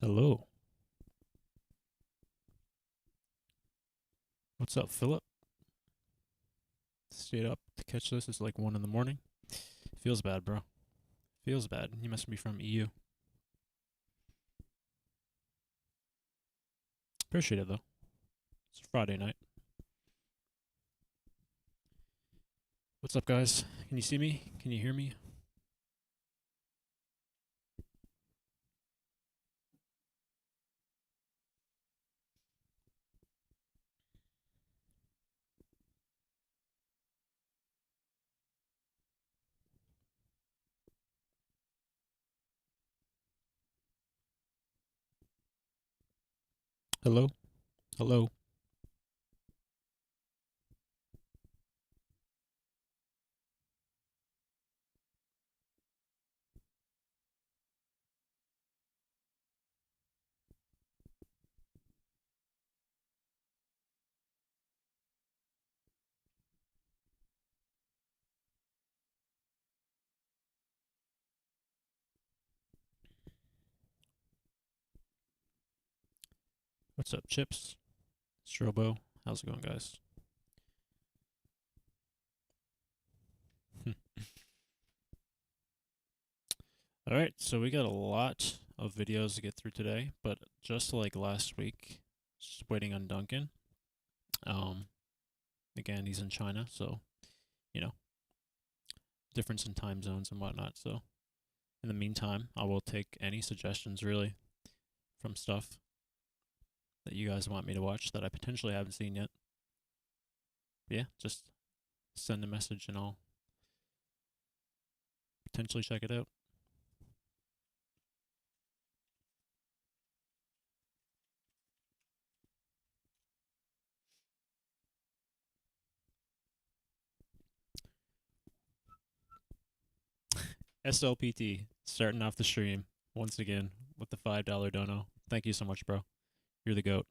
Hello. What's up, Philip? Stayed up to catch this. It's like 1 in the morning. Feels bad, bro. Feels bad. You must be from EU. Appreciate it, though. It's Friday night. What's up, guys? Can you see me? Can you hear me? Hello? Hello? What's up, Chips? Strobo? How's it going, guys? Alright, so we got a lot of videos to get through today, but just like last week, just waiting on Duncan. Again, he's in China, so, you know, difference in time zones and whatnot, so in the meantime, I will take any suggestions really from stuff that you guys want me to watch that I potentially haven't seen yet. But yeah, just send a message and I'll potentially check it out. SLPT starting off the stream once again with the $5 dono. Thank you so much, bro. You're the GOAT.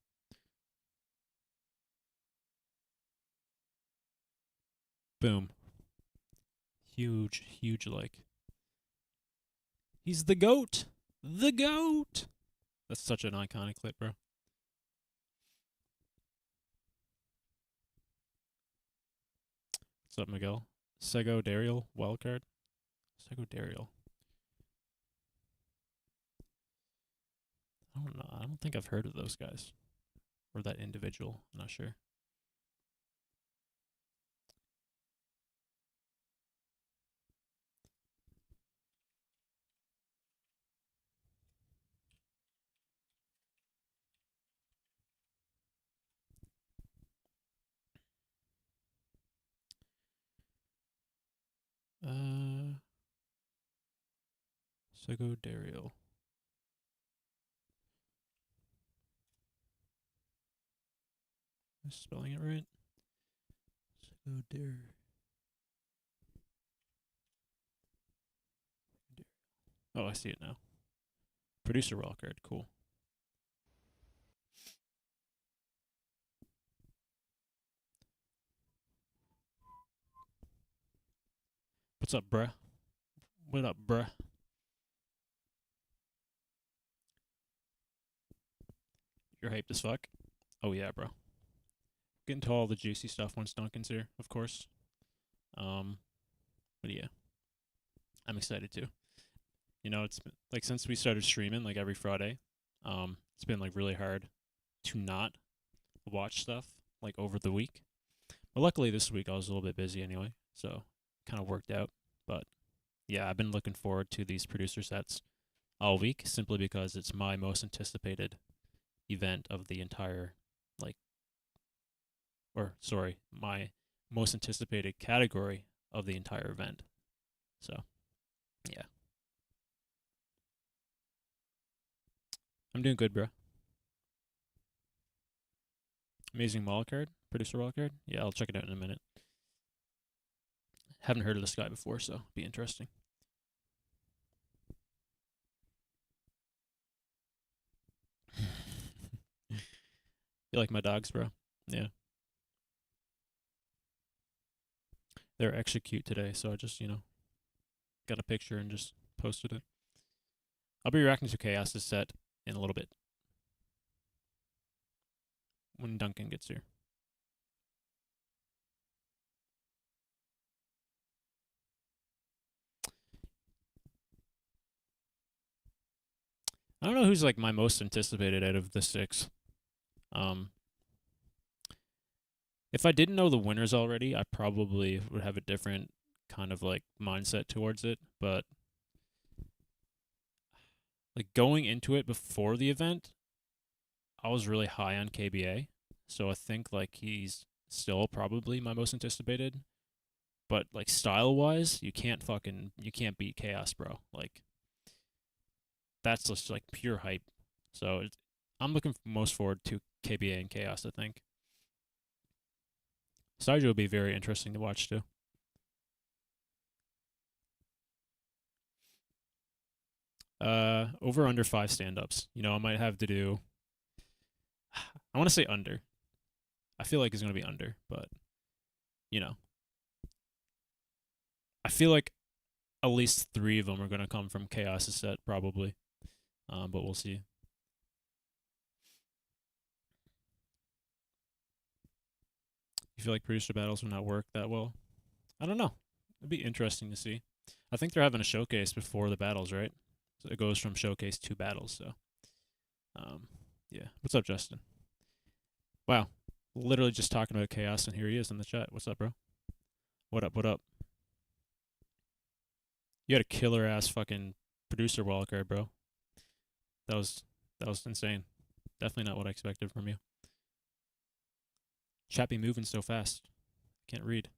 Boom. Huge, huge like. He's the GOAT! The GOAT! That's such an iconic clip, bro. What's up, Miguel? Sego Dariel, Wildcard. Sego Dariel. I don't know. I don't think I've heard of those guys. Or that individual. I'm not sure. Sego Dariel. Am I spelling it right? Sego Dariel. Oh, I see it now. Producer Wildcard. Cool. What's up, bruh? What up, bruh? You're hyped as fuck? Oh, yeah, bro. Get into all the juicy stuff once Duncan's here, of course. But yeah. I'm excited too. You know, it's been, like since we started streaming like every Friday, it's been like really hard to not watch stuff like over the week. But luckily this week I was a little bit busy anyway, so kind of worked out. But yeah, I've been looking forward to these producer sets all week simply because it's my most anticipated event of the entire my most anticipated category of the entire event. So, yeah. I'm doing good, bro. Amazing wildcard, producer wildcard. Yeah, I'll check it out in a minute. Haven't heard of this guy before, so be interesting. You like my dogs, bro? Yeah. They're extra cute today, so I just, got a picture and just posted it. I'll be reacting to Chaos's set in a little bit when Duncan gets here. I don't know who's like my most anticipated out of the 6. Um, if I didn't know the winners already, I probably would have a different kind of like mindset towards it. But like going into it before the event, I was really high on KBA. So I think like he's still probably my most anticipated. But like style wise, you can't beat Chaos, bro. Like that's just like pure hype. So I'm looking most forward to KBA and Chaos, I think. Saiju will be very interesting to watch too. Over under 5 stand-ups. You know, I might have to do. I want to say under. I feel like it's gonna be under, but you know, I feel like at least 3 of them are gonna come from Chaos's set probably. But we'll see. You feel like producer battles will not work that well? I don't know. It'd be interesting to see. I think they're having a showcase before the battles, right? So it goes from showcase to battles. So, yeah. What's up, Justin? Wow, literally just talking about Chaos, and here he is in the chat. What's up, bro? What up? What up? You had a killer ass fucking producer wildcard, bro. That was insane. Definitely not what I expected from you. Chat be moving so fast. Can't read.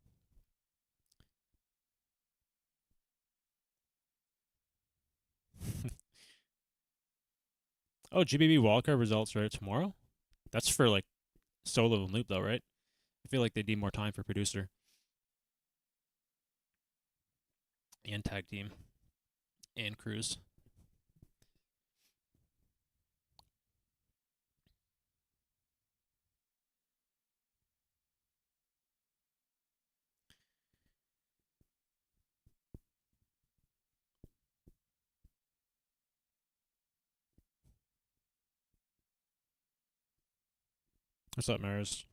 Oh, GBB wildcard results are tomorrow? That's for like solo and loop though, right? I feel like they need more time for producer and tag team and cruise. What's up, Maris?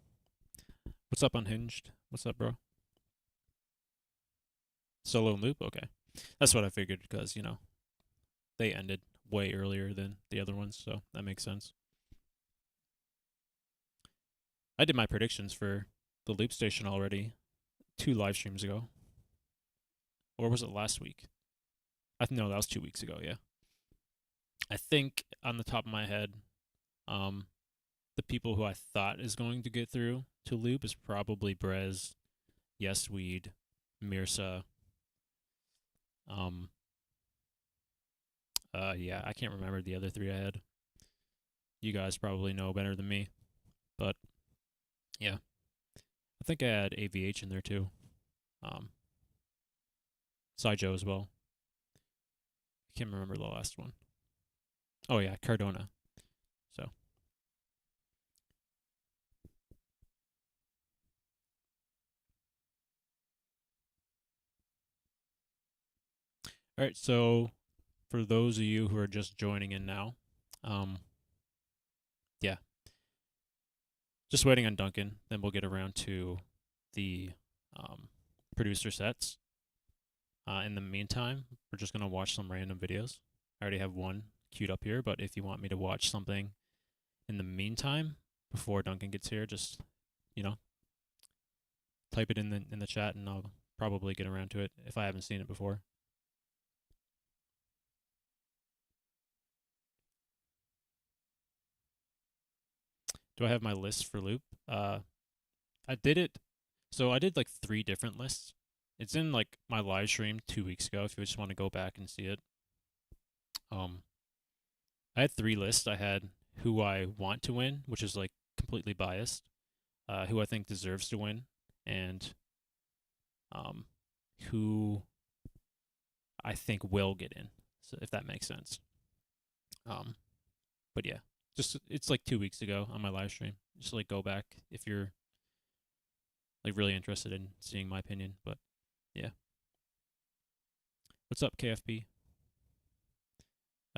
What's up, Unhinged? What's up, bro? Solo and loop? Okay. That's what I figured because, you know, they ended way earlier than the other ones, so that makes sense. I did my predictions for the loop station already 2 live streams ago. Or was it last week? No, that was 2 weeks ago, yeah. I think on the top of my head, the people who I thought is going to get through to loop is probably Brez, Yes Weed, Mirsa. Yeah, I can't remember the other 3 I had. You guys probably know better than me, but yeah, I think I had AVH in there too. Sidjo as well. I can't remember the last one. Oh yeah, Cardona. So. All right, so for those of you who are just joining in now, yeah, just waiting on Duncan. Then we'll get around to the producer sets. In the meantime, we're just gonna watch some random videos. I already have one queued up here, but if you want me to watch something in the meantime before Duncan gets here, just type it in the chat, and I'll probably get around to it if I haven't seen it before. Do I have my list for loop? I did it. So I did like 3 different lists. It's in like my live stream 2 weeks ago. If you just want to go back and see it. I had 3 lists. I had who I want to win, which is like completely biased. Who I think deserves to win, and who I think will get in. So if that makes sense. But yeah, just it's like 2 weeks ago on my live stream. Just like go back if you're like really interested in seeing my opinion. But yeah. What's up, KFP?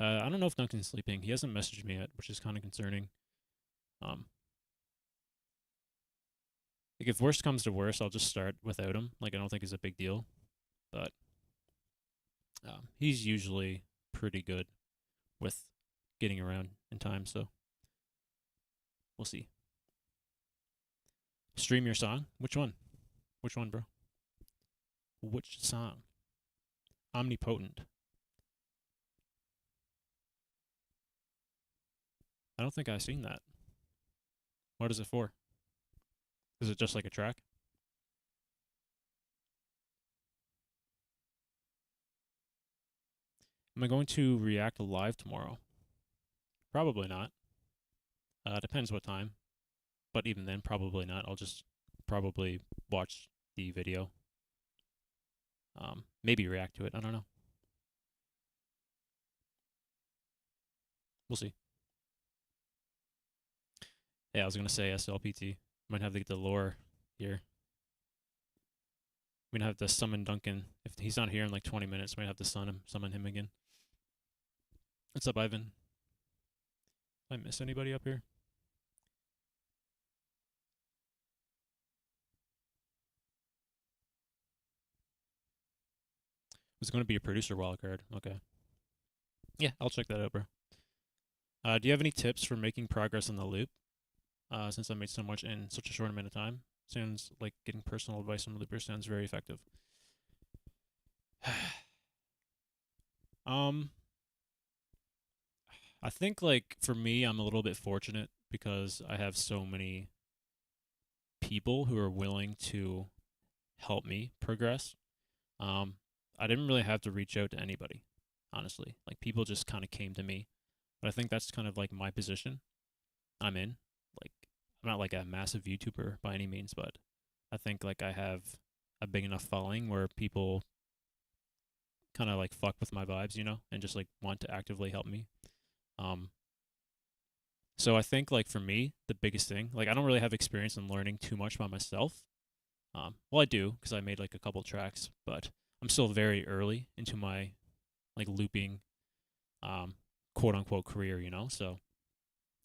I don't know if Duncan's sleeping. He hasn't messaged me yet, which is kind of concerning. Um, like if worst comes to worst, I'll just start without him. Like I don't think it's a big deal, but he's usually pretty good with getting around in time. So we'll see. Stream your song. Which one? Which one, bro? Which song? Omnipotent. I don't think I've seen that. What is it for? Is it just like a track? Am I going to react live tomorrow? Probably not. Depends what time. But even then, probably not. I'll just probably watch the video. Maybe react to it. I don't know. We'll see. Yeah, I was gonna say SLPT. Might have to get the lore here. We're gonna have to summon Duncan. If he's not here in like 20 minutes, we might have to summon him again. What's up, Ivan? Did I miss anybody up here? It's going to be a producer wildcard. Okay. Yeah, I'll check that out, bro. Do you have any tips for making progress in the loop? Since I made so much in such a short amount of time, sounds like getting personal advice from loopers sounds very effective. I think like for me, I'm a little bit fortunate because I have so many people who are willing to help me progress. I didn't really have to reach out to anybody, honestly. Like people just kind of came to me. But I think that's kind of like my position I'm in. Like I'm not like a massive YouTuber by any means, but I think like I have a big enough following where people kind of like fuck with my vibes, you know, and just like want to actively help me. Um so I think like for me, the biggest thing, like I don't really have experience in learning too much by myself. Well, I do because I made like a couple tracks, but I'm still very early into my like looping, quote unquote career, you know. So,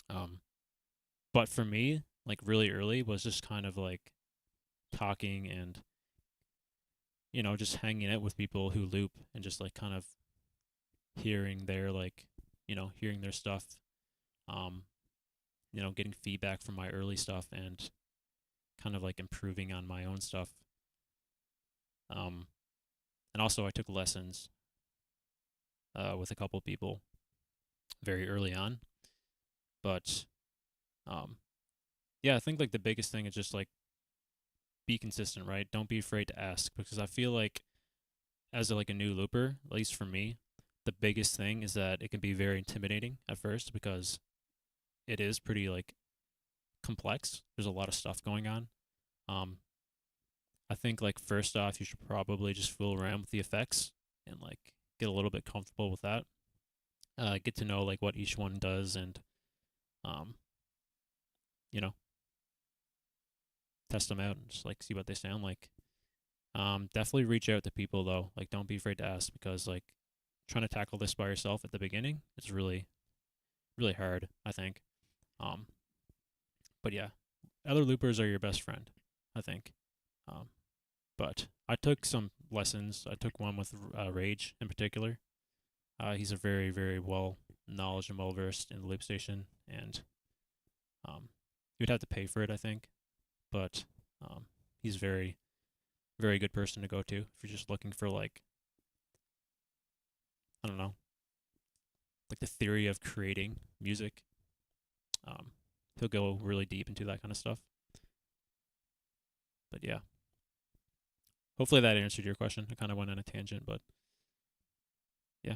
um, but for me, like really early was just kind of like talking and just hanging out with people who loop and just like kind of hearing their like hearing their stuff, um, getting feedback from my early stuff and kind of like improving on my own stuff. Um, and also I took lessons with a couple people very early on. But yeah, I think like the biggest thing is just like be consistent, right? Don't be afraid to ask because I feel like as like a new looper, at least for me, the biggest thing is that it can be very intimidating at first because it is pretty like complex. There's a lot of stuff going on. I think like first off, you should probably just fool around with the effects and like get a little bit comfortable with that. Get to know like what each one does and um, you know, test them out and just like see what they sound like. Definitely reach out to people though. Like don't be afraid to ask because like trying to tackle this by yourself at the beginning is really, really hard, I think. Um, but yeah, other loopers are your best friend, I think. Um, but I took some lessons. I took one with Rage in particular. He's a very, very well knowledge and well versed in the loop station, and you'd have to pay for it, I think. But he's very, very good person to go to if you're just looking for like I don't know, like the theory of creating music. He'll go really deep into that kind of stuff. But yeah, hopefully that answered your question. I kind of went on a tangent, but yeah.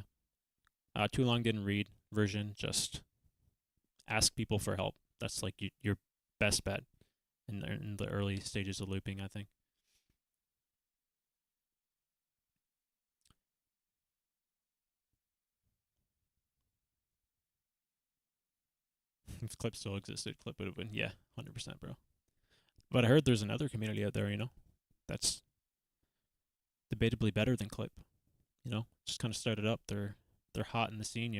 Too long didn't read version. Just ask people for help. That's like your best bet in the early stages of looping, I think. If Clip still existed, Clip would have been, yeah, 100%, bro. But I heard there's another community out there, that's debatably better than Clip. Just kind of started up. They're hot in the scene,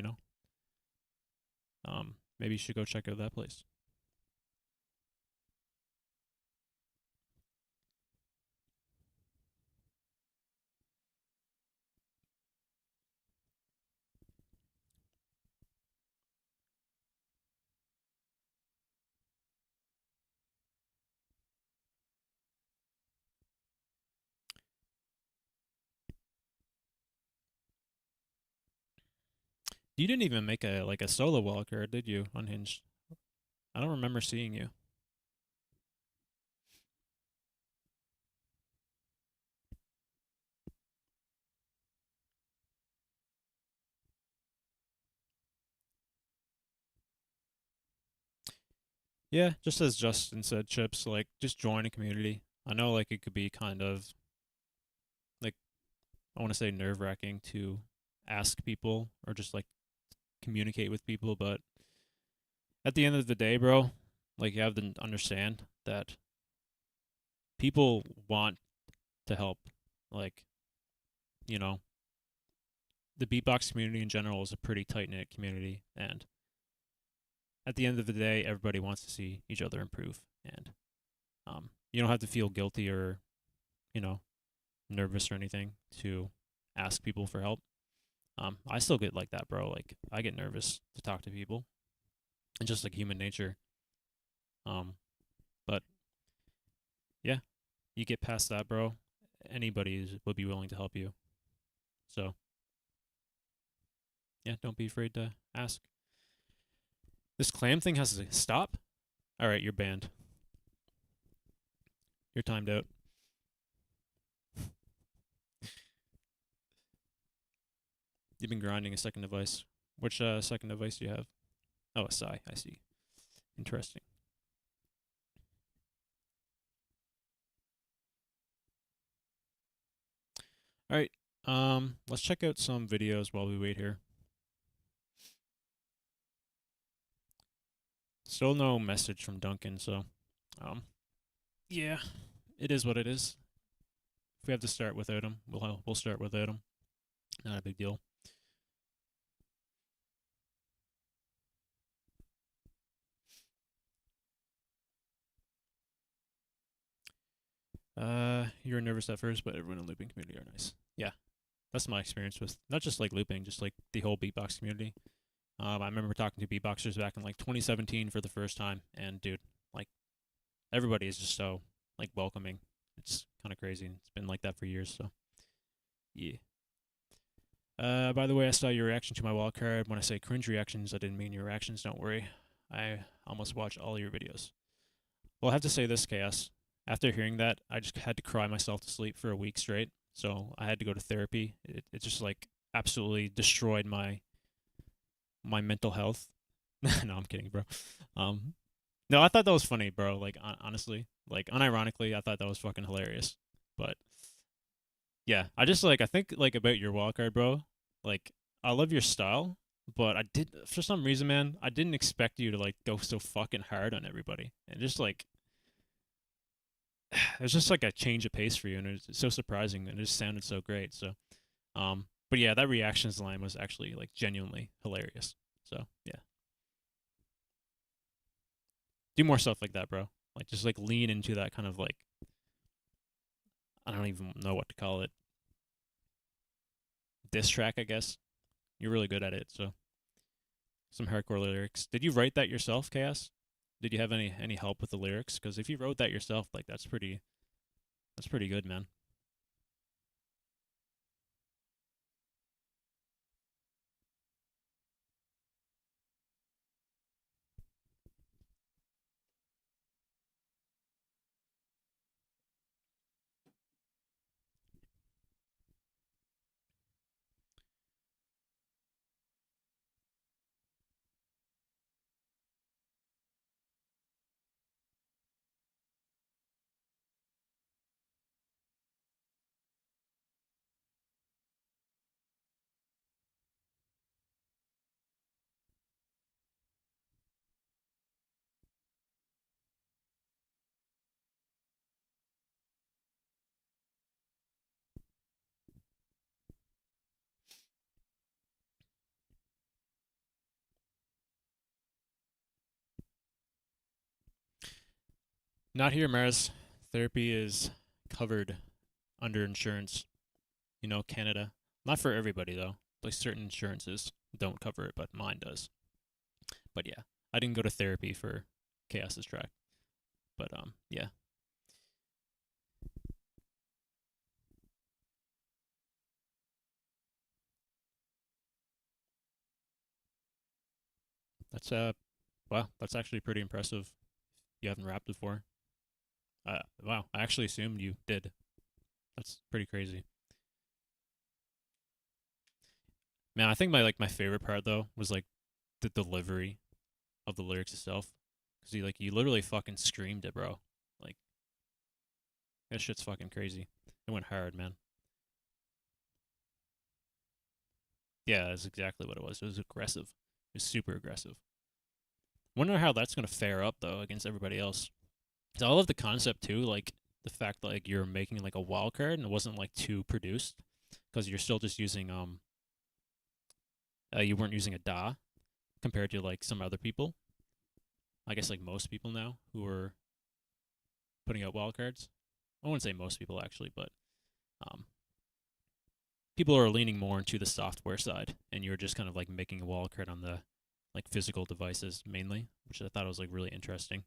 maybe you should go check out that place. You didn't even make a solo wildcard, did you? Unhinged. I don't remember seeing you. Yeah, just as Justin said, Chips, like just join a community. I know like it could be kind of like I want to say nerve wracking to ask people or just like communicate with people, but at the end of the day, bro, like you have to understand that people want to help. Like, you know, the beatbox community in general is a pretty tight knit community, and at the end of the day, everybody wants to see each other improve, and you don't have to feel guilty or you know nervous or anything to ask people for help. I still get like that, bro. Like I get nervous to talk to people. It's just like human nature. Um, but yeah, you get past that, bro. Anybody would be willing to help you. So yeah, don't be afraid to ask. This clam thing has to stop. All right, you're banned. You're timed out. You've been grinding a second device. Which second device do you have? Oh, a Psy. I see. Interesting. All right. Let's check out some videos while we wait here. Still no message from Duncan, so yeah, it is what it is. If we have to start without him, we'll start without him. Not a big deal. You were nervous at first, but everyone in the looping community are nice. Yeah, that's my experience with not just like looping, just like the whole beatbox community. I remember talking to beatboxers back in like 2017 for the first time, and dude, like everybody is just so like welcoming. It's kind of crazy. It's been like that for years, so yeah. By the way, I saw your reaction to my wildcard. When I say cringe reactions, I didn't mean your reactions. Don't worry. I almost watch all your videos. Well, I have to say this, Chaos. After hearing that, I just had to cry myself to sleep for a week straight. So I had to go to therapy. It just like absolutely destroyed my mental health. No, I'm kidding, bro. Um, no, I thought that was funny, bro. Like honestly, like unironically, I thought that was fucking hilarious. But yeah, I just like I think like about your wildcard, bro. Like I love your style, but I did for some reason, man, I didn't expect you to like go so fucking hard on everybody, and just like it's just like a change of pace for you, and it's so surprising, and it just sounded so great. So, but yeah, that reactions line was actually like genuinely hilarious. So yeah, do more stuff like that, bro. Like just like lean into that kind of like I don't even know what to call it, diss track, I guess. You're really good at it, so some hardcore lyrics. Did you write that yourself, Chaos? Did you have any help with the lyrics? Because if you wrote that yourself, like that's pretty good, man. Not here, Maris. Therapy is covered under insurance. You know, Canada. Not for everybody though. Like certain insurances don't cover it, but mine does. But yeah, I didn't go to therapy for Chaos's track. But yeah, that's wow, that's actually pretty impressive. You haven't rapped before. Wow, I actually assumed you did. That's pretty crazy. Man, I think my favorite part though was like the delivery of the lyrics itself, because you literally fucking screamed it, bro. Like that shit's fucking crazy. It went hard, man. Yeah, that's exactly what it was. It was aggressive. It was super aggressive. Wonder how that's gonna fare up though against everybody else. 'Cause I love the concept too, like the fact that like you're making like a wild card and it wasn't like too produced, because you're still just using you weren't using a DA compared to like some other people. I guess like most people now who are putting out wild cards. I wouldn't say most people actually, but um, people are leaning more into the software side, and you're just kind of like making a wild card on the like physical devices mainly, which I thought was like really interesting.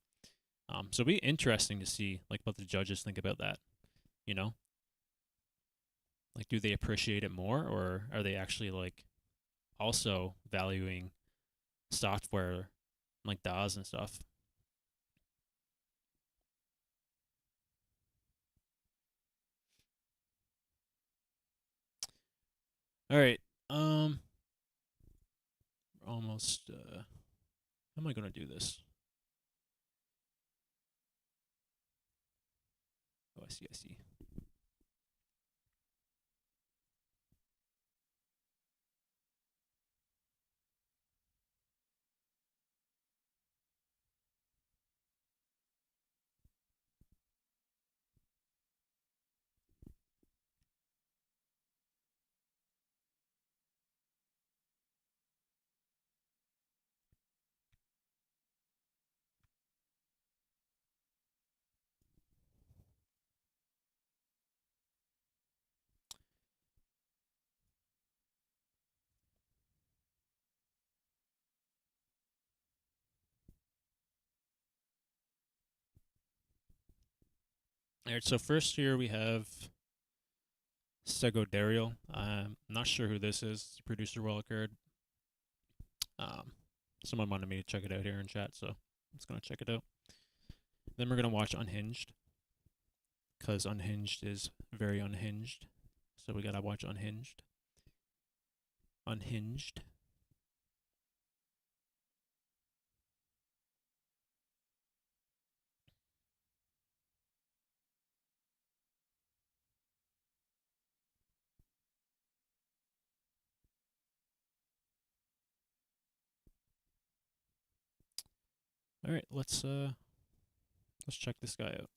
So it'll be interesting to see like what the judges think about that. You know, like do they appreciate it more, or are they actually like also valuing software like DAWs and stuff? All right, almost. How am I gonna do this? Oh, I see. I see. All right. So first here we have Segodario. I'm not sure who this is. Producer wildcard. Um, someone wanted me to check it out here in chat, so I'm just gonna check it out. Then we're gonna watch Unhinged, because Unhinged is very unhinged. So we gotta watch Unhinged. Unhinged. All right, let's check this guy out.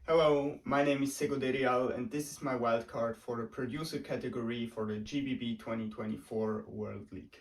Hello, my name is Sego Derial and this is my wildcard for the producer category for the GBB 2024 World League.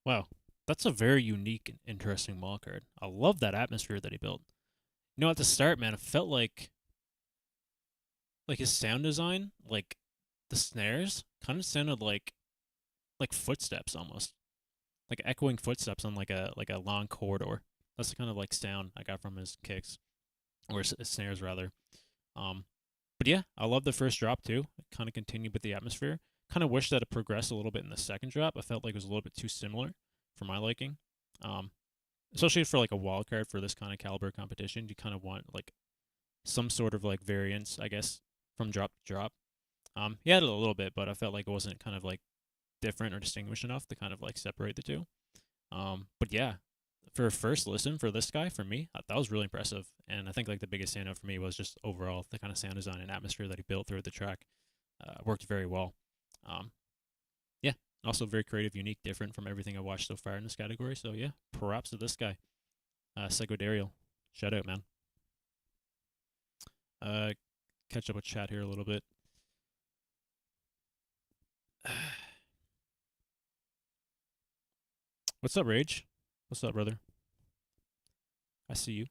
Wow, that's a very unique and interesting wildcard. I love that atmosphere that he built. You know, at the start, man, it felt like his sound design, like the snares, kind of sounded like footsteps almost, like echoing footsteps on like a long corridor. That's the kind of like sound I got from his kicks or his snares rather. Um, but yeah, I love the first drop too. It kind of continued with the atmosphere. Kind of wish that it progressed a little bit in the second drop. I felt like it was a little bit too similar for my liking. Um, Especially for like a wild card for this kind of caliber competition, you kind of want like some sort of like variance, I guess, from drop to drop. He had it a little bit, but I felt like it wasn't kind of like different or distinguished enough to kind of like separate the two. But yeah, for a first listen for this guy, for me, that was really impressive. And I think like the biggest standout for me was just overall the kind of sound design and atmosphere that he built throughout the track. Worked very well. Um, yeah, also very creative, unique, different from everything I watched so far in this category. So yeah, props to this guy, Psycho Dario. Shout out, man. Uh, Catch up with chat here a little bit. What's up, Rage? What's up, brother? I see you.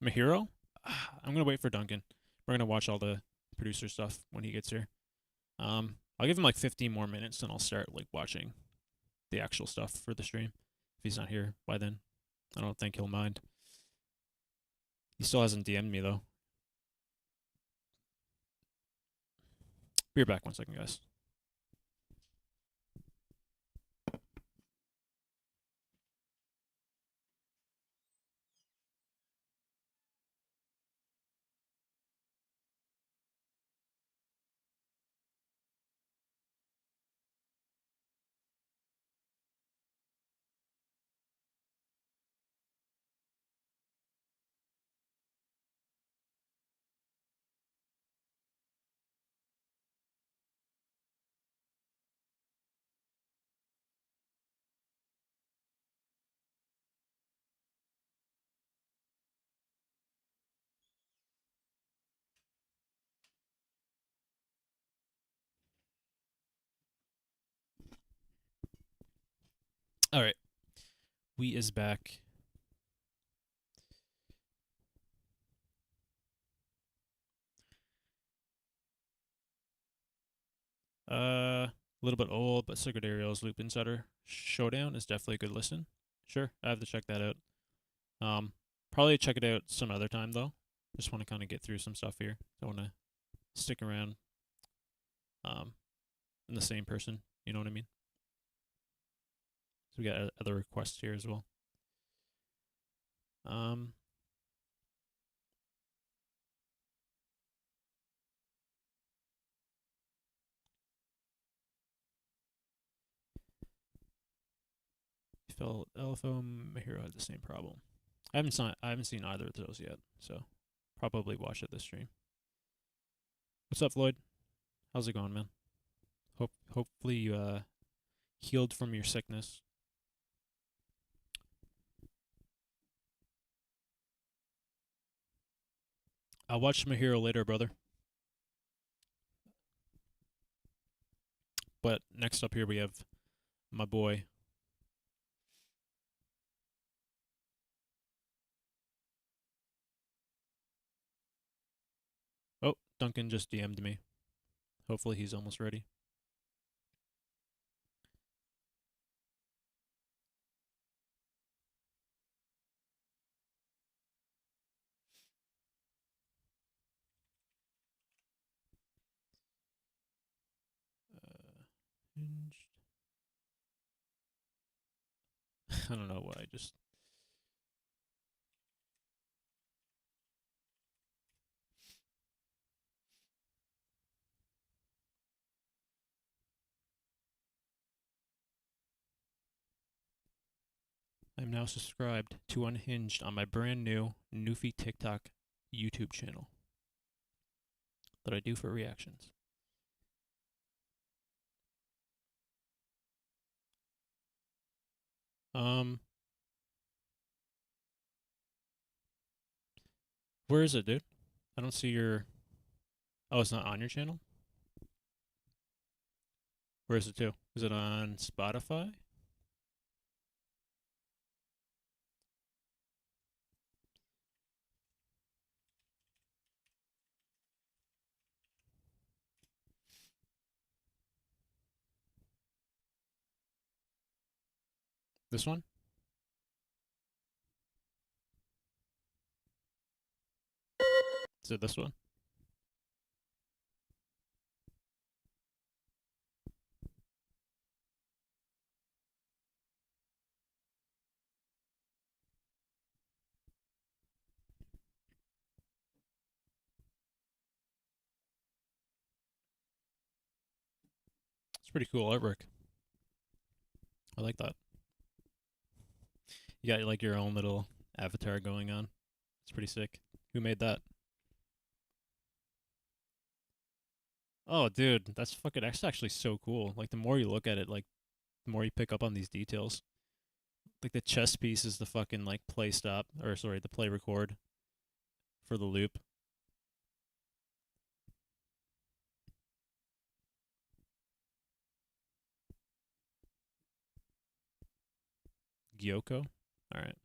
Mahiro? I'm gonna wait for Duncan. We're gonna watch all the producer stuff when he gets here. I'll give him like 15 more minutes, and I'll start like watching the actual stuff for the stream. If he's not here by then, I don't think he'll mind. He still hasn't DM'd me though. Be right back 1 second, guys. All right, we is back. A little bit old, but Sigardario's Loop Insider Showdown is definitely a good listen. Sure, I have to check that out. Probably check it out some other time though. Just want to kind of get through some stuff here. Don't want to stick around. In the same person. You know what I mean? So we got other requests here as well. Um, felt LFO Mahiro had the same problem. I haven't seen either of those yet, so probably watch it this stream. What's up, Floyd? How's it going, man? Hopefully you healed from your sickness. I'll watch Mahiro later, brother. But next up here we have my boy. Oh, Duncan just DM'd me. Hopefully he's almost ready. Hinged. I don't know what I just. I'm now subscribed to Unhinged on my brand new Newfie TikTok YouTube channel that I do for reactions. Where is it, dude? I don't see your Oh, it's not on your channel? Where is it too? Is it on Spotify? This one? Is it this one? It's pretty cool artwork. I like that. You got like your own little avatar going on. It's pretty sick. Who made that? Oh, dude, that's actually so cool. Like the more you look at it, like the more you pick up on these details. Like the chess piece is the fucking like play stop, or sorry, the play record for the loop. Gyoko. Alright.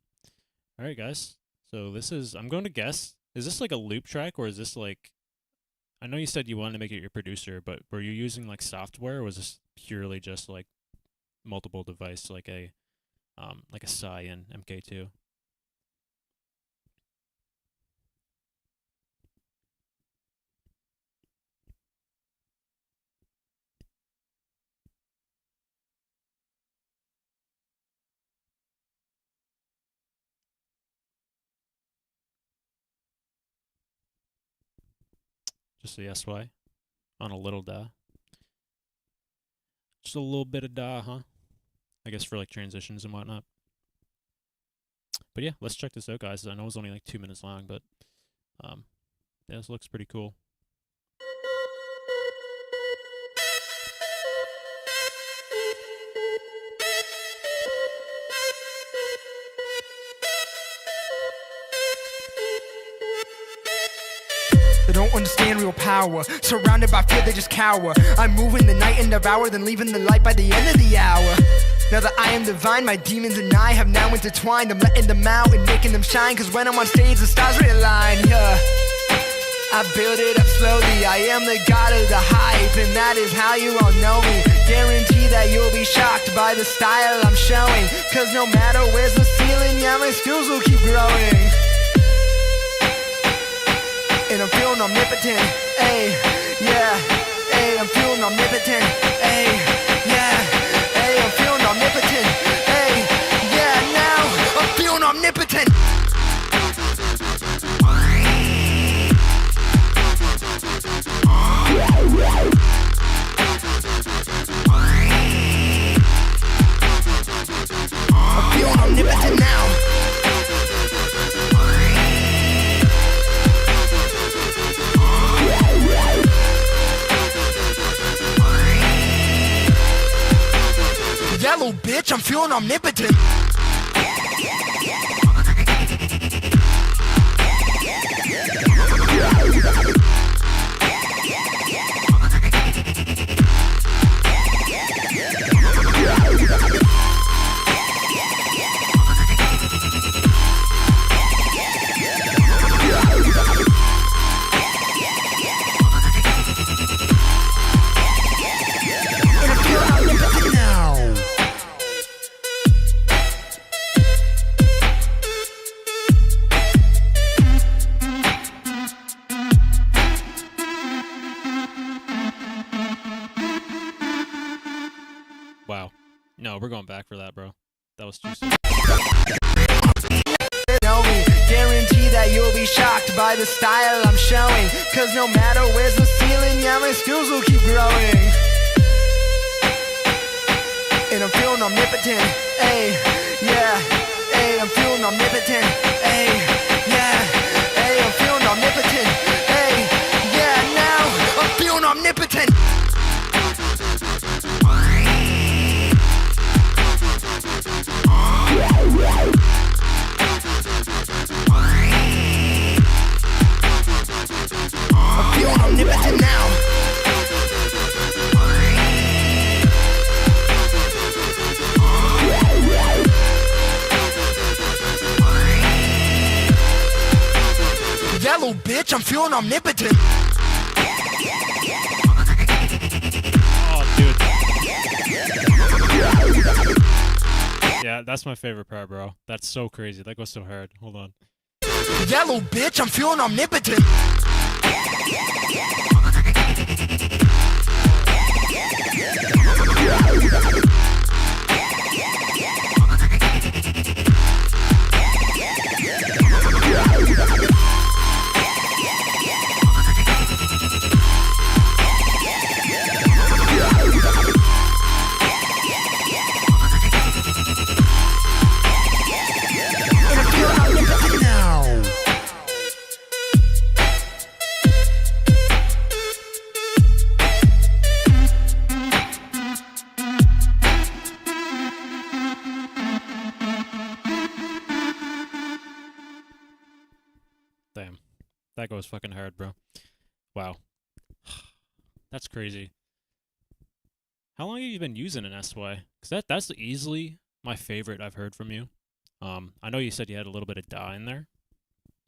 Alright, guys. So this is, I'm going to guess, is this like a loop track, or is this like, I know you said you wanted to make it your producer, but were you using like software, or was this purely just like multiple device, like a Psy in MK2? Just a SY on a little DAW. Just a little bit of DAW, huh? I guess for like transitions and whatnot. But yeah, let's check this out, guys. I know it's only like 2 minutes long, but yeah, this looks pretty cool. They don't understand real power. Surrounded by fear, they just cower. I'm moving the night and devour, then leaving the light by the end of the hour. Now that I am divine, my demons and I have now intertwined. I'm letting them out and making them shine, cause when I'm on stage, the stars realign, yeah. I build it up slowly, I am the god of the hype, and that is how you all know me. Guarantee that you'll be shocked by the style I'm showing, cause no matter where's the ceiling, yeah, my skills will keep growing. And I'm feeling omnipotent, ayy, yeah, ayy, I'm feeling omnipotent, ayy, yeah, ayy, I'm feeling omnipotent, ayy, yeah, now, I'm feeling omnipotent. I'm feeling omnipotent now. Yellow bitch, I'm feeling omnipotent. Wow. No, we're going back for that, bro. That was too sick. Guarantee that you'll be shocked by the style I'm showing, cause no matter where's the ceiling, yeah, my skills will keep growing. And I'm feeling omnipotent, ayy, yeah, ayy, I'm feeling omnipotent, ayy, yeah, ayy, I'm feeling omnipotent, ayy, yeah, now, I'm feeling omnipotent. I'm feeling omnipotent now. Yeah, little bitch, I'm feeling omnipotent. Oh, dude. Yeah, that's my favorite part, bro. That's so crazy. That goes so hard. Hold on. Yeah, little bitch, I'm feeling omnipotent. Damn. That goes fucking hard, bro. Wow. That's crazy. How long have you been using an SY? Because that's easily my favorite I've heard from you. I know you said you had a little bit of DA in there.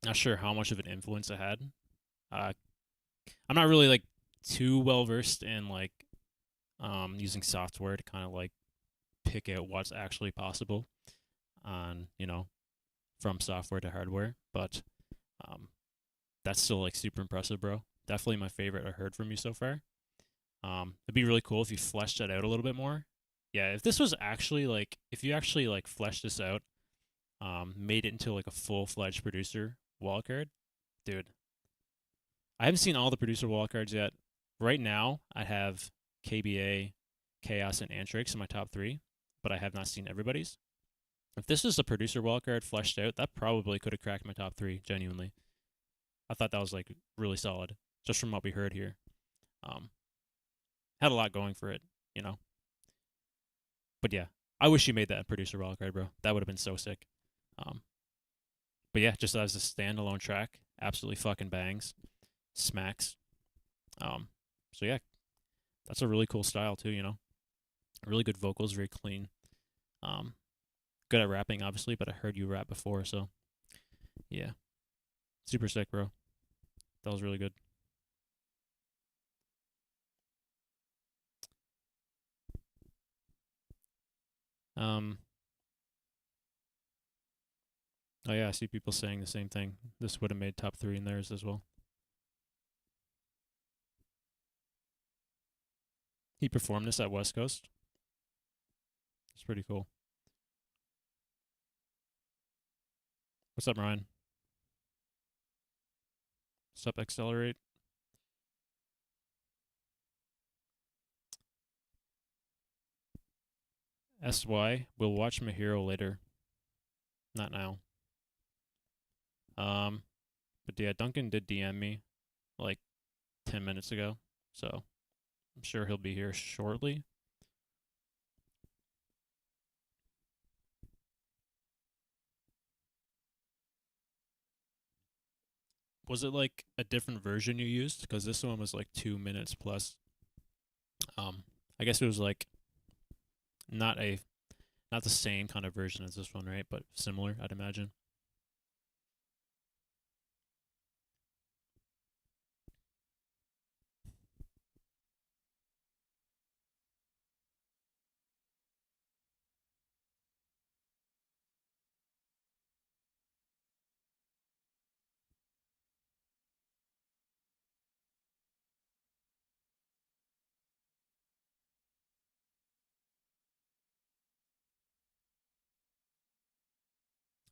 Not sure how much of an influence it had. I'm not really like too well versed in like using software to kind of like pick out what's actually possible on, you know, from software to hardware, but that's still like super impressive, bro. Definitely my favorite I heard from you so far. It'd be really cool if you fleshed that out a little bit more. Yeah, if this was actually like, if you actually like fleshed this out, made it into like a full-fledged producer wildcard, dude. I haven't seen all the producer wildcards yet. Right now, I have KBA, Chaos, and Antrix in my top 3, but I have not seen everybody's. If this is a producer wildcard fleshed out, that probably could have cracked my top 3, genuinely. I thought that was like really solid, just from what we heard here. Had a lot going for it, you know. But yeah, I wish you made that producer wildcard, bro. That would have been so sick. But yeah, just as a standalone track, absolutely fucking bangs, smacks. So yeah, that's a really cool style too, you know. Really good vocals, very clean. Good at rapping, obviously, but I heard you rap before, so yeah, super sick, bro. That was really good. Oh yeah, I see people saying the same thing. This would have made top 3 in theirs as well. He performed this at West Coast. It's pretty cool. What's up, Ryan? What's up, Accelerate? SY, we'll watch Mahiro later. Not now. But yeah, Duncan did DM me like 10 minutes ago, so I'm sure he'll be here shortly. Was it like a different version you used? Because this one was like 2 minutes plus. I guess it was like not the same kind of version as this one, right? But similar, I'd imagine.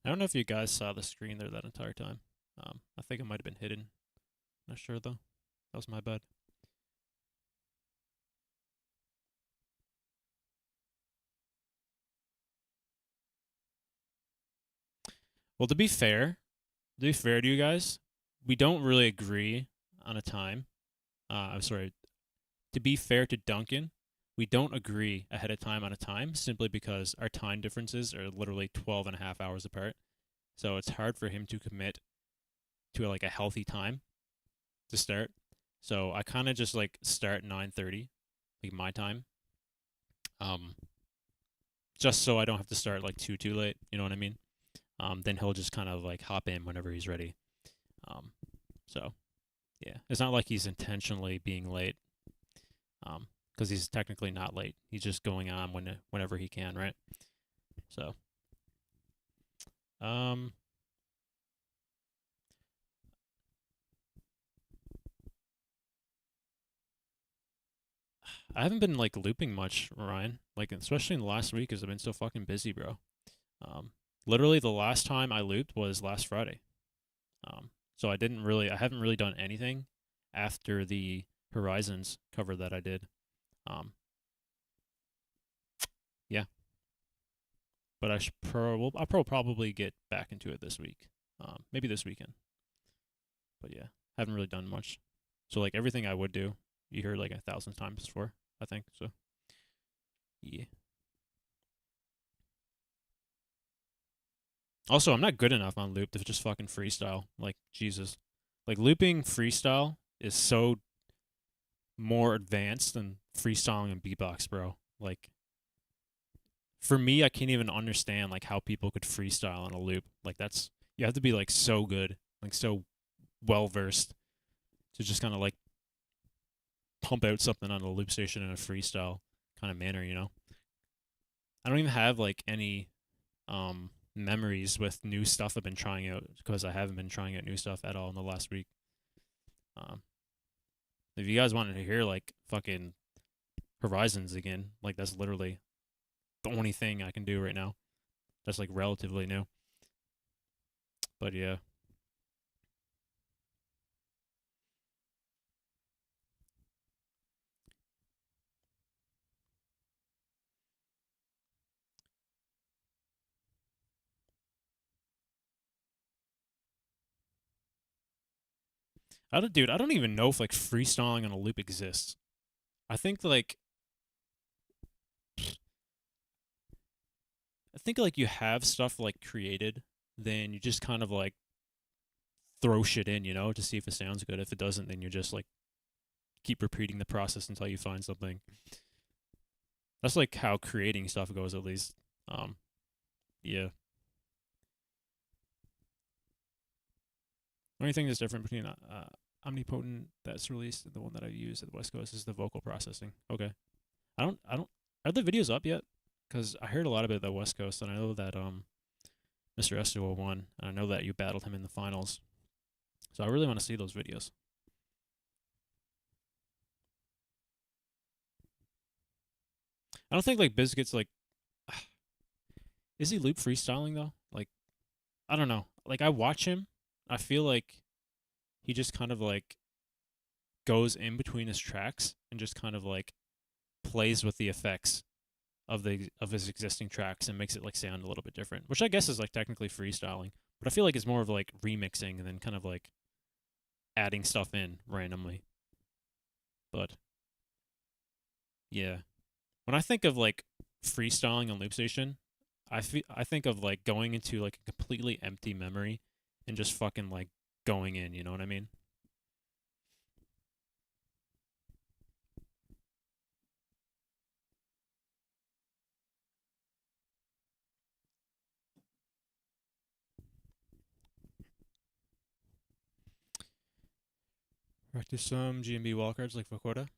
I don't know if you guys saw the screen there that entire time. I think it might have been hidden. Not sure though. That was my bad. Well, to be fair to you guys, we don't really agree on a time. I'm sorry. To be fair to Duncan, we don't agree ahead of time on a time simply because our time differences are literally 12 and a half hours apart. So it's hard for him to commit to like a healthy time to start. So I kind of just like start 9:30, like my time. Just so I don't have to start like too late, you know what I mean? Then he'll just kind of like hop in whenever he's ready. So, yeah, it's not like he's intentionally being late, because he's technically not late. He's just going on whenever he can, right? So, I haven't been like looping much, Ryan. Like especially in the last week, because I've been so fucking busy, bro. Literally the last time I looped was last Friday. So I haven't really done anything after the Horizons cover that I did. Yeah. But I'll probably get back into it this week. Maybe this weekend. But yeah, haven't really done much. So like everything I would do, you heard like 1,000 times before, I think. So yeah. Also, I'm not good enough on loop to just fucking freestyle. Like Jesus. Like looping freestyle is so more advanced than freestyling and beatbox, bro. Like for me, I can't even understand like how people could freestyle on a loop. Like that's you have to be like so good, like so well versed to just kind of like pump out something on a loop station in a freestyle kind of manner, you know. I don't even have like any memories with new stuff I've been trying out because I haven't been trying out new stuff at all in the last week. If you guys wanted to hear like fucking Horizons again, like that's literally the only thing I can do right now. That's like relatively new. But yeah. I don't even know if like freestyling on a loop exists. I think like you have stuff like created, then you just kind of like throw shit in, you know, to see if it sounds good. If it doesn't, then you just like keep repeating the process until you find something. That's like how creating stuff goes, at least. Yeah. The only thing that's different between Omnipotent that's released and the one that I use at the West Coast is the vocal processing. Okay. I don't. Are the videos up yet? Because I heard a lot about the West Coast, and I know that Mr. S2O won, and I know that you battled him in the finals. So I really want to see those videos. I don't think like Biscuit's like. Is he loop freestyling though? Like, I don't know. Like I watch him, I feel like he just kind of like goes in between his tracks and just kind of like plays with the effects of his existing tracks and makes it like sound a little bit different, which I guess is like technically freestyling, but I feel like it's more of like remixing and then kind of like adding stuff in randomly. But yeah, when I think of like freestyling on Loop Station, I think of like going into like a completely empty memory and just fucking like going in, you know what I mean? Practice some GMB wildcards like Vocoda.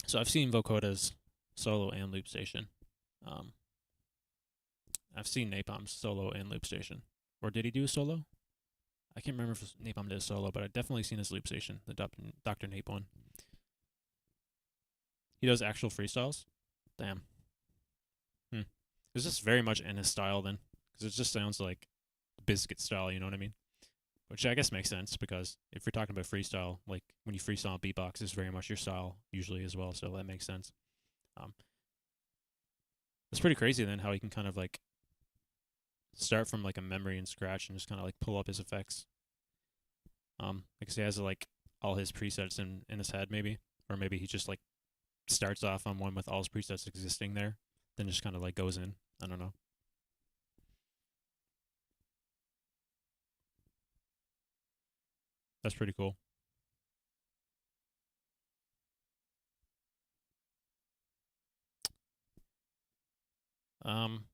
So I've seen Vocoda's solo and Loop Station. I've seen Napalm's solo and Loop Station. Or did he do a solo? I can't remember if Napalm did a solo, but I've definitely seen his Loop Station, the Dr. Nape one. He does actual freestyles? Damn. It's just very much in his style then. Because it just sounds like Biscuit style, you know what I mean? Which I guess makes sense because if you're talking about freestyle, like when you freestyle beatbox, is very much your style usually as well, so that makes sense. It's pretty crazy then how he can kind of like start from like a memory and scratch and just kind of like pull up his effects. Because he has like all his presets in his head maybe, or maybe he just like starts off on one with all his presets existing there, then just kind of like goes in. I don't know. That's pretty cool. Um,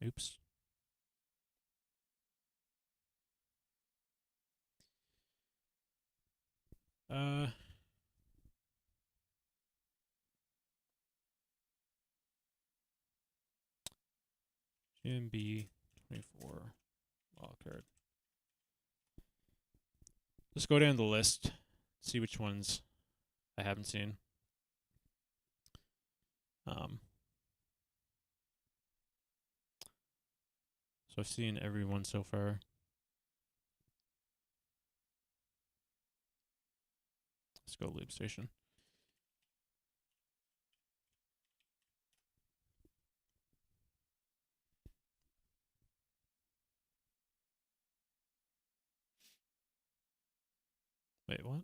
Oops. GBB23 wildcard. Let's go down the list, see which ones I haven't seen. So I've seen everyone so far. Let's go Loop Station. Wait, what?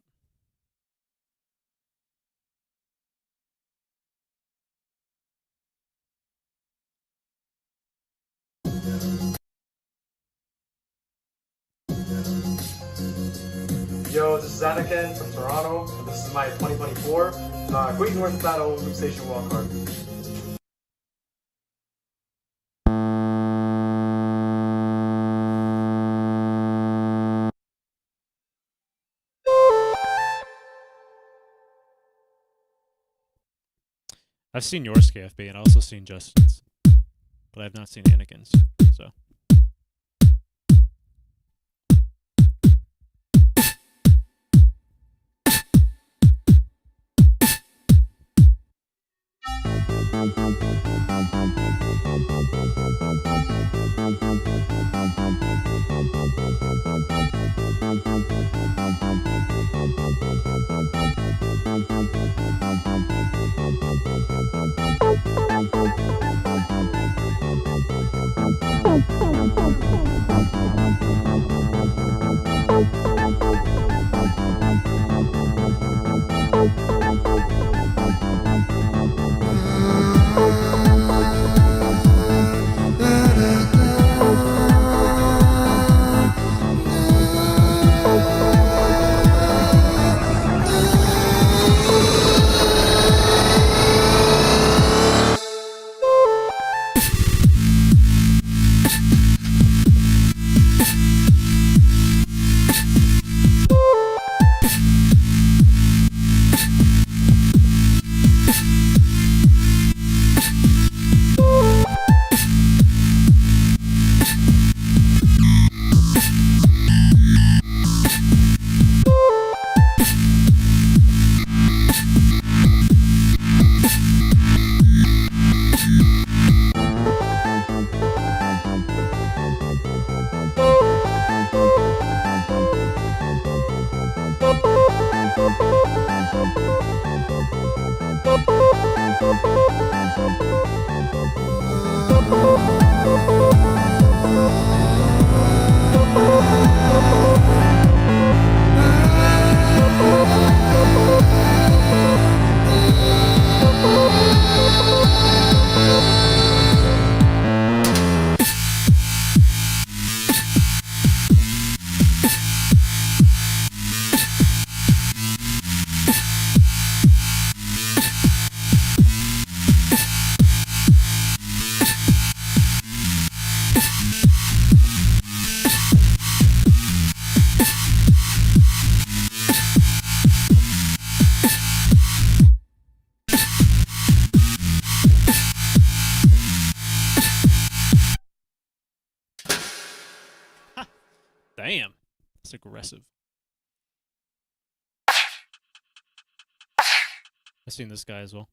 Yo, this is Anakin from Toronto, and this is my 2024 Great North Battle Loop Station wildcard. I've seen yours, KFB, and I've also seen Justin's, but I've not seen Anakin's, so. Damn, that's aggressive. I've seen this guy as well.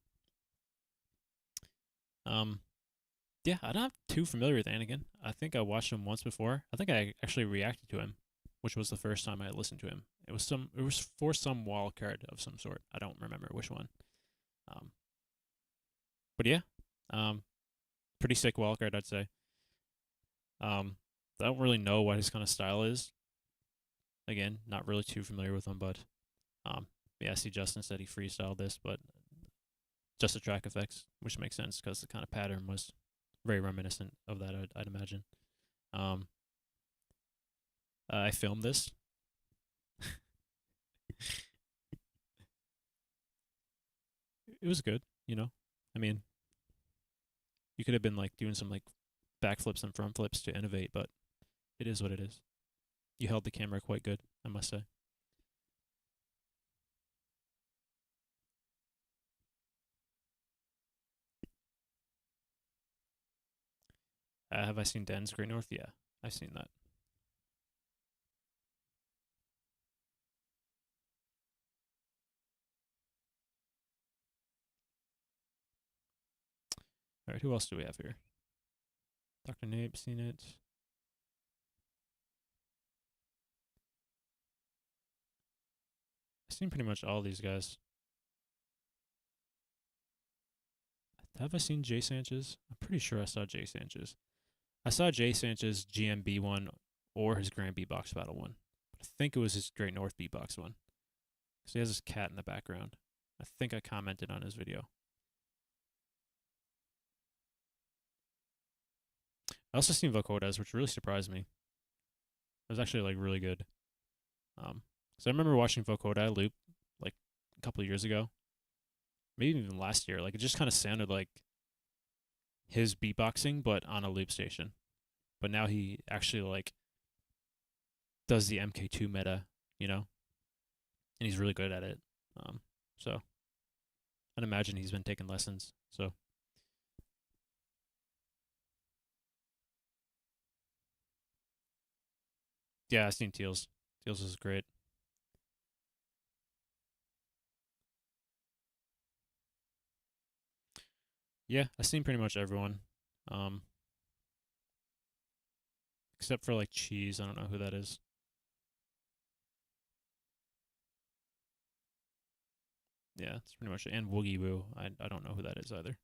Yeah, I'm not too familiar with Anakin. I think I watched him once before. I think I actually reacted to him, which was the first time I listened to him. It was for some wild card of some sort. I don't remember which one. But yeah, pretty sick wild card, I'd say. I don't really know what his kind of style is. Again, not really too familiar with him, but yeah, I see Justin said he freestyled this, but just the track effects, which makes sense because the kind of pattern was very reminiscent of that, I'd imagine. I filmed this. It was good, you know. I mean, you could have been like doing some like backflips and front flips to innovate, but it is what it is. You held the camera quite good, I must say. Have I seen Dan's Great North? Yeah, I've seen that. All right, who else do we have here? Dr. Nape, seen it. I've seen pretty much all these guys. Have I seen Jay Sanchez? I'm pretty sure I saw Jay Sanchez. I saw Jay Sanchez GMB one or his Grand Beatbox Battle one. But I think it was his Great North Beatbox one. Because he has his cat in the background. I think I commented on his video. I also seen Vocodez, which really surprised me. It was actually like really good. So I remember watching Vocodez loop like a couple of years ago. Maybe even last year. Like it just kind of sounded like his beatboxing, but on a loop station. But now he actually like does the MK2 meta, you know? And he's really good at it. So I'd imagine he's been taking lessons. So yeah, I've seen Teals. Teals is great. Yeah, I've seen pretty much everyone. Except for like Cheese. I don't know who that is. Yeah, that's pretty much it. And Woogie Woo. I don't know who that is either.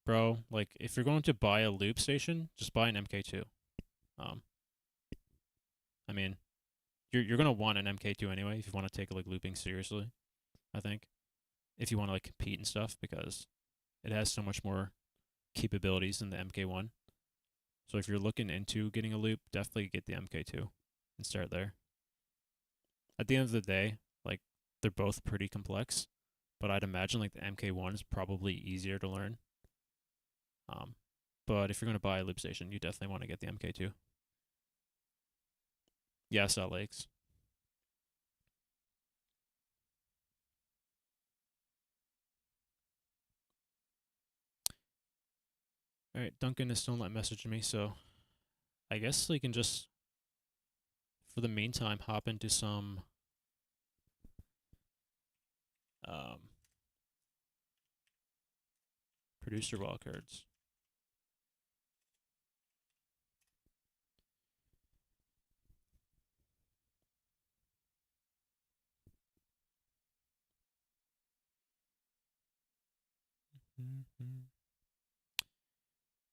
Bro, like if you're going to buy a loop station, just buy an MK2. I mean, you're gonna want an MK2 anyway if you want to take like looping seriously. I think if you want to like compete and stuff, because it has so much more capabilities than the MK1. So if you're looking into getting a loop, definitely get the MK2 and start there. At the end of the day, like they're both pretty complex, but I'd imagine like the MK1 is probably easier to learn. But if you're gonna buy a loop station, you definitely want to get the MK2. Yeah, Salt Lakes. Alright, Duncan is still not messaging me, so I guess we can just, for the meantime, hop into some producer wildcards.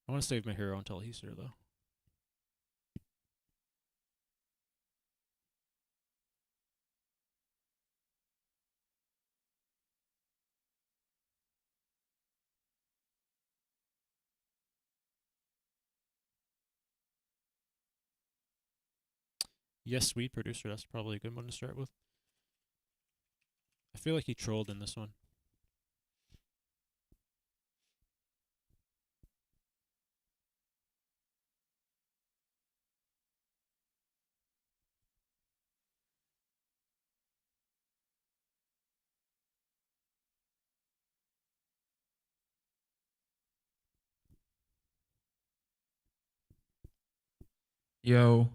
I want to save my hero until he's here, though. Yes, sweet producer. That's probably a good one to start with. I feel like he trolled in this one. Yo,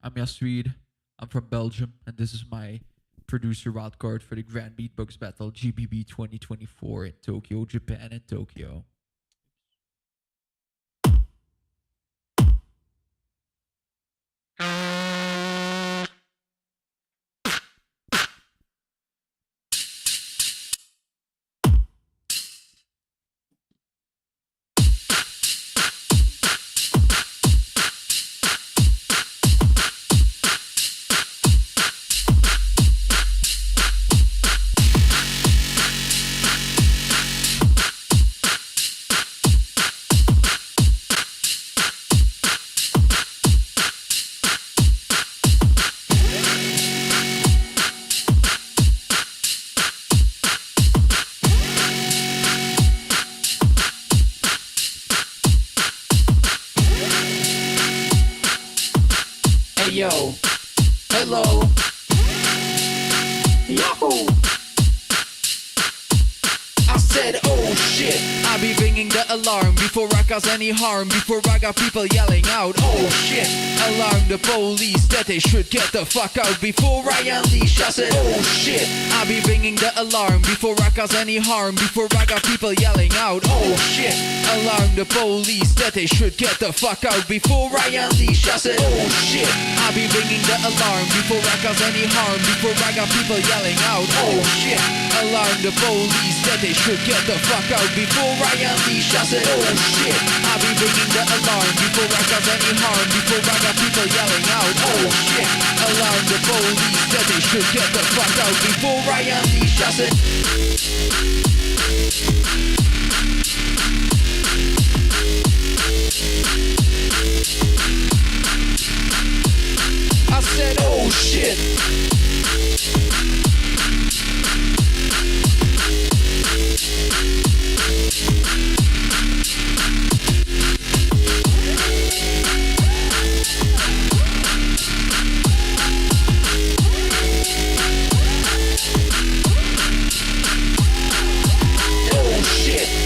I'm Yasweed. I'm from Belgium, and this is my producer wildcard for the Grand Beatbox Battle GBB 2024 in Tokyo, Japan, and Tokyo. Hey yo, hello, yahoo. I said, oh shit, I be ringing the alarm before I cause any harm, before I got people yelling out, oh shit, alarm the police that they should get the fuck out before I unleash. I said, oh shit, I be ringing the alarm before I cause any harm, before I got people yelling out, oh shit, alarm the police that they should get the fuck out before I unleash. I said, oh shit, I be ringing the alarm before I cause any harm, before I got people yelling out, oh shit, alarm the police that they should get the fuck out before I unleash. I said, oh shit, I be ringing the alarm before I cause any harm, before I got people yelling out, oh shit, alarm the police that they should get the fuck out before I unleash. I said, oh shit.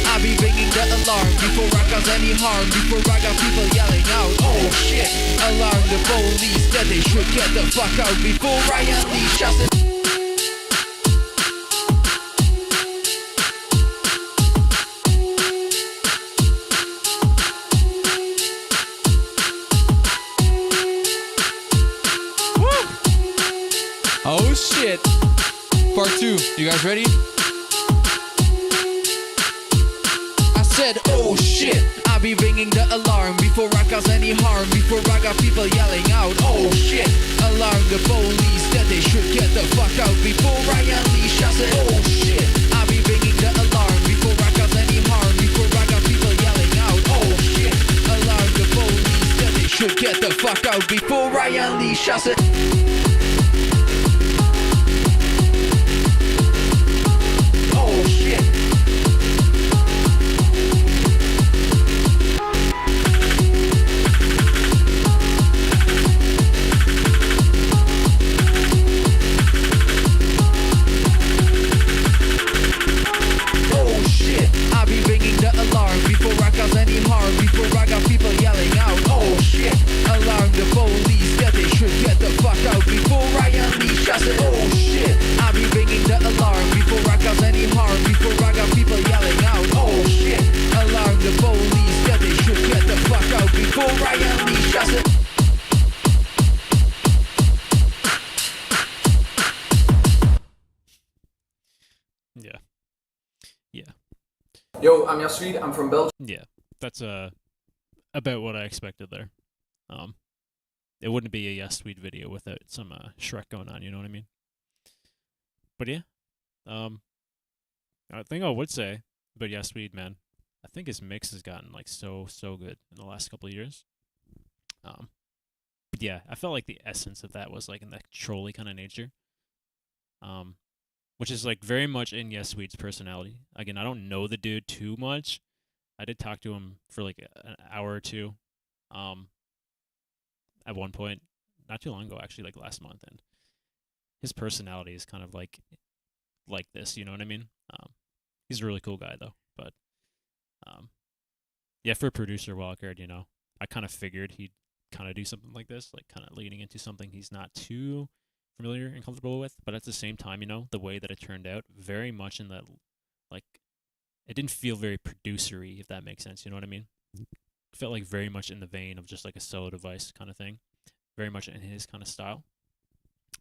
I be ringing the alarm before I cause any harm, before I got people yelling out, oh shit, alarm the police that they should get the fuck out before I unleash. I said, oh shit, part 2, you guys ready? Said, oh shit, I be ringing the alarm before I cause any harm, before I got people yelling out, oh shit, alarm the police that they should get the fuck out before I unleash. I said, oh shit, I be ringing the alarm before I cause any harm, before I got people yelling out, oh shit, alarm the police that they should get the fuck out before I unleash. I said, oh shit. Before I cause any harm, before I got people yelling out, oh shit, alarm the police that they should get the fuck out before I unleash. I said, oh shit, I be ringing the alarm before I cause any harm, before I got people yelling out, oh shit, alarm the police that they should get the fuck out before I unleash. I said, Yeah. Yeah. Yo, I'm Yasvid. I'm from Belgium. Yeah. That's about what I expected there. It wouldn't be a Yes Sweet video without some Shrek going on, you know what I mean? But yeah. I think I would say about Yes Sweet, man, I think his mix has gotten like so good in the last couple of years. But yeah, I felt like the essence of that was like in that trolly kind of nature. Which is like very much in Yes Sweet's personality. Again, I don't know the dude too much. I did talk to him for like an hour or two. At one point, not too long ago, actually, like last month, and his personality is kind of like this, you know what I mean? He's a really cool guy though, but yeah, for a producer Wildcard, you know, I kind of figured he'd kind of do something like this, like kind of leading into something he's not too familiar and comfortable with, but at the same time, you know, the way that it turned out, very much in that, like, it didn't feel very producery, if that makes sense, you know what I mean? It felt like very much in the vein of just like a solo device kind of thing, very much in his kind of style.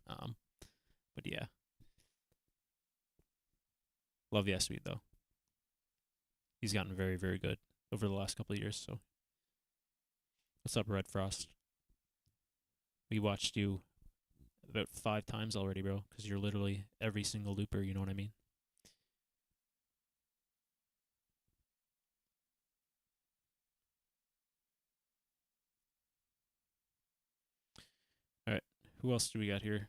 But yeah, love Yes Sweet though. He's gotten very, very good over the last couple of years. So, what's up, Red Frost? We watched you about 5 times already, bro, because you're literally every single looper, you know what I mean? All right, who else do we got here?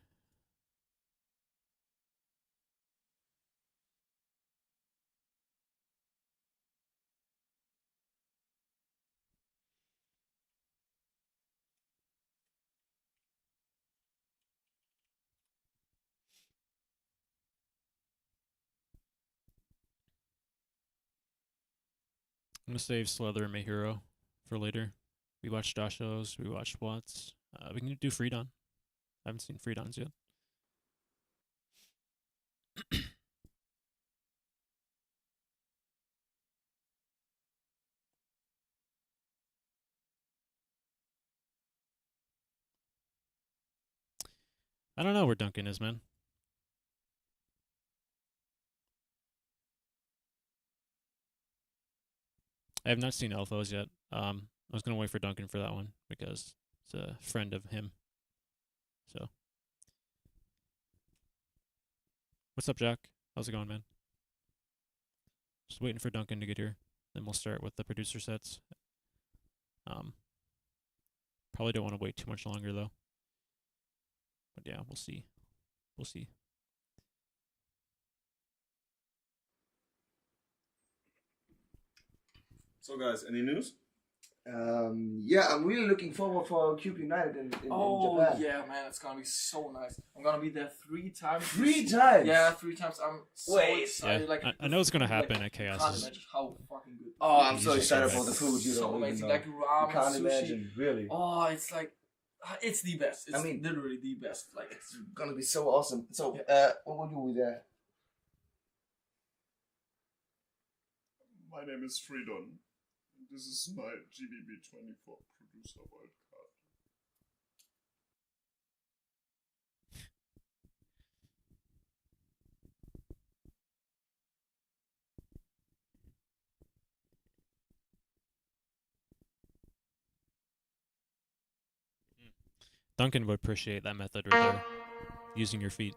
I'm gonna save Slither and Mayhero for later. We watched Dashos, we watched Watts. We can do Freedon. I haven't seen Freedons yet. I don't know where Duncan is, man. I have not seen Elfos yet. I was gonna wait for Duncan for that one because it's a friend of him. So, what's up, Jack? How's it going, man? Just waiting for Duncan to get here. Then we'll start with the producer sets. Probably don't want to wait too much longer though. But yeah, we'll see. We'll see. So guys, any news? Yeah, I'm really looking forward for Cube United in Japan. Yeah, man, it's gonna be so nice. I'm gonna be there 3 times. 3 times? Yeah, 3 times. I'm so excited. Yeah, Like I know it's gonna happen at Can't Chaos. imagine how fucking good. Oh, I'm so Jesus excited Christ. for the food, you so know. amazing. You Like ramen, can't sushi. imagine, really. Oh, it's like, it's the best. It's literally the best. Like, It's gonna be so awesome. So, what will you do there? My name is Freedon. This is my GBB23 producer wildcard. Duncan would appreciate that method right there. Using your feet.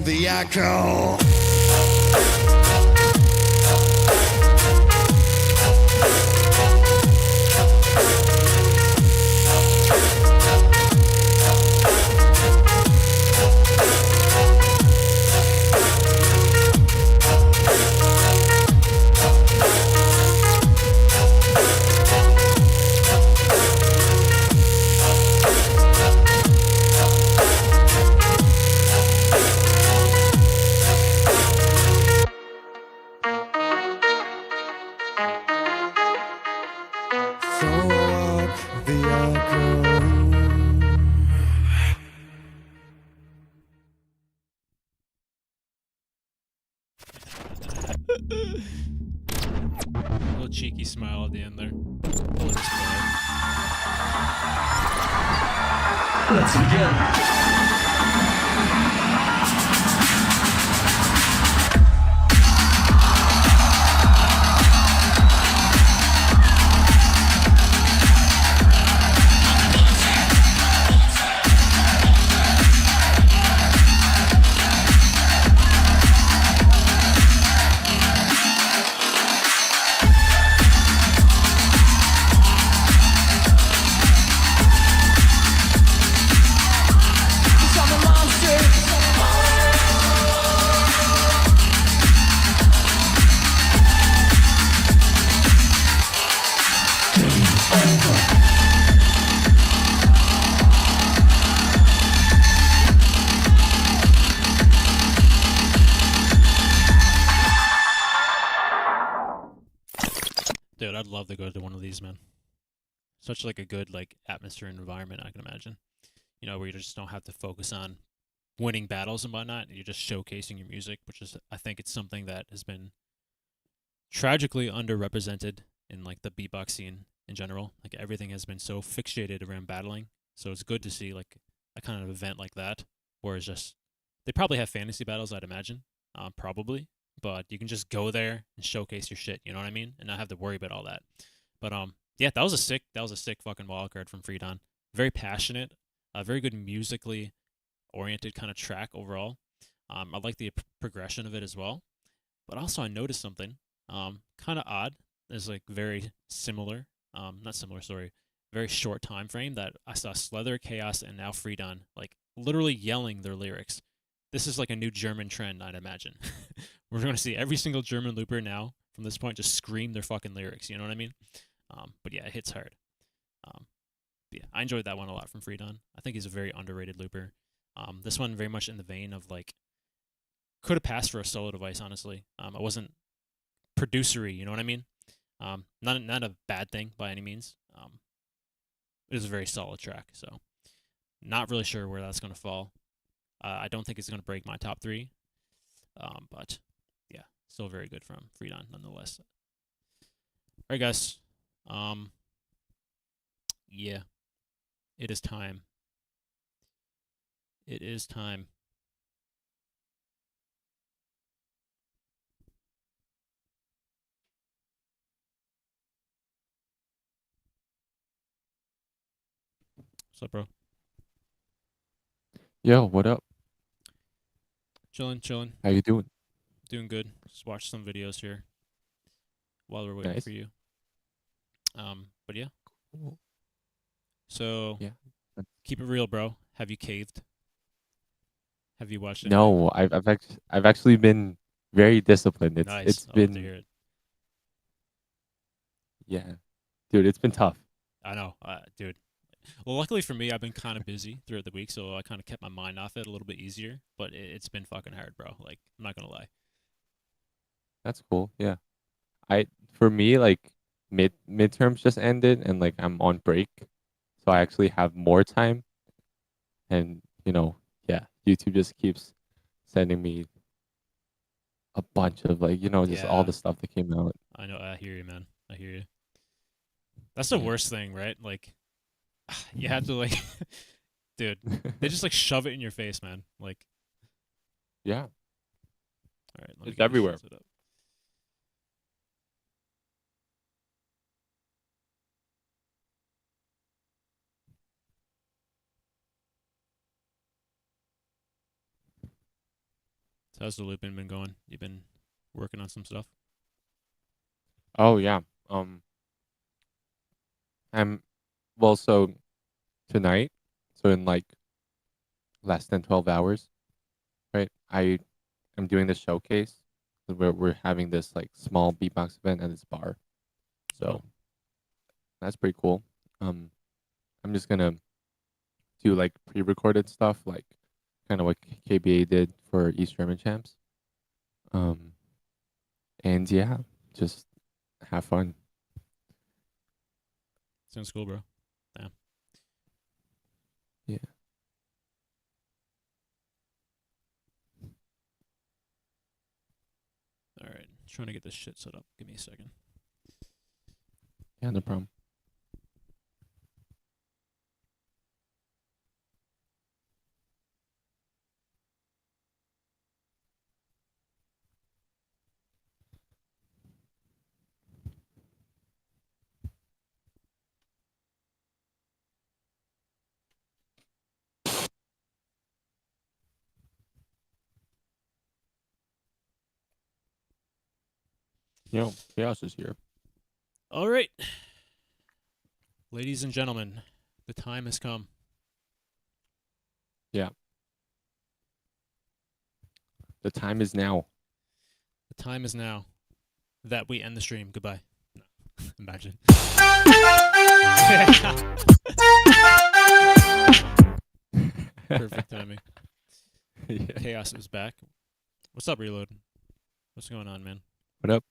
the echo. Little cheeky smile at the end there. Let's begin. Dude, I'd love to go to one of these, man. Such like a good like atmosphere and environment, I can imagine. You know, where you just don't have to focus on winning battles and whatnot. You're just showcasing your music, which is, I think it's something that has been tragically underrepresented in like the beatbox scene in general. Like everything has been so fixated around battling. So it's good to see like a kind of event like that, where it's just, they probably have fantasy battles, I'd imagine, probably. But you can just go there and showcase your shit, you know what I mean? And not have to worry about all that. But yeah, that was a sick fucking wildcard from Freedon. Very passionate, very good musically oriented kind of track overall. I like the progression of it as well. But also I noticed something kind of odd. It's like very similar, not similar, sorry, very short time frame that I saw Slither, Chaos, and now Freedon like literally yelling their lyrics. This is like a new German trend, I'd imagine. We're going to see every single German looper now from this point just scream their fucking lyrics, you know what I mean? But yeah, it hits hard. Yeah, I enjoyed that one a lot from Freedon. I think he's a very underrated looper. This one very much in the vein of like, could have passed for a solo device, honestly. It wasn't producery, you know what I mean? Not a bad thing by any means. It was a very solid track, so not really sure where that's going to fall. I don't think it's going to break my top 3, but yeah, still very good from Freedon nonetheless. All right, guys. Yeah, it is time. It is time. What's up, bro? Yo, what up? Chilling. How you doing? Doing good. Just watch some videos here while we're waiting for you. But yeah. Cool. So yeah, keep it real, bro. Have you caved? Have you watched it? No, I've actually been very disciplined. Nice. It's I'd been love to hear it. Yeah, dude, it's been tough. I know, dude. Well, luckily for me, I've been kind of busy throughout the week, so I kind of kept my mind off it a little bit easier. But it's been fucking hard, bro. Like, I'm not gonna lie. That's cool. Yeah, for me, like midterms just ended, and like I'm on break, so I actually have more time. And yeah, YouTube just keeps sending me a bunch of like just all the stuff that came out. I know. I hear you, man. I hear you. That's the worst thing, right? Like, you have to like, dude. They just like shove it in your face, man. Like, yeah. All right, let me It's get this everywhere. shit set up. So how's the looping been going? You've been working on some stuff? Oh yeah. I'm well. So tonight, so in like less than 12 hours, right? I am doing this showcase where we're having this like small beatbox event at this bar. So that's pretty cool. I'm just gonna do like pre-recorded stuff, like kind of what KBA did for East German Champs. And yeah, just have fun. Sounds cool, bro. Damn. Yeah. All right, trying to get this shit set up. Give me a second. Yeah, no problem. Yo, Chaos is here. All right. Ladies and gentlemen, the time has come. Yeah. The time is now. The time is now that we end the stream. Goodbye. No. Imagine. Perfect timing. Yeah. Chaos is back. What's up, Reload? What's going on, man? What up?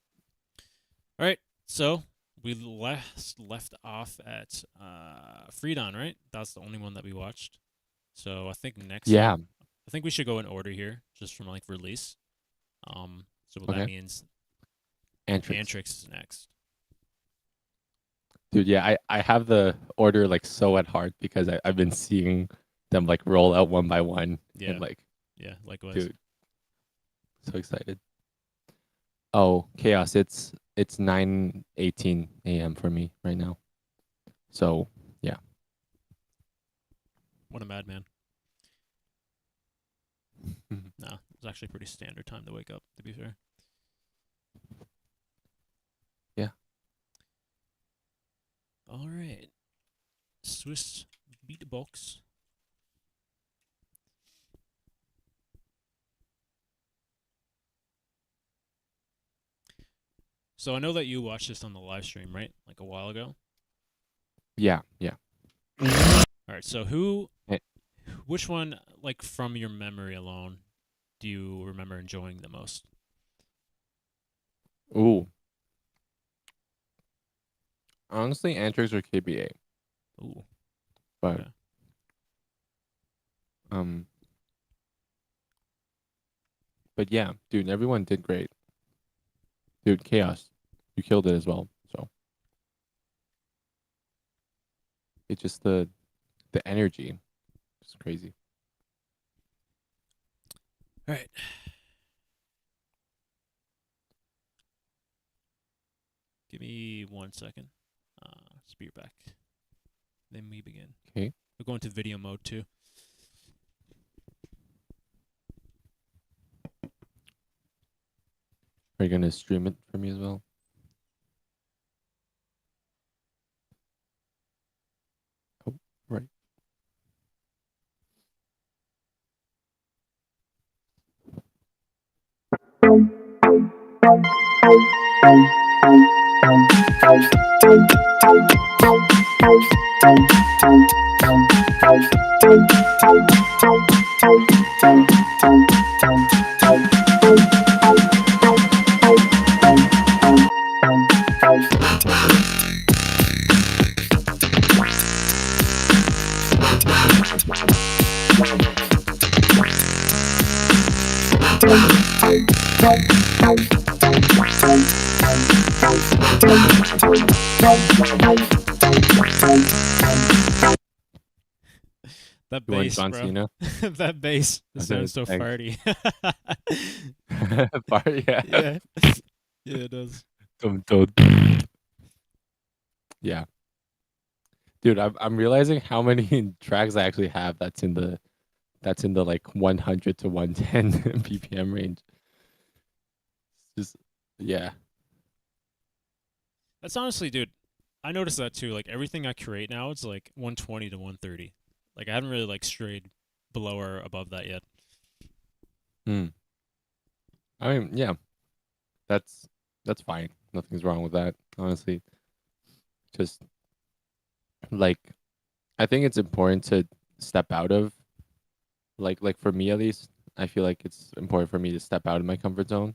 All right, so we left off at Freedon, right? That's the only one that we watched. So I think next. Yeah. I think we should go in order here, just from like release. So what Okay. that means, Antrix is next. Dude, yeah, I have the order like so at heart because I've been seeing them like roll out one by one. Yeah. And, like, Yeah, likewise. dude, so excited. Oh, Chaos! It's 9:18 a.m. for me right now. So yeah. What a madman. Nah, it's actually pretty standard time to wake up, to be fair. Yeah. All right. Swiss beatbox. So I know that you watched this on the live stream, right? Like a while ago. Yeah, yeah. All right. So Eh. which one, like from your memory alone, do you remember enjoying the most? Ooh. Honestly, Antrix or KBA. Ooh. But Okay. But yeah, dude, everyone did great. Dude, Chaos, you killed it as well. So it's just the energy, it's crazy. All right. Give me 1 second. Spear back. Then we begin. Okay. We're going to video mode too. Are you gonna stream it for me as well? Oh, right. That You want bass, John bro. Cena? That bass. It Okay, sounds so thanks. farty. Yeah. Yeah. Yeah, it does. Yeah. Dude, I'm realizing how many tracks I actually have that's in the that's in the like 100 to 110 BPM range. It's just, yeah. That's honestly, dude, I noticed that too. Like everything I create now, it's like 120 to 130. Like I haven't really like strayed below or above that yet. I mean, yeah, that's fine. Nothing's wrong with that, honestly. Just like, I think it's important to step out of, like for me at least, I feel like it's important for me to step out of my comfort zone.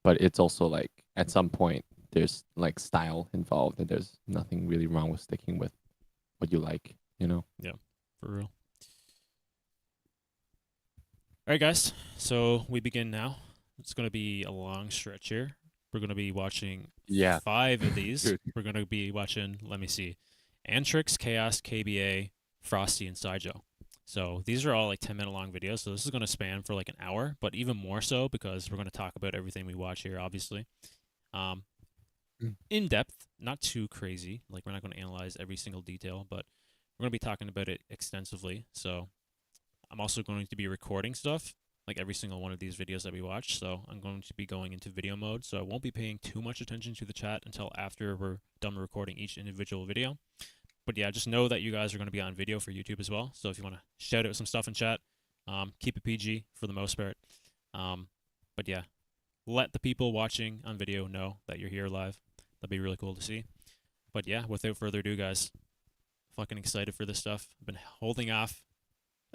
But it's also like at some point there's like style involved, and there's nothing really wrong with sticking with what you like, you know? Yeah, for real. All right, guys. So we begin now. It's going to be a long stretch here. We're going to be watching 5 of these. Dude. We're going to be watching, let me see, Antrix, Chaos, KBA, Frosty, and Sideshow. So these are all like 10-minute long videos. So this is going to span for like an hour, but even more so because we're going to talk about everything we watch here, obviously. In depth, not too crazy. Like we're not going to analyze every single detail, but we're going to be talking about it extensively. So I'm also going to be recording stuff, like every single one of these videos that we watch. So I'm going to be going into video mode. So I won't be paying too much attention to the chat until after we're done recording each individual video. But yeah, just know that you guys are going to be on video for YouTube as well. So if you want to shout out some stuff in chat, keep it PG for the most part. But yeah, let the people watching on video know that you're here live. That'd be really cool to see. But yeah, without further ado, guys, fucking excited for this stuff. I've been holding off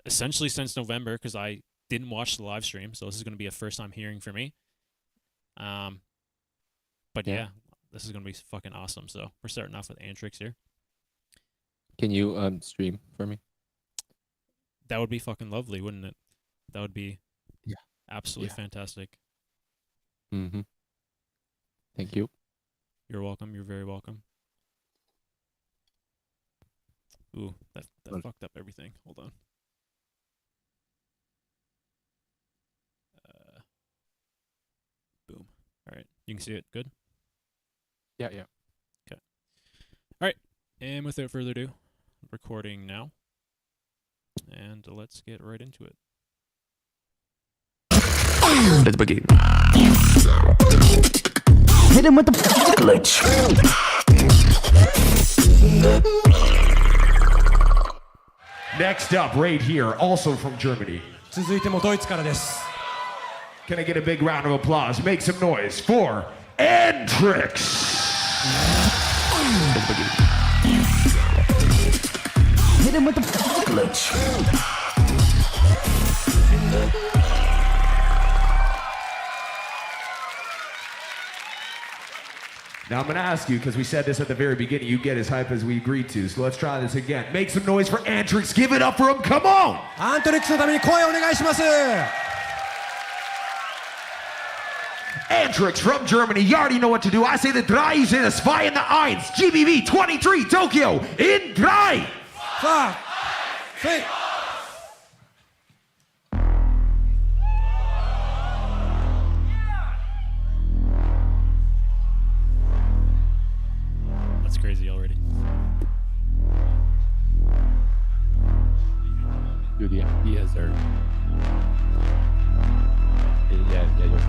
essentially since November because I didn't watch the live stream. So this is going to be a first time hearing for me. But yeah, this is going to be fucking awesome. So we're starting off with Antrix here. Can you stream for me? That would be fucking lovely, wouldn't it? That would be absolutely fantastic. Mm-hmm. Thank you. You're welcome. You're very welcome. Ooh, that fucked up everything. Hold on. Boom. All right. You can see it. Good? Yeah. Okay. All right. And without further ado, recording now. And let's get right into it. Let's begin. Hit him with the glitch. Next up, right here, also from Germany. 続いてもドイツからです。 Can I get a big round of applause? Make some noise for Antrix. Hit him with the glitch. Now I'm going to ask you, because we said this at the very beginning, you get as hype as we agreed to, so let's try this again. Make some noise for Antrix. Give it up for him. Come on! アントリックスのために声をお願いします。 Antrix from Germany, you already know what to do. I say the 3 sind es 2 in the 1. GBB23 Tokyo in 3. 5, 6. That's crazy already. Dude, the ideas are... Yeah, you're...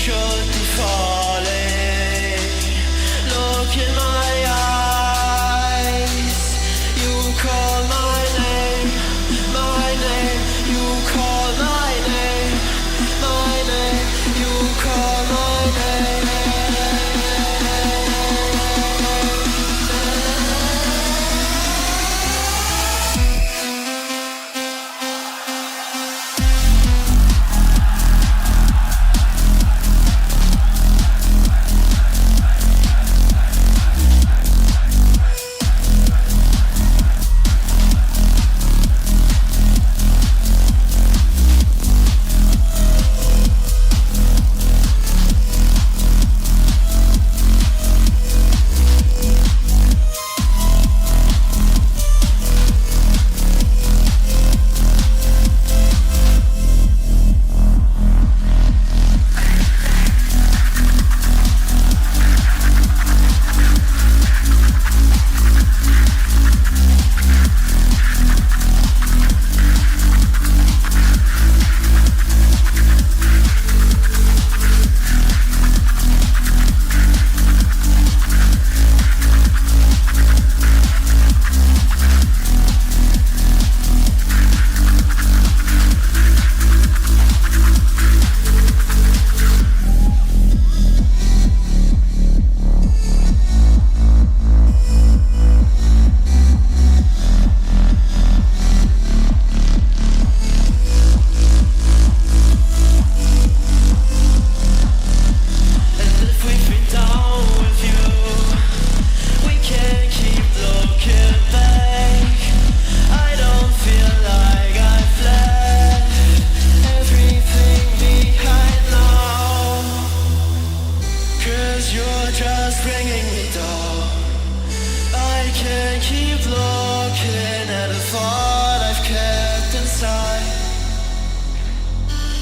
could be falling. Look in my eyes. You call my name, you call my name, you call my name.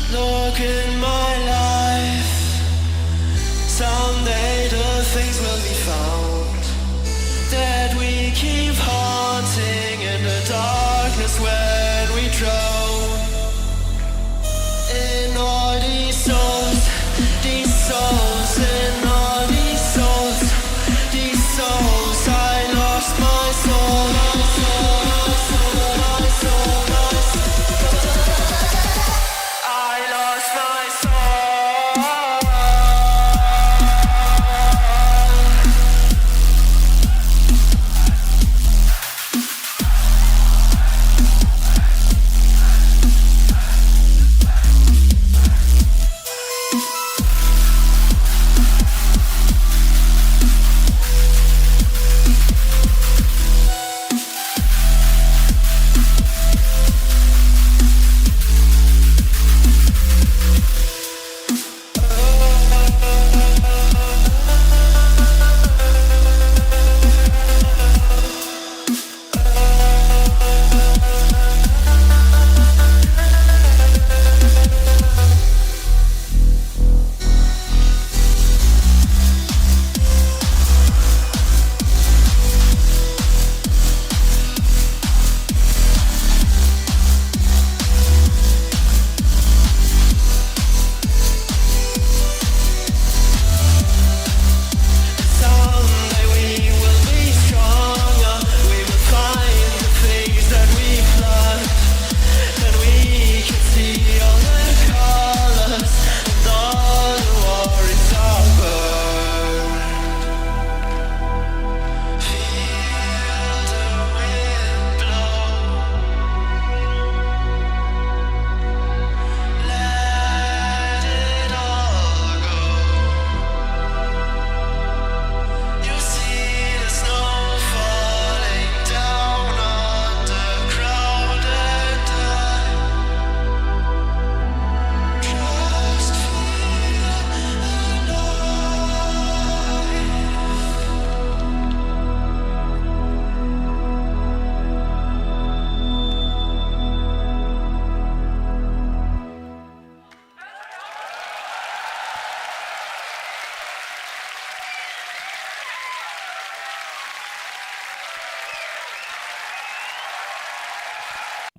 Look in my life. Someday the things will be found that we keep haunting in the darkness when we drown. In all these souls, in all these souls, I lost my soul.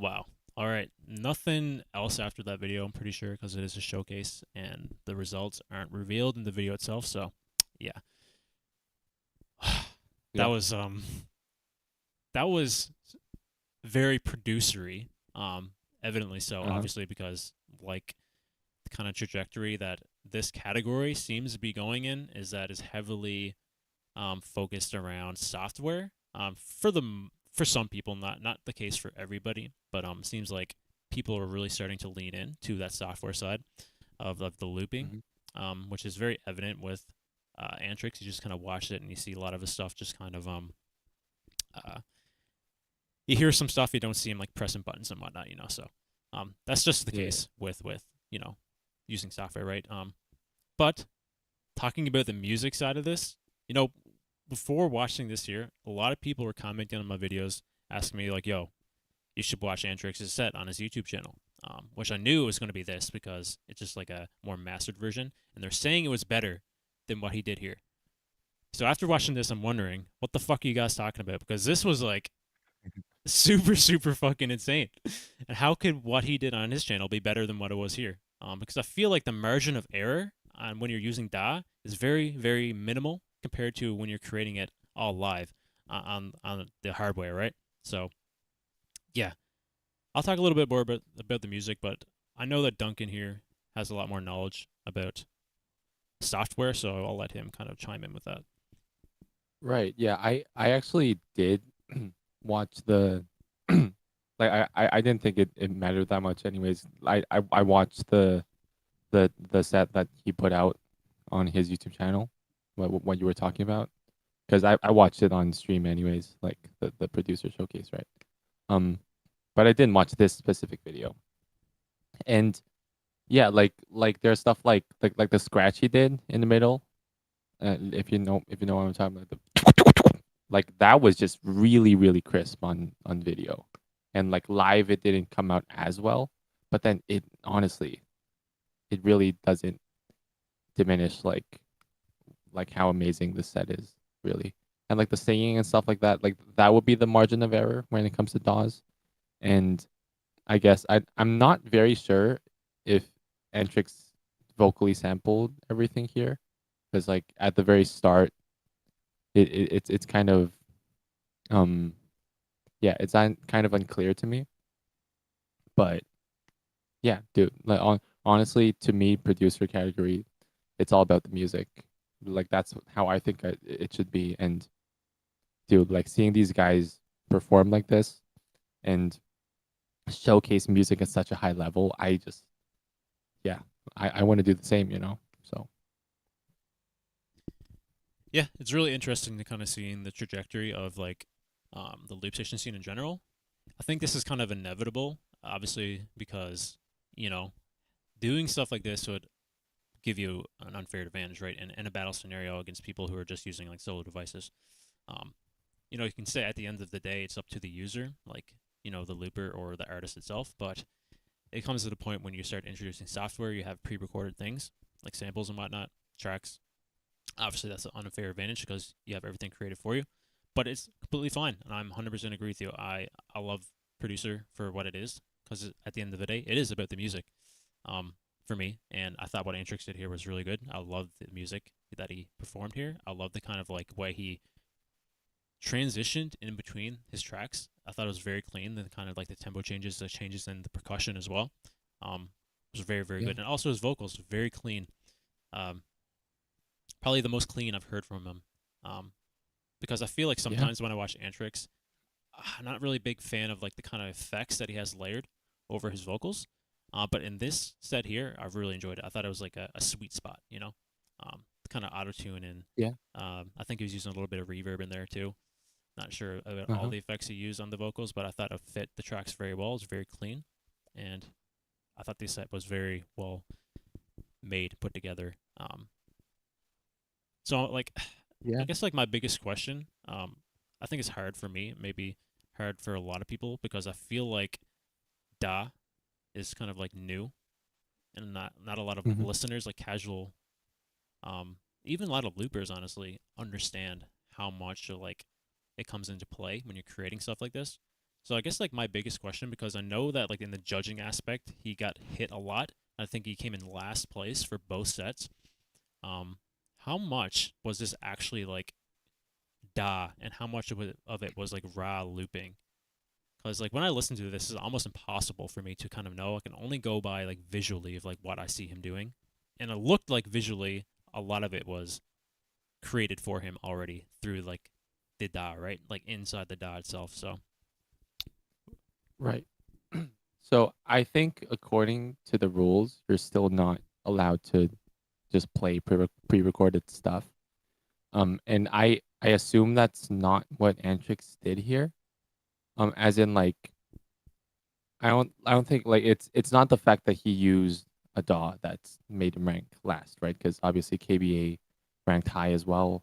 Wow. All right. Nothing else else after that video, I'm pretty sure, because it is a showcase and the results aren't revealed in the video itself. So, yeah. That was very producery, evidently so, obviously, because like the kind of trajectory that this category seems to be going in is that is heavily focused around software. For some people, not the case for everybody, but seems like people are really starting to lean in to that software side of the looping, which is very evident with Antrix. You just kind of watch it and you see a lot of his stuff just kind of you hear some stuff, you don't see him like pressing buttons and whatnot, so that's just the case with using software, right? But talking about the music side of this, before watching this here, a lot of people were commenting on my videos asking me like, yo, you should watch Antrix's set on his YouTube channel, which I knew it was going to be this because it's just like a more mastered version, and they're saying it was better than what he did here. So after watching this, I'm wondering, what the fuck are you guys talking about? Because this was like super, super fucking insane. And how could what he did on his channel be better than what it was here? Because I feel like the margin of error on when you're using DAW is very, very minimal compared to when you're creating it all live on the hardware, right? So, yeah. I'll talk a little bit more about the music, but I know that Duncan here has a lot more knowledge about software, so I'll let him kind of chime in with that. Right. Yeah. I actually did watch the like I didn't think it mattered that much anyways. I watched the set that he put out on his YouTube channel, what you were talking about, because I watched it on stream anyways, like the producer showcase, right? But I didn't watch this specific video. And yeah, like there's stuff like the scratch he did in the middle. If you know what I'm talking about, like that was just really, really crisp on video. And like live it didn't come out as well, but then it honestly it really doesn't diminish like how amazing this set is, really. And like the singing and stuff like that would be the margin of error when it comes to DAWs. And I guess I'm not very sure if Antrix vocally sampled everything here, because like at the very start it's kind of it's kind of unclear to me. But yeah, dude, like honestly, to me, producer category, it's all about the music. Like that's how I think it should be. And dude, like seeing these guys perform like this and showcase music at such a high level, I want to do the same, So yeah, it's really interesting to kind of seeing the trajectory of like the loop station scene in general. I think this is kind of inevitable, obviously, because doing stuff like this would give you an unfair advantage, right? In a battle scenario against people who are just using like solo devices. You can say at the end of the day, it's up to the user, like, the looper or the artist itself, but it comes to the point when you start introducing software, you have pre-recorded things like samples and whatnot, tracks. Obviously, that's an unfair advantage because you have everything created for you, but it's completely fine. And I'm 100% agree with you. I love producer for what it is, because at the end of the day, it is about the music. For me, and I thought what Antrix did here was really good. I love the music that he performed here. I love the kind of like way he transitioned in between his tracks. I thought it was very clean. The kind of like the tempo changes, the changes in the percussion as well. Was very, very good. And also his vocals, very clean. Probably the most clean I've heard from him. Because I feel like sometimes when I watch Antrix, I'm not really a big fan of like the kind of effects that he has layered over his vocals. But in this set here, I've really enjoyed it. I thought it was like a sweet spot, kind of auto-tune and I think he was using a little bit of reverb in there too. Not sure about all the effects he used on the vocals, but I thought it fit the tracks very well. It was very clean, and I thought this set was very well made, put together. So like, I guess like my biggest question, I think it's hard for me, maybe hard for a lot of people, because I feel like DA is kind of like new, and not a lot of listeners, like casual, even a lot of loopers, honestly, understand how much like it comes into play when you're creating stuff like this. So I guess like my biggest question, because I know that like in the judging aspect he got hit a lot. I think he came in last place for both sets. How much was this actually like da, and how much of it was like Ra looping? Because like when I listen to this, it's almost impossible for me to kind of know. I can only go by like visually of like what I see him doing, and it looked like visually a lot of it was created for him already through like the da, right? Like inside the da itself. So Right. So I think according to the rules, you're still not allowed to just play pre-recorded stuff. And I assume that's not what Antrix did here. As in like I don't think like it's not the fact that he used a DAW that's made him rank last, right? Because obviously KBA ranked high as well,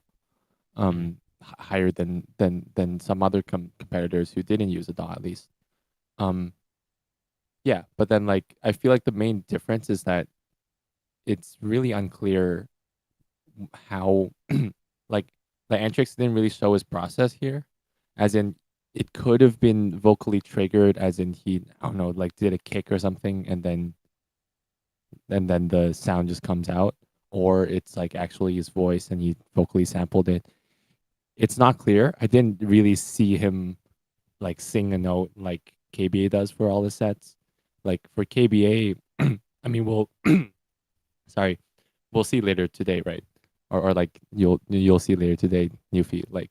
higher than some other competitors who didn't use a DAW at least. Yeah, but then like I feel like the main difference is that it's really unclear how like the Antrix didn't really show his process here, as in it could have been vocally triggered, as in he I don't know like did a kick or something and then the sound just comes out, or it's like actually his voice and he vocally sampled it. It's not clear. I didn't really see him like sing a note like KBA does for all the sets. Like for KBA, I mean we'll sorry, we'll see later today, right? Or like you'll see later today, Newfie, like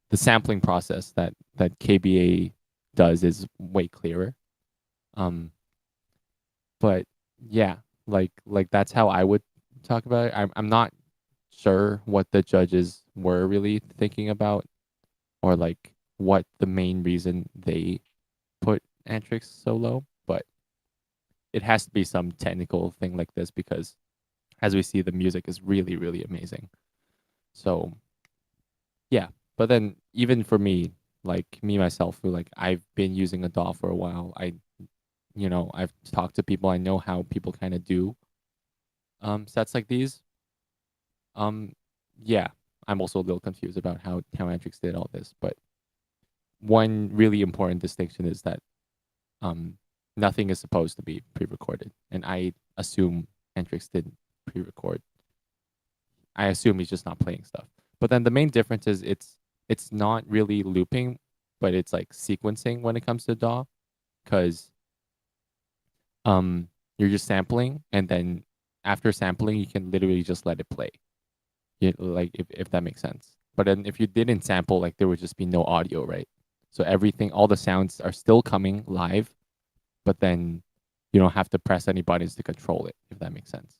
the sampling process that KBA does is way clearer. But yeah, like that's how I would talk about it. I'm not sure what the judges were really thinking about, or like what the main reason they put Antrix so low, but it has to be some technical thing like this because as we see, the music is really, really amazing. So yeah, but then even for me, like me myself, who like I've been using a DAW for a while, I've talked to people, I know how people kind of do sets like these. Yeah, I'm also a little confused about how Antrix did all this, but one really important distinction is that nothing is supposed to be pre-recorded, and I assume Antrix didn't pre-record. I assume he's just not playing stuff. But then the main difference is it's not really looping, but it's like sequencing when it comes to DAW, because you're just sampling, and then after sampling you can literally just let it play. Like if that makes sense. But then if you didn't sample, like there would just be no audio, right? So everything, all the sounds are still coming live, but then you don't have to press any buttons to control it, if that makes sense.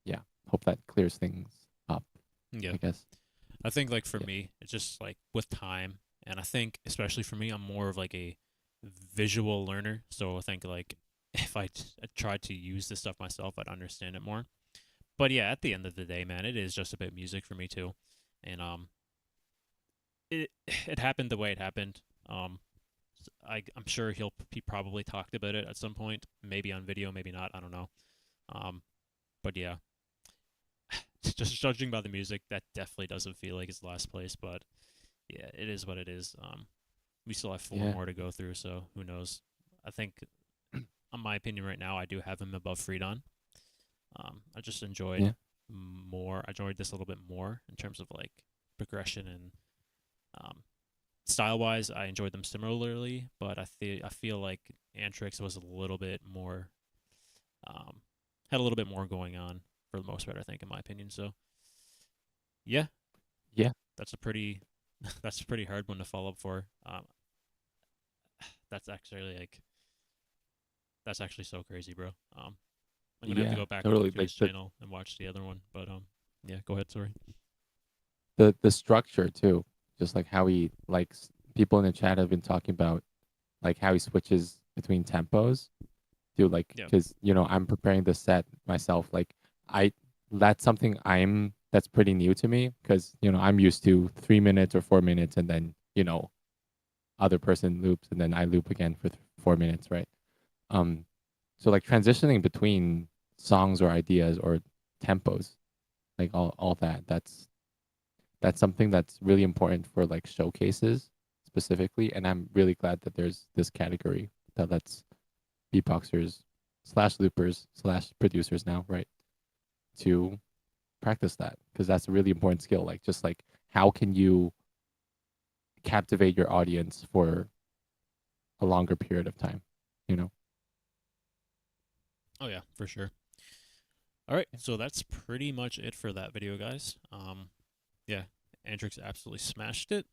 Yeah, hope that clears things up. Yeah, I guess. I think like for me, it's just like with time, and I think especially for me, I'm more of like a visual learner. So I think like if I tried to use this stuff myself, I'd understand it more. But yeah, at the end of the day, man, it is just about music for me too, and it happened the way it happened. I'm sure he probably talked about it at some point, maybe on video, maybe not. I don't know. But yeah, just judging by the music, that definitely doesn't feel like it's last place. But yeah, it is what it is. We still have 4 more to go through, so who knows? I think, in my opinion, right now, I do have him above Freedon. I just enjoyed more. I enjoyed this a little bit more in terms of like progression and style-wise. I enjoyed them similarly, but I feel like Antrix was a little bit more, had a little bit more going on for the most part, I think, in my opinion. So, yeah, that's a pretty hard one to follow up for. That's actually so crazy, bro. I'm gonna have to go back to his channel and watch the other one, but yeah, go ahead. Sorry. The structure too, just like how he likes. People in the chat have been talking about like how he switches between tempos, dude. Like, because I'm preparing the set myself. Like, that's something that's pretty new to me, because I'm used to 3 minutes or 4 minutes, and then other person loops, and then I loop again for 4 minutes, right? So like transitioning between songs or ideas or tempos, like all that's something that's really important for like showcases, specifically, and I'm really glad that there's this category that lets beatboxers / loopers / producers now, right, to practice that, because that's a really important skill. Like, just like, how can you captivate your audience for a longer period of time, you know? Oh yeah, for sure. All right, so that's pretty much it for that video, guys. Yeah, Antrix absolutely smashed it.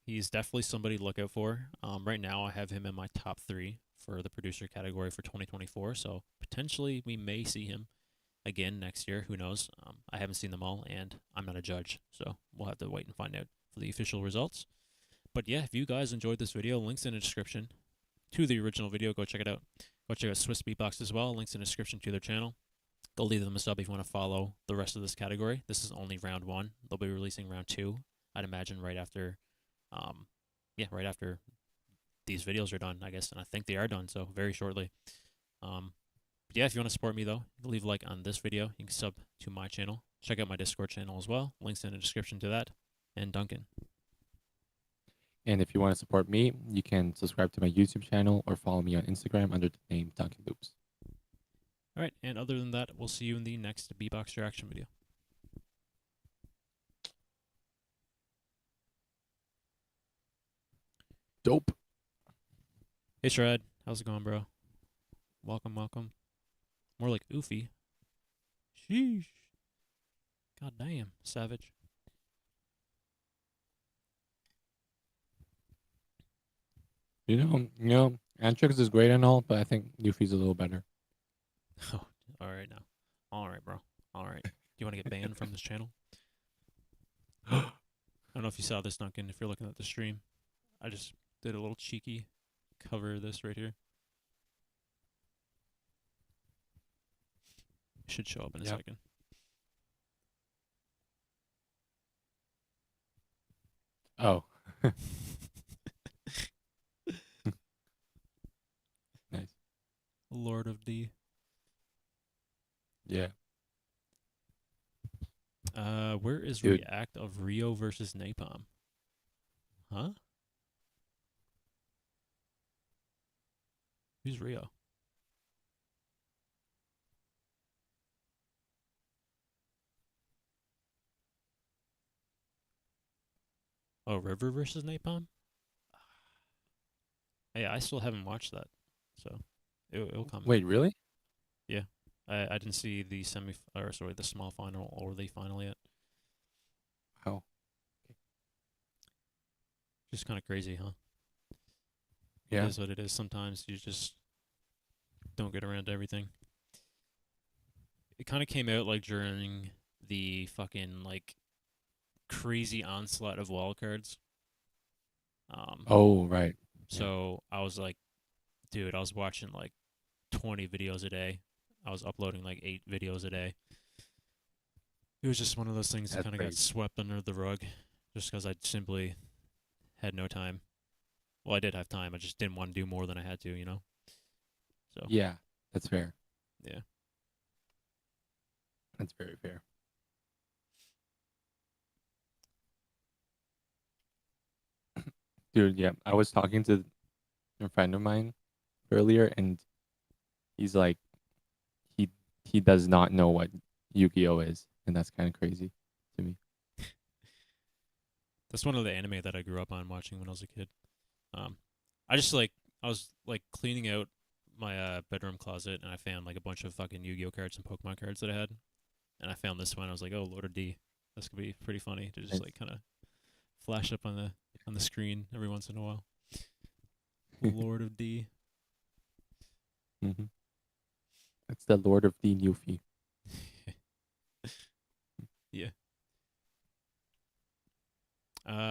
He's definitely somebody to look out for. Right now, I have him in my top 3 for the producer category for 2024. So potentially, we may see him again next year. Who knows? I haven't seen them all, and I'm not a judge, so we'll have to wait and find out for the official results. But yeah, if you guys enjoyed this video, links in the description to the original video. Go check it out. Go check out Swiss Beatbox as well. Links in the description to their channel. Go leave them a sub if you want to follow the rest of this category. This is only round 1. They'll be releasing round 2, I'd imagine, right after, right after these videos are done, I guess. And I think they are done, so very shortly. But yeah, if you want to support me, though, leave a like on this video. You can sub to my channel. Check out my Discord channel as well. Links in the description to that. And Duncan. And if you want to support me, you can subscribe to my YouTube channel or follow me on Instagram under the name Duncan Loops. All right, and other than that, we'll see you in the next beatbox reaction video. Dope. Hey, Shred. How's it going, bro? Welcome, welcome. More like Oofy. Sheesh. God damn, savage. You know, Antrix is great and all, but I think Newfie's a little better. Oh, all right now. All right, bro. All right. Do you want to get banned from this channel? I don't know if you saw this, Duncan, if you're looking at the stream. I just did a little cheeky cover of this right here. Should show up in a second. Oh. Nice. Lord of D. Yeah. Where is Dude. React of Rio versus Napalm? Huh? Who's Rio? Oh, River versus Napalm? Hey, I still haven't watched that, so it'll come. Wait, really? Yeah, I didn't see the the small final or the final yet. Oh. Just kind of crazy, huh? Yeah. It is what it is. Sometimes you just don't get around to everything. It kind of came out like during the fucking like crazy onslaught of wildcards. Oh, right. So I was like, dude, I was watching like 20 videos a day. I was uploading like 8 videos a day. It was just one of those things that kind of got swept under the rug just because I simply had no time. Well, I did have time. I just didn't want to do more than I had to, you know? So Yeah, that's fair. yeah. That's very fair. Dude, yeah, I was talking to a friend of mine earlier, and he's like, he does not know what Yu-Gi-Oh is, and that's kind of crazy to me. That's one of the anime that I grew up on watching when I was a kid. I was like cleaning out my bedroom closet, and I found like a bunch of fucking Yu-Gi-Oh cards and Pokemon cards that I had, and I found this one. I was like, oh, Lord of D, this could be pretty funny to just like kind of flash up on the screen every once in a while. Lord of D. Mm-hmm. That's the Lord of D Newfie. Yeah.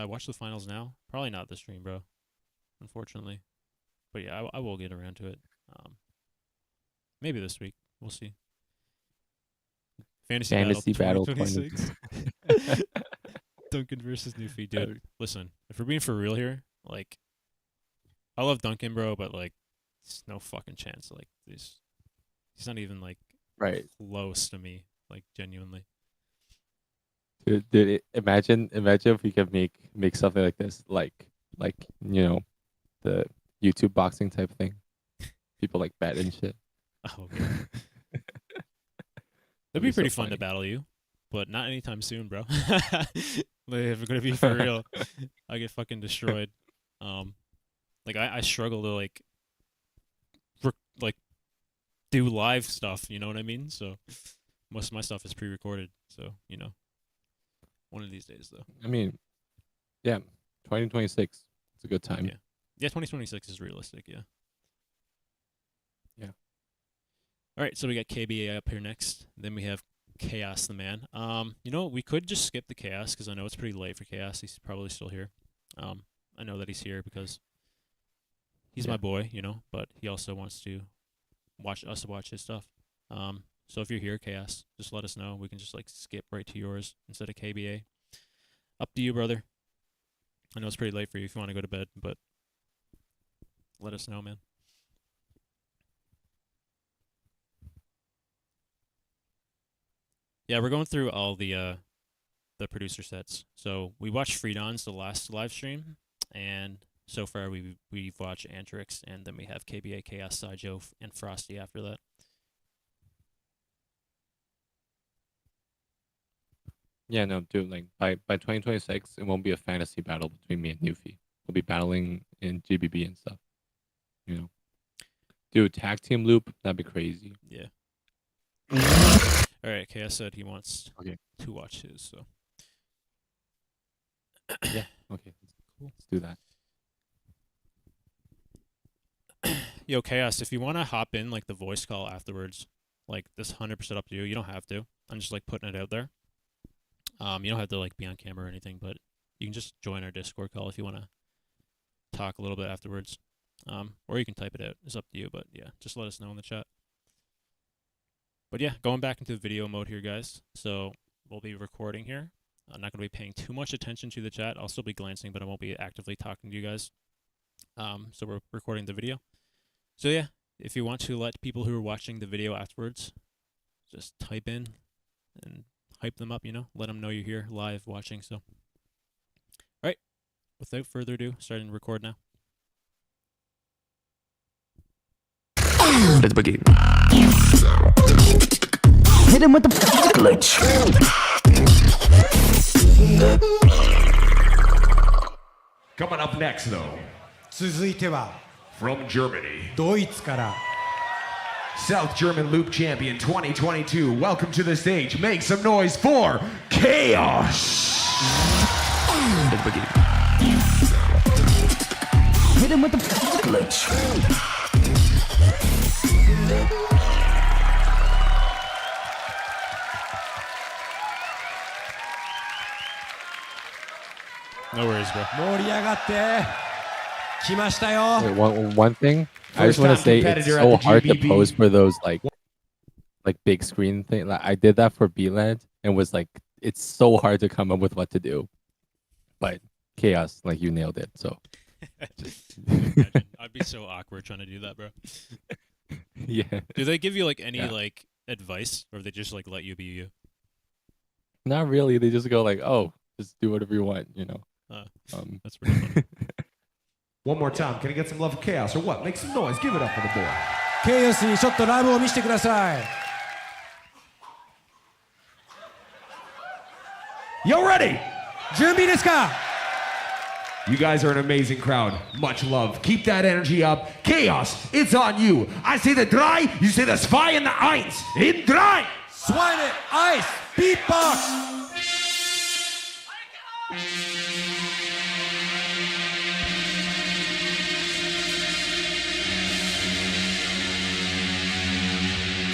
Watch the finals now. Probably not the stream, bro. Unfortunately. But yeah, I will get around to it. Maybe this week. We'll see. Fantasy Battle 2026. Duncan versus Newfie. Dude, listen. If we're being for real here, like, I love Duncan, bro, but, like, it's no fucking chance. Like, he's not even, like, close to me. Like, genuinely. Dude, imagine if we could make something like this, like like the YouTube boxing type thing. People like bet and shit. Oh, okay. That'd be pretty fun to battle you, but not anytime soon, bro. If it's gonna be for real, I get fucking destroyed. Like I struggle to like do live stuff. You know what I mean? So most of my stuff is pre-recorded. So one of these days though. I mean, yeah, 2026. It's a good time. Yeah, 2026 is realistic. Yeah. Yeah. All right, so we got KBA up here next. Then we have Chaos the Man. We could just skip the Chaos because I know it's pretty late for Chaos. He's probably still here. I know that he's here because he's my boy, but he also wants to watch his stuff. So if you're here, Chaos, just let us know. We can just skip right to yours instead of KBA. Up to you, brother. I know it's pretty late for you if you want to go to bed, but let us know, man. Yeah, we're going through all the producer sets. So we watched Freedon's the last live stream, and so far we've watched Antrix, and then we have KBA, Chaos, Saijo, and Frosty after that. Yeah, no, dude. Like by 2026, it won't be a fantasy battle between me and Newfie. We'll be battling in GBB and stuff. Dude, tag team loop, that'd be crazy. Yeah. All right, Chaos said he wants to watch his, so. Yeah, okay. Cool. Let's do that. Yo, Chaos, if you want to hop in, the voice call afterwards, this 100% up to you. You don't have to. I'm just, putting it out there. You don't have to, be on camera or anything, but you can just join our Discord call if you want to talk a little bit afterwards. Or you can type it out. It's up to you, but, yeah, just let us know in the chat. But yeah, going back into video mode here, guys. So we'll be recording here. I'm not going to be paying too much attention to the chat. I'll still be glancing, but I won't be actively talking to you guys. So we're recording the video. So yeah, if you want to let people who are watching the video afterwards just type in and hype them up, let them know you're here live watching. So, all right, without further ado, starting to record now. Let's begin. Hit him with the glitch. Coming up next, though, 続いては from Germany, ドイツから South German Loop Champion 2022. Welcome to the stage. Make some noise for Chaos. Let's begin. Hit him with the glitch. No worries, bro. 盛り上がって来ましたよ。 Wait, one thing. I just want to say it's so hard to pose for those like big screen thing. Like I did that for B-Land and was it's so hard to come up with what to do. But Chaos, you nailed it. So Imagine. I'd be so awkward trying to do that, bro. Yeah. Do they give you any advice, or they just let you be you? Not really. They just go oh, just do whatever you want, That's pretty funny. One more time. Can I get some love for Chaos or what? Make some noise. Give it up for the boy. ケイオスにちょっとラブを見せてください。You ready? 準備ですか? You guys are an amazing crowd. Much love. Keep that energy up. Chaos, it's on you. I say the 3, you say the 2 and the 1. In 3. 2, 1, Beatbox.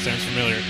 Sounds familiar.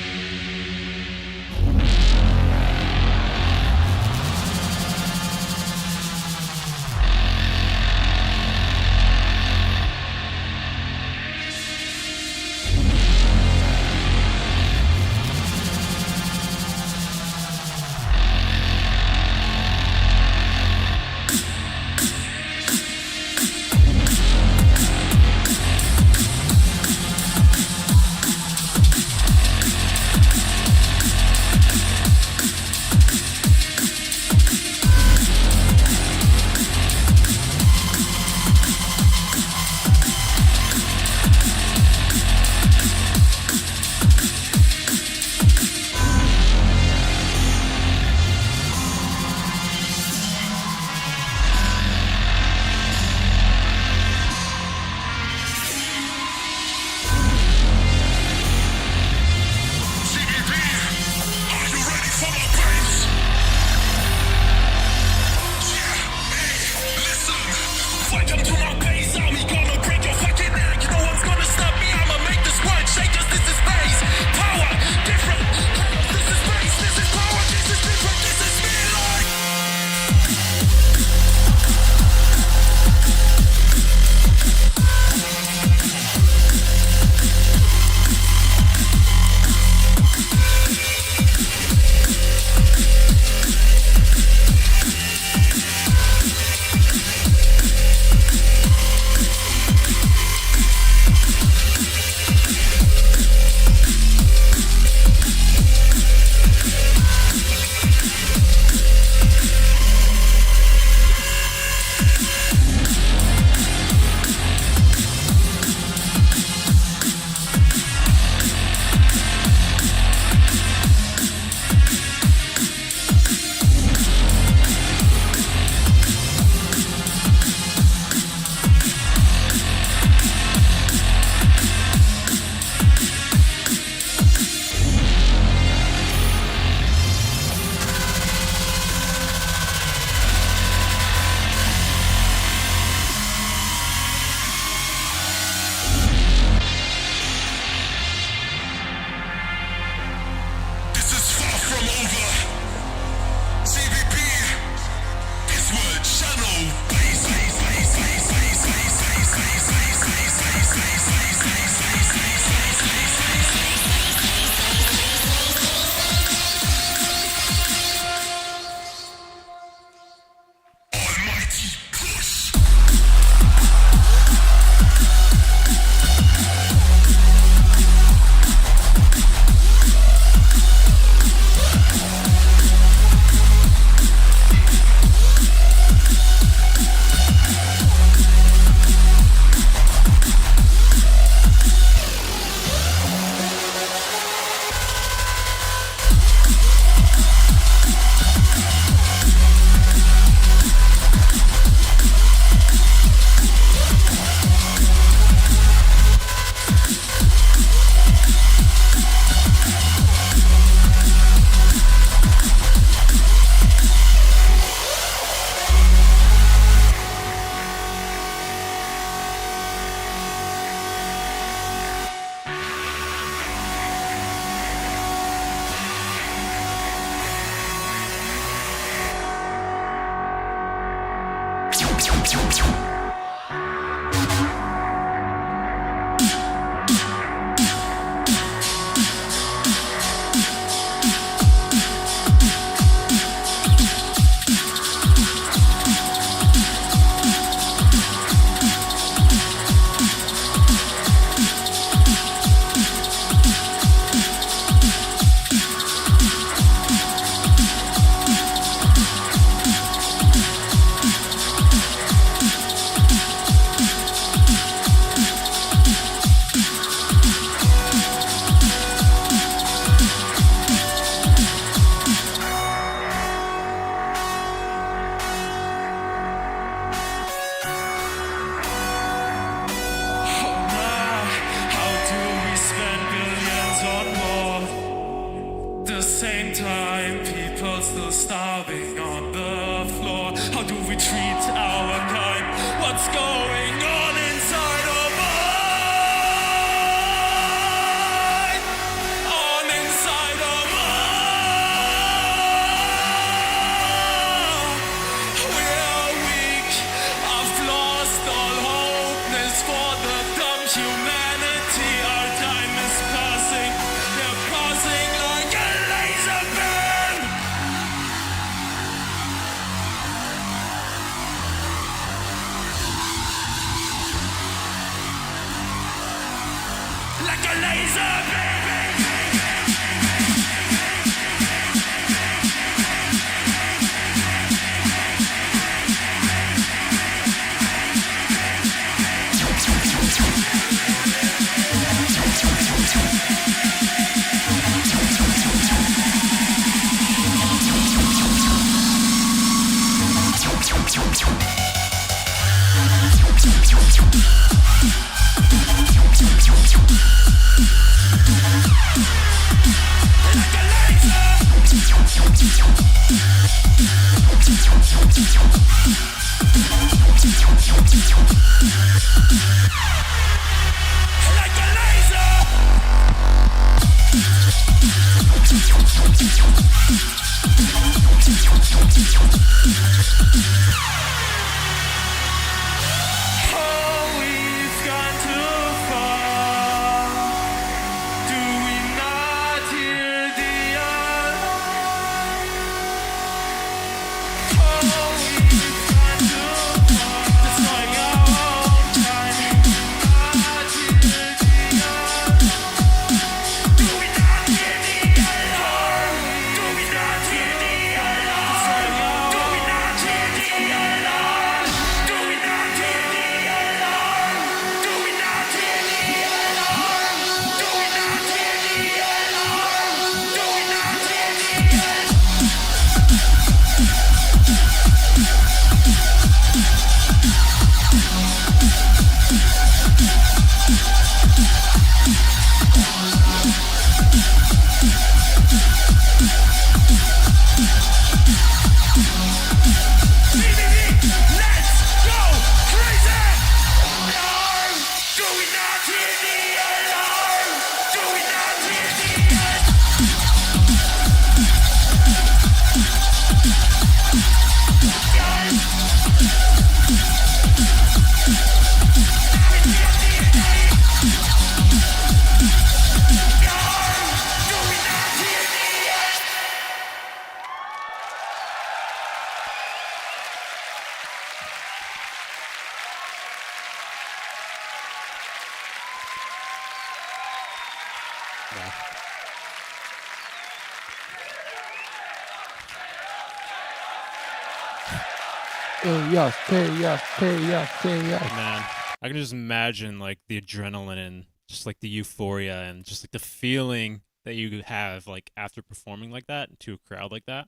chaos, chaos, chaos, chaos. Man, I can just imagine like the adrenaline and just like the euphoria and just like the feeling that you have like after performing like that to a crowd like that,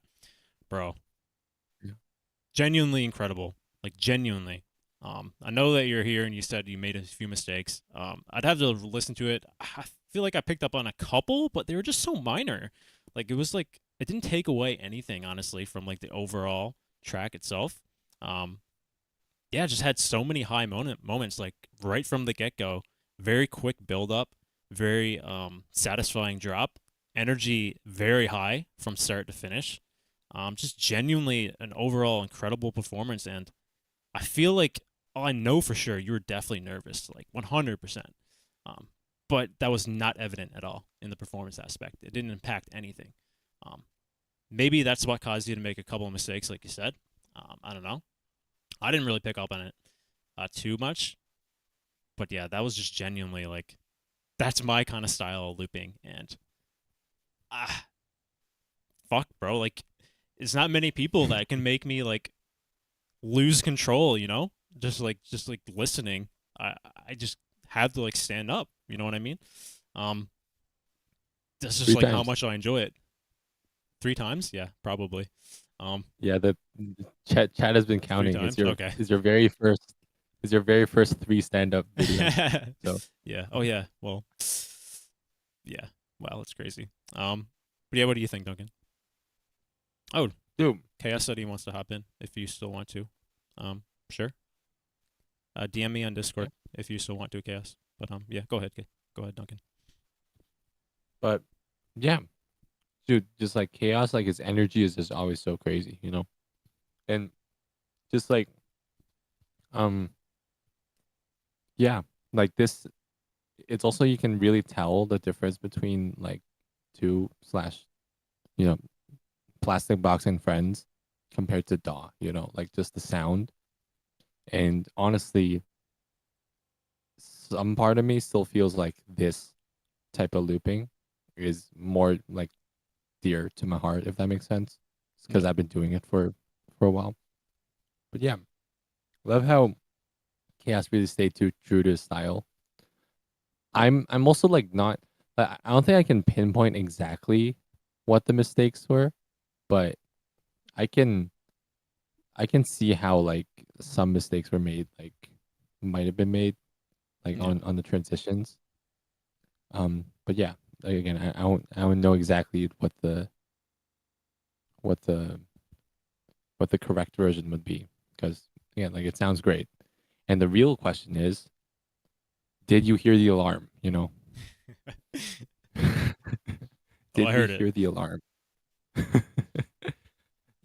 bro. Yeah. Genuinely incredible, like genuinely. I know that you're here and you said you made a few mistakes. I'd have to listen to it. I feel like I picked up on a couple, but they were just so minor. Like it was like it didn't take away anything, honestly, from like the overall track itself. Yeah, just had so many high moments, like right from the get go. Very quick build up, very satisfying drop, energy very high from start to finish. Just genuinely an overall incredible performance, and I feel like I know for sure you were definitely nervous, like 100%. But that was not evident at all in the performance aspect. It didn't impact anything. Maybe that's what caused you to make a couple of mistakes, like you said. I don't know. I didn't really pick up on it too much. But yeah, that was just genuinely like, that's my kind of style of looping. And fuck, bro. Like, it's not many people that can make me like lose control, you know? Just like listening. I just have to like stand up. You know what I mean? That's just like how much I enjoy it. 3 times? Yeah, probably. Yeah, the chat has been counting. Times? Is your very first 3 stand-up videos. So. Yeah. Oh yeah. Well. Yeah. Wow, that's crazy. But yeah, what do you think, Duncan? Oh, dude, Chaos said he wants to hop in if you still want to. Sure. DM me on Discord if you still want to, Chaos. But yeah, go ahead, Duncan. But yeah, dude, just like Chaos, like his energy is just always so crazy, you know, and just like, yeah, like this, it's also you can really tell the difference between like 2 / Plastic Box and Friends compared to DAW, you know, like just the sound. And honestly, some part of me still feels like this type of looping is more like dear to my heart, if that makes sense. It's because I've been doing it for a while. But yeah, love how Chaos really stayed true to his style. I'm also like not. I don't think I can pinpoint exactly what the mistakes were, but I can see how like some mistakes were made, like might have been made, like on the transitions. But yeah, like, again, I don't know exactly what the correct version would be, because again, like it sounds great, and the real question is, did you hear the alarm? You know, did I heard you hear the alarm?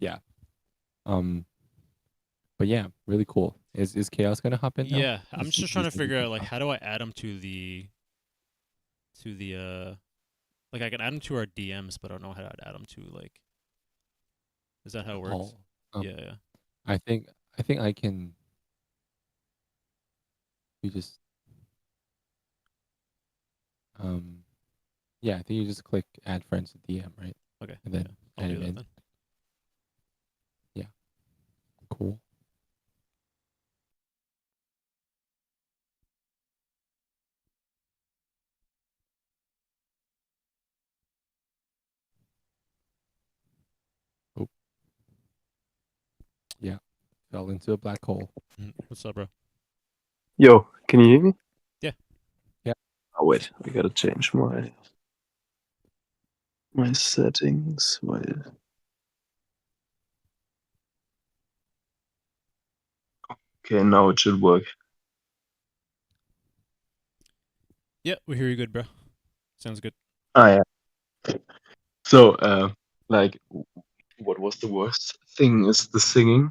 Yeah. But yeah, really cool. Is Chaos gonna hop in now? Yeah, I'm just trying to figure out like how do I add him to the like I can add him to our DMs, but I don't know how to add him to like. Is that how it works? Yeah. I think I can. You just yeah, I think you just click add friends to DM, right? Okay. And then I'll add do it that in. then. Yeah. Cool. Oh. Yeah. Fell into a black hole. What's up, bro? Yo, can you hear me? Yeah. Yeah. Oh wait, I gotta change my settings. Wait. Okay, now it should work. Yeah, we hear you good, bro. Sounds good. Ah, yeah. So, like, what was the worst thing is the singing.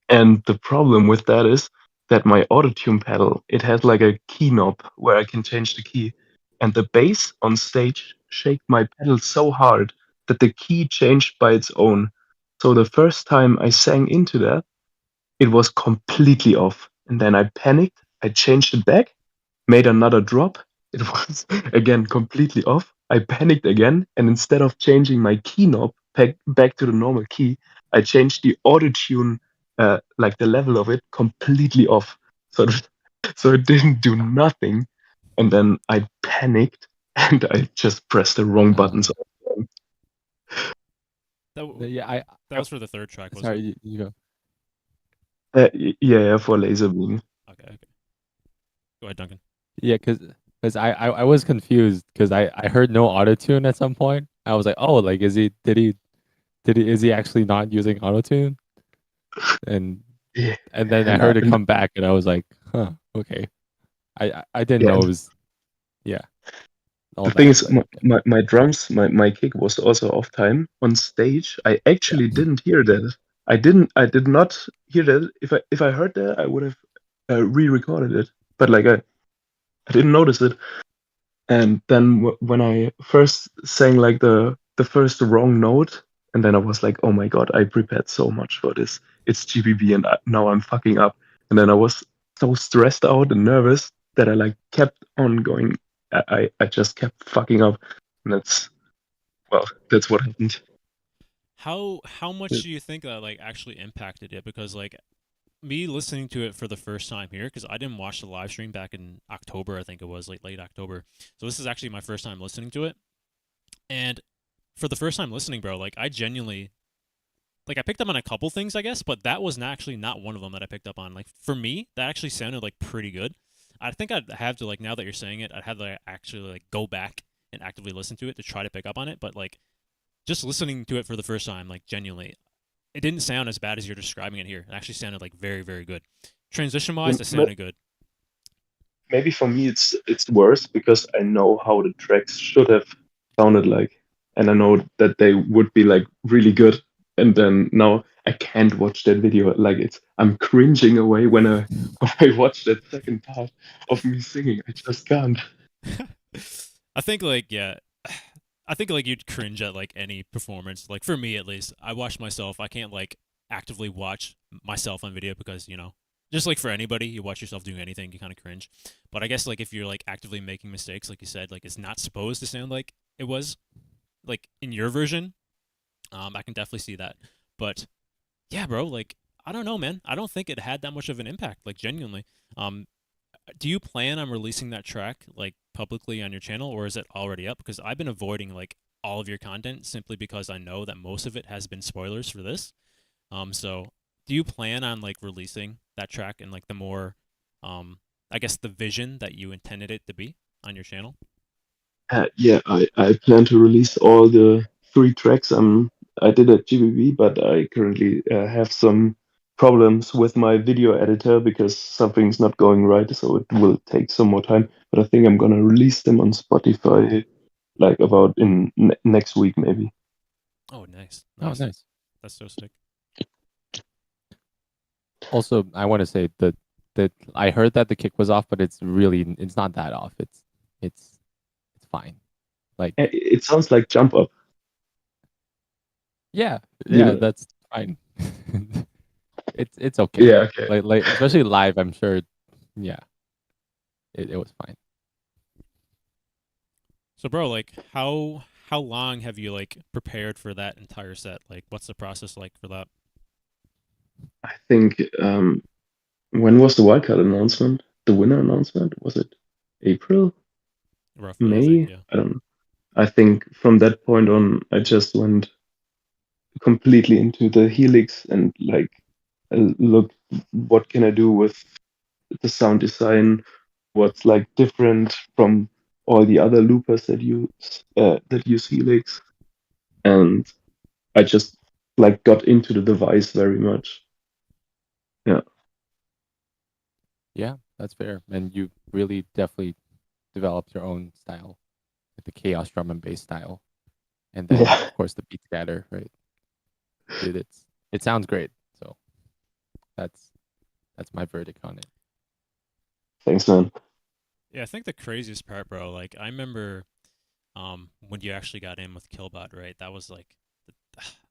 And the problem with that is that my autotune pedal, it has like a key knob where I can change the key. And the bass on stage shake my pedal so hard that the key changed by its own. So the first time I sang into that, it was completely off. And then I panicked, I changed it back, made another drop. It was again completely off. I panicked again, and instead of changing my key knob back to the normal key, I changed the autotune like the level of it completely off. So so it didn't do nothing, and then I panicked and I just pressed the wrong buttons. Yeah, that was for the third track, wasn't sorry, it? you go. Yeah, for laser beam. Okay. Go ahead, Duncan. Yeah, because I was confused because I heard no autotune at some point. I was like, oh, like is he actually not using autotune? And Yeah, and then I heard it come back, and I was like, huh, okay. I didn't Yeah. know it was, yeah. The thing is, my drums, my kick was also off time on stage. I actually didn't hear that. I did not hear that. If I heard that, I would have re-recorded it. But like I didn't notice it. And then when I first sang like the first wrong note, and then I was like, oh my god, I prepared so much for this. It's GBB, and now I'm fucking up. And then I was so stressed out and nervous that I like kept on going. I just kept fucking up, and that's what happened. How much do you think that like actually impacted it? Because like me listening to it for the first time here, because I didn't watch the live stream back in October, I think it was late October. So this is actually my first time listening to it, and for the first time listening, bro, like I genuinely, like I picked up on a couple things, I guess, but that was actually not one of them that I picked up on. Like for me, that actually sounded like pretty good. I think I'd have to like, now that you're saying it, I'd have to actually like go back and actively listen to it to try to pick up on it. But like just listening to it for the first time, like genuinely, it didn't sound as bad as you're describing it here. It actually sounded like very, very good. Transition wise, it sounded good. Maybe for me it's worse because I know how the tracks should have sounded like, and I know that they would be like really good. And then now I can't watch that video. Like I'm cringing away when I watch that second part of me singing. I just can't. I think like, yeah, I think like you'd cringe at like any performance. Like for me at least, I watch myself. I can't like actively watch myself on video because, you know, just like for anybody, you watch yourself doing anything, you kind of cringe. But I guess like if you're like actively making mistakes, like you said, like it's not supposed to sound like it was like in your version. I can definitely see that. But yeah, bro, like I don't know, man. I don't think it had that much of an impact, like genuinely. Do you plan on releasing that track like publicly on your channel, or is it already up? Because I've been avoiding like all of your content simply because I know that most of it has been spoilers for this. So do you plan on like releasing that track and like the more, I guess the vision that you intended it to be on your channel? Yeah, I plan to release all the 3 tracks I did at GBB, but I currently have some problems with my video editor because something's not going right, so it will take some more time. But I think I'm gonna release them on Spotify like about in next week maybe. Oh, nice. Oh, nice. That's so sick. Also, I want to say that I heard that the kick was off, but it's not that off. It's fine. Like it sounds like jump up. Yeah, Yeah. that's fine. It's okay. Yeah, okay. Like especially live, I'm sure. Yeah, it was fine. So, bro, like how long have you like prepared for that entire set? Like, what's the process like for that? I think when was the wildcard announcement? The winner announcement? Was it April? Roughly, May? I think, yeah. I don't know. I think from that point on, I just went completely into the Helix and like looked what can I do with the sound design, what's like different from all the other loopers that use Helix, and I just like got into the device very much. Yeah. Yeah, that's fair. And you really definitely developed your own style, like the chaos drum and bass style, and then Yeah. of course the beat scatter, right? Dude, it sounds great. So that's my verdict on it. Thanks, man. Yeah, I think the craziest part, bro, like I remember when you actually got in with Killbot, right? That was like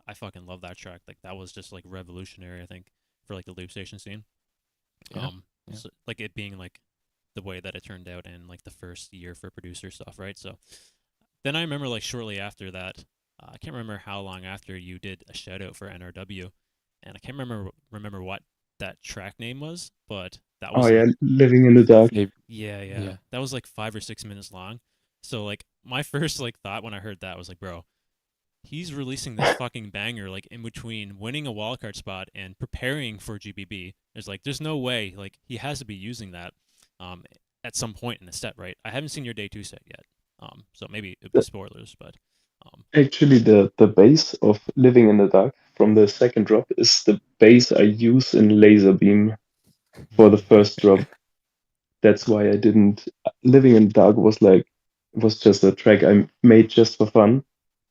I fucking love that track. Like that was just like revolutionary, I think, for like the loop station scene. Yeah. So, like it being like the way that it turned out in like the first year for producer stuff, right? So then I remember like shortly after that, I can't remember how long after you did a shout out for NRW, and I can't remember what that track name was, but that Oh was yeah, Living in the Dark. yeah. That was like 5 or 6 minutes long. So like my first like thought when I heard that was like, bro, he's releasing this fucking banger like in between winning a wildcard spot and preparing for GBB. There's no way like he has to be using that at some point in the set, right? I haven't seen your day 2 set yet. So maybe it'd be spoilers, but Actually, the bass of Living in the Dark from the second drop is the bass I use in Laser Beam for the first drop. That's why I didn't. Living in the Dark was just a track I made just for fun,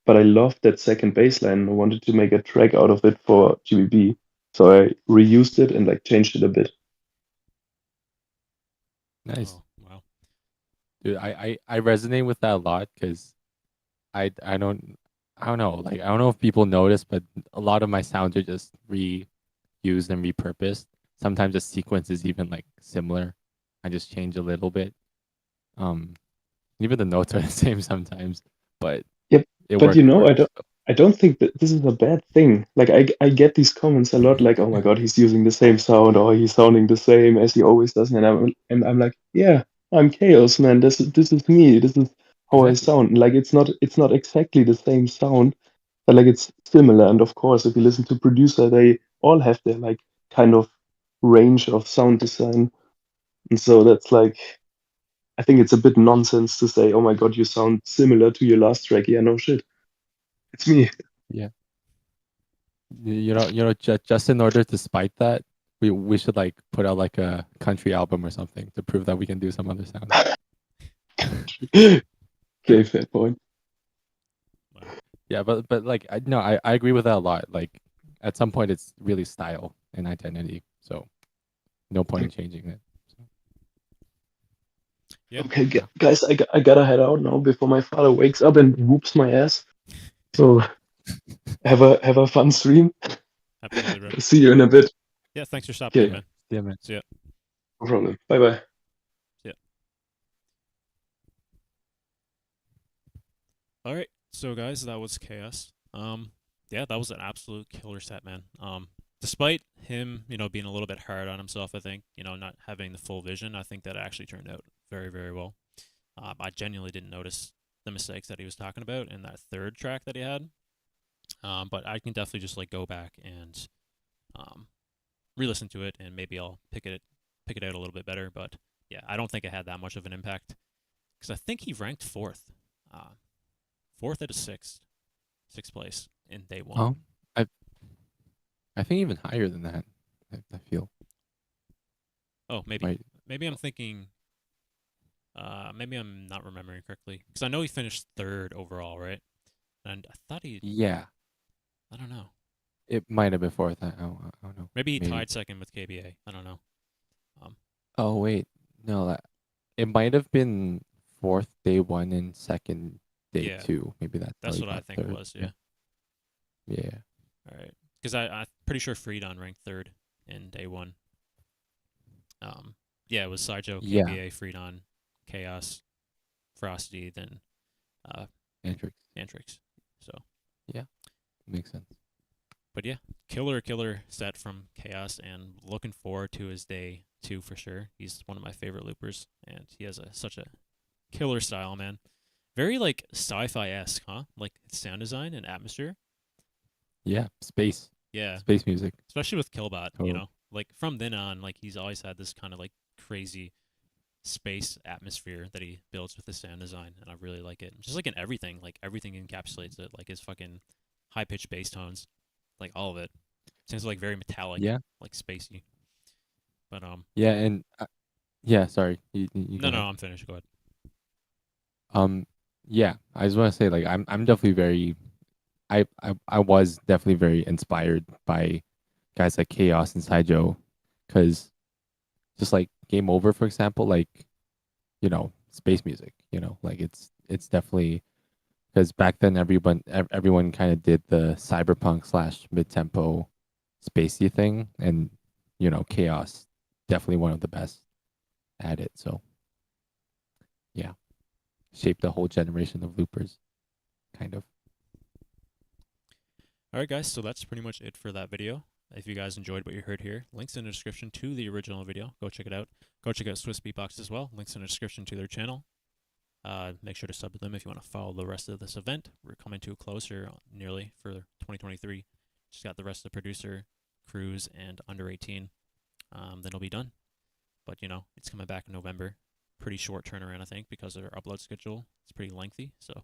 but I loved that second bass line. I wanted to make a track out of it for GBB, so I reused it and like changed it a bit. Nice. Oh, wow. Dude, I resonate with that a lot because I don't know, like I don't know if people notice, but a lot of my sounds are just reused and repurposed. Sometimes the sequence is even like similar. I just change a little bit. Even the notes are the same sometimes, but Yep. it But works. I don't think that this is a bad thing. Like I get these comments a lot, like, "Oh my God, he's using the same sound, or he's sounding the same as he always does," and I'm like, "Yeah, I'm Chaos, man. This is me. This is how I sound. Like it's not exactly the same sound, but like it's similar. And of course, if you listen to producer, they all have their like kind of range of sound design, and so that's like." I think it's a bit nonsense to say, "Oh my God, you sound similar to your last track." Yeah, no shit. It's me. Yeah. Just in order to spite that, we should like put out like a country album or something to prove that we can do some other sound. Okay, fair point. Yeah, but like I agree with that a lot. Like at some point it's really style and identity. So no point in changing it. Yeah. Okay, guys, I gotta head out now before my father wakes up and whoops my ass. So have a fun stream. Absolutely, bro. See you in a bit. Yeah, thanks for stopping in, Okay. man. Yeah, man. See ya. No problem. Bye bye. See ya. All right, so guys, that was Chaos. Yeah, that was an absolute killer set, man. Despite him, being a little bit hard on himself, I think, not having the full vision, I think that actually turned out very, very well. I genuinely didn't notice the mistakes that he was talking about in that third track that he had. But I can definitely just like go back and re-listen to it, and maybe I'll pick it out a little bit better. But yeah, I don't think it had that much of an impact because I think he ranked fourth out of sixth place in day 1. Oh, I think even higher than that. I feel. Oh, maybe I'm thinking. Maybe I'm not remembering correctly because I know he finished third overall, right? And I thought he. Yeah. I don't know. It might have been fourth. I don't know. Maybe he tied second with KBA. I don't know. Oh wait, no, it might have been fourth day 1 and second day 2. Maybe that's what I think it was. Yeah. Yeah. All right, because I'm pretty sure Freedon ranked third in day 1. Yeah, it was Saijo, KBA, Freedon, Chaos, Frosty, then Antrix. So yeah, makes sense. But yeah, killer set from Chaos, and looking forward to his day 2 for sure. He's one of my favorite loopers, and he has such a killer style, man. Very like sci-fi-esque, huh? Like sound design and atmosphere. Yeah, space. Yeah, space music. Especially with Killbot, like from then on, like he's always had this kind of like crazy space atmosphere that he builds with his sound design, and I really like it. Just like in everything, like everything encapsulates it, like his fucking high-pitched bass tones, like all of it. Seems like very metallic, like spacey. But yeah, and yeah, sorry. You no, I'm finished. Go ahead. Yeah, I just want to say, like, I'm definitely very, I was definitely very inspired by guys like Chaos and Saijo, because just like Game Over, for example, like, space music, like it's definitely, because back then everyone kind of did the cyberpunk / mid-tempo spacey thing, and Chaos definitely one of the best at it. So yeah, shaped the whole generation of loopers, kind of. All right, guys, so that's pretty much it for that video. if you guys enjoyed what you heard here, links in the description to the original video. Go check it out. Go check out Swiss Beatbox as well. Links in the description to their channel. Make sure to sub to them if you want to follow the rest of this event. We're coming to a close here nearly for 2023. Just got the rest of the producer, crews, and under 18. Then it'll be done. But, you know, it's coming back in November. Pretty short turnaround, I think, because of our upload schedule. It's pretty lengthy. So,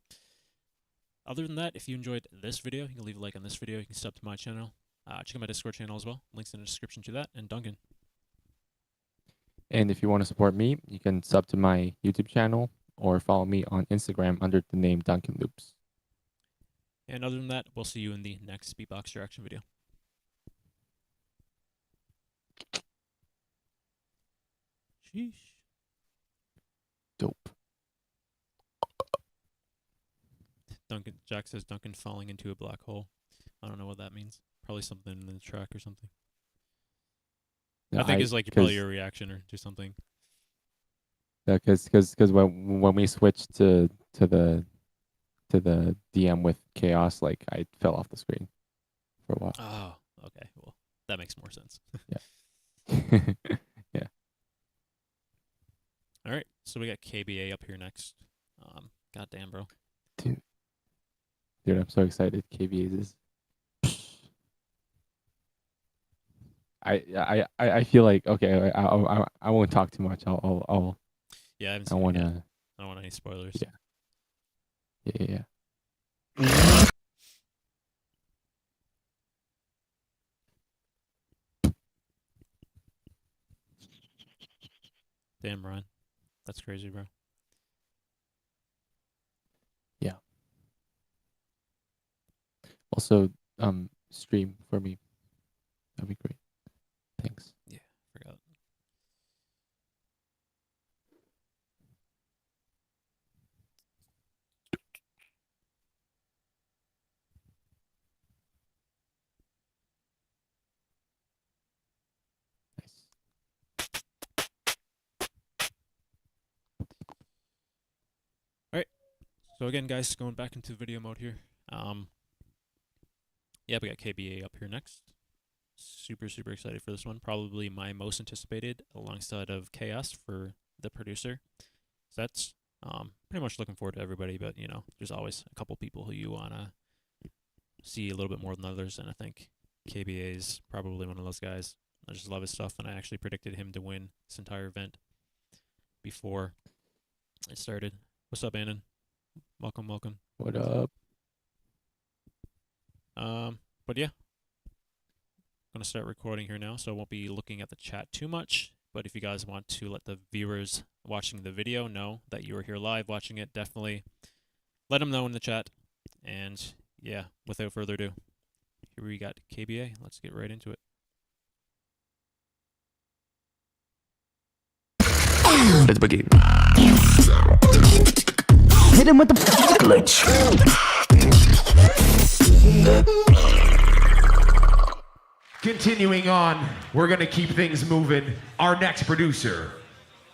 other than that, if you enjoyed this video, you can leave a like on this video. You can sub to my channel. Check out my Discord channel as well. Links in the description to that. And Duncan. And if you want to support me, you can sub to my YouTube channel or follow me on Instagram under the name Duncan Loops. And other than that, we'll see you in the next Beatbox Direction video. Sheesh. Dope. Jack says Duncan falling into a black hole. I don't know what that means. Probably something in the track or something. Yeah, I think it's like probably your reaction or do something. Yeah, because when we switched to the DM with Chaos, like I fell off the screen for a while. Oh, okay. Well, that makes more sense. Yeah. Yeah. All right. So we got KBA up here next. Goddamn, bro. Dude, I'm so excited. KBA is. I feel like okay. I won't talk too much. I'll. Yeah, I haven't I seen want it to. yet. I don't want any spoilers. Yeah. Damn, Ron. That's crazy, bro. Yeah. Also, stream for me. That'd be great. Thanks. Yeah, forgot. Alright, so again guys, going back into video mode here. Yeah, we got KBA up here next. Super excited for this one. Probably my most anticipated alongside of Chaos for the producer sets. Pretty much looking forward to everybody, but you know, there's always a couple people who you wanna see a little bit more than others, and I think KBA is probably one of those guys. I just love his stuff, and I actually predicted him to win this entire event before it started. What's up, Annan? Welcome. What up? But yeah, I'm gonna start recording here now, so I won't be looking at the chat too much. But if you guys want to let the viewers watching the video know that you are here live watching it, definitely let them know in the chat. And yeah, without further ado, here we got KBA. Let's get right into it. Let's begin. Hit him with the glitch. Continuing on, we're going to keep things moving. Our next producer,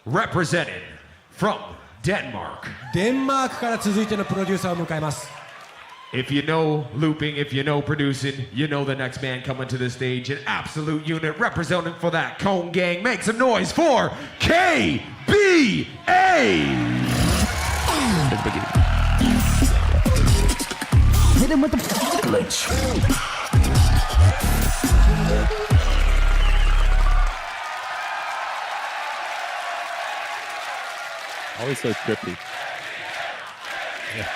represented from Denmark. デンマークから続いてのプロデューサーを迎えます。 If you know looping, if you know producing, you know the next man coming to the stage. An absolute unit representing for that Cone Gang. Make some noise for KBA! Let's begin. Hit him with the glitch. Always so trippy. Yeah.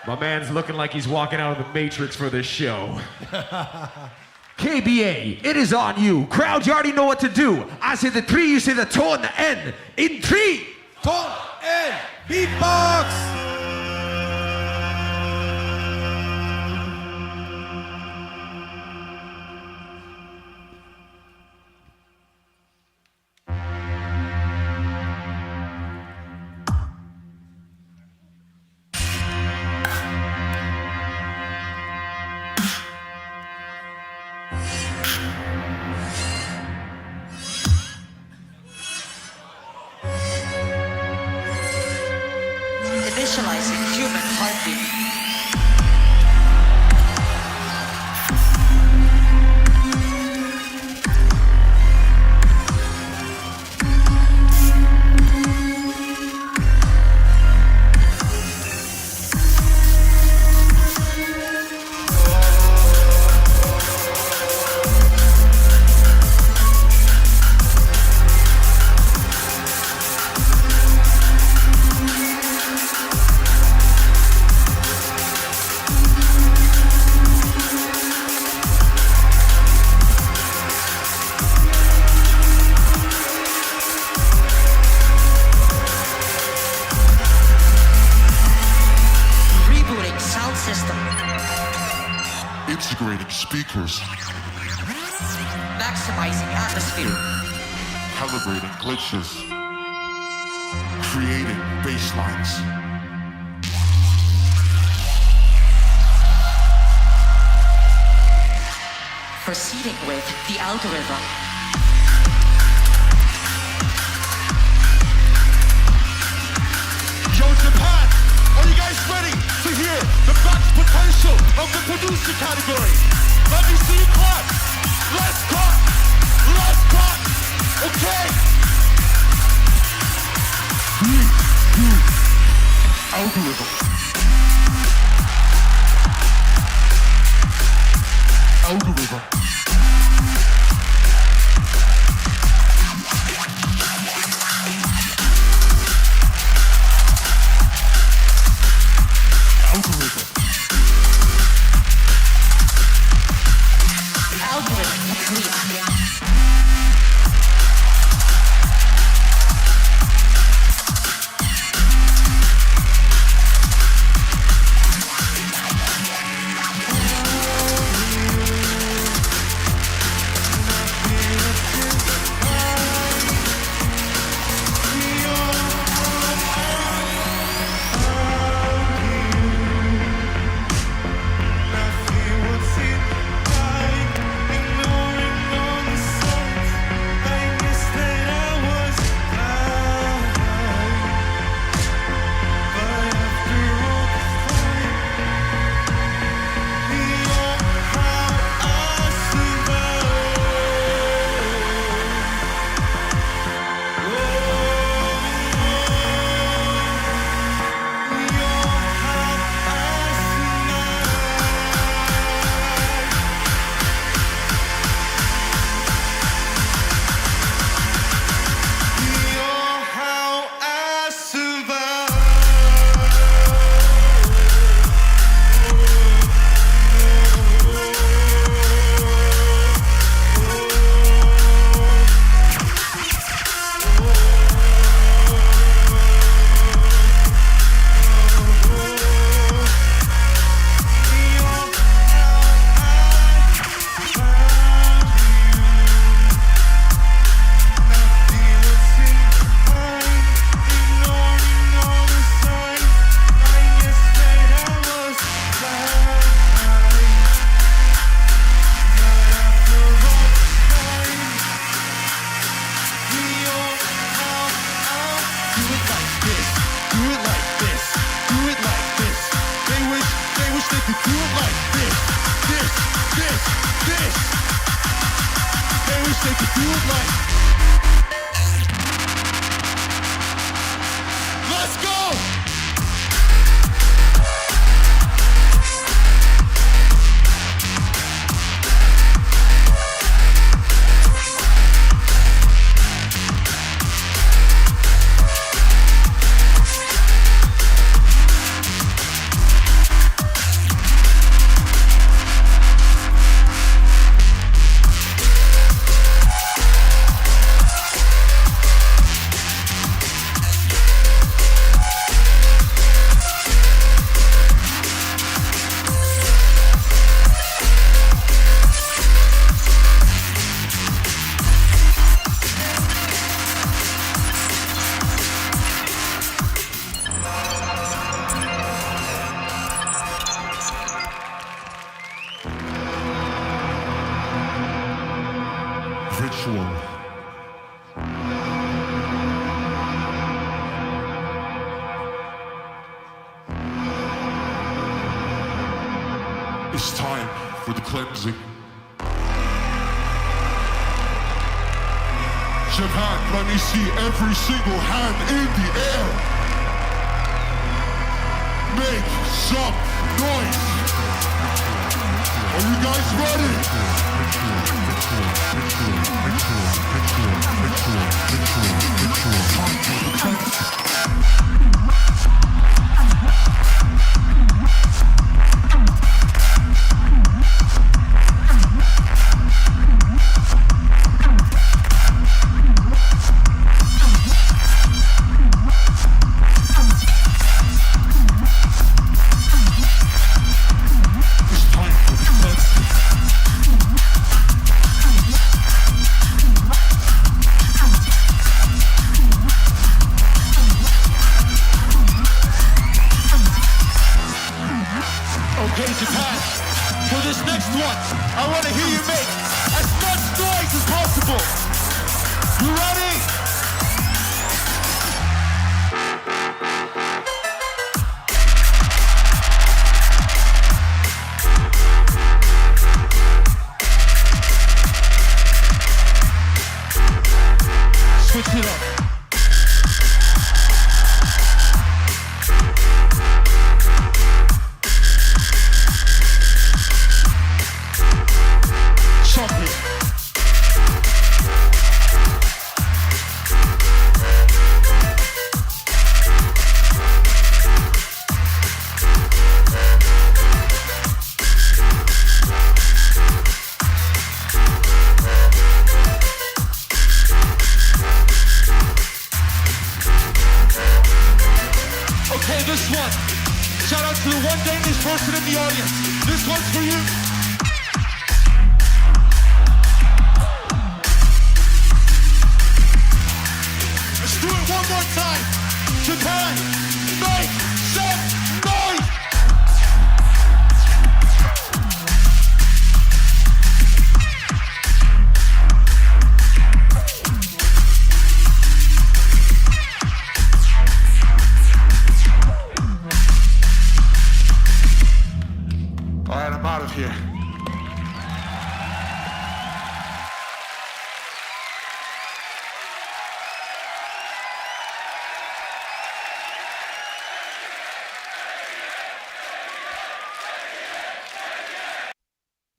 My man's looking like he's walking out of the Matrix for this show. KBA, it is on you. Crowd, you already know what to do. I say the 3, you say the toe and the N. In 3, toe and beatbox. Initializing human heartbeat. integrating speakers, maximizing atmosphere, calibrating glitches, creating basslines. Proceeding with the algorithm. Yo, Japan, are you guys ready to hear the max potential of the producer category? Let me see you clap. Let's clap. Let's clap. Okay. Algorithm. Algorithm. It's time for the cleansing. Japan, let me see every single hand in the air. Make some noise. Are you guys ready? It's time for the Okay, Japan. For this next one, I want to hear you make as much noise as possible. You ready? Switch it up. Chocolate. Okay, this one. Shout out to the one Danish person in the audience. This one's for you. Let's do it one more time. Japan, make some noise. All right, I'm out of here.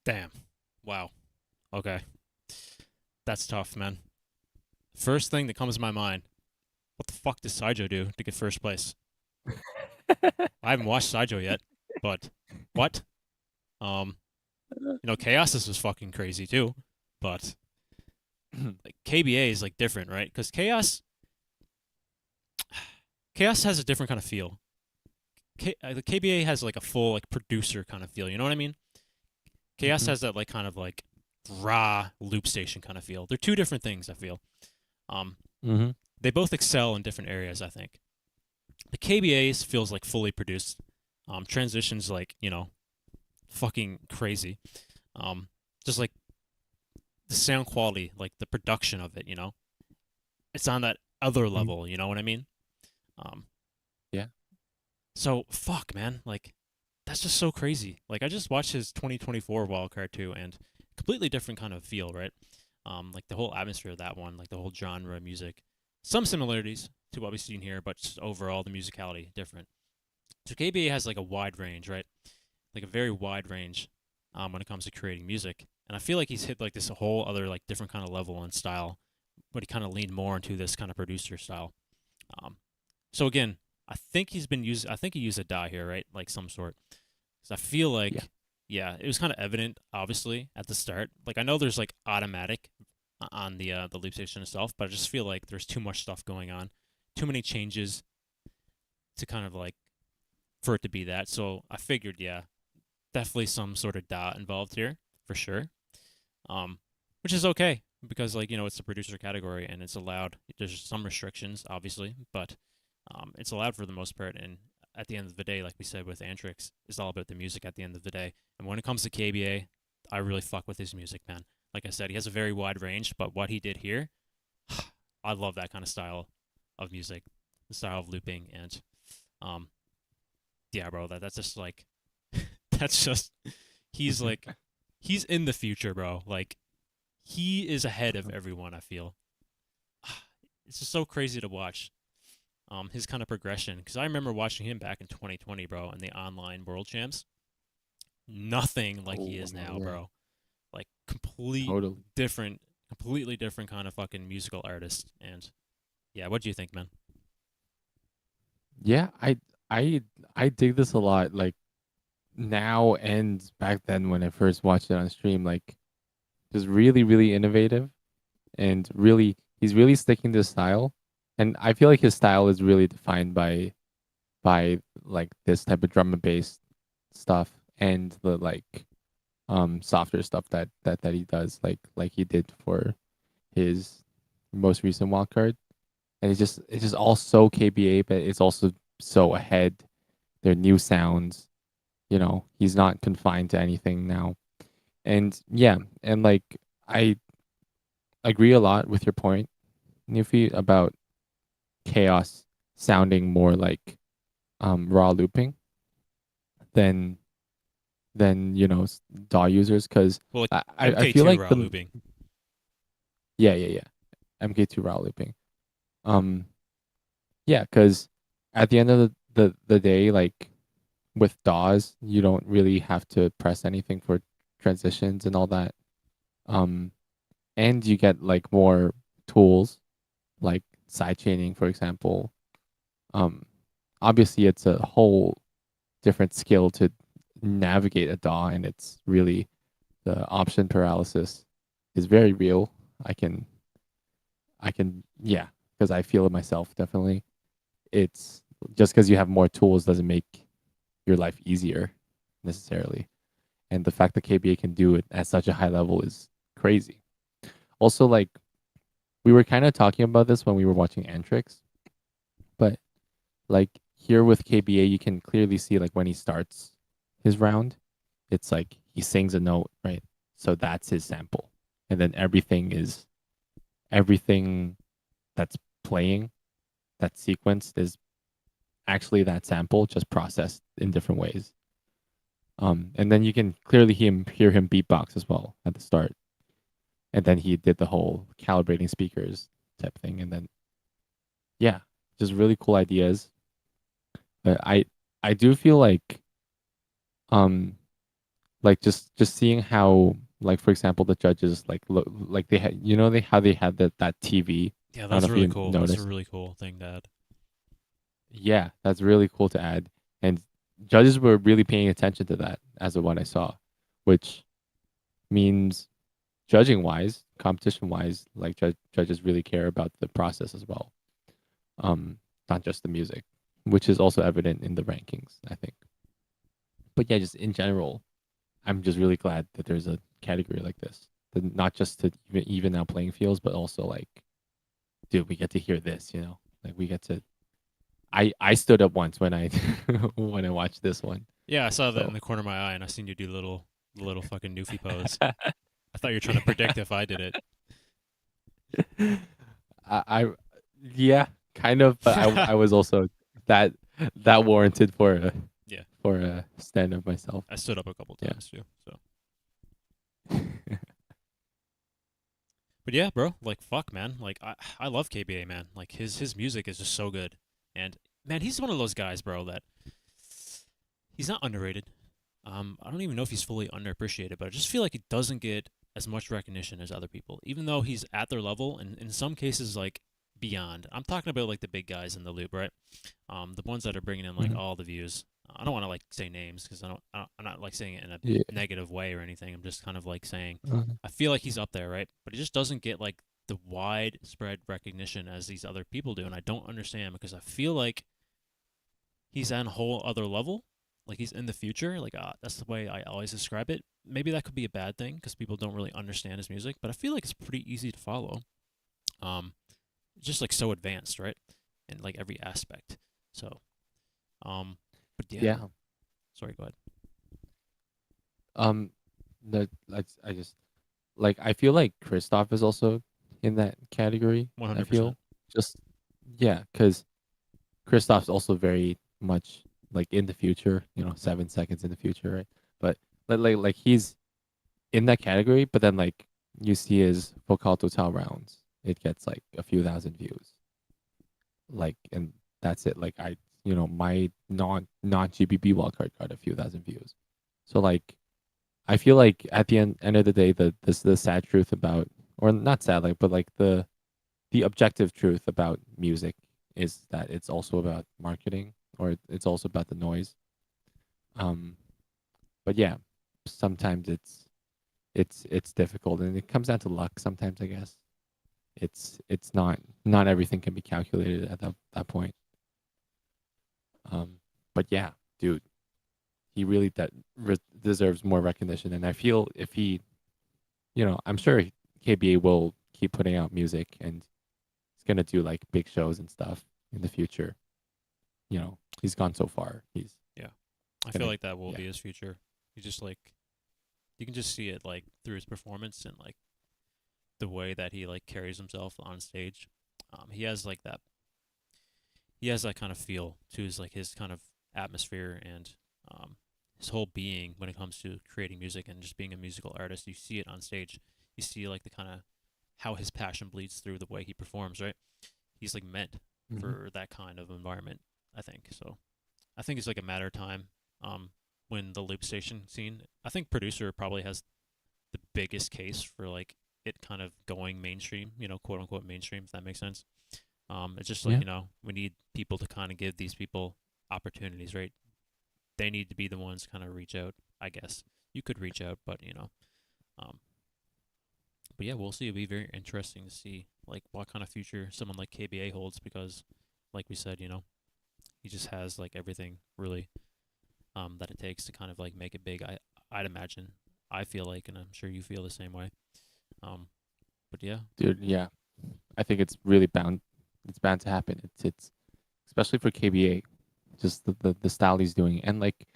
Damn. Wow. Okay. That's tough, man. First thing that comes to my mind, what the fuck does Saijo do to get first place? I haven't watched Saijo yet, but what? Chaos was fucking crazy too, but like KBA is like different, right? Because Chaos has a different kind of feel. The KBA has like a full like producer kind of feel. You know what I mean? Chaos has that like kind of like raw loop station kind of feel. They're two different things, I feel. They both excel in different areas, I think. The KBA's feels like fully produced. Transitions like, fucking crazy. Just like the sound quality, like the production of it, it's on that other level, you know what I mean? Yeah. So fuck, man, like that's just so crazy. Like I just watched his 2024 Wildcard 2 and completely different kind of feel, right? Like the whole atmosphere of that one, like the whole genre of music. Some similarities to what we've seen here, but just overall the musicality different. So KBA has like a wide range, right? Like a very wide range when it comes to creating music. And I feel like he's hit like this whole other like different kind of level and style, but he kind of leaned more into this kind of producer style. So again, I think he used a DAW here, right? Like some sort. So I feel like, yeah, it was kind of evident, obviously, at the start. Like I know there's like automatic on the loop station itself, but I just feel like there's too much stuff going on, too many changes to kind of like for it to be that. So I figured, yeah, definitely some sort of DAW involved here for sure. Which is okay because like, it's the producer category and it's allowed. There's some restrictions, obviously, but it's allowed for the most part. And at the end of the day, like we said with Antrix, it's all about the music at the end of the day. And when it comes to KBA, I really fuck with his music, man. Like I said, he has a very wide range, but what he did here, I love that kind of style of music, the style of looping, and yeah, bro, that's just like, that's just, he's like, he's in the future, bro. Like, he is ahead of everyone, I feel. It's just so crazy to watch his kind of progression, because I remember watching him back in 2020, bro, in the online World Champs. Nothing like he is now, bro. Like, completely different kind of fucking musical artist. And yeah, what do you think, man? Yeah, I dig this a lot. Like now and back then when I first watched it on stream, like just really, really innovative, and really he's really sticking to style. And I feel like his style is really defined by like this type of drum and bass stuff and the like softer stuff that he does, like he did for his most recent wildcard. And it's just all so KBA, but it's also so ahead. They're new sounds, you know, he's not confined to anything now. And yeah, and like I agree a lot with your point, Newfie, about chaos sounding more like raw looping than you know DAW users, because Well, like I feel MK2 like raw the looping. yeah MK2 raw looping. Yeah, because at the end of the day, like with DAWs, you don't really have to press anything for transitions and all that. And you get like more tools, like sidechaining, for example. Obviously, it's a whole different skill to navigate a DAW, and it's really the option paralysis is very real. I can, yeah, because I feel it myself definitely. It's just because you have more tools doesn't make your life easier necessarily. And the fact that KBA can do it at such a high level is crazy. Also, like, we were kind of talking about this when we were watching Antrix, but like here with KBA, you can clearly see like when he starts his round, it's like he sings a note, right? So that's his sample. And then everything that's playing, that sequenced is actually that sample, just processed in different ways. And then you can clearly hear him beatbox as well at the start. And then he did the whole calibrating speakers type thing. And then, yeah, just really cool ideas. But I do feel like just seeing how, like, for example, the judges like look like they had, you know, how they had that TV. Yeah, I don't that's know if really you cool. noticed. That's a really cool thing to add. Yeah, that's really cool to add. And judges were really paying attention to that as of what I saw, which means judging wise, competition wise, like judges really care about the process as well. Not just the music, which is also evident in the rankings, I think. But yeah, just in general, I'm just really glad that there's a category like this. That not just to even out playing fields, but also like, dude, we get to hear this, you know? Like we get to I stood up once when I when I watched this one. Yeah, I saw that So. in the corner of my eye, and I seen you do the little fucking Newfie pose. I thought you were trying to predict if I did it. I yeah, kind of, but I was also that warranted for a stand up myself. I stood up a couple times too. So, but yeah, bro, like fuck, man, like I love KBA, man. Like his music is just so good, and man, he's one of those guys, bro, that he's not underrated. I don't even know if he's fully underappreciated, but I just feel like he doesn't get as much recognition as other people, even though he's at their level, and in some cases, like beyond. I'm talking about like the big guys in the loop, right? The ones that are bringing in like all the views. I don't want to like say names because I'm not like saying it in a negative way or anything. I'm just kind of like saying I feel like he's up there, right? But he just doesn't get like the widespread recognition as these other people do, and I don't understand because I feel like he's on a whole other level. Like he's in the future. Like that's the way I always describe it. Maybe that could be a bad thing because people don't really understand his music, but I feel like it's pretty easy to follow. It's just like so advanced, right? In like every aspect. So, but yeah. Sorry, go ahead. I just like I feel like Christoph is also in that category. 100%. I feel just because Christoph's also very much like in the future, you know, 7 seconds in the future, right? But like he's in that category, but then like you see his Vocal Total rounds, it gets like a few thousand views. Like, and that's it. Like my non GBB wildcard got a few thousand views. So like I feel like at the end of the day, the sad truth about, or not sad, like, but like the objective truth about music is that it's also about marketing, or it's also about the noise. But yeah, sometimes it's difficult, and it comes down to luck sometimes, I guess. It's not everything can be calculated at that point. But yeah, dude, he really deserves more recognition, and I feel if he, I'm sure KBA will keep putting out music, and he's gonna do like big shows and stuff in the future. He's gone so far. I feel like that will be his future. He just like, you can just see it like through his performance and like the way that he like carries himself on stage. He has like that. He has that kind of feel to his like his kind of atmosphere and his whole being when it comes to creating music and just being a musical artist. You see it on stage. You see like the kind of how his passion bleeds through the way he performs. Right. He's like meant for that kind of environment. I think so. I think it's like a matter of time. When the loop station scene, I think producer probably has the biggest case for like it kind of going mainstream, you know, quote unquote mainstream, if that makes sense. It's just like, you know, we need people to kind of give these people opportunities, right? They need to be the ones kind of reach out, I guess. You could reach out, but you know, but yeah, we'll see. It'll be very interesting to see like what kind of future someone like KBA holds because, like we said, you know, he just has like everything really that it takes to kind of like make it big. I'd imagine. I feel like, and I'm sure you feel the same way. But yeah, dude, yeah, I think it's really bound. It's bound to happen. It's especially for KBA, just the style he's doing, and like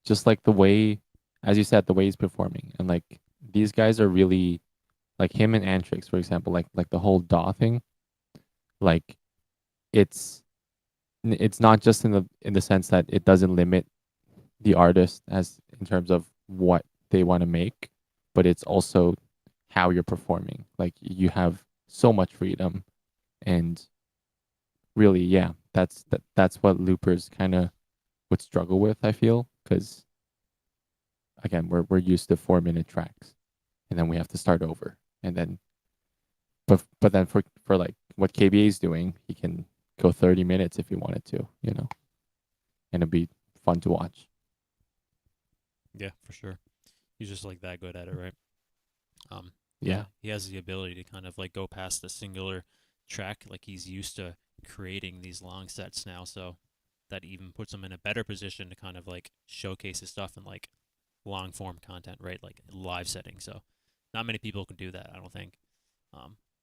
just like the way, as you said, the way he's performing, and like these guys are really like him and Antrix, for example, like the whole DAW thing. Like it's not just in the sense that it doesn't limit the artist as in terms of what they want to make, but it's also how you're performing. Like you have so much freedom, and really, yeah, that's what loopers kind of would struggle with. I feel because again, we're used to 4-minute tracks, and then we have to start over, and then but then for like what KBA is doing, he can go 30 minutes if he wanted to, you know, and it'd be fun to watch. Yeah, for sure. He's just like that good at it, right? Yeah. He has the ability to kind of like go past the singular track. Like he's used to creating these long sets now, so that even puts him in a better position to kind of like showcase his stuff in like long form content, right? Like live setting. So not many people can do that, I don't think.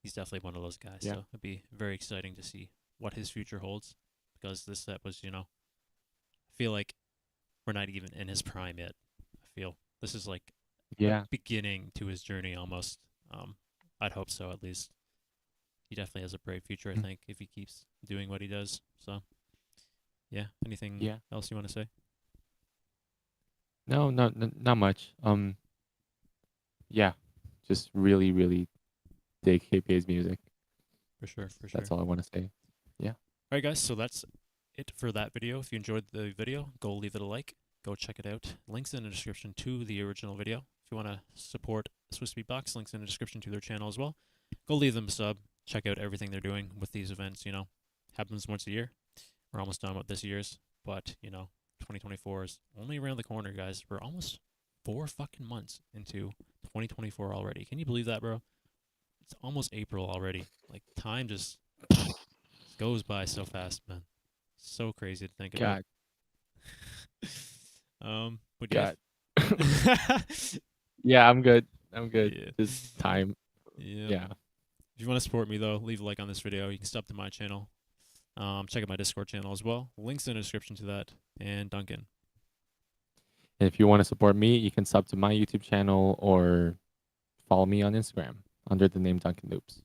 He's definitely one of those guys. Yeah. So it'd be very exciting to see what his future holds because this set was, you know, I feel like we're not even in his prime yet. I feel this is like Yeah. beginning to his journey almost. I'd hope so at least. He definitely has a bright future, I think, if he keeps doing what he does. So, yeah. Anything else you want to say? No, not much. Yeah, just really, really dig KPA's music. For sure. That's all I want to say. Yeah. All right, guys. So that's it for that video. If you enjoyed the video, go leave it a like. Go check it out. Links in the description to the original video. If you want to support Swiss Beatbox, links in the description to their channel as well. Go leave them a sub. Check out everything they're doing with these events. You know, happens once a year. We're almost done with this year's, but you know, 2024 is only around the corner, guys. We're almost 4 fucking months into 2024 already. Can you believe that, bro? It's almost April already. Like time just goes by so fast, man. So crazy to think about. But God. Yeah, I'm good. Yeah. Just time. Yeah. Yeah. If you want to support me, though, leave a like on this video. You can sub to my channel. Check out my Discord channel as well. Links in the description to that. And Duncan. And if you want to support me, you can sub to my YouTube channel or follow me on Instagram under the name Duncan Loops.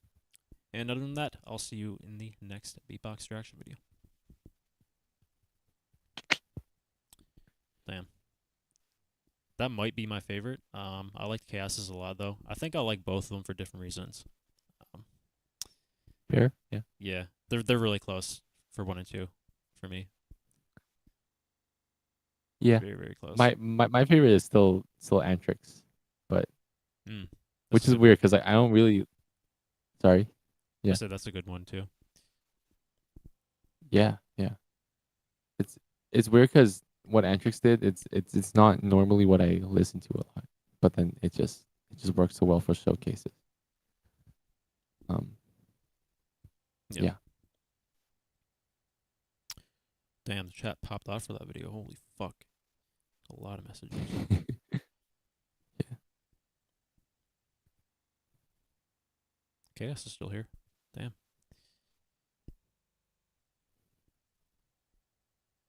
And other than that, I'll see you in the next Beatbox reaction video. Damn. That might be my favorite. I like Chaos's a lot, though. I think I like both of them for different reasons. Fair? Yeah. Yeah, they're really close for 1 and 2 for me. Yeah. Very, very close. My favorite is still Antrix, but which is a- weird because I don't really. Sorry. Yeah. I said that's a good one too. Yeah. It's weird because what Antrix did, it's not normally what I listen to a lot, but then it just works so well for showcases. Yeah. Damn, the chat popped off for that video. Holy fuck. A lot of messages. Yeah. Chaos is still here. Damn.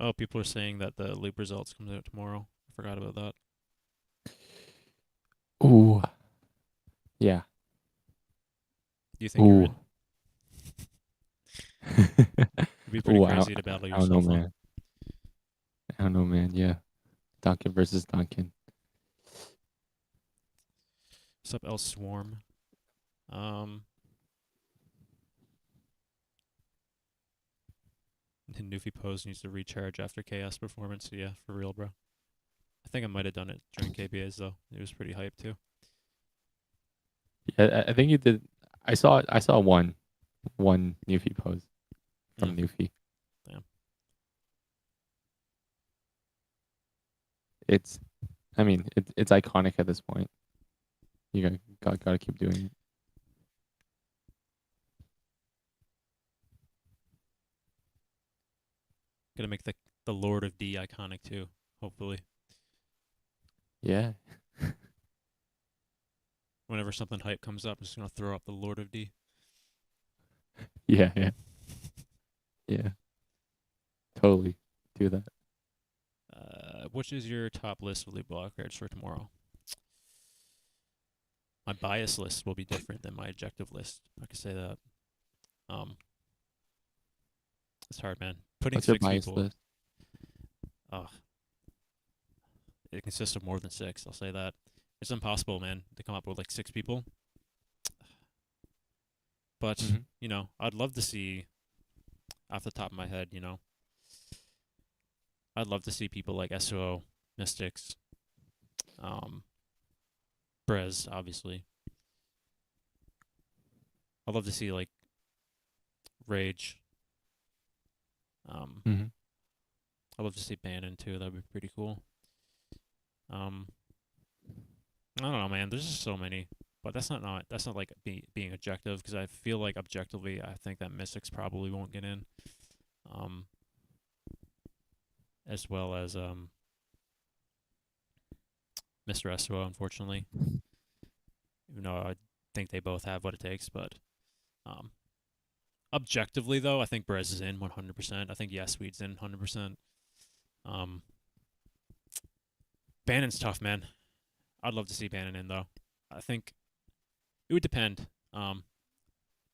Oh, people are saying that the loop results comes out tomorrow. I forgot about that. Ooh. Yeah. Do you think you're in? Ooh. It'd be pretty Ooh, crazy to battle I don't know, yourself on. man. I don't know, man. Yeah. Duncan versus Duncan. What's up, L Swarm? Newfie Pose needs to recharge after Chaos performance. Yeah, for real, bro. I think I might have done it during KBAs though. It was pretty hype too. Yeah, I think you did. I saw one Newfie pose from Newfie. Damn. It's iconic at this point. You gotta keep doing it. Gonna make the Lord of D iconic too, hopefully. Yeah. Whenever something hype comes up, I'm just gonna throw up the Lord of D. Yeah. Yeah. Totally. Do that. Which is your top list of loot blockers for tomorrow? My bias list will be different than my objective list. I can say that. It's hard, man. Putting What's your 6 bias people. list? It consists of more than 6. I'll say that. It's impossible, man, to come up with like 6 people. But you know, I'd love to see, off the top of my head, you know, I'd love to see people like SO, Mystics, Brez, obviously. I'd love to see like Rage. I'd love to see Bannon too. That'd be pretty cool. I don't know, man. There's just so many, but that's not like being objective, because I feel like objectively, I think that Mystics probably won't get in. As well as Mr. SO, unfortunately. Even though I think they both have what it takes, but objectively though, I think Brez is in 100%. I think Sweet's in 100%. Bannon's tough, man. I'd love to see Bannon in though. I think it would depend.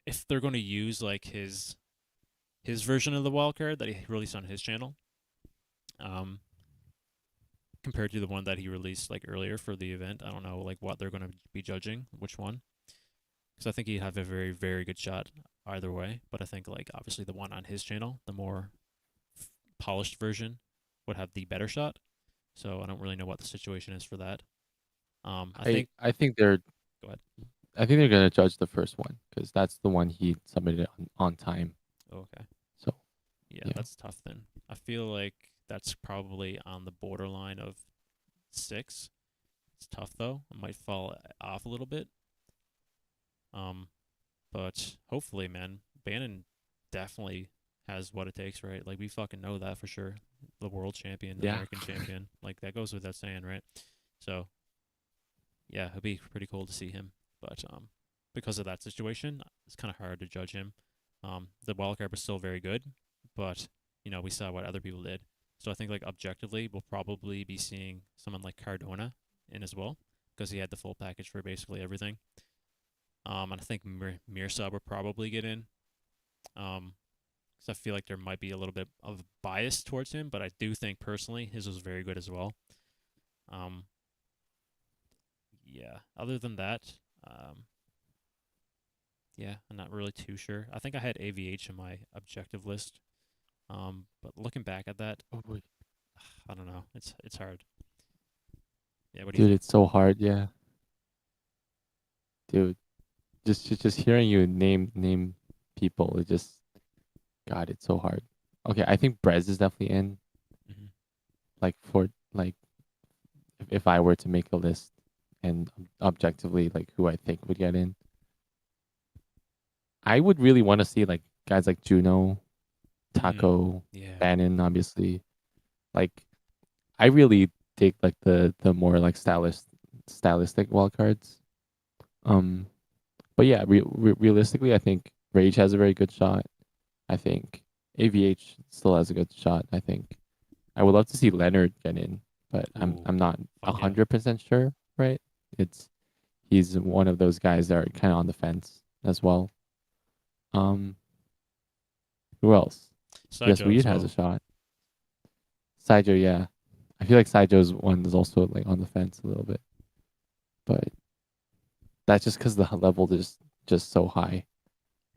If they're going to use like his version of the wildcard that he released on his channel, compared to the one that he released like earlier for the event, I don't know like what they're going to be judging, which one, because I think he'd have a very, very good shot either way. But I think like obviously the one on his channel, the more polished version, would have the better shot. So I don't really know what the situation is for that. I think they're. Go ahead. I think they're gonna judge the first one because that's the one he submitted on time. Oh, okay. So. Yeah, that's tough then. I feel like that's probably on the borderline of 6. It's tough though. It might fall off a little bit. But hopefully, man, Bannon definitely has what it takes, right? Like we fucking know that for sure. The world champion, the American champion, like that goes without saying, right? So, yeah, it'd be pretty cool to see him. But because of that situation, it's kind of hard to judge him. The wildcard was still very good, but you know we saw what other people did. So I think like objectively, we'll probably be seeing someone like Cardona in as well, because he had the full package for basically everything. And I think Mirza will probably get in. Because I feel like there might be a little bit of bias towards him, but I do think personally his was very good as well. Yeah. Other than that, yeah, I'm not really too sure. I think I had AVH in my objective list. But looking back at that, I don't know. It's hard. Yeah, what do you Dude, think? it's so hard. Yeah. Dude, just hearing you name people, it just, God, it's so hard. Okay, I think Brez is definitely in. Like if I were to make a list and objectively like who I think would get in, I would really want to see like guys like Juno, Taco, Bannon, obviously. Like, I really dig like the more like stylistic wildcards. But yeah, realistically, I think Rage has a very good shot. I think AVH still has a good shot. I think I would love to see Leonard get in, but Ooh, I'm not fuck yeah. 100% sure. Right? He's one of those guys that are kind of on the fence as well. Who else? Yes, Sideshow Weed as has well. a shot. Sideshow, yeah. I feel like Sideshow's one is also like on the fence a little bit, but that's just because the level is just so high.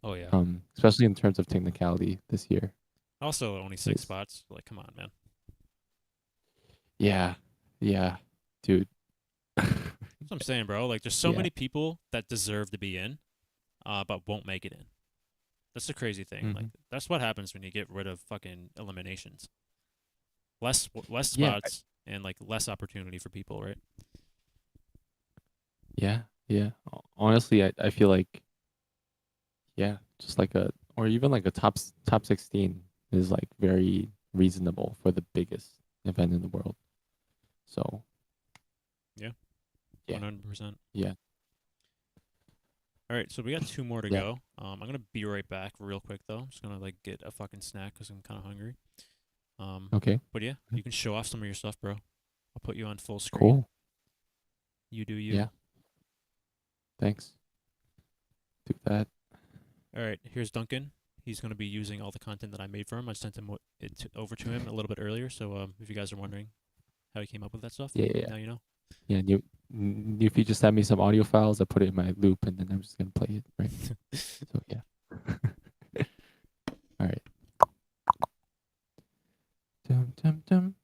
Oh yeah. Especially in terms of technicality this year. Also, only 6 spots. Like, come on, man. Yeah, dude. That's what I'm saying, bro. Like, there's so Yeah. many people that deserve to be in, but won't make it in. That's the crazy thing. Like, that's what happens when you get rid of fucking eliminations. Less Yeah. spots and like less opportunity for people, right? Yeah. Honestly, I feel like, yeah, just like or even like a top 16 is like very reasonable for the biggest event in the world. So. Yeah. Yeah. 100%. Yeah. All right, so we got 2 more to Yeah. go. I'm gonna be right back real quick though. I'm just gonna like get a fucking snack because I'm kind of hungry. Okay. But yeah, you can show off some of your stuff, bro. I'll put you on full screen. Cool. You do you. Yeah. Thanks. Do that. All right, here's Duncan. He's going to be using all the content that I made for him. I sent him over to him a little bit earlier. So if you guys are wondering how he came up with that stuff, Yeah. now you know. Yeah, Newfie just sent me some audio files. I put it in my loop, and then I'm just gonna play it, right? So yeah. All right. Dum dum dum.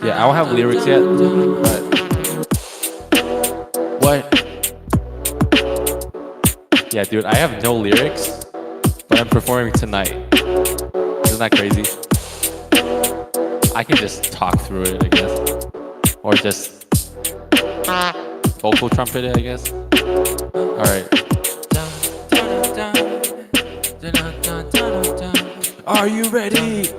Yeah, I don't have lyrics yet, but what? Yeah, dude, I have no lyrics, but I'm performing tonight. Isn't that crazy? I can just talk through it, I guess, or just vocal trumpet it, I guess. All right. Are you ready?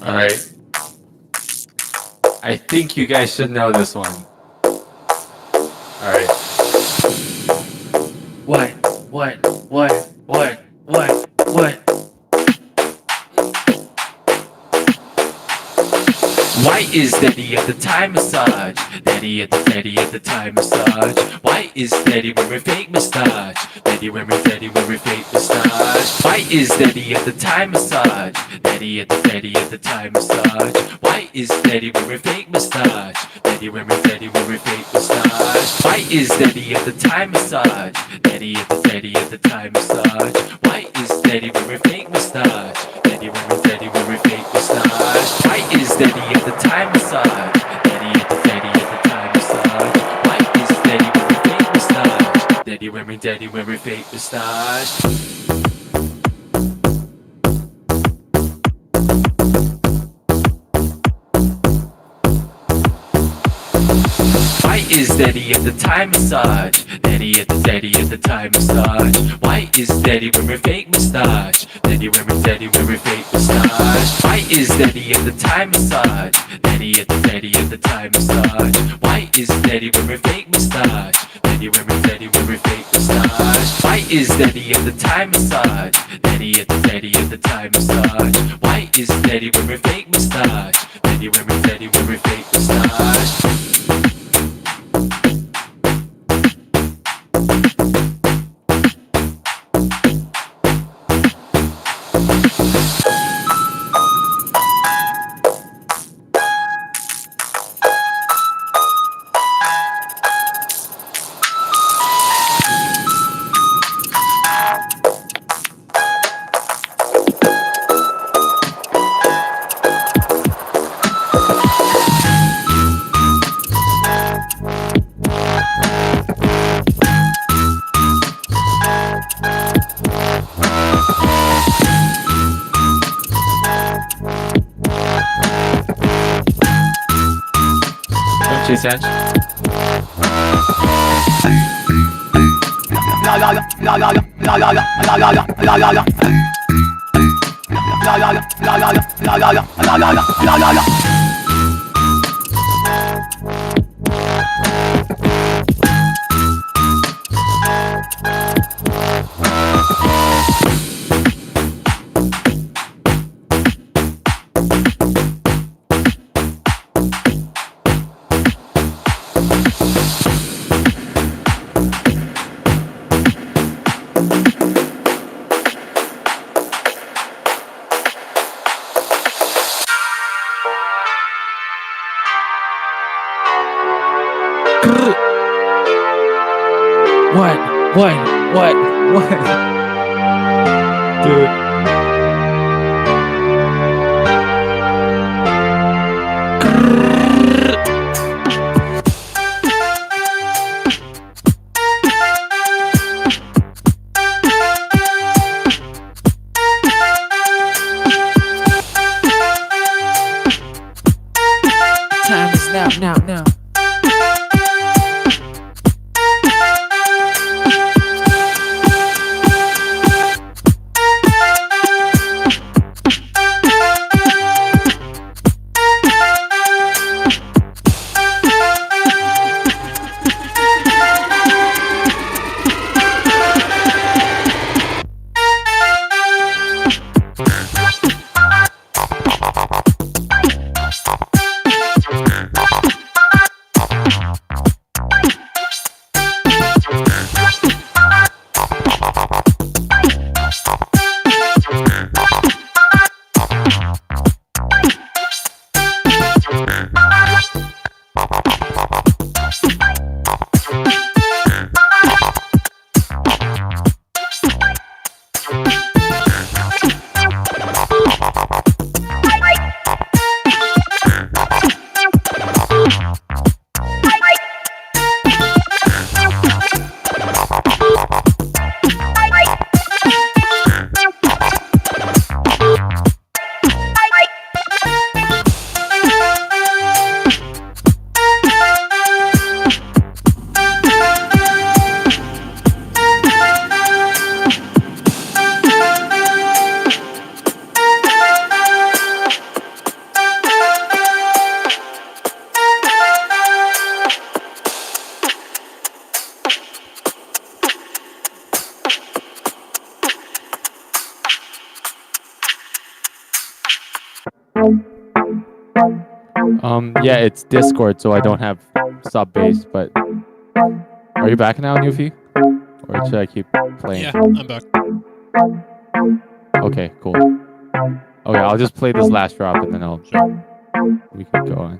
Alright. I think you guys should know this one. Alright. What? Why is Daddy at the Thai massage? Daddy at the Thai massage. Why is Daddy wearing fake mustache? Daddy wearing fake mustache. Why is Daddy at the Thai massage? Daddy at the Thai massage. Why is Daddy wearing fake mustache? Daddy wearing fake mustache. Why is Daddy at the Thai massage? Daddy at the Thai massage. Why is Daddy wearing fake mustache? Daddy wearing fake mustache. Why is Daddy at the Thai massage? Daddy at the Thai massage. Why is Daddy wearing fake mustache? Daddy wearing fake mustache. Why is Daddy at the Thai massage? Daddy at the Thai massage. Why is Daddy wearing fake mustache? Daddy wearing fake mustache. Why is Daddy at the Thai massage? Daddy at the Thai massage. Why is Daddy wearing fake mustache? Daddy wearing fake mustache. Why is Daddy at the Thai massage? Daddy at the Thai massage. Why is Daddy wearing fake mustache? Daddy wearing fake mustache. Cent. What? Dude. Time is now. Yeah, it's Discord, so I don't have sub bass. But are you back now, Newfie? Or should I keep playing? Yeah, I'm back. Okay, cool. Okay, I'll just play this last drop and then we can go on.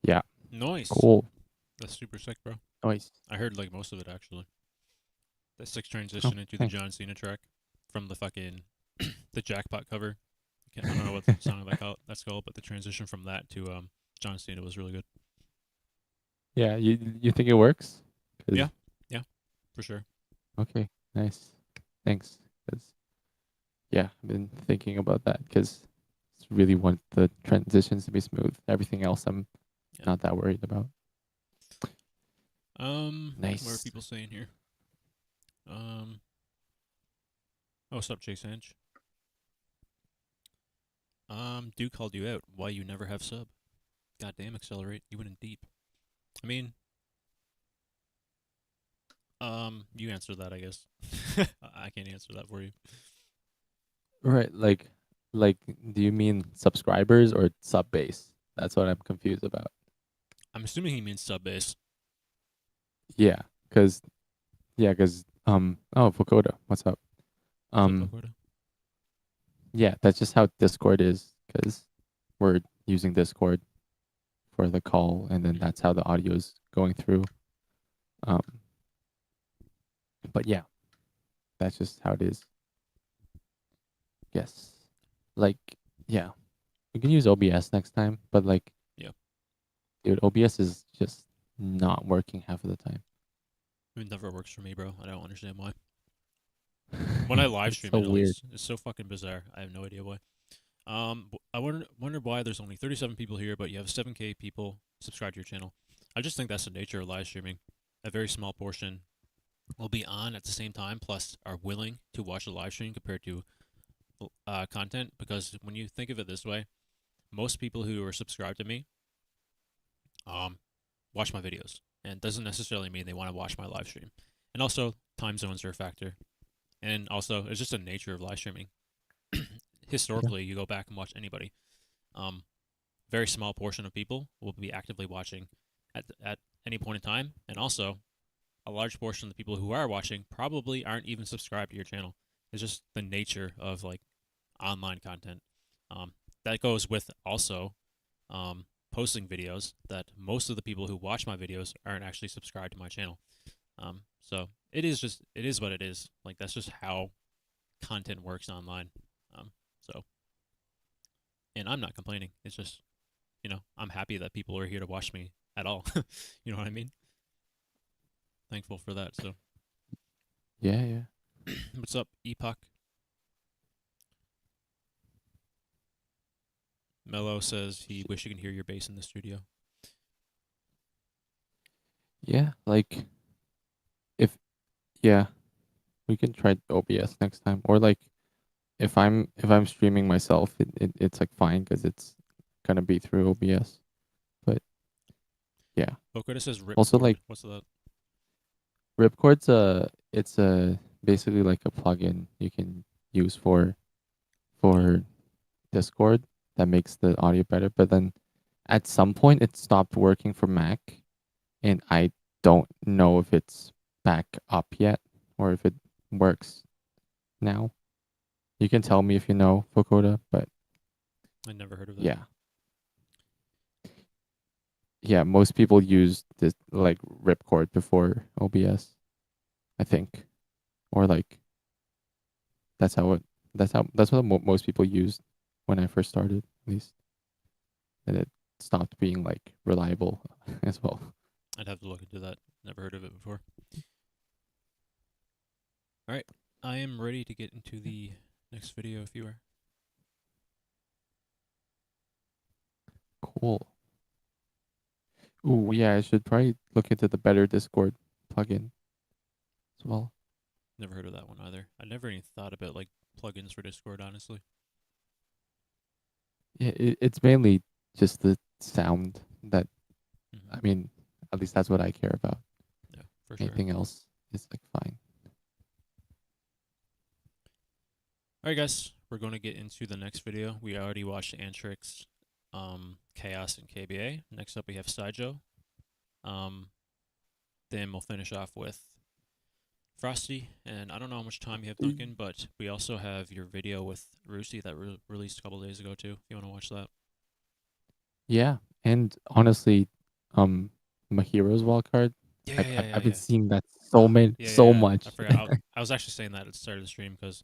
Yeah. Nice. Cool. That's super sick, bro. Nice. I heard like most of it actually. The sick transition into the thanks. John Cena track from the fucking the Jackpot cover. I don't know what the song that's called, but the transition from that to John Cena was really good. Yeah, you think it works? Yeah, for sure. Okay, nice. Thanks. 'Cause, yeah, I've been thinking about that because it's really want the transitions to be smooth. Everything else I'm not that worried about. Nice. What are people saying here? Oh, what's up, Chase Ange? Dude called you out. Why you never have sub? Goddamn, Accelerate. You went in deep. I mean, you answer that, I guess. I can't answer that for you. Right, like, do you mean subscribers or sub base? That's what I'm confused about. I'm assuming he means sub base. Yeah, cause oh, Fukoda, what's up? Fukoda? Yeah, that's just how Discord is, cause we're using Discord for the call, and then that's how the audio is going through. But yeah, that's just how it is. Yes, like, yeah, we can use OBS next time, but like, yeah, dude, OBS is just not working half of the time. It never works for me, bro. I don't understand why. When I live stream so it, at weird. least, it's so fucking bizarre. I have no idea why. I wonder why there's only 37 people here, but you have 7K people subscribed to your channel. I just think that's the nature of live streaming. A very small portion will be on at the same time, plus are willing to watch the live stream compared to content. Because when you think of it this way, most people who are subscribed to me watch my videos, and it doesn't necessarily mean they want to watch my live stream. And also, time zones are a factor. And also, it's just the nature of live streaming. Historically, you go back and watch anybody. Very small portion of people will be actively watching at any point in time, and also a large portion of the people who are watching probably aren't even subscribed to your channel. It's just the nature of like online content. That goes with also posting videos that most of the people who watch my videos aren't actually subscribed to my channel. So it is what it is. Like, that's just how content works online. And I'm not complaining. It's just, I'm happy that people are here to watch me at all. You know what I mean? Thankful for that. So Yeah. What's up, Epoch? Mello says he wish he can hear your bass in the studio. Yeah, like, we can try OBS next time, or like, if I'm streaming myself, it's like fine because it's gonna be through OBS. But yeah. Bokoda says Ripcord. Also, like, what's that? Ripcord's it's basically like a plugin you can use for Discord that makes the audio better. But then at some point it stopped working for Mac, and I don't know if it's back up yet or if it works now. You can tell me if you know, Fukoda, but I never heard of that. yeah. Yeah, most people use this like Ripcord before OBS, I think. Or like, that's what most people used when I first started, at least. And it stopped being like reliable as well. I'd have to look into that. Never heard of it before. All right, I am ready to get into the next video if you are. Cool. Ooh, yeah, I should probably look into the Better Discord plugin as well. Never heard of that one either. I never even thought about like plugins for Discord, honestly. Yeah, it's mainly just the sound that, I mean, at least that's what I care about. Yeah, for sure. Anything else is like fine. All right, guys, we're going to get into the next video. We already watched Antrix, Chaos, and KBA. Next up, we have Sideshow. Then we'll finish off with Frosty, and I don't know how much time you have, Duncan, but we also have your video with Russy that released a couple days ago too. If you want to watch that. Yeah, and honestly, Mahiro's wildcard. I've been seeing that so much. I forgot. I was actually saying that at the start of the stream because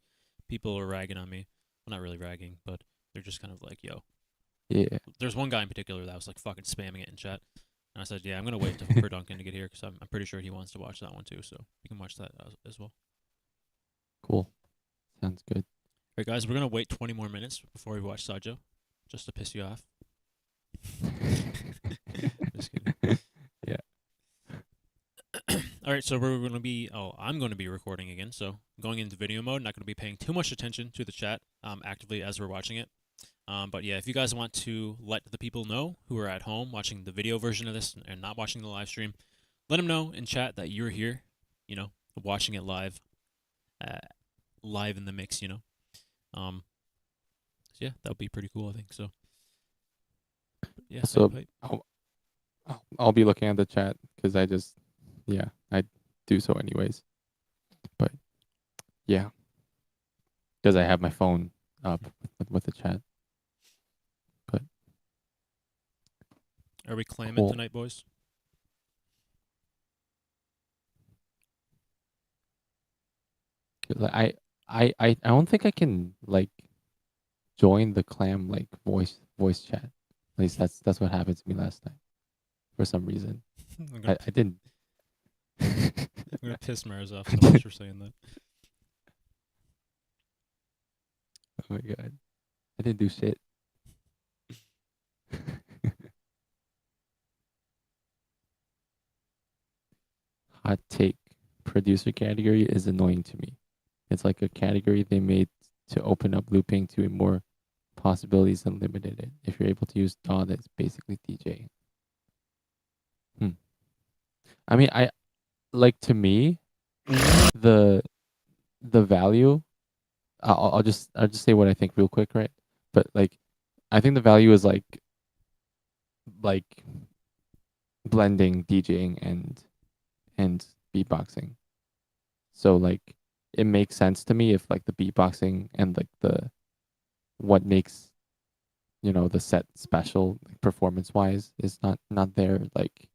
people were ragging on me. Well, not really ragging, but they're just kind of like, "Yo." Yeah. There's one guy in particular that was like fucking spamming it in chat, and I said, "Yeah, I'm gonna wait for Duncan to get here because I'm pretty sure he wants to watch that one too. So you can watch that as well." Cool. Sounds good. All right, guys, we're gonna wait 20 more minutes before we watch Sideshow, just to piss you off. Just kidding. Yeah. All right, so I'm going to be recording again. So going into video mode, not going to be paying too much attention to the chat actively as we're watching it. But yeah, if you guys want to let the people know who are at home watching the video version of this and not watching the live stream, let them know in chat that you're here, watching it live, live in the mix, So yeah, that would be pretty cool, I think. So yeah, So hype. I'll be looking at the chat because I do so anyways. But yeah, because I have my phone up with the chat. But Are we clamming cool. tonight, boys? I don't think I can like join the clam like voice chat. At least that's what happened to me last night for some reason. I didn't. I'm gonna piss Mars off so much for saying that. Oh my god, I didn't do shit. Hot take: producer category is annoying to me. It's like a category they made to open up looping to more possibilities and limited it. If you're able to use DAW, that's basically DJ. I mean, to me, the value. I'll just say what I think real quick, right? But like, I think the value is like blending DJing and beatboxing. So like, it makes sense to me if like the beatboxing and like what makes the set special performance wise is not there, like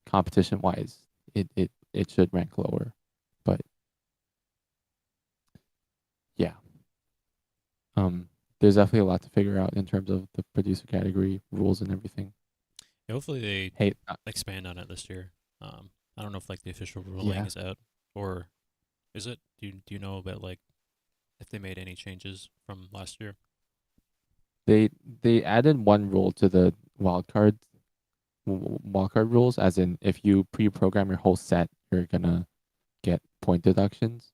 competition wise it should rank lower. But yeah, there's definitely a lot to figure out in terms of the producer category rules and everything. Yeah, hopefully they expand on it this year. I don't know if like the official ruling is out, or is it? Do you know about like if they made any changes from last year? They added one rule to the wildcard rules, as in if you pre-program your whole set, you're gonna get point deductions.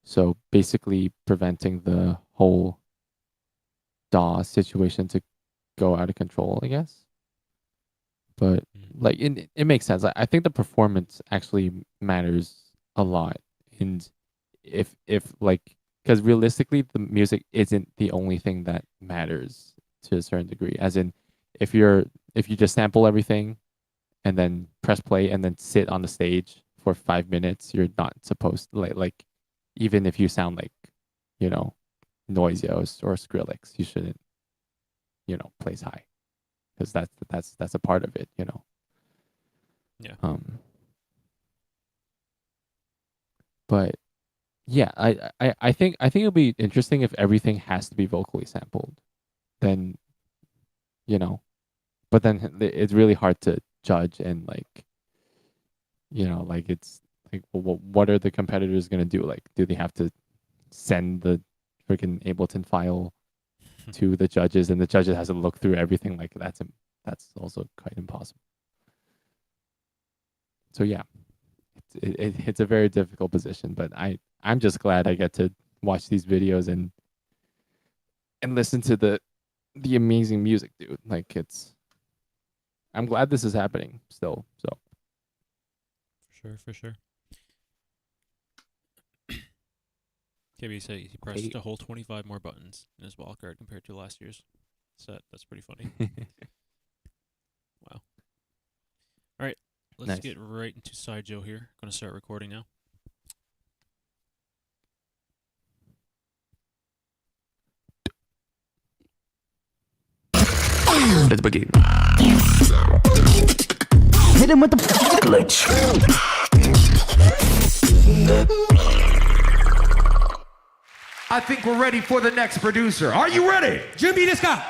So basically preventing the whole DAW situation to go out of control, I guess. But like it makes sense. I think the performance actually matters a lot, and if like, because realistically the music isn't the only thing that matters to a certain degree. As in, if you just sample everything and then press play and then sit on the stage for 5 minutes, you're not supposed to like even if you sound like Noisios or Skrillex, you shouldn't place high, because that's a part of it. Yeah. But Yeah, I think it'll be interesting if everything has to be vocally sampled. Then, but then it's really hard to judge and like, like it's like, well, what are the competitors gonna do? Like, do they have to send the freaking Ableton file to the judges, and the judges has to look through everything? Like that's also quite impossible. So yeah, it's a very difficult position, but I'm just glad I get to watch these videos and listen to the amazing music, dude. Like I'm glad this is happening still. So for sure. KB said he pressed a whole 25 more buttons in his wildcard compared to last year's set. That's pretty funny. Wow. All right, let's get right into Side Joe here. Going to start recording now. Let's begin. Hit him with the glitch. I think we're ready for the next producer. Are you ready? Jimmy, this guy.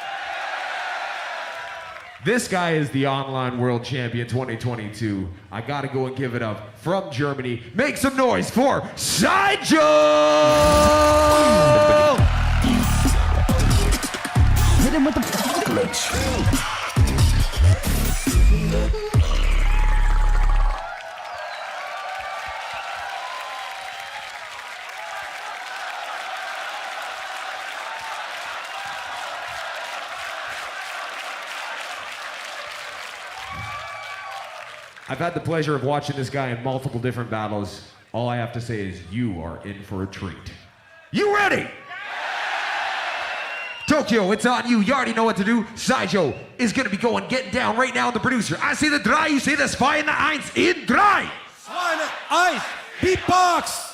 This guy is the online world champion 2022. I gotta go and give it up from Germany. Make some noise for Side Joe! Hit him with the glitch. I've had the pleasure of watching this guy in multiple different battles. All I have to say is you are in for a treat. You ready? Tokyo, it's on you. You already know what to do. Side Joe is going to be getting down right now. The producer. I say the 3, you say the 2 and the 1 in 3. 2 and 1, beatbox.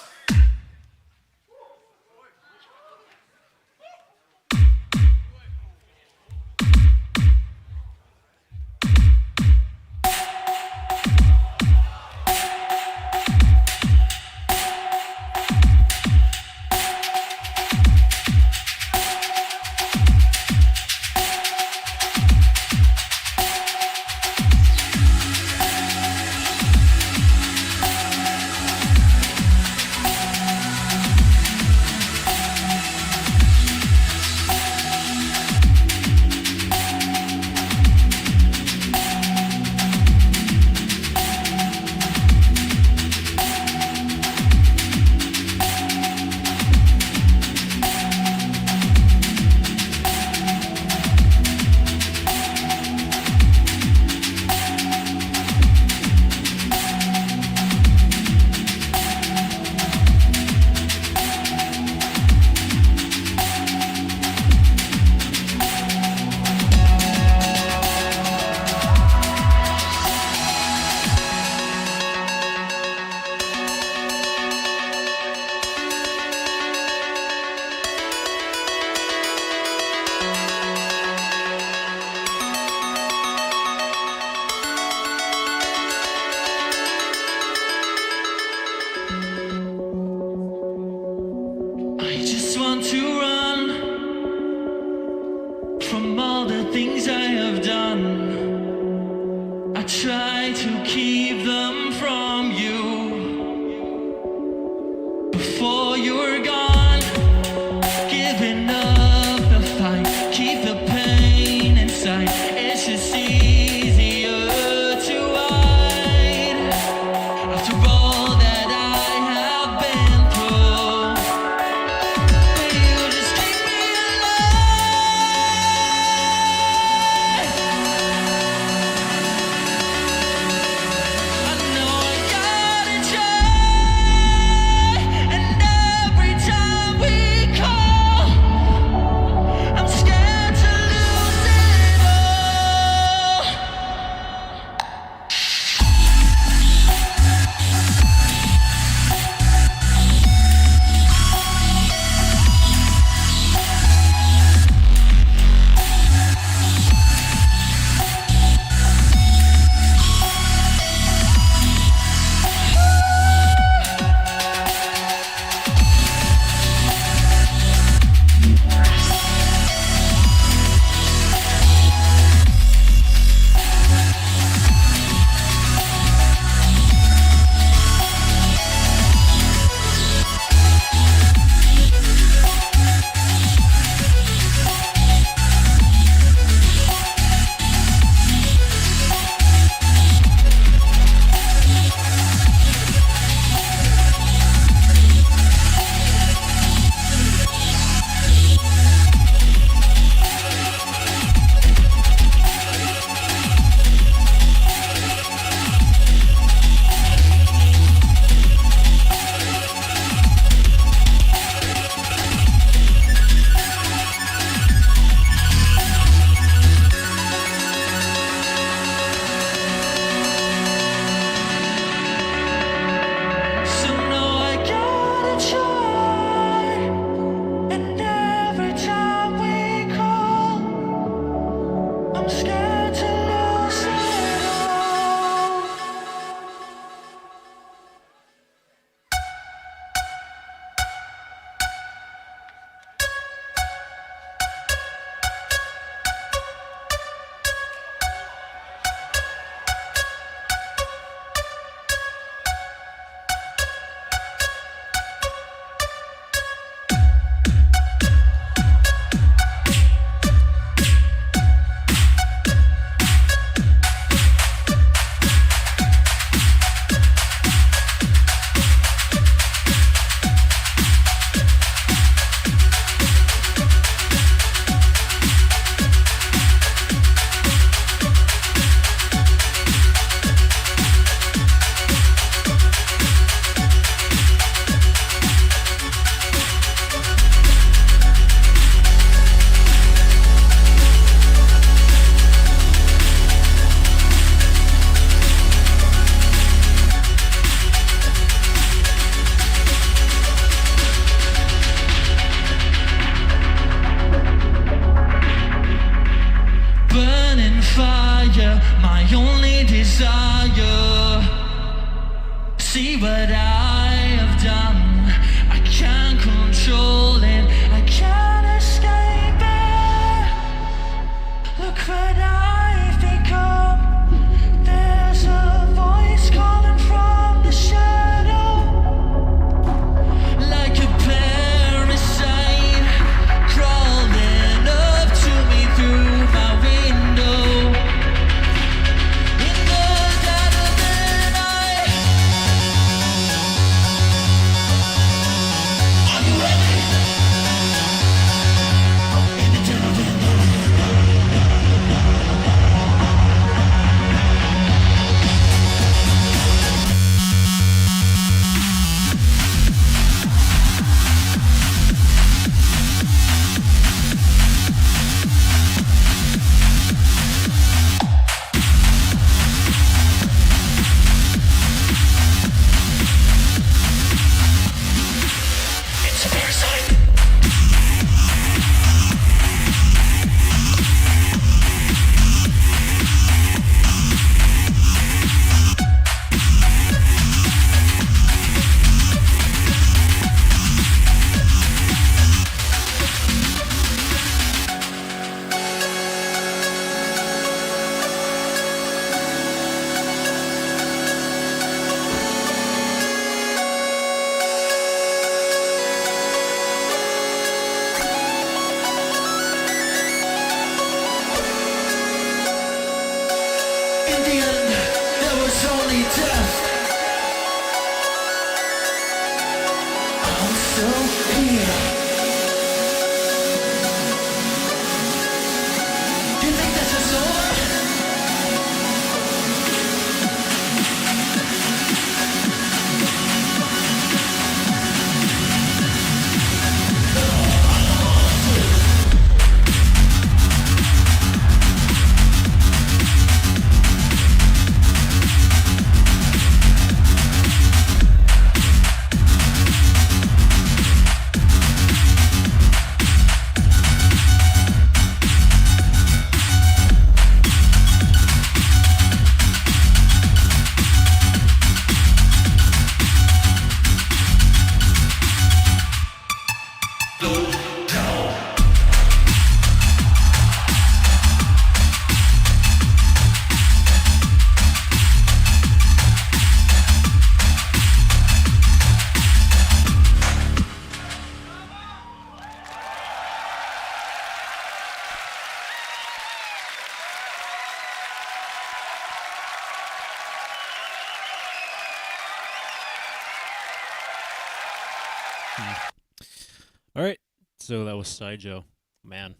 All right, so that was Sideshow. Man,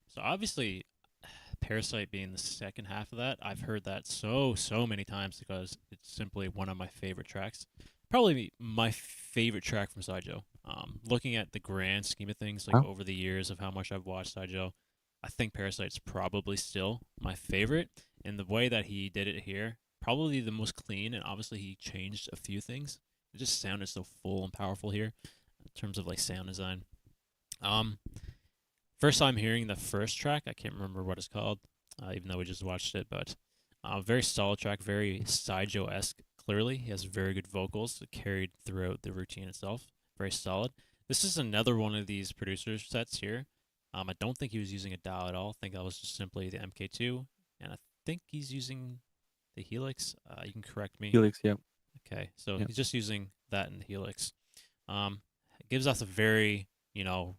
so obviously, Parasite being the second half of that, I've heard that so many times because it's simply one of my favorite tracks. Probably my favorite track from Sideshow. Looking at the grand scheme of things, like over the years of how much I've watched Sideshow, I think Parasite's probably still my favorite. And the way that he did it here, probably the most clean, and obviously he changed a few things. It just sounded so full and powerful here in terms of like sound design. First time hearing the first track, I can't remember what it's called, even though we just watched it, but very solid track, very Sideshow-esque. Clearly, he has very good vocals carried throughout the routine itself. Very solid. This is another one of these producer sets here. I don't think he was using a DAW at all. I think that was just simply the MK2, and I think he's using the Helix. You can correct me. Helix, yeah. Okay, so he's just using that in the Helix. It gives us a very,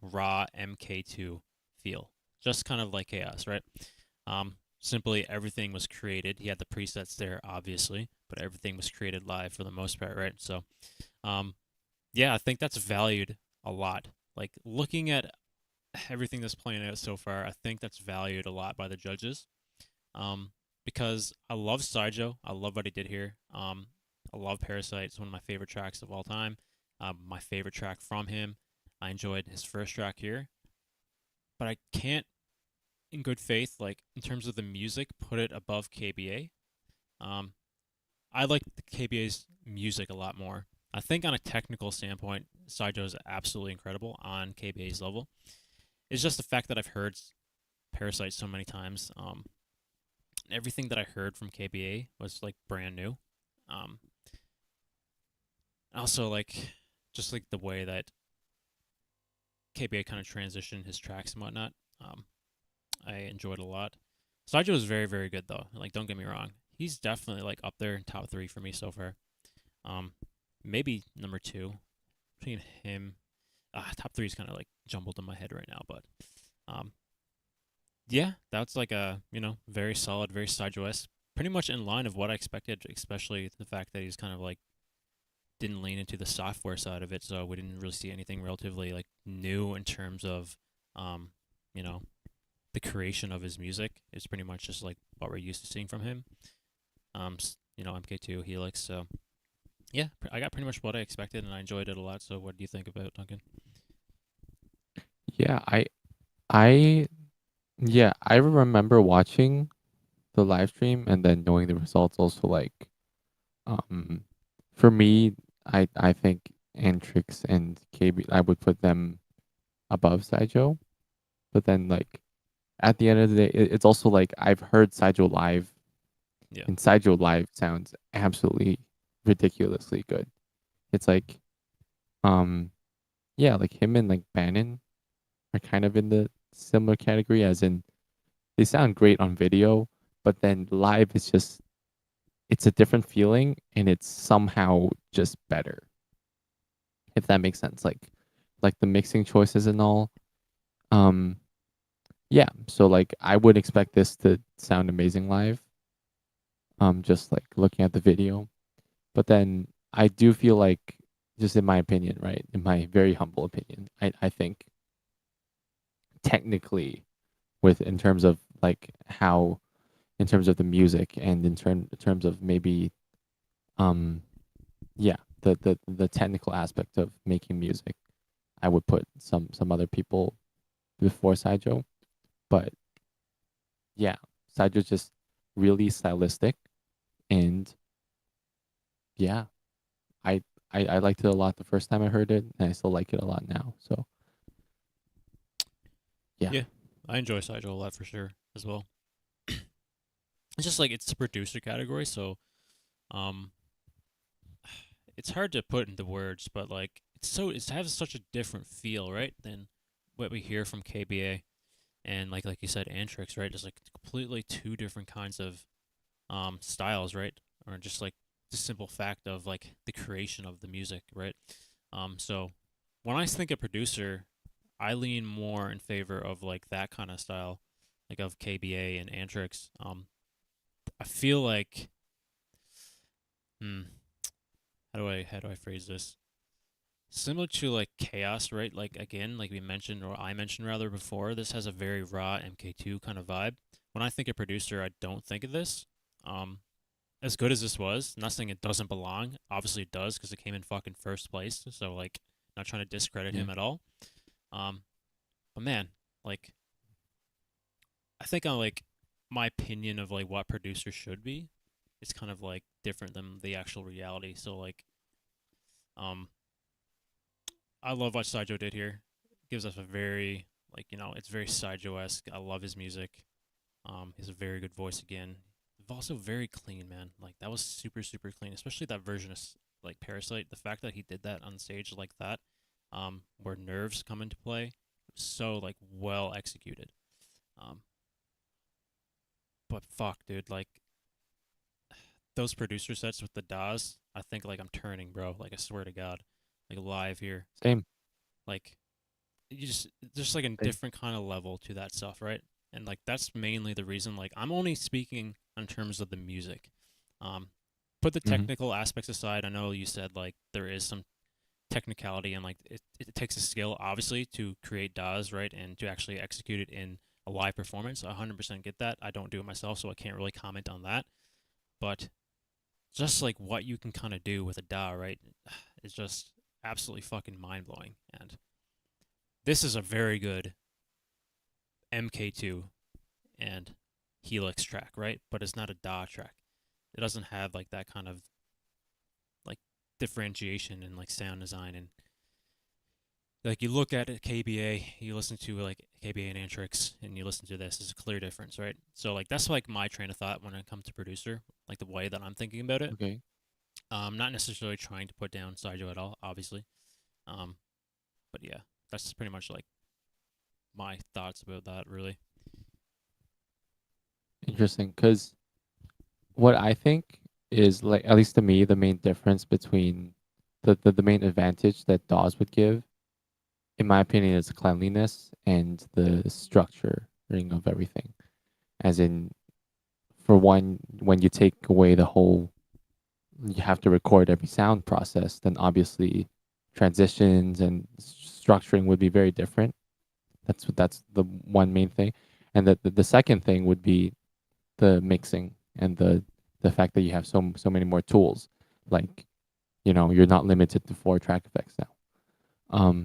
raw MK2 feel. Just kind of like Chaos, right? Simply everything was created. He had the presets there, obviously, but everything was created live for the most part, right? So, yeah, I think that's valued a lot. Like, looking at everything that's playing out so far, I think that's valued a lot by the judges. Because I love Sideshow. I love what he did here. I love Parasite. It's one of my favorite tracks of all time. My favorite track from him. I enjoyed his first track here. But I can't, in good faith, like, in terms of the music, put it above KBA. I like the KBA's music a lot more. I think on a technical standpoint, Sideshow is absolutely incredible on KBA's level. It's just the fact that I've heard Parasite so many times. Everything that I heard from KBA was like brand new. Also, like, just like the way that KBA kind of transitioned his tracks and whatnot. I enjoyed a lot. Sideshow is very, very good though. Like, don't get me wrong. He's definitely like up there in top 3 for me so far. Maybe number 2 between him. Top 3 is kind of like jumbled in my head right now, but yeah, that's like a very solid, very Sideshow-esque, pretty much in line of what I expected, especially the fact that he's kind of like didn't lean into the software side of it, so we didn't really see anything relatively like new in terms of the creation of his music. It's pretty much just like what we're used to seeing from him. MK2, Helix. So yeah, I got pretty much what I expected, and I enjoyed it a lot. So what do you think about it, Duncan? Yeah, I remember watching the live stream and then knowing the results. Also, like, for me, I think Antrix and KB. I would put them above Sideshow. But then like at the end of the day, it's also like I've heard Sideshow live. Yeah. And Sideshow live sounds absolutely ridiculously good. It's like yeah, like him and like Bannon are kind of in the similar category, as in they sound great on video, but then live is just it's a different feeling and it's somehow just better. If that makes sense. Like the mixing choices and all. Yeah, so like I would expect this to sound amazing live. Just like looking at the video. But then I do feel like, just in my opinion, right? In my very humble opinion, I think technically in terms of like how, in terms of the music and in terms of maybe yeah, the technical aspect of making music, I would put some other people before Sideshow. But yeah, Sideshow's just really stylistic, and yeah, I liked it a lot the first time I heard it, and I still like it a lot now. So yeah, I enjoy Sideshow a lot for sure as well. It's just like it's a producer category, so it's hard to put into words, but like it has such a different feel, right, than what we hear from KBA and like you said, Antrix, right? Just like completely two different kinds of styles, right? Or just like the simple fact of like the creation of the music, right? So when I think of producer, I lean more in favor of like that kind of style, like of KBA and Antrix. I feel like, how do I phrase this? Similar to like Chaos, right? Like again, like we mentioned, or I mentioned rather before, this has a very raw MK2 kind of vibe. When I think of producer, I don't think of this. As good as this was, not saying it doesn't belong. Obviously it does, because it came in fucking first place. So like, not trying to discredit him at all. But man, like, I think on like my opinion of like what producer should be, is kind of like different than the actual reality. So like, I love what Sideshow did here. Gives us a very like, it's very Sideshow-esque. I love his music. He has a very good voice again. Also very clean, man. Like that was super super clean, especially that version of like Parasite. The fact that he did that on stage like that, where nerves come into play, so like well executed. But fuck, dude, like those producer sets with the DAWs, I think like I'm turning, bro. Like I swear to God, like live here. Same. Like you just like a different kind of level to that stuff, right? And like that's mainly the reason. Like I'm only speaking in terms of the music. Put the technical aspects aside. I know you said like there is some technicality and like it takes a skill obviously to create DAWs, right, and to actually execute it in a live performance. I 100% get that. I don't do it myself, so I can't really comment on that. But just like what you can kind of do with a DAW, right, is just absolutely fucking mind blowing. And this is a very good MK2 and Helix track, right? But it's not a DAW track. It doesn't have like that kind of like differentiation and like sound design. And like you look at it, KBA, you listen to like KBA and Antrix, and you listen to this, there's a clear difference, right? So like that's like my train of thought when it comes to producer, like the way that I'm thinking about it. Okay. Not necessarily trying to put down Sideshow at all, obviously. But yeah, that's pretty much like my thoughts about that, really. Interesting, because what I think is like, at least to me, the main difference between the main advantage that DAWs would give, in my opinion, is cleanliness and the structuring of everything. As in, for one, when you take away the whole, you have to record every sound process, then obviously transitions and structuring would be very different. That's the one main thing. And the second thing would be the mixing and the fact that you have so many more tools. Like, you're not limited to 4 track effects now.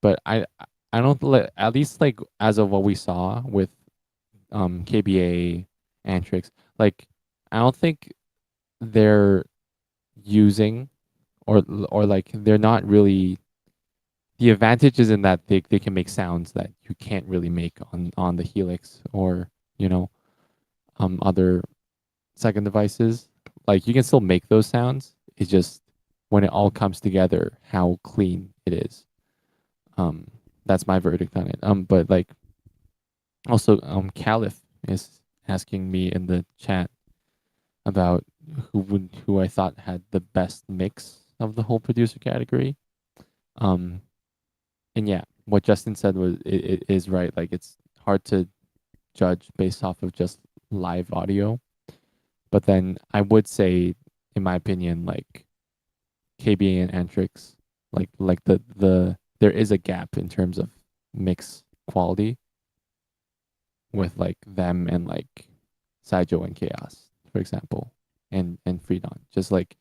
But I don't at least like as of what we saw with KBA, Antrix, like I don't think they're using or like they're not really. The advantage is in that they can make sounds that you can't really make on the Helix or other second devices. Like you can still make those sounds. It's just when it all comes together, how clean it is. That's my verdict on it. But like also Caliph is asking me in the chat about who I thought had the best mix of the whole producer category. And yeah, what Justin said was it is right. Like it's hard to judge based off of just live audio. But then I would say, in my opinion, like KB and Antrix, like the there is a gap in terms of mix quality with like them and like Saijo and Chaos, for example, and Freedon. Just like,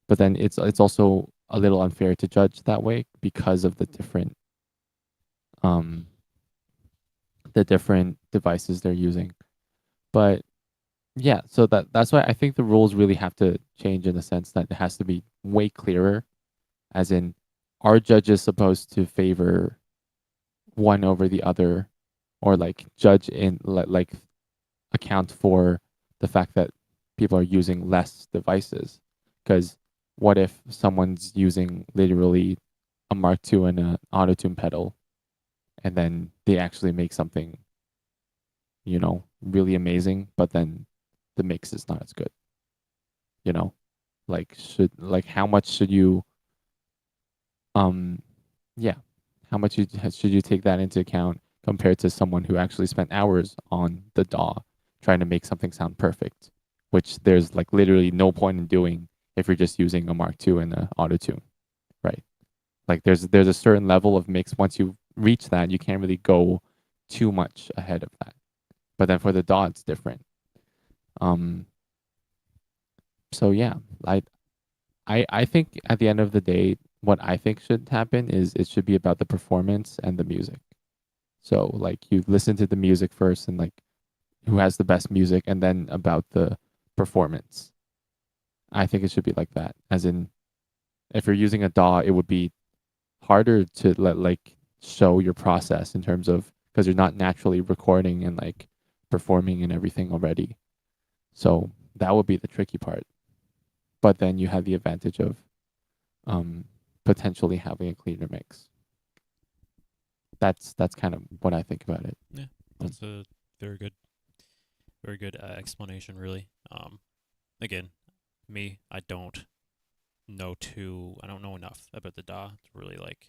but then it's also a little unfair to judge that way because of the different devices they're using. But yeah, so that's why I think the rules really have to change in the sense that it has to be way clearer, as in, are judges supposed to favor one over the other, or like judge in like account for the fact that people are using less devices? Because what if someone's using literally a Mark II and an auto-tune pedal, and then they actually make something, really amazing, but then the mix is not as good? Like how much should you how much should you take that into account compared to someone who actually spent hours on the DAW trying to make something sound perfect, which there's like literally no point in doing if you're just using a Mark II and an auto-tune, right? Like there's a certain level of mix. Once you reach that, you can't really go too much ahead of that. But then for the DAW, it's different. So yeah, I think at the end of the day, what I think should happen is it should be about the performance and the music. So like you listen to the music first and like who has the best music, and then about the performance. I think it should be like that. As in, if you're using a DAW, it would be harder to like show your process in terms of, because you're not naturally recording and like performing and everything already. So that would be the tricky part. But then you have the advantage of potentially having a cleaner mix. That's kind of what I think about it. Yeah, that's a very good explanation, really. Again, me, I don't know enough about the DAW to really like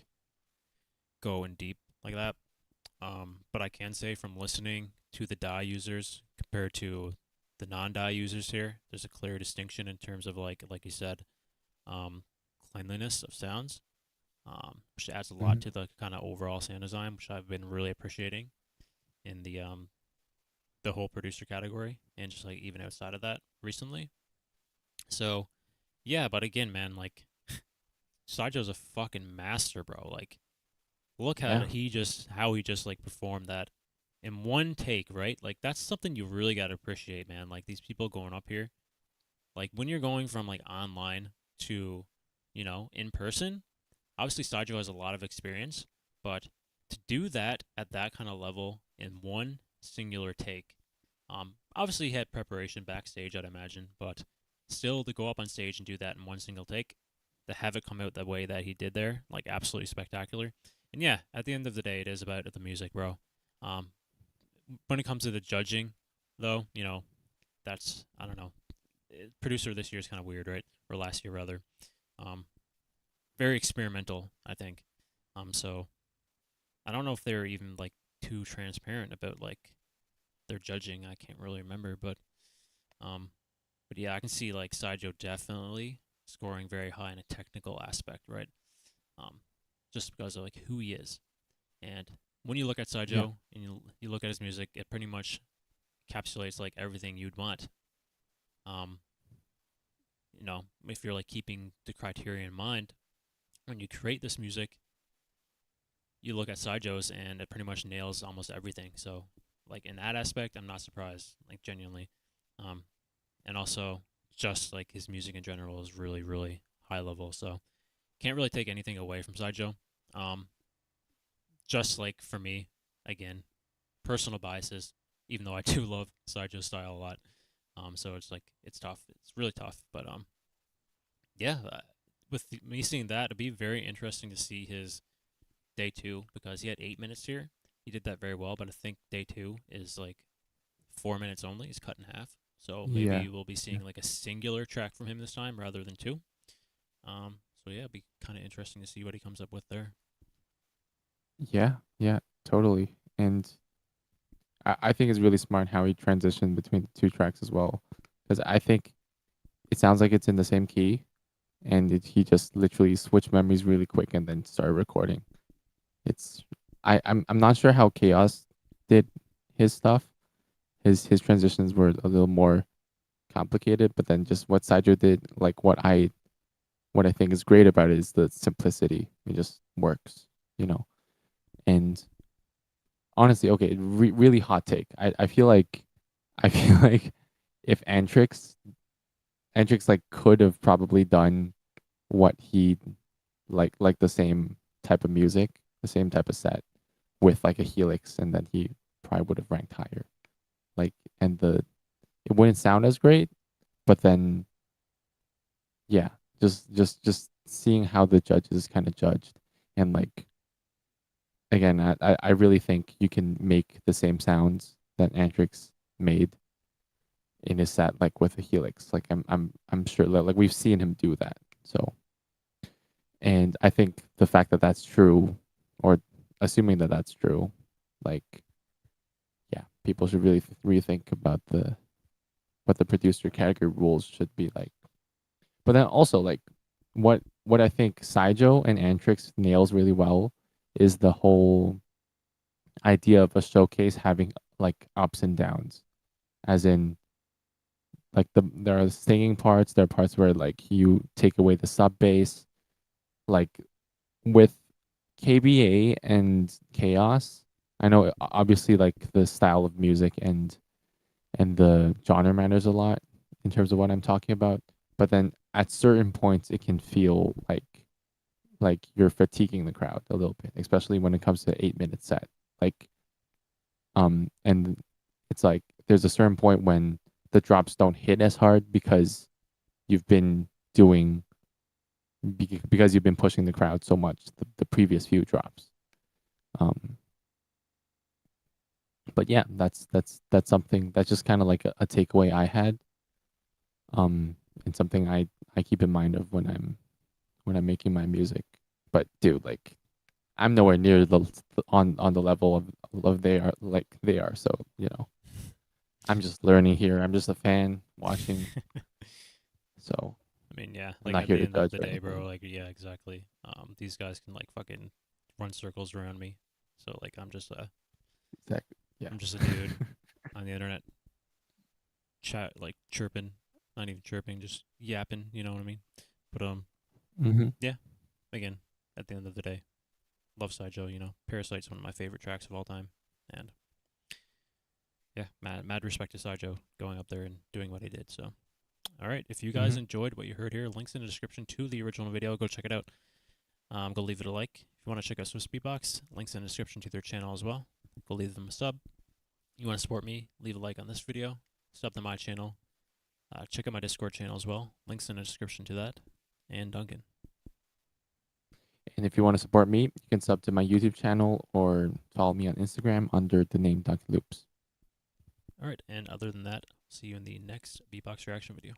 go in deep like that. But I can say from listening to the DAW users compared to the non-DAW users here, there's a clear distinction in terms of like you said, cleanliness of sounds, which adds a lot to the kind of overall sound design, which I've been really appreciating in the whole producer category, and just like even outside of that recently. So yeah, but again, man, like Saijo's a fucking master, bro. Like look how he just like performed that in one take, right? Like that's something you really got to appreciate, man. Like these people going up here, like when you're going from like online to, in person, obviously Saijo has a lot of experience, but to do that at that kind of level in one singular take, obviously he had preparation backstage, I'd imagine, but still to go up on stage and do that in one single take, to have it come out the way that he did there, like absolutely spectacular. And yeah, at the end of the day, it is about the music, bro. When it comes to the judging, though, that's, I don't know. Producer this year is kind of weird, right? Or last year, rather. Very experimental, I think. So I don't know if they're even, like, too transparent about, like, their judging. I can't really remember, but yeah, I can see, like, Saijo definitely scoring very high in a technical aspect, right? Just because of, like, who he is. And when you look at Saijo and you look at his music, it pretty much encapsulates like everything you'd want. If you're like keeping the criteria in mind, when you create this music, you look at Saijo's and it pretty much nails almost everything. So like in that aspect, I'm not surprised, like genuinely. And also just like his music in general is really, really high level. So can't really take anything away from Sideshow. Just like for me, again, personal biases. Even though I do love Sideshow style a lot, so it's like it's tough. It's really tough. But yeah, with me seeing that, it'd be very interesting to see his day 2 because he had 8 minutes here. He did that very well, but I think day 2 is like 4 minutes only. He's cut in half. So maybe we'll be seeing like a singular track from him this time rather than 2. So yeah, it'd be kind of interesting to see what he comes up with there. Yeah, totally. And I think it's really smart how he transitioned between the 2 tracks as well, because I think it sounds like it's in the same key, and he just literally switched memories really quick and then started recording. I'm not sure how Chaos did his stuff. His transitions were a little more complicated, but then just what Sideshow did, like what I think is great about it is the simplicity. It just works, you know. And honestly, okay, really hot take. I feel like if Antrix like could have probably done what he like the same type of music, the same type of set with like a Helix, and then he probably would have ranked higher. Like, and it wouldn't sound as great, but then yeah, just seeing how the judges kind of judged, and like again, I really think you can make the same sounds that Antrix made in his set, like with a Helix. Like I'm sure that like we've seen him do that. So, and I think the fact that that's true, or assuming that that's true, like yeah, people should really rethink about what the producer category rules should be like. But then also like what I think Sideshow and Antrix nails really well is the whole idea of a showcase having like ups and downs, as in like there are singing parts, there are parts where like you take away the sub bass, like with KBA and Chaos. I know obviously like the style of music and the genre matters a lot in terms of what I'm talking about, but then at certain points it can feel like you're fatiguing the crowd a little bit, especially when it comes to 8-minute set. Like, and it's like there's a certain point when the drops don't hit as hard because you've been pushing the crowd so much the previous few drops. But yeah, that's something that's just kind of like a takeaway I had, and something I keep in mind of when I'm making my music. But dude, like I'm nowhere near on the level of they are. So, you know, I'm just learning here. I'm just a fan watching. So I mean, yeah, I'm like not at here the to end of judge the or day, bro, anything. like yeah, exactly. These guys can like fucking run circles around me. So like I'm just Exactly. Yeah. I'm just a dude on the internet chirping, not even chirping, just yapping, you know what I mean? But yeah, again, at the end of the day, love Sideshow, you know. Parasite's one of my favorite tracks of all time, and yeah, mad respect to Sideshow going up there and doing what he did. So, all right, if you guys enjoyed what you heard here, links in the description to the original video. Go check it out. Go leave it a like. If you want to check out Swiss Beatbox, links in the description to their channel as well. Go leave them a sub. You want to support me, leave a like on this video, sub to my channel. Check out my Discord channel as well. Links in the description to that. And Duncan. And if you want to support me, you can sub to my YouTube channel or follow me on Instagram under the name Duncan Loops. All right, and other than that, see you in the next Beatbox reaction video.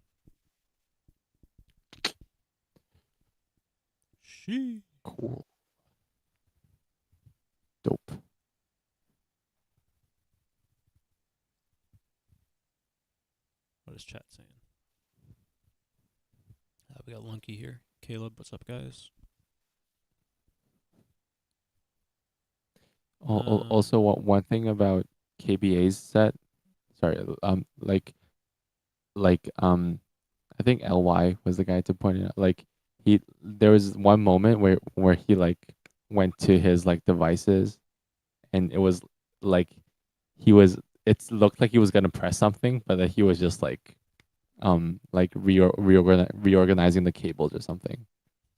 Cool. Dope. What is chat saying? We got Lunky here. Caleb, what's up, guys? Also, one thing about KBA's set, sorry, I think LY was the guy to point it out. Like there was one moment where he like went to his like devices, and it was like it looked like he was gonna press something, but that he was just like like reorganizing the cables or something.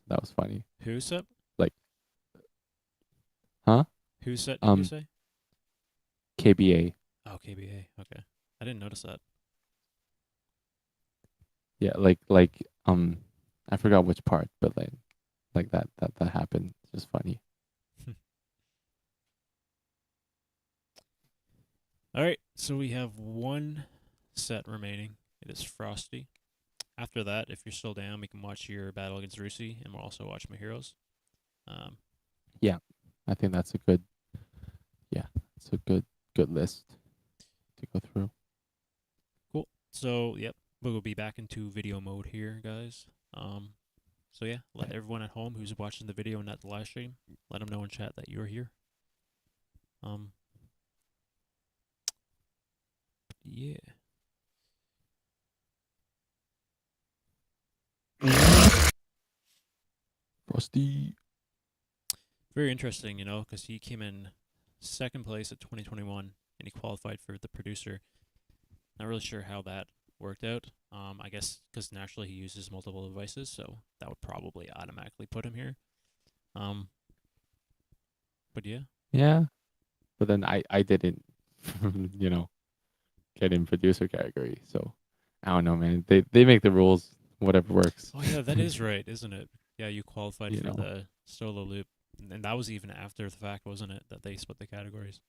That was funny. Who set? Like, huh? Who set? Did you say? KBA. Oh, KBA. Okay, I didn't notice that. Yeah, I forgot which part, but like that happened. It's just funny. All right, so we have one set remaining. It is Frosty. After that, if you're still down, we can watch your battle against Russy, and we'll also watch my heroes. Yeah, I think that's a good. Yeah, it's a good list to go through. Cool. So, yep, we'll be back into video mode here, guys. So yeah, let everyone at home who's watching the video and not the live stream, let them know in chat that you're here. Yeah. Frosty. Very interesting, you know, because he came in second place at 2021 and he qualified for the producer. Not really sure how that worked out. I guess because naturally he uses multiple devices, so that would probably automatically put him here. But yeah. Yeah, but then I didn't, you know, get in producer category, so I don't know, man. They make the rules, whatever works. Oh yeah, that is right, isn't it? Yeah, you qualified for the solo loop, and that was even after the fact, wasn't it? That they split the categories.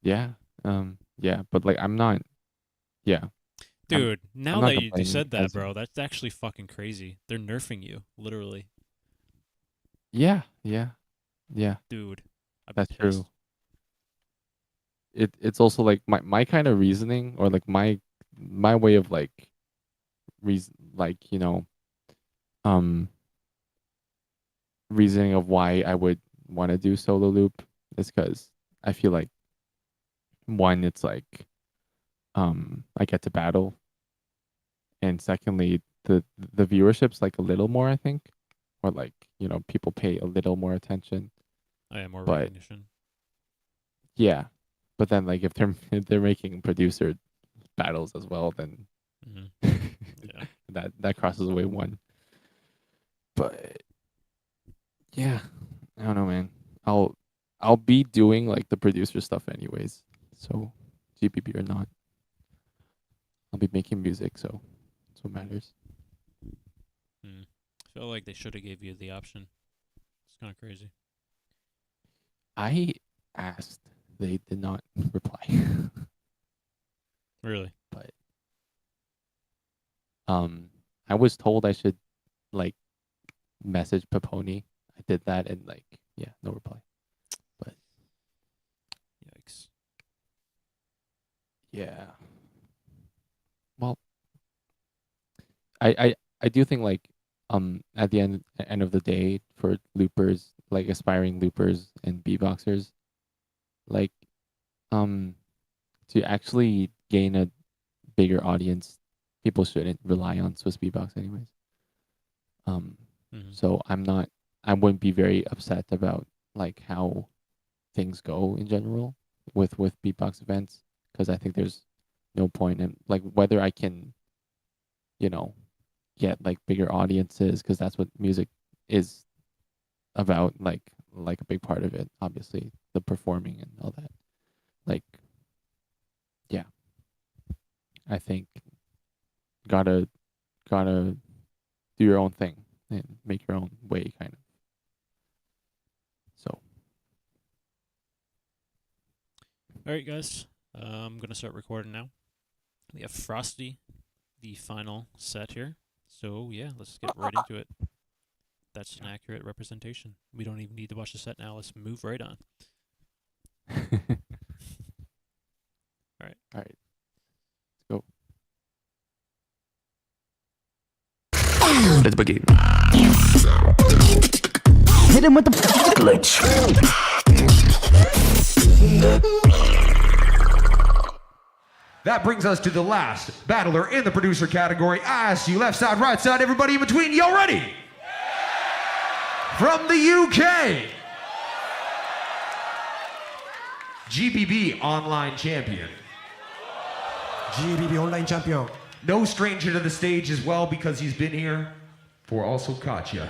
Yeah, yeah, but like I'm not. Yeah. Dude, now I'm that you said that, as- bro, that's actually fucking crazy. They're nerfing you, literally. Yeah. Dude, I'm That's pissed. true. It's also like my kind of reasoning, or like my way of like reasoning of why I would want to do solo loop is because I feel like, one, it's like I get to battle, and secondly, the viewership's like a little more, I think, or like, you know, people pay a little more attention. I have more But recognition. yeah, but then like if they're making producer battles as well, then Yeah. that crosses away one. But yeah, I don't know, man. I'll be doing like the producer stuff anyways, so GBB or not, I'll be making music, so that's what matters. I feel like they should have gave you the option. It's kind of crazy. I asked, they did not reply. Really? But I was told I should like message Paponi. I did that, and like, yeah, no reply. But yikes. Yeah. Well, I do think like at the end of the day, for loopers, like aspiring loopers and beatboxers, like to actually gain a bigger audience, people shouldn't rely on Swiss Beatbox anyways. So I wouldn't be very upset about like how things go in general with beatbox events, because I think there's no point in like whether I can, you know, get like bigger audiences, because that's what music is about, like a big part of it, obviously, the performing and all that. Like, yeah, I think gotta do your own thing and make your own way, kind of. So All right, guys. I'm going to start recording now. We have Frosty, the final set here. So, yeah, let's get right into it. That's an accurate representation. We don't even need to watch the set now. Let's move right on. All right. Let's go. Let's begin. Hit him with the glitch. That brings us to the last battler in the producer category. I ask you, left side, right side, everybody in between, y'all ready? From the UK, GBB Online Champion. GBB Online Champion. no stranger to the stage as well because he's been here for Also Katya.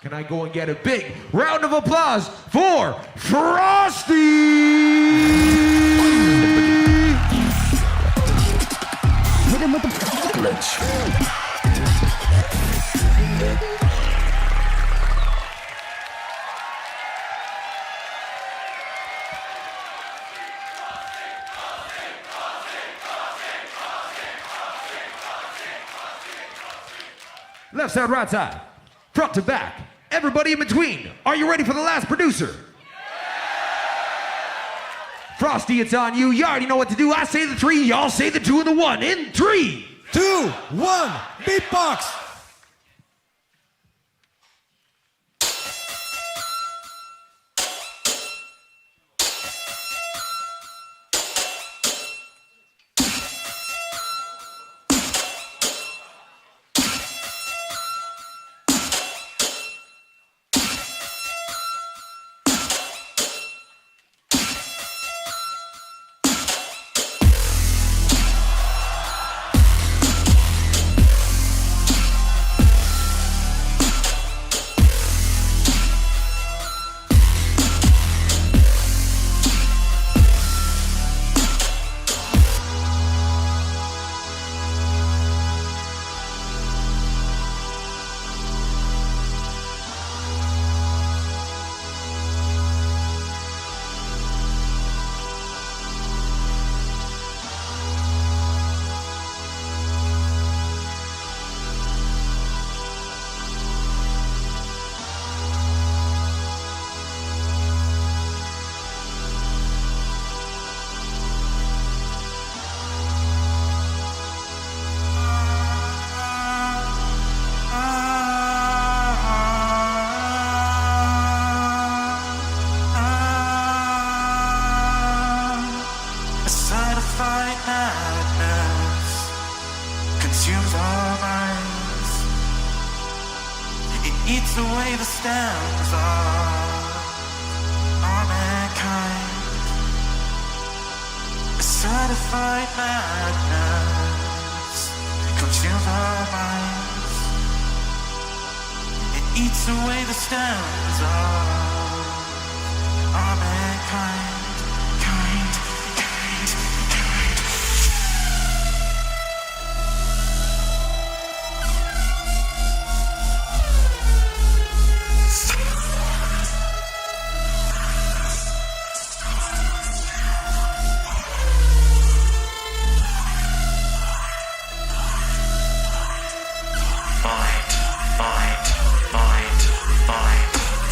Can I go and get a big round of applause for Frosty? Hit him with the glitch. Left side, right side, front to back, everybody in between. Are you ready for the last producer? Frosty, it's on you. You already know what to do. I say the 3, y'all say the 2 and the 1. In 3, 2, 1, beatbox. eats away the stems of all mankind. A certified madness consumes our minds. It eats away the stems of all mankind.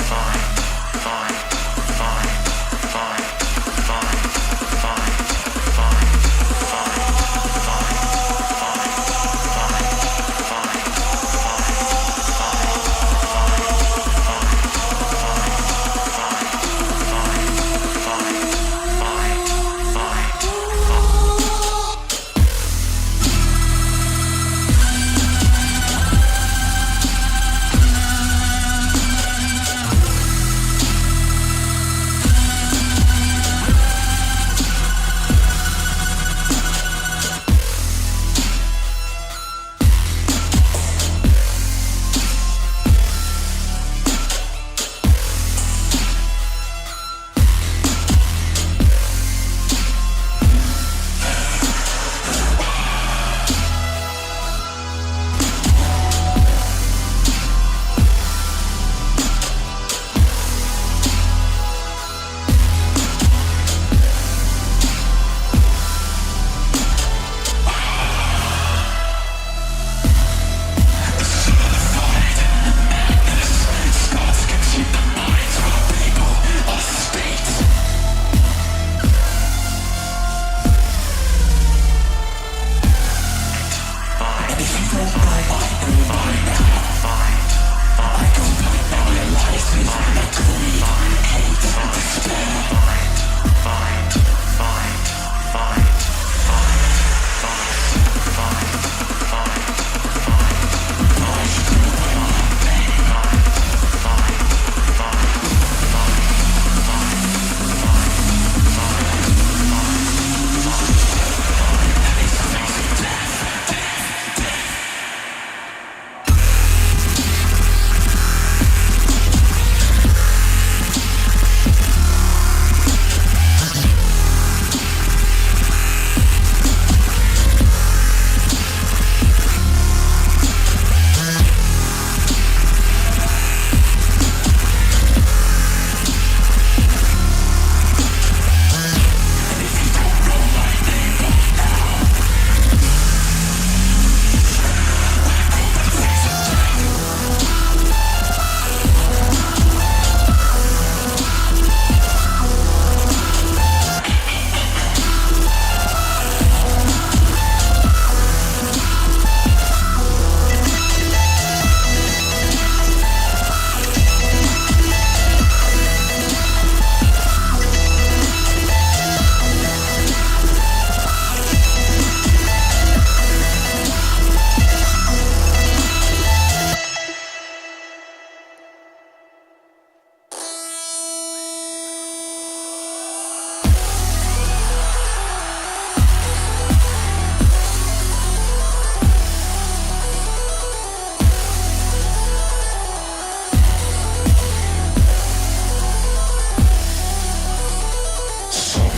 Fight.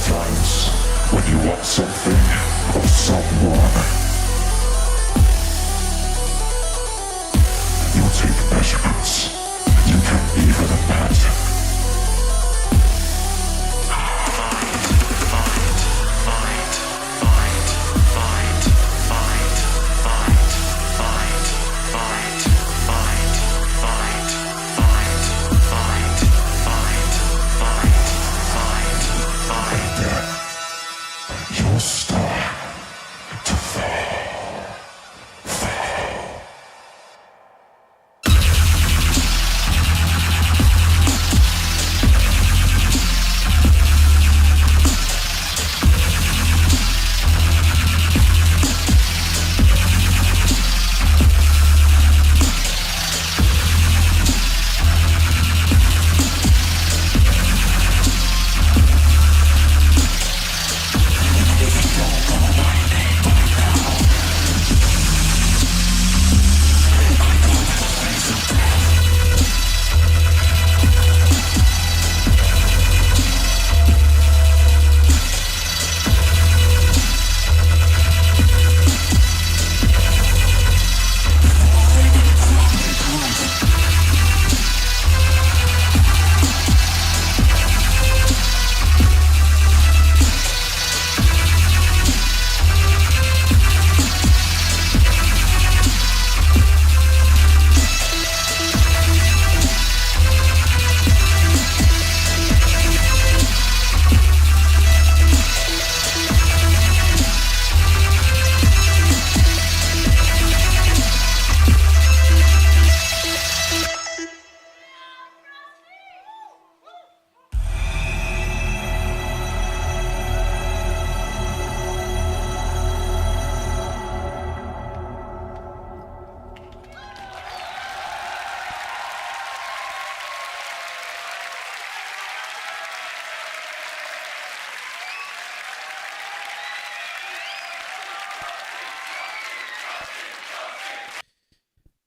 Sometimes, when you want something or someone, you take measurements you can't even imagine. You'll start to fall.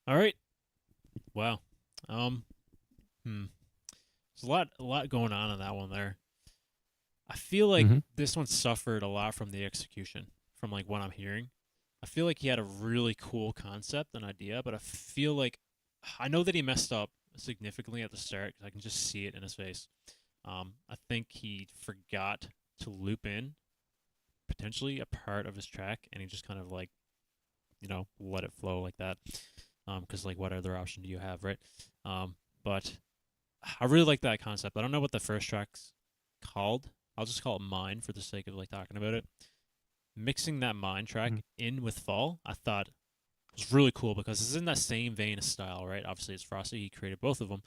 All right. Wow. There's a lot going on in that one there. I feel like this one suffered a lot from the execution, from like what I'm hearing. I feel like he had a really cool concept and idea, but I feel like I know that he messed up significantly at the start because I can just see it in his face. I think he forgot to loop in potentially a part of his track, and he just kind of like, let it flow like that. Because like, what other option do you have, right? But I really like that concept. I don't know what the first track's called. I'll just call it Mine for the sake of like talking about it. Mixing that Mine track in with Fall, I thought was really cool because it's in that same vein of style, right? Obviously, it's Frosty. He created both of them,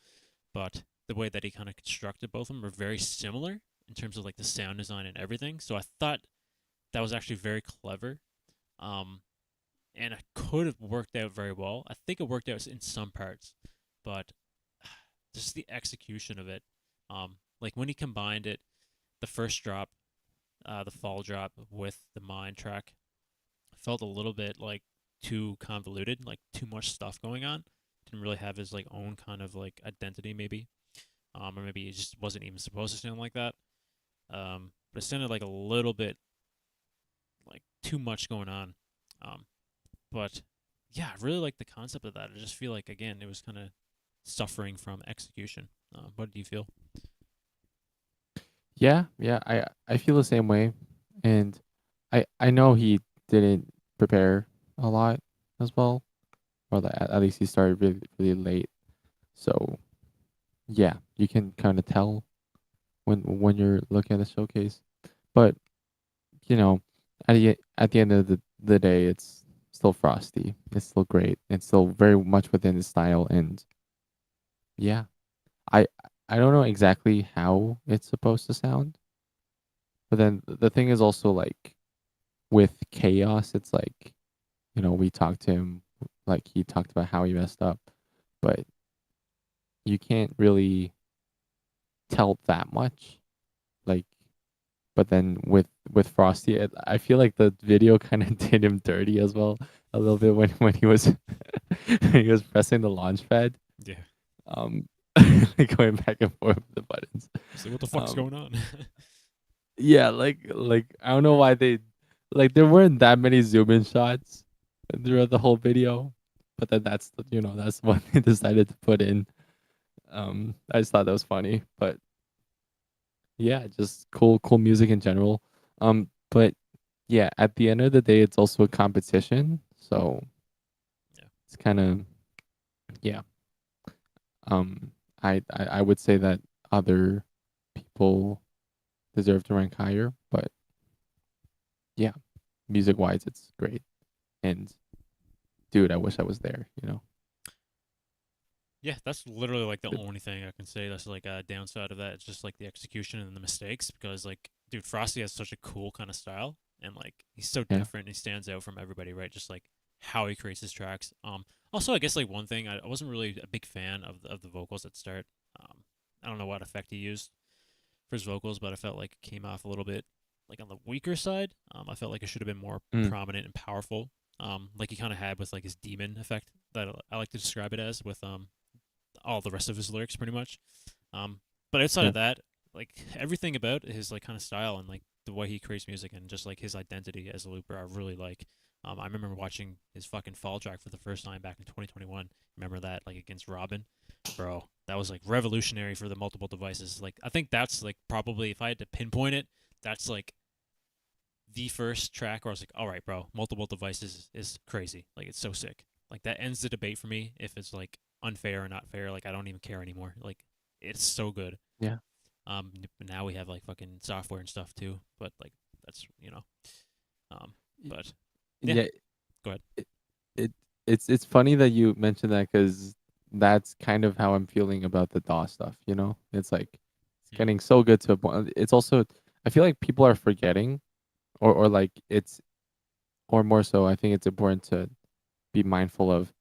but the way that he kind of constructed both of them are very similar in terms of like the sound design and everything. So I thought that was actually very clever. And it could have worked out very well. I think it worked out in some parts, but just the execution of it. Like when he combined it, the first drop, the Fall drop with the Mine track, felt a little bit like too convoluted, like too much stuff going on. Didn't really have his like own kind of like identity maybe. Or maybe he just wasn't even supposed to sound like that. But it sounded like a little bit like too much going on. But yeah, I really like the concept of that. I just feel like, again, it was kind of suffering from execution. What do you feel? Yeah, I feel the same way, and I know he didn't prepare a lot as well, or at least he started really really late. So yeah, you can kind of tell when you're looking at the showcase, but at the end of the day, it's still Frosty. It's still great. It's still very much within his style, and yeah, I don't know exactly how it's supposed to sound, but then the thing is also like with Chaos, it's like we talked to him, like he talked about how he messed up, but you can't really tell that much, like. But then with Frosty, I feel like the video kind of did him dirty as well a little bit when he was when he was pressing the launch pad. Yeah. Going back and forth with the buttons. So what the fuck's going on? Yeah, like I don't know why they like there weren't that many zoom in shots throughout the whole video, but then that's that's what they decided to put in. I just thought that was funny, but yeah, just cool music in general. But yeah, at the end of the day, it's also a competition, so it's kind of yeah. I would say that other people deserve to rank higher, but yeah, music wise, it's great. And dude, I wish I was there. Yeah, that's literally like the only thing I can say that's like a downside of that. It's just like the execution and the mistakes because like dude, Frosty has such a cool kind of style and like he's so Yeah. different and he stands out from everybody, right? Just like how he creates his tracks. Also I guess like one thing I wasn't really a big fan of the vocals at start. I don't know what effect he used for his vocals, but I felt like it came off a little bit like on the weaker side. I felt like it should have been more prominent and powerful. Like he kind of had with like his demon effect that I like to describe it as with all the rest of his lyrics pretty much. But outside Yeah. of that, like everything about his like kind of style and like the way he creates music and just like his identity as a looper, I really like. I remember watching his fucking fall track for the first time back in 2021. Remember that like against Robin, bro? That was like revolutionary for the multiple devices. Like I think that's like probably if I had to pinpoint it, that's like the first track where I was like, all right, bro, multiple devices is crazy. Like it's so sick. Like that ends the debate for me if it's like unfair or not fair. Like I don't even care anymore. Like it's so good. Yeah. Now we have like fucking software and stuff too, but like that's but yeah. Go ahead. It's funny that you mentioned that because that's kind of how I'm feeling about the DAW stuff. It's like it's getting so good to a point. It's also I feel like people are forgetting, or like it's, or more so, I think it's important to be mindful of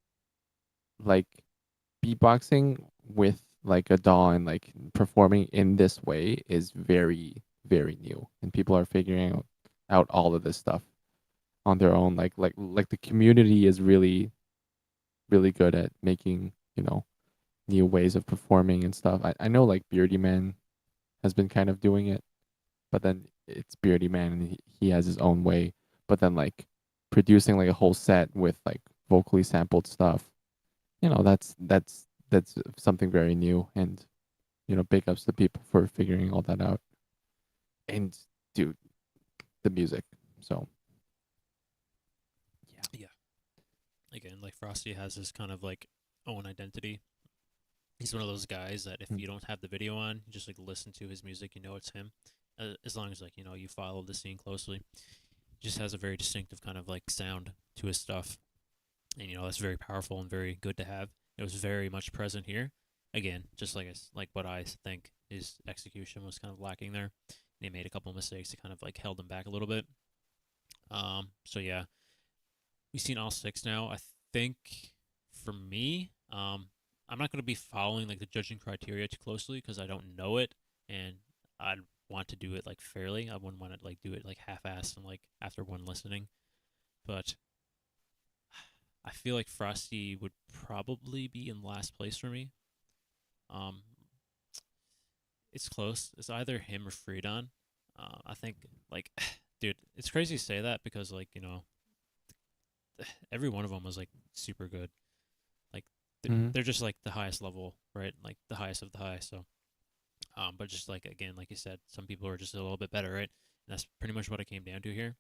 like beatboxing with like a DAW and like performing in this way is very very new, and people are figuring out all of this stuff on their own. Like the community is really really good at making new ways of performing and stuff. I know like Beardy Man has been kind of doing it, but then it's Beardy Man and he has his own way. But then like producing like a whole set with like vocally sampled stuff, that's something very new. And big ups to people for figuring all that out. And dude, the music. So yeah. Again, like Frosty has his kind of like own identity. He's one of those guys that if you don't have the video on, you just like listen to his music, you know it's him. As long as like you follow the scene closely, he just has a very distinctive kind of like sound to his stuff, and that's very powerful and very good to have. It was very much present here. Again, just like what I think his execution was kind of lacking there. And he made a couple of mistakes that kind of like held him back a little bit. So yeah, we've seen all 6 now. I think for me, I'm not going to be following like the judging criteria too closely because I don't know it, and I'd want to do it like fairly. I wouldn't want to like do it like half-assed and like after one listening. But I feel like Frosty would probably be in last place for me. It's close. It's either him or Freedon. I think like, dude, it's crazy to say that because like every one of them was like super good. Like they're just like the highest level, right? Like the highest of the high. So, but just like again, like you said, some people are just a little bit better, right? And that's pretty much what it came down to here.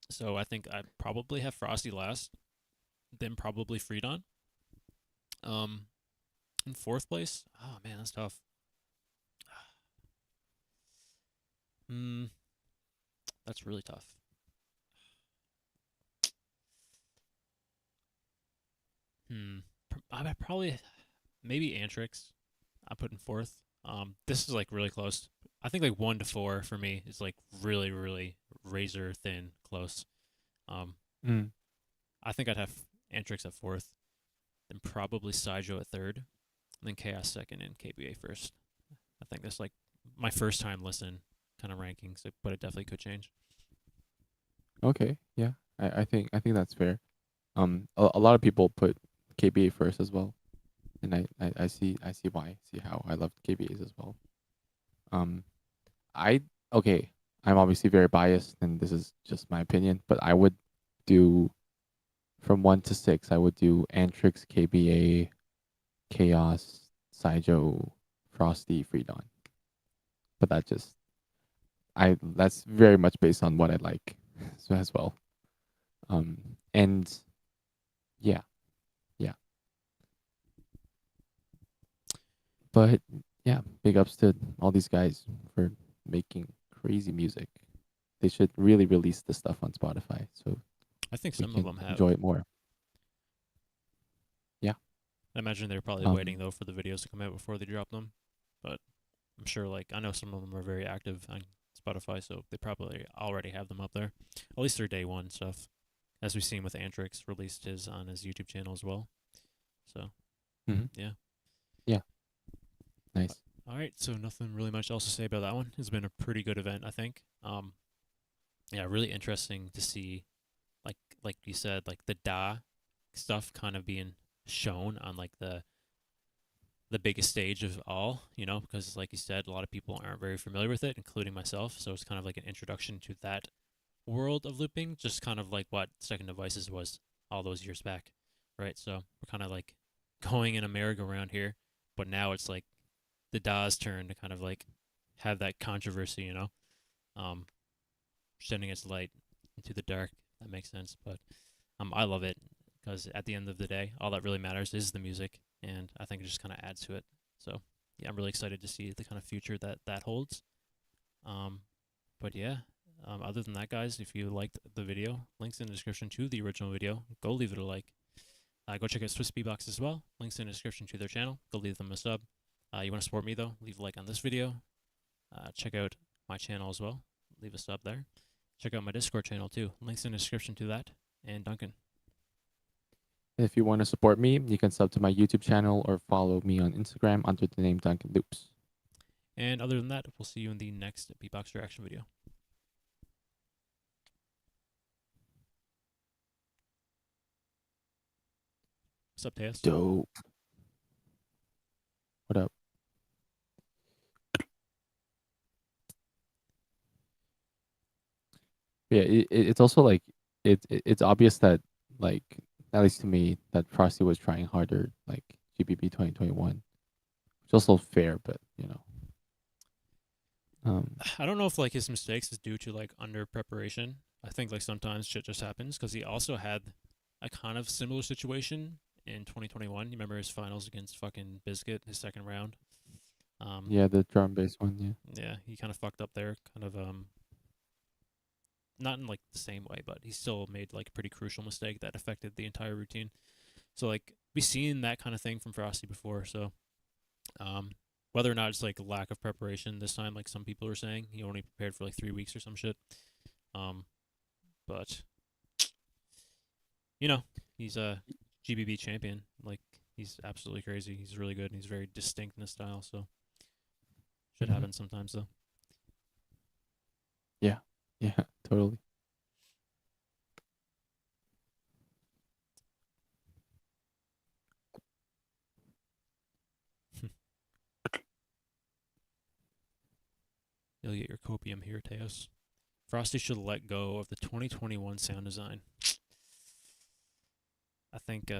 So I think I probably have Frosty last, then probably Freedon. In 4th place, oh man, that's tough. That's really tough. I would probably maybe Antrix. I put in 4th. This is like really close. I think like 1 to 4 for me is like really really razor thin close. I think I'd have Antrix at 4th, then probably Saijo at 3rd, and then Chaos 2nd and KBA 1st. I think that's like my first time listen kind of rankings, but it definitely could change. Okay, yeah, I think that's fair. A lot of people put KBA first as well, and I see why. See how I love KBAs as well. I okay, I'm obviously very biased, and this is just my opinion, but I would do from 1 to 6. I would do Antrix, KBA, Chaos, Saijo, Frosty, Freedon. But that's very much based on what I like, so as well. And yeah. But yeah, big ups to all these guys for making crazy music. They should really release the stuff on Spotify, so I think we some of can them have. enjoy it more. Yeah. I imagine they're probably waiting though for the videos to come out before they drop them. But I'm sure, like, I know some of them are very active on Spotify, so they probably already have them up there. At least their day one stuff. As we've seen with Antrix, released his on his YouTube channel as well. So, yeah. Yeah. Nice. All right, so nothing really much else to say about that one. It's been a pretty good event, I think. Yeah, really interesting to see, like you said, like the Da stuff kind of being shown on like the biggest stage of all, because like you said, a lot of people aren't very familiar with it, including myself. So it's kind of like an introduction to that world of looping, just kind of like what Second Devices was all those years back, right? So we're kind of like going in a merry-go-round here, but now it's like the Da's turn to kind of like have that controversy, shedding its light into the dark. That makes sense, but I love it because at the end of the day, all that really matters is the music, and I think it just kind of adds to it. So yeah, I'm really excited to see the kind of future that holds. But yeah, other than that, guys, if you liked the video, links in the description to the original video. Go leave it a like. Go check out Swiss Beatbox as well. Links in the description to their channel. Go leave them a sub. You want to support me though? Leave a like on this video. Check out my channel as well. Leave a sub there. Check out my Discord channel too. Links in the description to that. And Duncan. If you want to support me, you can sub to my YouTube channel or follow me on Instagram under the name Duncan Loops. And other than that, we'll see you in the next Beatbox reaction video. What's up, Teos? Dope. What up? Yeah, it's also like it's obvious that, like, at least to me, that Frosty was trying harder, like GBB 2021. It's also fair, but I don't know if like his mistakes is due to like under preparation. I think like sometimes shit just happens because he also had a kind of similar situation in 2021. You remember his finals against fucking Biscuit, his second round. Yeah, the drum bass one. Yeah. Yeah, he kind of fucked up there. Kind of not in like the same way, but he still made like a pretty crucial mistake that affected the entire routine. So like we've seen that kind of thing from Frosty before. So whether or not it's like a lack of preparation this time, like some people are saying, he only prepared for like 3 weeks or some shit. But he's a GBB champion. Like he's absolutely crazy. He's really good and he's very distinct in his style. So shit happens sometimes though. Yeah, totally. You'll get your copium here, Teos. Frosty should let go of the 2021 sound design. I think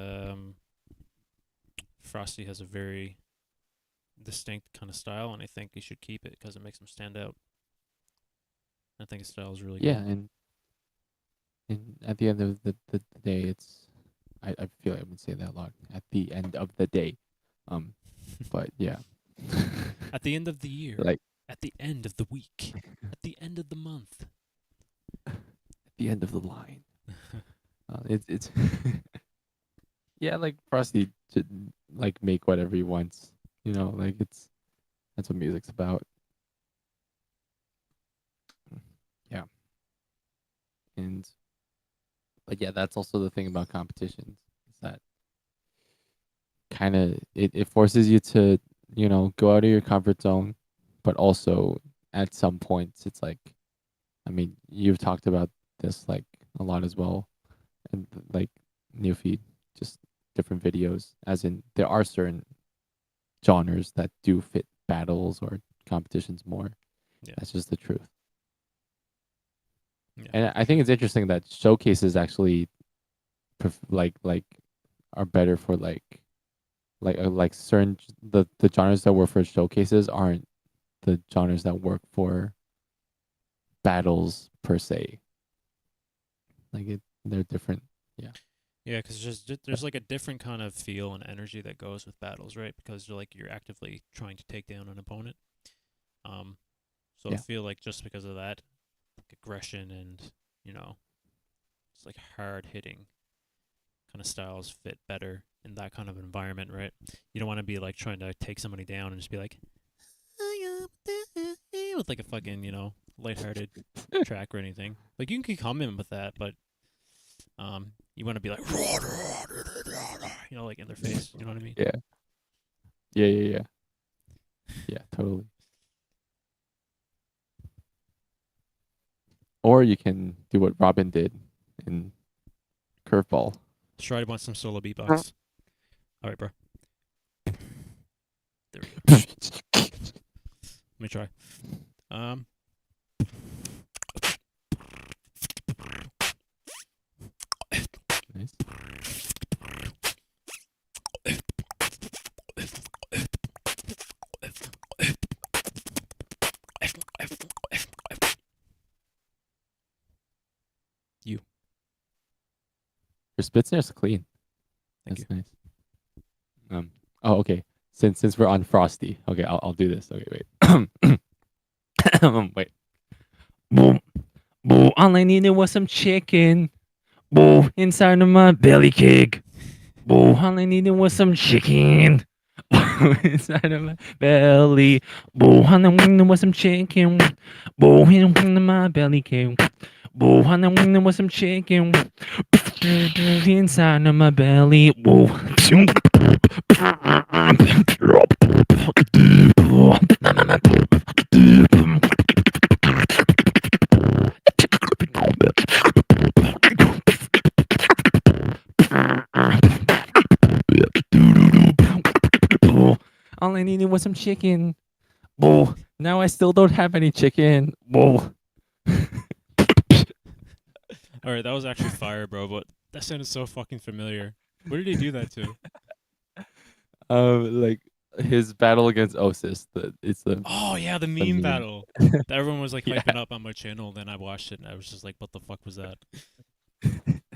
Frosty has a very distinct kind of style, and I think he should keep it because it makes him stand out. I think his style is really good. Yeah, and at the end of the day, it's I feel like I would say that a lot. At the end of the day, but yeah. At the end of the year, like at the end of the week, at the end of the month, at the end of the line. It's yeah, like Frosty should like make whatever he wants. Like that's what music's about. Yeah. But yeah, that's also the thing about competitions, is that kind of it forces you to, go out of your comfort zone, but also at some points it's like, I mean, you've talked about this like a lot as well, and like Newfie, just different videos, as in there are certain genres that do fit battles or competitions more. Yeah. That's just the truth. And I think it's interesting that showcases actually, like are better for like certain the genres that work for showcases aren't the genres that work for battles per se. Like they're different. Yeah. Yeah, because there's like a different kind of feel and energy that goes with battles, right? Because you're actively trying to take down an opponent. So I feel like just because of that, like aggression and it's like hard hitting kind of styles fit better in that kind of environment, right? You don't want to be like trying to take somebody down and just be like with like a fucking lighthearted track or anything. Like you can come in with that, but you want to be like like in their face. You know what I mean? Yeah. Yeah. Yeah, totally. Or you can do what Robin did in Curveball. Try to want some solo beatbox. All right, bro. There we go. Let me try. Nice. You. Your Spitzner's clean. Thank That's nice. Oh, okay. Since we're on Frosty, okay, I'll do this. Okay, wait. Wait. Boom, boom. All I needed was some chicken. Boom, inside of my belly cake. Boom, all I needed was some chicken. Inside of my belly. Boom, all I needed was some chicken. Boom, in my belly cake. Boom, all I needed was some chicken. Inside of my belly. Boom. All I needed was some chicken. Whoa. Now I still don't have any chicken. Whoa. All right, that was actually fire, bro. But that sounded so fucking familiar. What did he do that to? Like his battle against Osis. It's the Oh yeah, the meme battle. That everyone was like hyping up on my channel. Then I watched it and I was just like, "What the fuck was that?"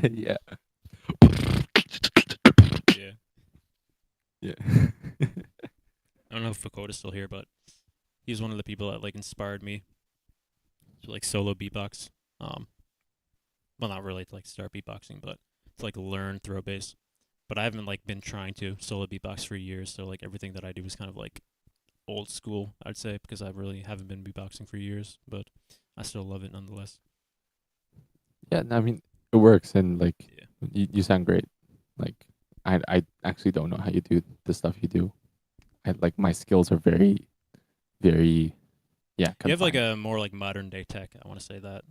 Yeah. Yeah. Yeah. I don't know if Fakota's still here, but he's one of the people that like inspired me to like solo beatbox. Well, not really to like start beatboxing, but to like learn throw bass. But I haven't like been trying to solo beatbox for years, so like everything that I do is kind of like old school, I'd say, because I really haven't been beatboxing for years, but I still love it nonetheless. Yeah, I mean it works, and like you sound great. Like I actually don't know how you do the stuff you do. Like my skills are very, very, yeah. You have like a more like modern day tech. I want to say that,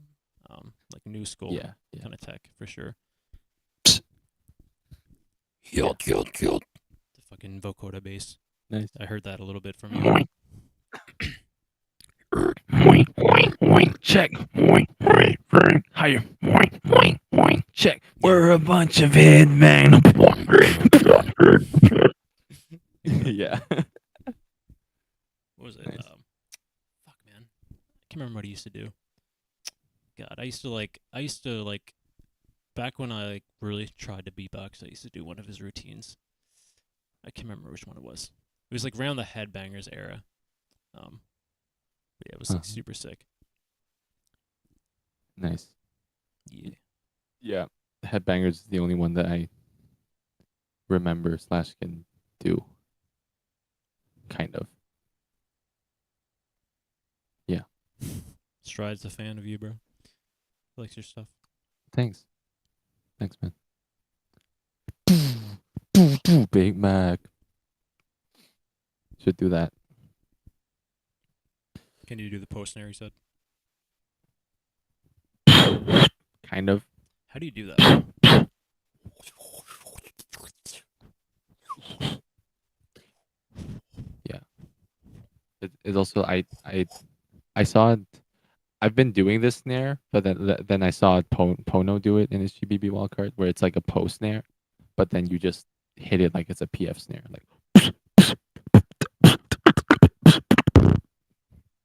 like new school kind of tech for sure. Cute. The fucking vocoder bass. Nice. I heard that a little bit from you. Check. Higher. Check. We're a bunch of headmen. Yeah. What was it? Fuck, man. I can't remember what I used to do. God, I used to like, back when I like really tried to beatbox, I used to do one of his routines. I can't remember which one it was. It was like around the Headbangers era. But yeah, it was like super sick. Nice. Yeah. Yeah. Headbangers is the only one that I remember / can do. Kind of. Yeah. Stride's a fan of you, bro. He likes your stuff. Thanks, man. Big Mac. Should do that. Can you do the post snare, you said? Kind of. How do you do that? Yeah. It's also I saw it. I've been doing this snare, but then I saw Pono do it in his GBB wildcard, where it's like a post snare, but then you just hit it like it's a PF snare, like.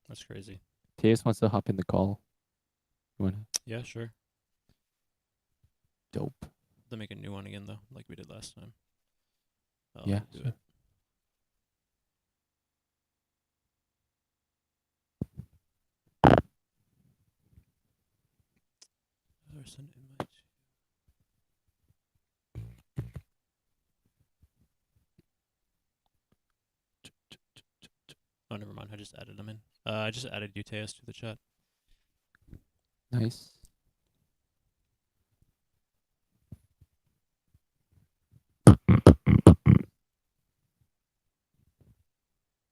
That's crazy. Tejas wants to hop in the call. You wanna? Yeah, sure. Dope. To make a new one again though, like we did last time. Yeah. Do Sure. it. There's an invite. Oh, never mind. I just added them in. I just added Uteas to the chat. Nice.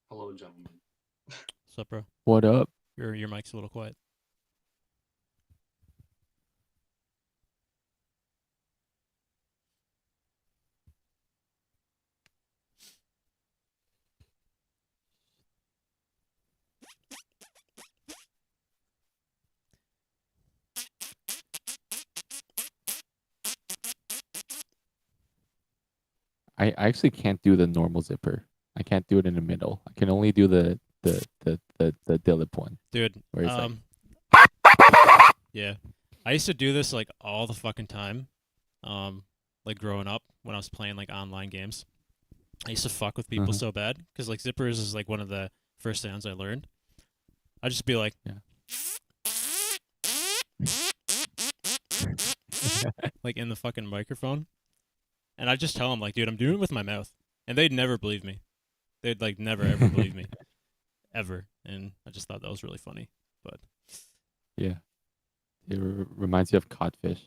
Hello, gentlemen. What's up, bro? What up? Your mic's a little quiet. I actually can't do the normal zipper. I can't do it in the middle. I can only do the Dillip one. Dude, where it's like, yeah. I used to do this like all the fucking time. Like growing up when I was playing like online games. I used to fuck with people so bad because like zippers is like one of the first sounds I learned. I'd just be like, like in the fucking microphone. And I'd just tell them like, dude, I'm doing it with my mouth. And they'd never believe me. They'd like never ever believe me. Ever. And I just thought that was really funny. But yeah. It reminds you of Codfish.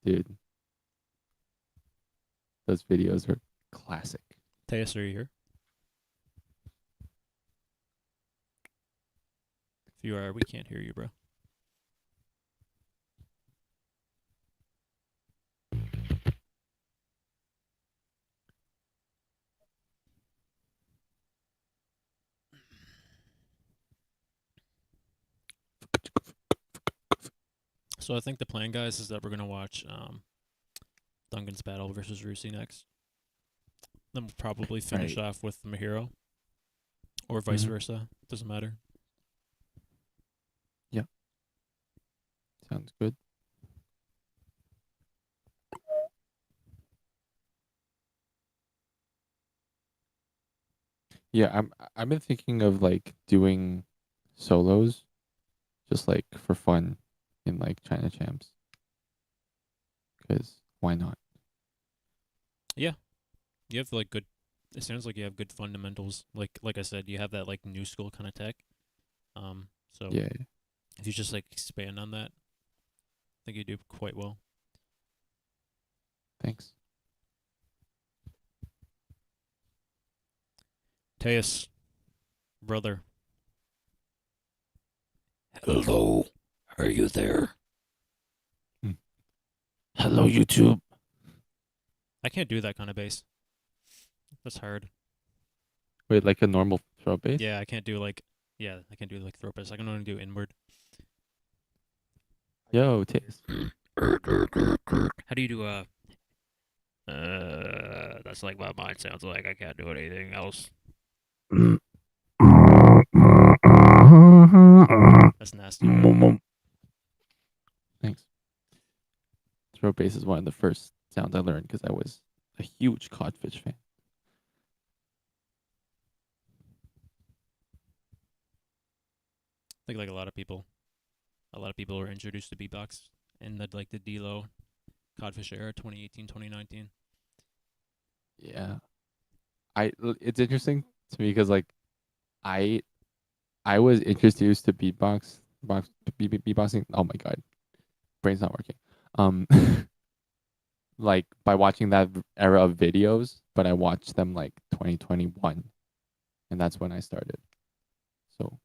Dude. Those videos are classic. Tejas, are you here? If you are, we can't hear you, bro. So I think the plan, guys, is that we're gonna watch Duncan's battle versus Russy next. Then we'll probably finish off with Mahiro, or vice versa. Doesn't matter. Yeah. Sounds good. Yeah, I've been thinking of like doing solos, just like for fun, in like China champs. Because why not? Yeah, you have like good. It sounds like you have good fundamentals. Like I said, you have that like new school kind of tech. So yeah, if you just like expand on that, I think you do quite well. Thanks. Tejas, brother. Hello, are you there? Hello, YouTube. I can't do that kind of bass. That's hard. Wait, like a normal throw bass? Yeah, I can't do like. Yeah, I can't do like throw bass. I can only do inward. Yo, Tejas. How do you do that's like what mine sounds like. I can't do anything else. That's nasty. Thanks. Throw bass is one of the first sounds I learned because I was a huge Codfish fan. I think like a lot of people were introduced to beatbox in the D-Lo Codfish era, 2018, 2019. Yeah. It's interesting to me because like I was introduced to beatboxing. Oh my god, brain's not working. Like by watching that era of videos, but I watched them like 2021, and that's when I started. So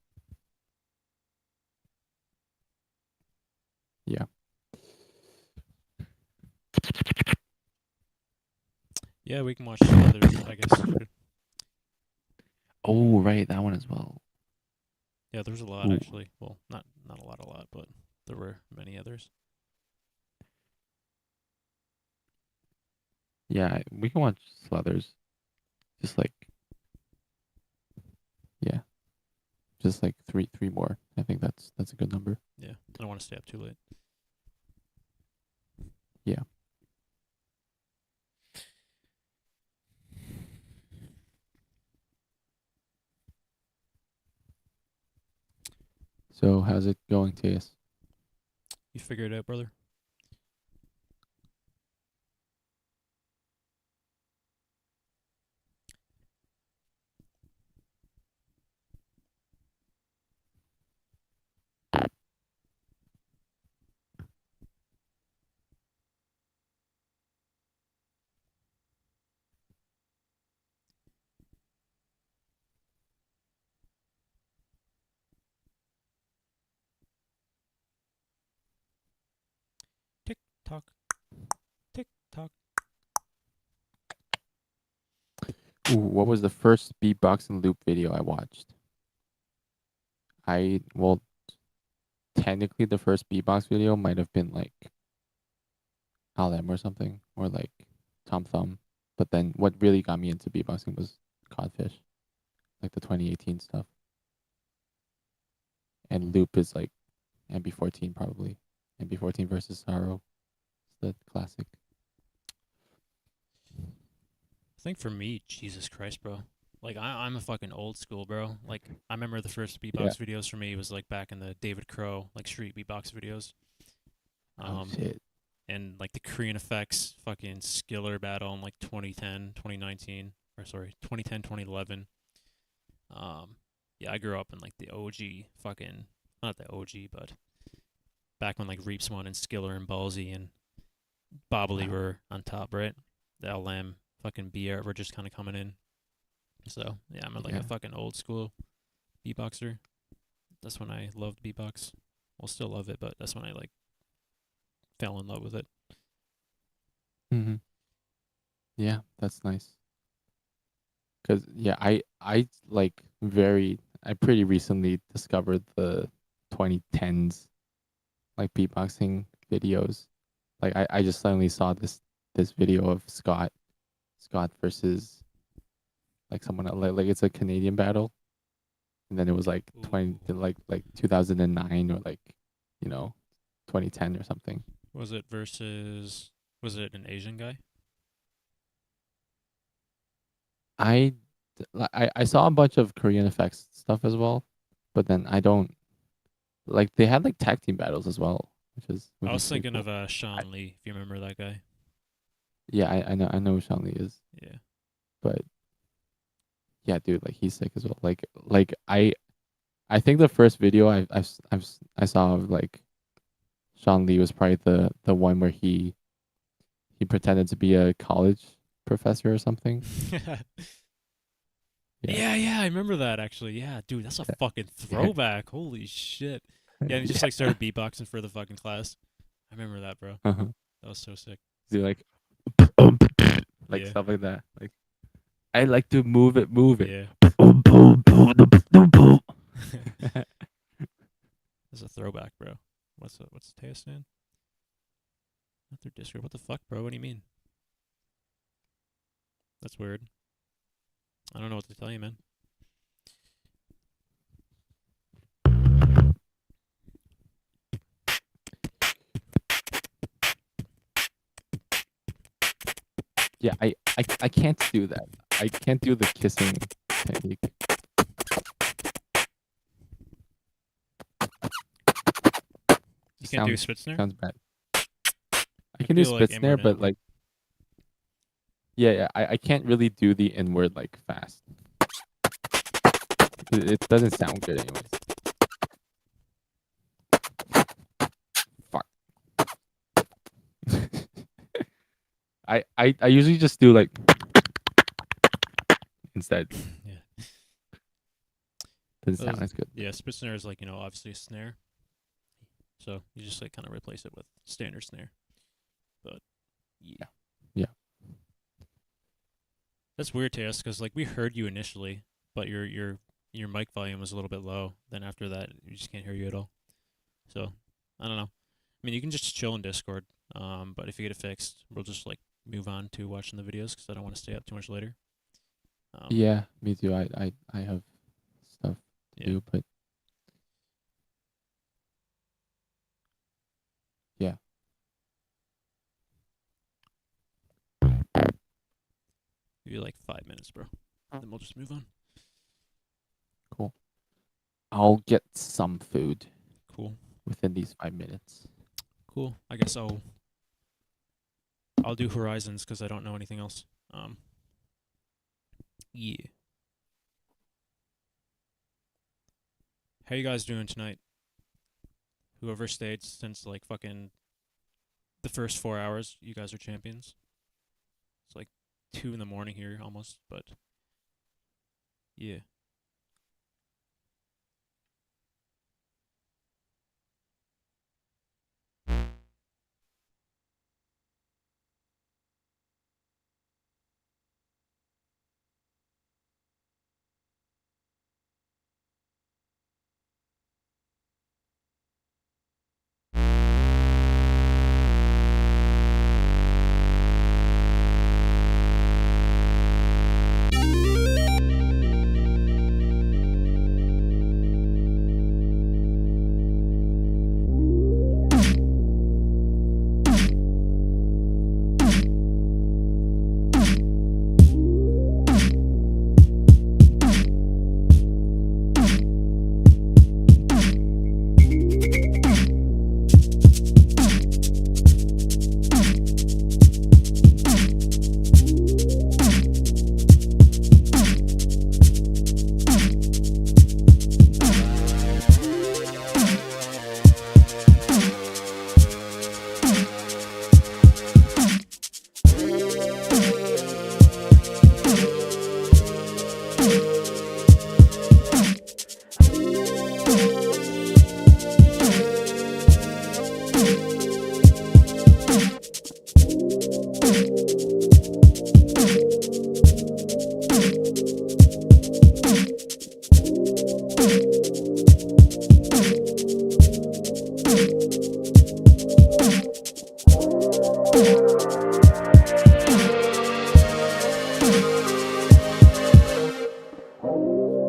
yeah. Yeah, we can watch some others, I guess. Oh right, that one as well. Yeah, there's a lot Ooh. actually. Well, not a lot, but there were many others. Yeah, we can watch some others. Just like, yeah, just like three more. I think that's a good number. Yeah, I don't want to stay up too late. Yeah. So how's it going, TS? You figure it out, brother. Tick tock. Tick tock. Ooh, what was the first beatboxing loop video I watched? Well, technically the first beatbox video might have been like LM or something, or like Tom Thumb. But then what really got me into beatboxing was Codfish, like the 2018 stuff. And loop is like MB14 probably. MB14 versus Sorrow. It's the classic. I think for me, Jesus Christ, bro. Like I'm a fucking old school, bro. Like I remember the first beatbox videos for me was like back in the David Crow, like street beatbox videos. Shit. And like the Korean Effects fucking Skiller battle in like 2010, 2019, or sorry, 2010, 2011. Yeah, I grew up in like the OG fucking, not the OG, but back when like Reapswan and Skiller and Ballsy and Bobbly were on top, right? The LM fucking BR were just kind of coming in. So yeah, I'm like a fucking old school beatboxer. That's when I loved beatbox. Well, still love it, but that's when I like fell in love with it. Mm-hmm. Yeah, that's nice. Cause yeah, I like I pretty recently discovered the 2010s like beatboxing videos. Like I just suddenly saw this video of Scott versus like someone else. Like it's a Canadian battle, and then it was like 2009 or like 2010 or something. Was it an Asian guy? I saw a bunch of Korean Effects stuff as well, but then I don't like they had like tag team battles as well, which is. I was thinking of Sean Lee, if you remember that guy. Yeah, I know who Sean Lee is. Yeah. But yeah, dude, like he's sick as well. Like I think the first video I saw of like Sean Lee was probably the one where he pretended to be a college professor or something. Yeah, I remember that actually. Yeah, dude, that's a fucking throwback. Holy shit. Yeah, and he just like started beatboxing for the fucking class. I remember that, bro. Uh-huh. That was so sick. Do like stuff like that. Like I like to move it. Yeah. That's a throwback, bro. What's Taya saying? Not through Discord. What the fuck, bro? What do you mean? That's weird. I don't know what to tell you, man. Yeah, I can't do that. I can't do the kissing technique. You can't do spit snare? Sounds bad. I can do spit snare, but like, yeah, I can't really do the inward like fast. It doesn't sound good anyways. Fuck. I usually just do like instead. Yeah. Doesn't sound as good. Yeah, spit snare is like, obviously a snare. So you just like kind of replace it with standard snare. But yeah. Yeah. That's weird to us because like we heard you initially, but your your mic volume was a little bit low. Then after that, you just can't hear you at all. So I don't know. I mean, you can just chill in Discord. But if you get it fixed, we'll just like move on to watching the videos because I don't want to stay up too much later. Yeah, me too. I have stuff to do, but yeah. Give you like 5 minutes, bro. Then we'll just move on. Cool. I'll get some food. Cool. Within these 5 minutes. Cool. I guess I'll do Horizons because I don't know anything else. Yeah. How you guys doing tonight? Whoever stayed since like fucking the first 4 hours, you guys are champions. It's like 2 in the morning here almost, but yeah.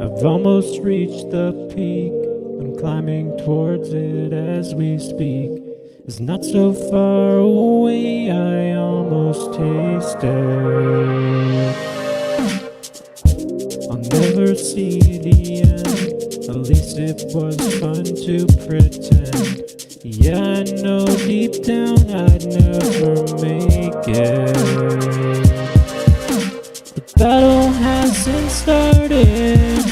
I've almost reached the peak. I'm climbing towards it as we speak. It's not so far away, I almost taste it. I'll never see the end, at least it was fun to pretend. Yeah, I know deep down I'd never make it. The battle hasn't started,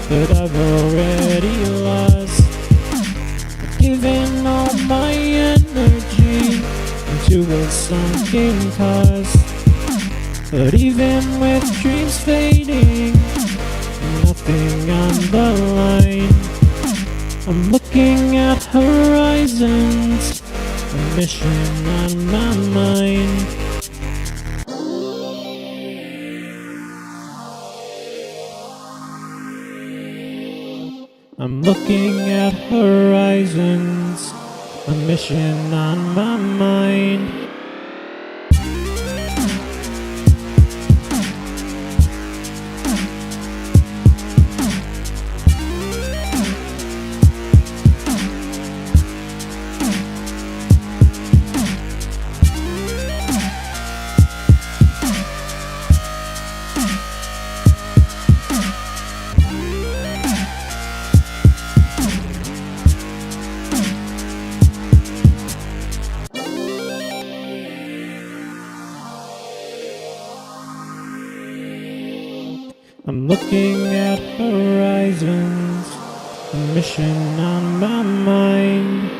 but I've already lost. I've given all my energy into a sunken cost. But even with dreams fading, nothing on the line, I'm looking at horizons, a mission on my mind. I'm looking at horizons, a mission on my mind. I'm looking at horizons, a mission on my mind.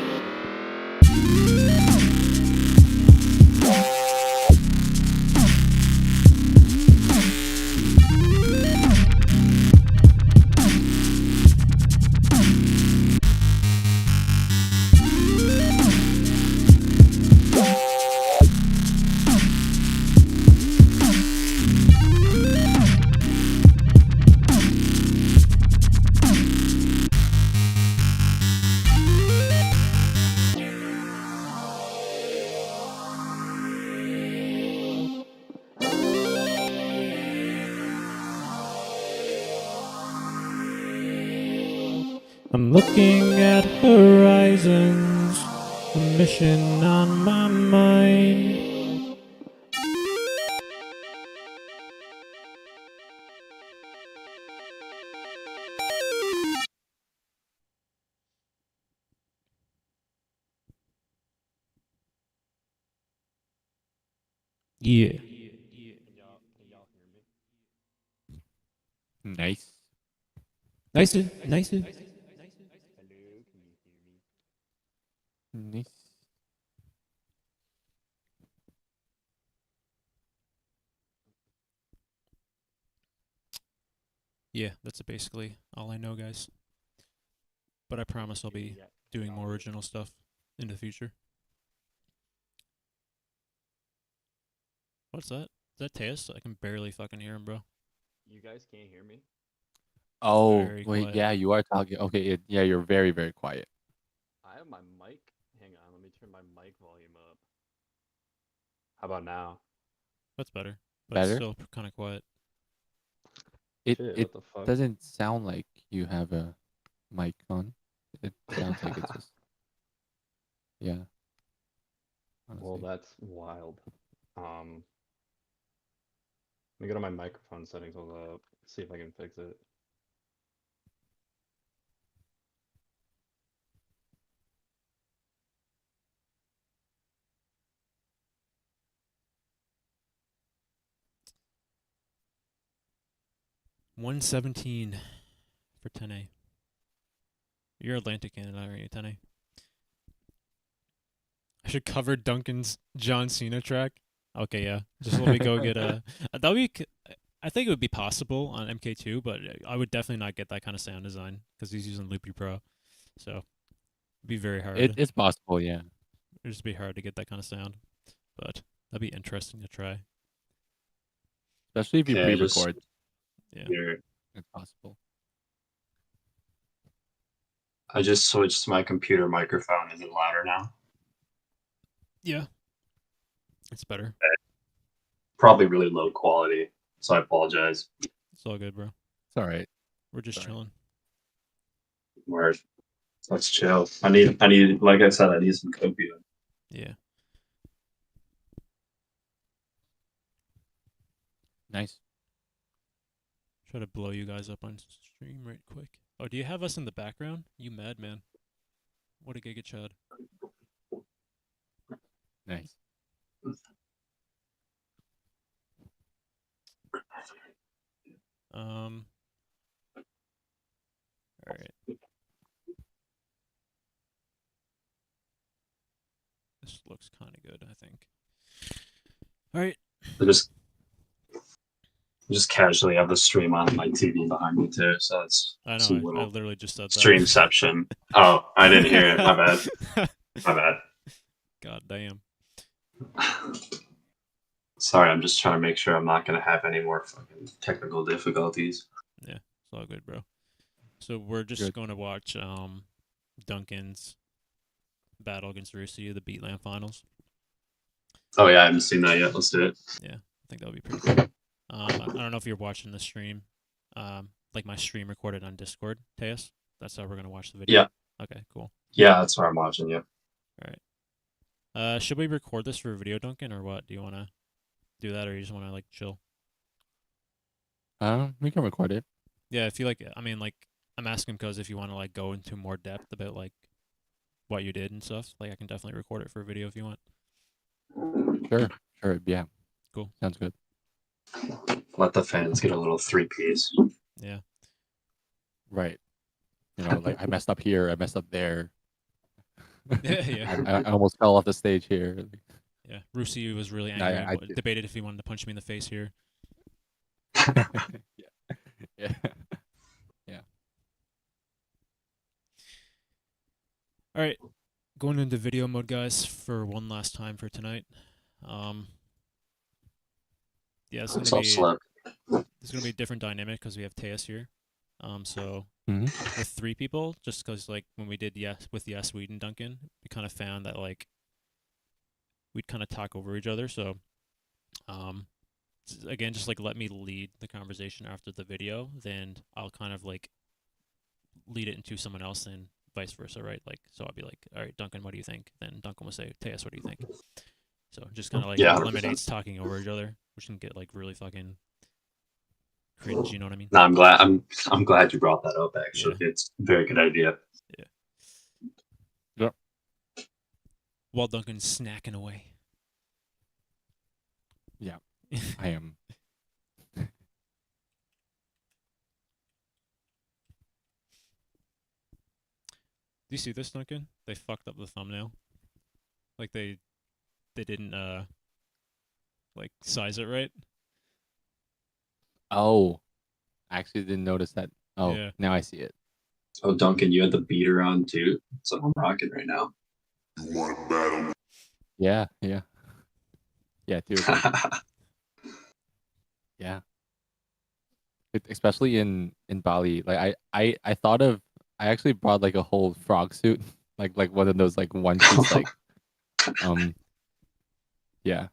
I'm looking at horizons, a mission on my mind. Yeah. Nice. Nice. Nice. Nice. Yeah, that's basically all I know, guys. But I promise I'll be doing more original stuff in the future. What's that? Is that Teus? I can barely fucking hear him, bro. You guys can't hear me? Oh, Very wait, quiet. yeah, you are talking. Okay, yeah, you're very, very quiet. I have my mic. Hang on, let me turn my mic volume up. How about now? That's better. But it's Better? still kind of quiet. It Shit, it what the fuck? doesn't sound like you have a mic on. It sounds like it's just yeah. Well, Honestly. that's wild. Let me go to my microphone settings. Hold up. See if I can fix it. $117 for 10A. You're Atlantic Canada, aren't you, 10A? I should cover Duncan's John Cena track. Okay, yeah. Just let me go get a. That would be. I think it would be possible on MK2, but I would definitely not get that kind of sound design because he's using Loopy Pro. So it'd be very hard. It's possible, yeah. It'd just be hard to get that kind of sound, but that'd be interesting to try. Especially if you Okay, just pre-record. Yeah. here. It's possible. I just switched to my computer microphone. Is it louder now? Yeah. It's better. Probably really low quality, so I apologize. It's all good, bro. It's all right. We're just chilling. Word. Let's chill. I need, like I said, I need some copium. Yeah. Nice. Try to blow you guys up on stream right quick. Oh, do you have us in the background? You madman. What a giga chad. Nice. All right. This looks kind of good, I think. All right. I just casually have the stream on my TV behind me too, so it's I some know. I little literally just said that. streamception. Oh, I didn't hear it. My bad. My bad. God damn. Sorry, I'm just trying to make sure I'm not gonna have any more fucking technical difficulties. Yeah, it's all good, bro. So we're just going to watch Duncan's battle against Russy, the Beatland finals. Oh yeah, I haven't seen that yet. Let's do it. Yeah, I think that would be pretty cool. I don't know if you're watching the stream, like my stream recorded on Discord, Teus. That's how we're gonna watch the video. Yeah. Okay, cool. Yeah, that's what I'm watching. Yeah. All right. Should we record this for a video, Duncan, or what? Do you want to do that, or you just want to like chill? We can record it. Yeah, I feel like I'm asking because if you want to like go into more depth about like what you did and stuff, like I can definitely record it for a video if you want. Sure, yeah. Cool. Sounds good. Let the fans get a little 3-piece. Yeah. Right. You know, like I messed up here, I messed up there. Yeah. I almost fell off the stage here. Yeah, Russy was really angry. And debated if he wanted to punch me in the face here. Yeah. All right, going into video mode, guys, for one last time for tonight. Yeah, it's gonna be a different dynamic because we have Teus here. So with 3 people, just because like when we did with Weed and Duncan, we kind of found that like we'd kind of talk over each other. So again, just like let me lead the conversation after the video, then I'll kind of like lead it into someone else and vice versa, right? Like, so I'd be like, all right, Duncan, what do you think? Then Duncan will say, Tejas, what do you think? So just kind of like eliminates talking over each other, which can get like really fucking cringe. You know what I mean? No, I'm glad you brought that up. Actually, it's a very good idea. Yeah. Yep. While Duncan's snacking away. Yeah, I am. Do you see this, Duncan? They fucked up the thumbnail. Like they didn't like size it right. Oh, I actually didn't notice that. Oh, Yeah. now I see it. Oh, Duncan, you had the beater on too. So I'm rocking right now. You want to battle? Yeah, yeah. Yeah, dude. Yeah. Especially in Bali, like I thought of, I actually brought like a whole frog suit, like one of those like one piece like yeah.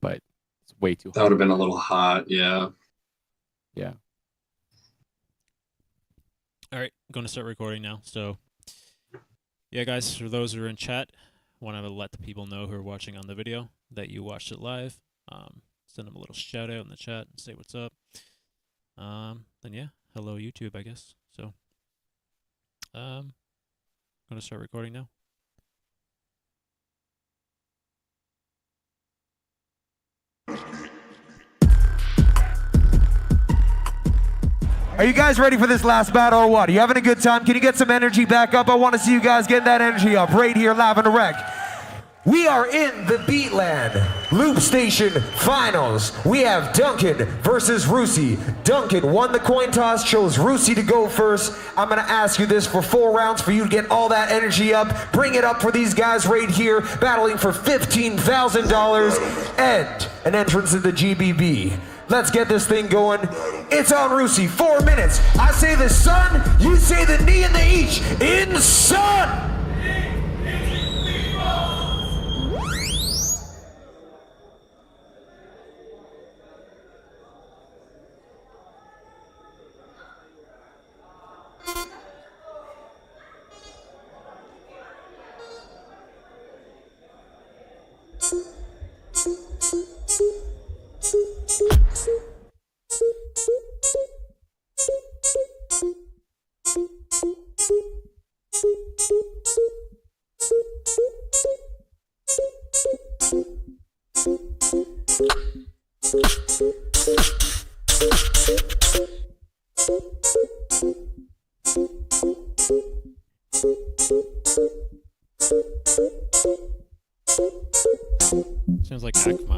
But it's way too That would have been a little hot, yeah. Yeah. All right, I'm going to start recording now. So, yeah, guys, for those who are in chat, want to let the people know who are watching on the video that you watched it live. Send them a little shout out in the chat and say what's up. Then yeah, hello YouTube, I guess. So, I'm going to start recording now. Are you guys ready for this last battle or what? Are you having a good time? Can you get some energy back up? I want to see you guys get that energy up right here live and direct. We are in the Beatland Loop Station Finals. We have Duncan versus Russy. Duncan won the coin toss, chose Russy to go first. I'm going to ask you this for 4 rounds for you to get all that energy up. Bring it up for these guys right here, battling for $15,000 and an entrance in the GBB. Let's get this thing going. It's on Russy. 4 minutes. I say the sun, you say the knee and the each. In sun! Sounds like Akma.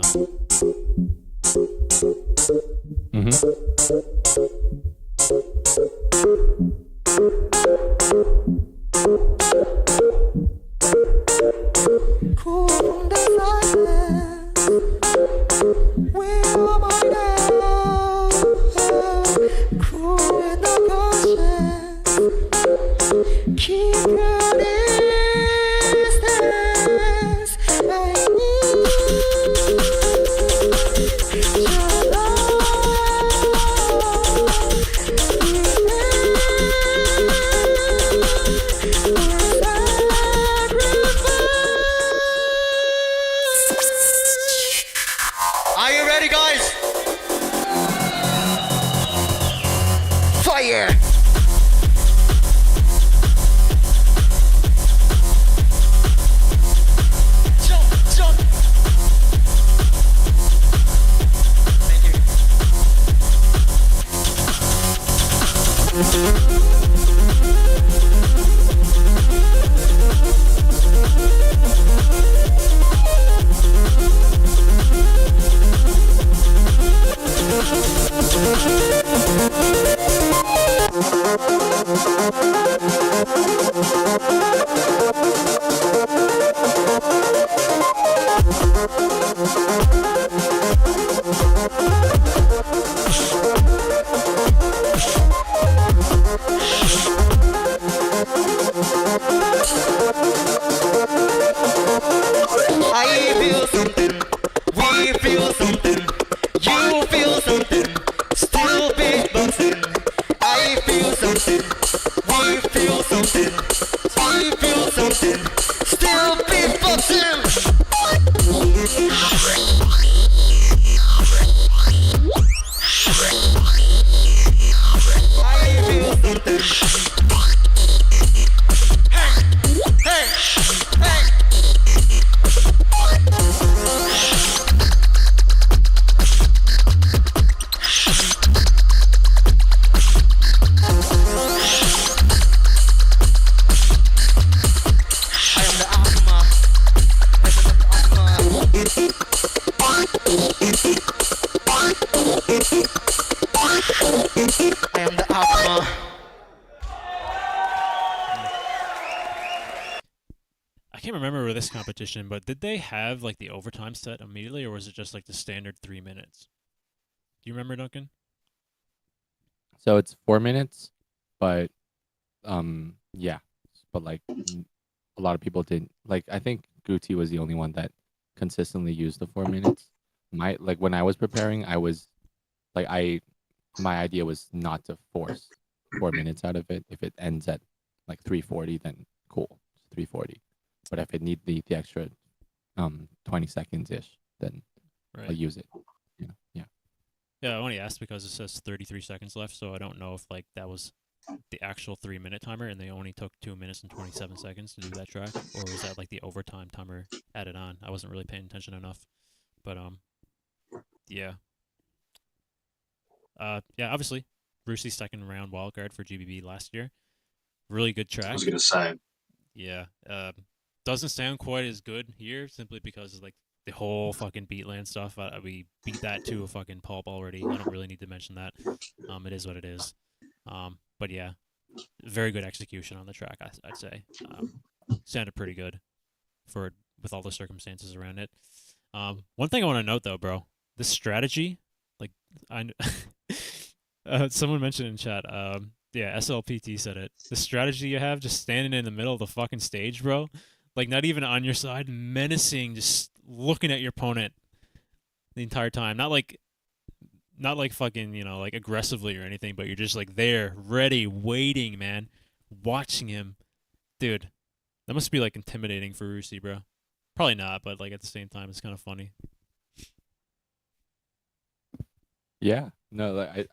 Are you ready, guys? Fire! Jump, jump! Thank you. I feel something, we feel something, you feel something, still big bustin'. I feel something, beatboxing. Still beatboxing. I am the Akuma. I can't remember with this competition, but did they have like the overtime set immediately, or was it just like the standard 3 minutes? Do you remember, Duncan? So it's 4 minutes, but yeah, but like a lot of people didn't. Like I think Gucci was the only one that consistently used the 4 minutes. Like when I was preparing, I was like my idea was not to force 4 minutes out of it. If it ends at like 3:40, then cool, 3:40. But if it need the extra 20 seconds ish, then I'll use it. Yeah. Yeah, I only asked because it says 33 seconds left, so I don't know if like that was the actual 3 minute timer and they only took 2 minutes and 27 seconds to do that track, or was that like the overtime timer added on? I wasn't really paying attention enough. But yeah. Yeah, obviously, Russy's second round wildcard for GBB last year. Really good track. I was gonna say. Yeah. Doesn't sound quite as good here simply because of like the whole fucking Beatland stuff. We beat that to a fucking pulp already. I don't really need to mention that. It is what it is. But yeah, very good execution on the track, I'd say. Sounded pretty good with all the circumstances around it. One thing I want to note though, bro, the strategy, like someone mentioned in chat, yeah, SLPT said it. The strategy you have just standing in the middle of the fucking stage, bro, like not even on your side, menacing, just looking at your opponent the entire time. Not like fucking, like aggressively or anything, but you're just like there, ready, waiting, man, watching him. Dude, that must be like intimidating for Russy, bro. Probably not, but like at the same time, it's kind of funny. Yeah, no, like,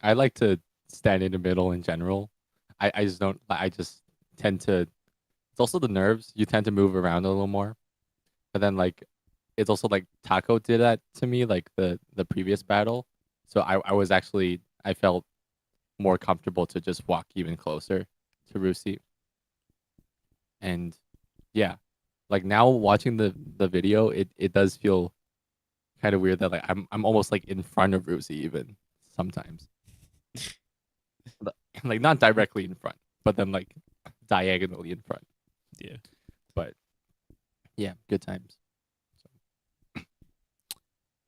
I like to stand in the middle in general. I just don't. I just tend to. It's also the nerves. You tend to move around a little more, but then like, it's also like Taco did that to me like the previous battle. So I felt more comfortable to just walk even closer to Russy. And yeah, like now watching the video, it does feel kind of weird that like I'm almost like in front of Russy even sometimes. Like not directly in front, but then like diagonally in front. Yeah. But yeah, good times. All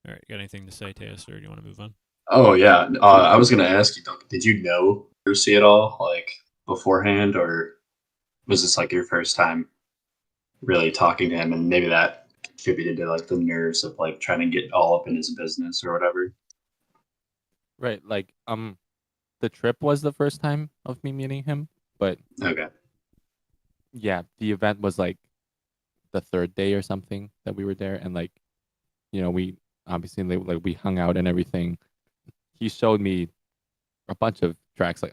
right, got anything to say, Teos, or do you want to move on? Oh yeah, I was gonna ask you, Duncan, did you know Russy at all, like beforehand, or was this like your first time really talking to him, and maybe that contributed to like the nerves of like trying to get all up in his business or whatever? Right, like the trip was the first time of me meeting him, but okay. Yeah, the event was like the third day or something that we were there, and like, we obviously like we hung out and everything. He showed me a bunch of tracks, like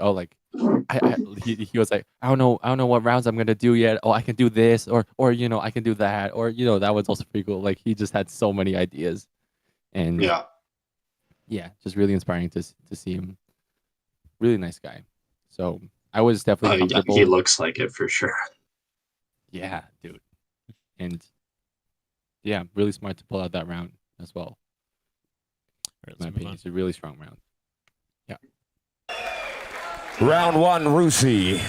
he was like, I don't know what rounds I'm gonna do yet. Oh, I can do this, or I can do that, or that was also pretty cool. Like he just had so many ideas, and yeah, just really inspiring to see him. Really nice guy. So I was definitely comfortable. He looks like it for sure. Yeah, dude. And yeah, really smart to pull out that round as well. All right, my opinion, it's a really strong round. Yeah. Round one, Russy.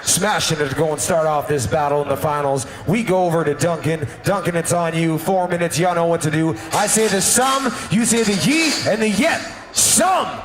Smashing it to go and start off this battle in the finals. We go over to Duncan. Duncan, it's on you. 4 minutes, y'all know what to do. I say the sum, you say the ye, and the yet. Sum!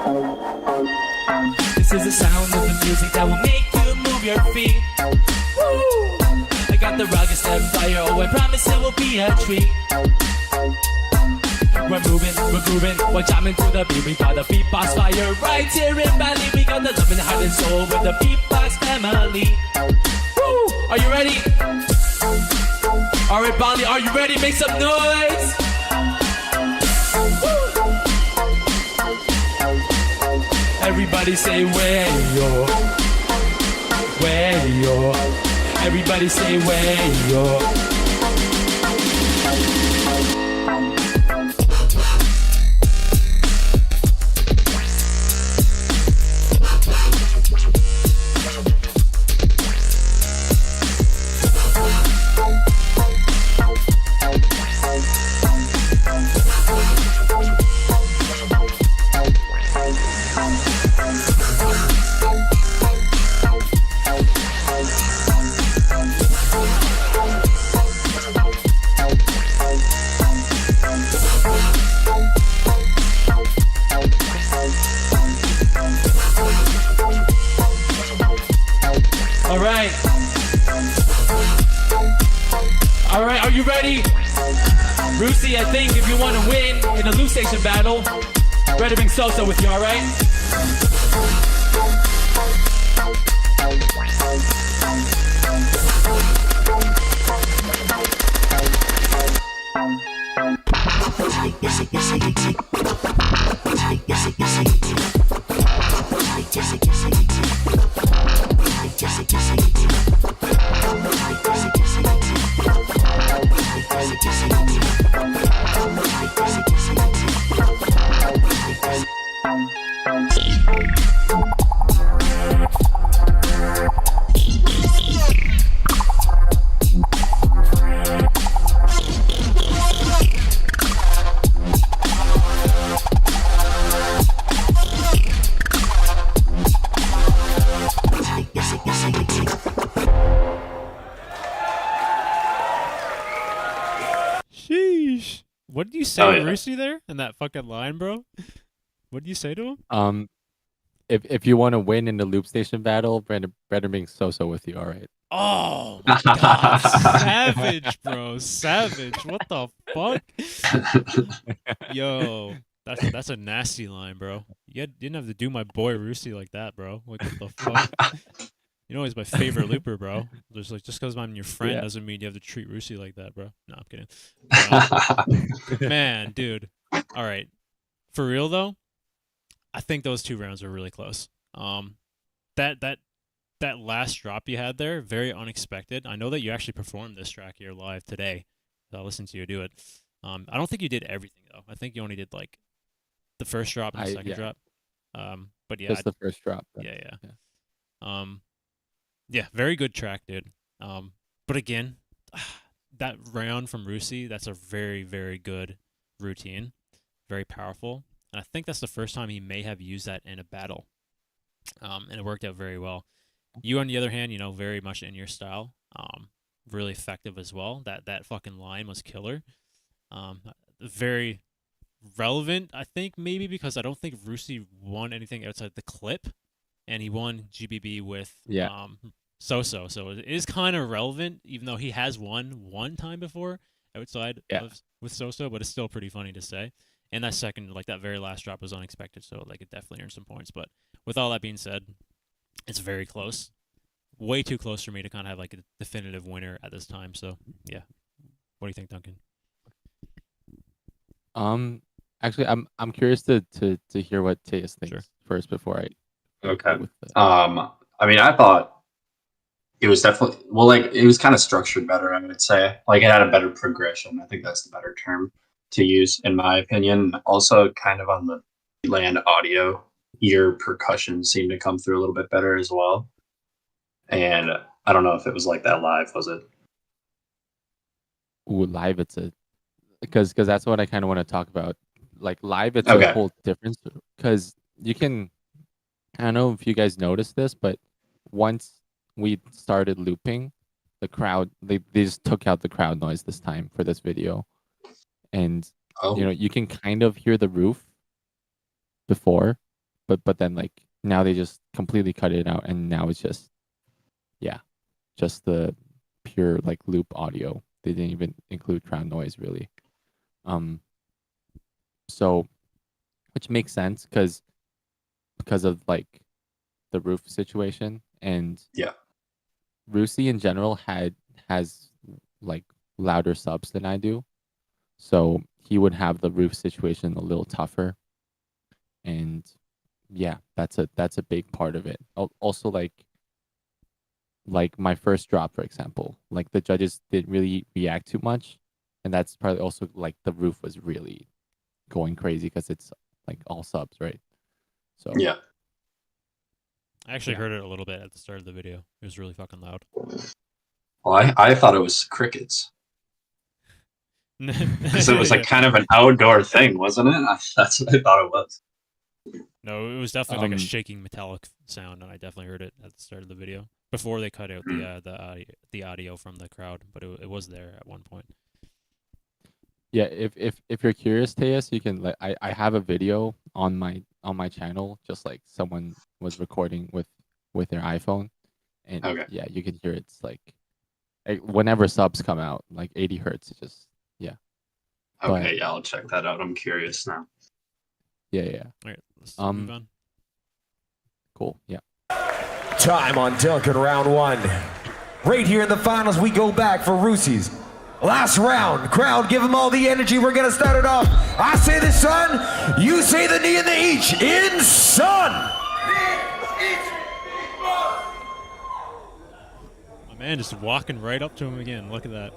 This is the sound of the music that will make you move your feet. Woo! I got the rocket step fire, oh I promise it will be a treat. We're moving, we're grooving, we're jamming to the beat. We got the beatbox fire right here in Bali. We got the love in the heart and soul with the beatbox family. Woo! Are you ready? Alright Bali, are you ready? Make some noise! Woo! Everybody say way-yo, way-yo. Everybody say way-yo. Alright, are you ready? Russy, I think if you want to win in a loop station battle, better bring Sosa with you, alright? Sheesh. What did you say to Russy there in that fucking line, bro? What did you say to him? If you want to win in the loop station battle, better bring Sosa with you, alright? Oh my god, savage, bro, savage. What the fuck? Yo, that's a nasty line, bro. You didn't have to do my boy Russy like that, bro. Like, what the fuck? You know he's my favorite looper, bro. Just because I'm your friend doesn't mean you have to treat Russy like that, bro. No, I'm kidding. Man, dude. All right, for real though, I think those 2 rounds were really close. That last drop you had there, very unexpected. I know that you actually performed this track here live today. So I listened to you do it. I don't think you did everything though. I think you only did like the first drop and the second drop. But yeah, just the first drop. Yeah, very good track, dude. But again, that round from Russy, that's a very, very good routine, very powerful, and I think that's the first time he may have used that in a battle. And it worked out very well. You, on the other hand, very much in your style, really effective as well. That fucking line was killer. Very relevant, I think, maybe because I don't think Russy won anything outside the clip, and he won GBB with Soso. So it is kind of relevant, even though he has won one time before outside with Soso, but it's still pretty funny to say. And that second, like that very last drop was unexpected, so like it definitely earned some points. But with all that being said, it's very close. Way too close for me to kind of have like a definitive winner at this time. So yeah. What do you think, Duncan? Actually, I'm curious to hear what Tejas thinks first before I. Okay. I mean, I thought it was definitely it was kind of structured better. I would say like it had a better progression. I think that's the better term to use in my opinion. Also, kind of on the land audio, your percussion seemed to come through a little bit better as well. And I don't know if it was like that live. Was it? Ooh, live it's a because that's what I kind of want to talk about. Like live, it's a whole difference because you can. I don't know if you guys noticed this, but once we started looping, the crowd they just took out the crowd noise this time for this video, and you can kind of hear the roof before, but then like now they just completely cut it out, and now it's just just the pure like loop audio. They didn't even include crowd noise really. So which makes sense because of like the roof situation, and Russy in general has like louder subs than I do, so he would have the roof situation a little tougher, and that's a big part of it. Also like my first drop, for example, like the judges didn't really react too much, and that's probably also like the roof was really going crazy because it's like all subs, right? So I actually heard it a little bit at the start of the video. It was really fucking loud. Well, I thought it was crickets. Because it was like kind of an outdoor thing, wasn't it? That's what I thought it was. No, it was definitely like a shaking metallic sound, and I definitely heard it at the start of the video before they cut out the audio from the crowd. But it was there at one point. Yeah, if you're curious, Tejas, you can like I have a video on my channel, just like someone was recording with their iPhone, and yeah, you can hear it's like whenever subs come out, like 80 hertz, it's just Okay, I'll check that out. I'm curious now. Yeah. All right, let's move on. Cool. Yeah. Time on Duncan round 1. Right here in the finals, we go back for Russy's last round. Crowd, give them all the energy. We're gonna start it off. I say the sun, you say the knee and the each. In sun. My man just walking right up to him again. Look at that.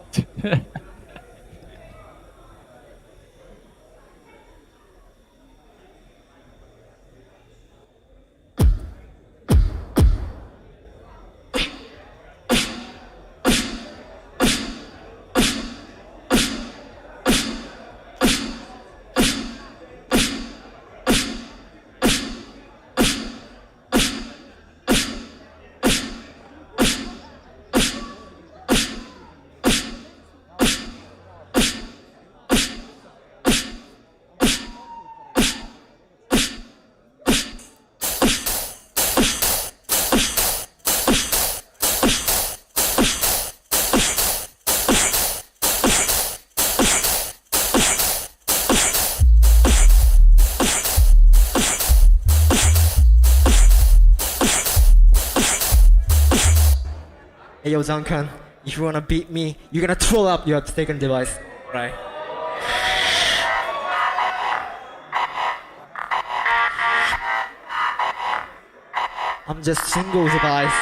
Hey yo, Duncan, if you wanna beat me, you're gonna throw up your second device, right? I'm just single device.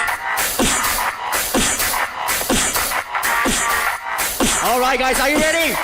Alright guys, are you ready?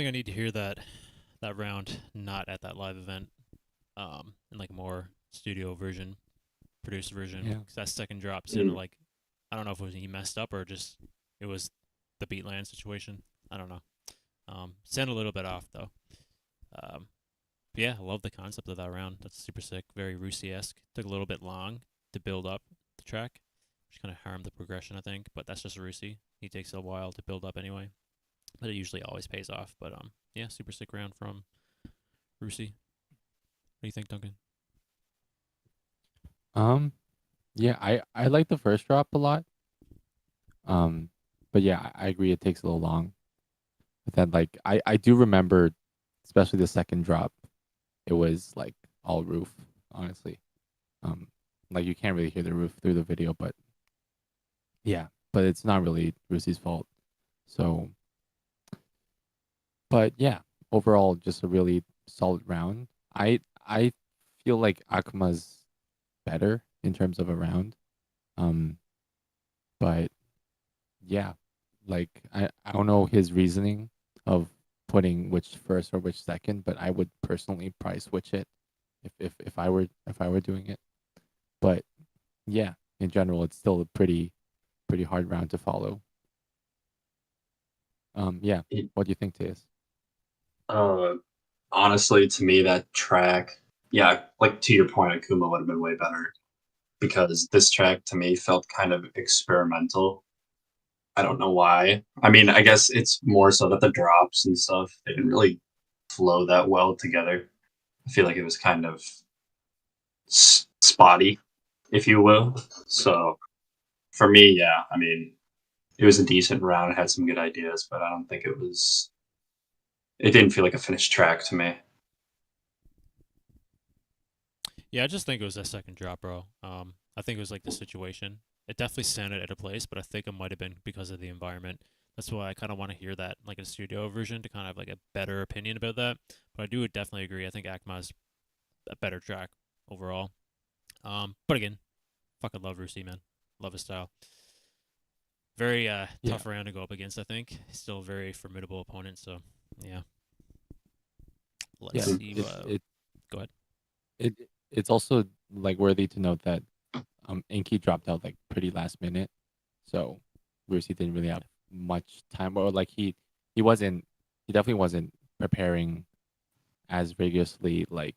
think I need to hear that round not at that live event, in like a more studio version, produced version. Yeah. 'Cause that second drop sounded like, I don't know if it was he messed up or just it was the Beatland situation. I don't know. Sounded a little bit off though. Yeah, I love the concept of that round. That's super sick. Very Russy-esque. Took a little bit long to build up the track, which kind of harmed the progression, I think. But that's just Russy. He takes a while to build up anyway, but it usually always pays off. But yeah, super sick round from Russy. What do you think, Duncan? Yeah, I like the first drop a lot. But yeah, I agree it takes a little long. But then like I do remember, especially the second drop, it was like all roof, honestly. Like you can't really hear the roof through the video, but yeah, but it's not really Russy's fault. So, but yeah, overall, just a really solid round. I feel like Akma's better in terms of a round. But yeah, like I don't know his reasoning of putting which first or which second, but I would personally probably switch it if I were doing it. But yeah, in general, it's still a pretty hard round to follow. Yeah, what do you think, Tejas? Honestly, to me, that track, yeah, like to your point, Akuma would have been way better because this track to me felt kind of experimental. I don't know why. I mean, I guess it's more so that the drops and stuff, they didn't really flow that well together. I feel like it was kind of spotty, if you will. So for me, yeah, I mean, it was a decent round. It had some good ideas, but I don't think it didn't feel like a finished track to me. Yeah, I just think it was that second drop, bro. I think it was like the situation. It definitely sounded out of place, but I think it might have been because of the environment. That's why I kind of want to hear that, like a studio version, to kind of have like a better opinion about that. But I do definitely agree. I think Akma's a better track overall. But again, fucking love Russy, man. Love his style. Very tough round to go up against, I think. Still a very formidable opponent, so yeah. Let's see. Go ahead. It's also like worthy to note that Inky dropped out like pretty last minute, so Russy didn't really have much time, or like he definitely wasn't preparing as rigorously like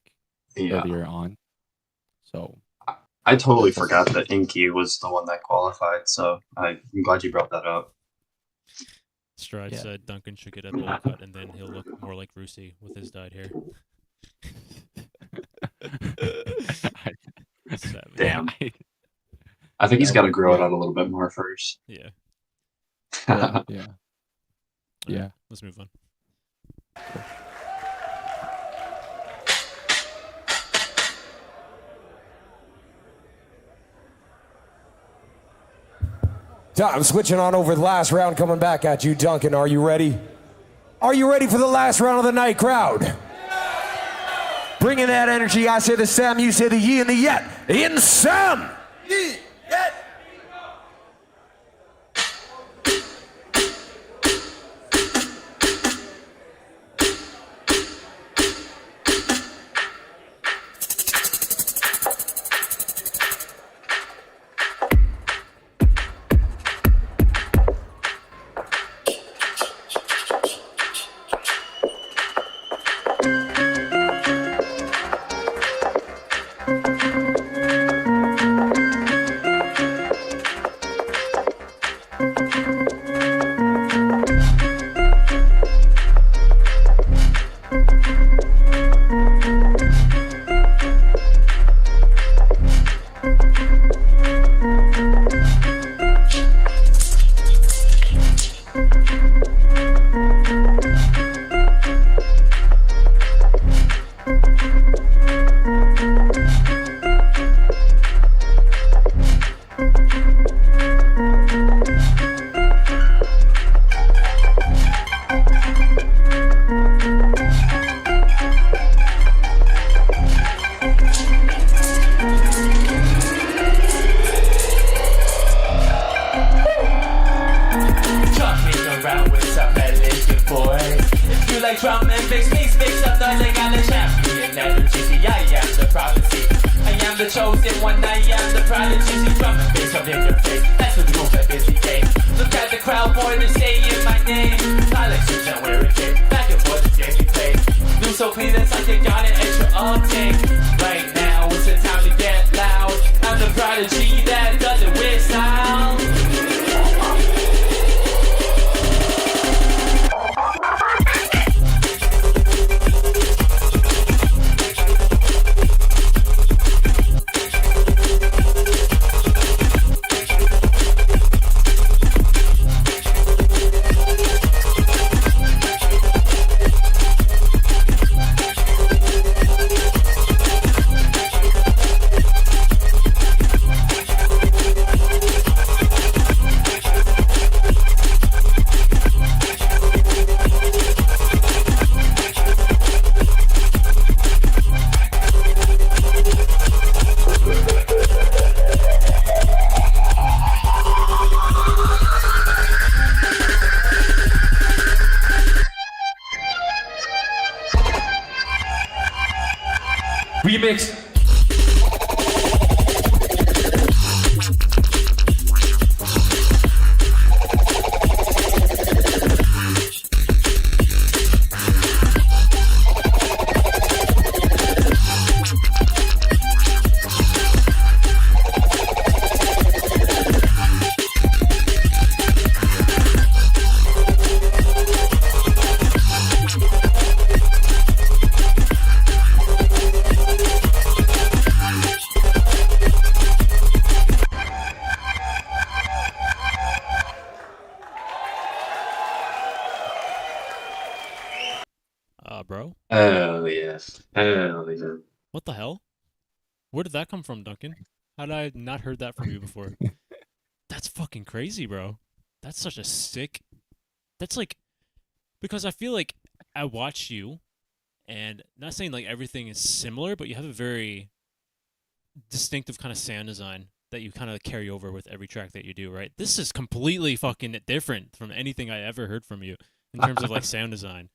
earlier on. So I totally forgot that Inky was the one that qualified, so I'm glad you brought that up. Stride said Duncan should get a bowl cut, and then he'll look more like Russy with his dyed hair. Damn. I think he's got to grow it out a little bit more first. Yeah. Yeah. Let's move on. I'm switching on over the last round, coming back at you, Duncan. Are you ready? Are you ready for the last round of the night, crowd? Bringing that energy, I say the Sam, you say the ye and the yet. In Sam! Ye, yet. in one night, I'm the prodigy. See, drum and bass up in your face. That's what the rules at busy day. Look at the crowd, boy, they're saying my name. I like suits and wear a cape. Back and forth, the game you play. New so clean, it's like you got an extra octane. Right now, it's the time to get loud. I'm the prodigy that does it with sound. Remix. Bro? Oh, yes. Oh, yeah. What the hell? Where did that come from, Duncan? How did I not heard that from you before? That's fucking crazy, bro. That's such a sick... That's like... Because I feel like I watch you, and not saying like everything is similar, but you have a very distinctive kind of sound design that you kind of carry over with every track that you do, right? This is completely fucking different from anything I ever heard from you in terms of like sound design.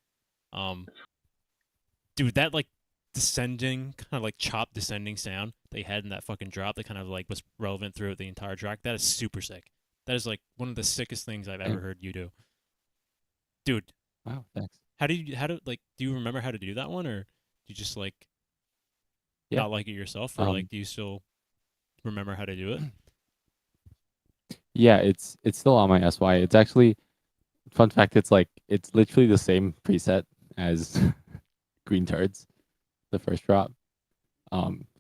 Dude, that like descending, kind of like chop descending sound they had in that fucking drop that kind of like was relevant throughout the entire track, that is super sick. That is like one of the sickest things I've ever heard you do. Dude. Wow, thanks. Do you remember how to do that one, or do you just like not like it yourself, or like do you still remember how to do it? Yeah, it's still on my SY. It's actually, fun fact, it's literally the same preset as Green Turds, the first drop.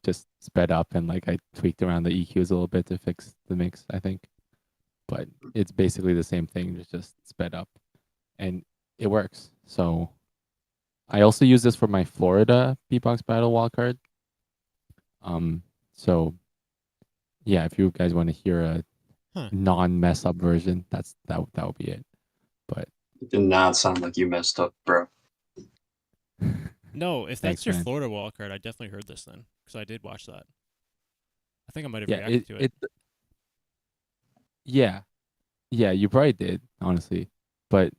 Just sped up, and like I tweaked around the EQs a little bit to fix the mix, I think. But it's basically the same thing, just sped up. And it works. So I also use this for my Florida beatbox battle wildcard. So yeah, if you guys want to hear a non-mess up version, that would be it. But it did not sound like you messed up, bro. No, if that's your Florida wildcard, I definitely heard this then, because I did watch that. I think I might have reacted to it. Yeah, you probably did, honestly. But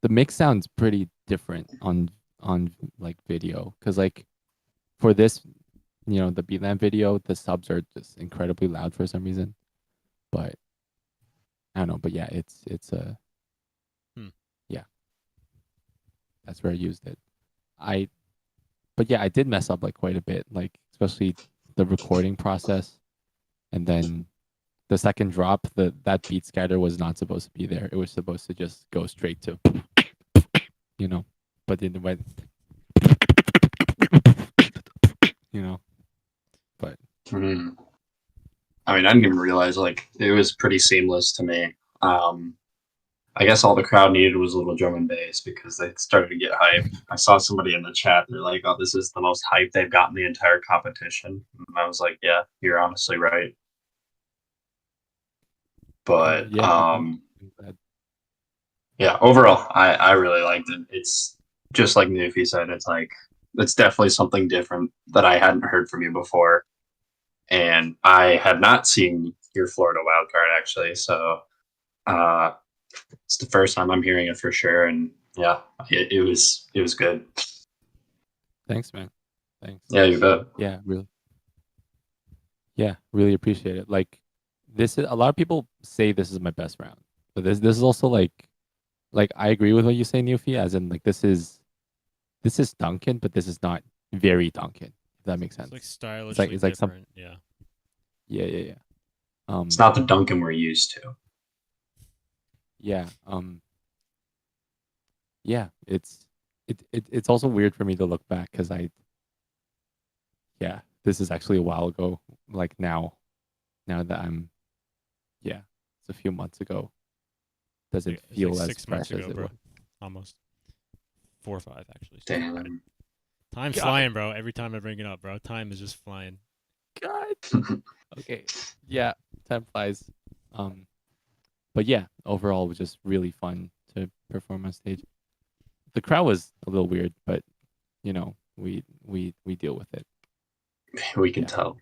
the mix sounds pretty different on like video, because like for this, the Beatland video, the subs are just incredibly loud for some reason. But I don't know. But yeah, it's yeah, that's where I used it. But yeah, I did mess up like quite a bit, like especially the recording process, and then the second drop, that beat scatter was not supposed to be there. It was supposed to just go straight to, but then it went, but. I mean, I didn't even realize, like, it was pretty seamless to me. I guess all the crowd needed was a little drum and bass because they started to get hyped. I saw somebody in the chat, they're like, oh, this is the most hype they've gotten the entire competition. And I was like, yeah, you're honestly right. But, yeah, overall, I really liked it. It's just like Newfie said, it's definitely something different that I hadn't heard from you before. And I had not seen your Florida wildcard, actually, so it's the first time I'm hearing it for sure, and yeah, it was good. Thanks, man. Thanks. Yeah, you bet. Yeah, really. Yeah, really appreciate it. Like, this is a lot of people say this is my best round, but this is also like I agree with what you say, Newfie, as in like this is Duncan, but this is not very Duncan. If that makes sense. It's like stylishly it's like some different. Yeah. yeah. It's not the Duncan we're used to. Yeah. Yeah. It's also weird for me to look back because this is actually a while ago. Like now that it's a few months ago. Does it It's feel like as 6 months fresh ago, as it bro? was? Almost 4 or 5 actually. Damn. Time's God. flying, bro. Every time I bring it up, bro, time is just flying. God. Okay. Yeah, time flies. But yeah, overall it was just really fun to perform on stage. The crowd was a little weird, but you know, we deal with it. We can tell.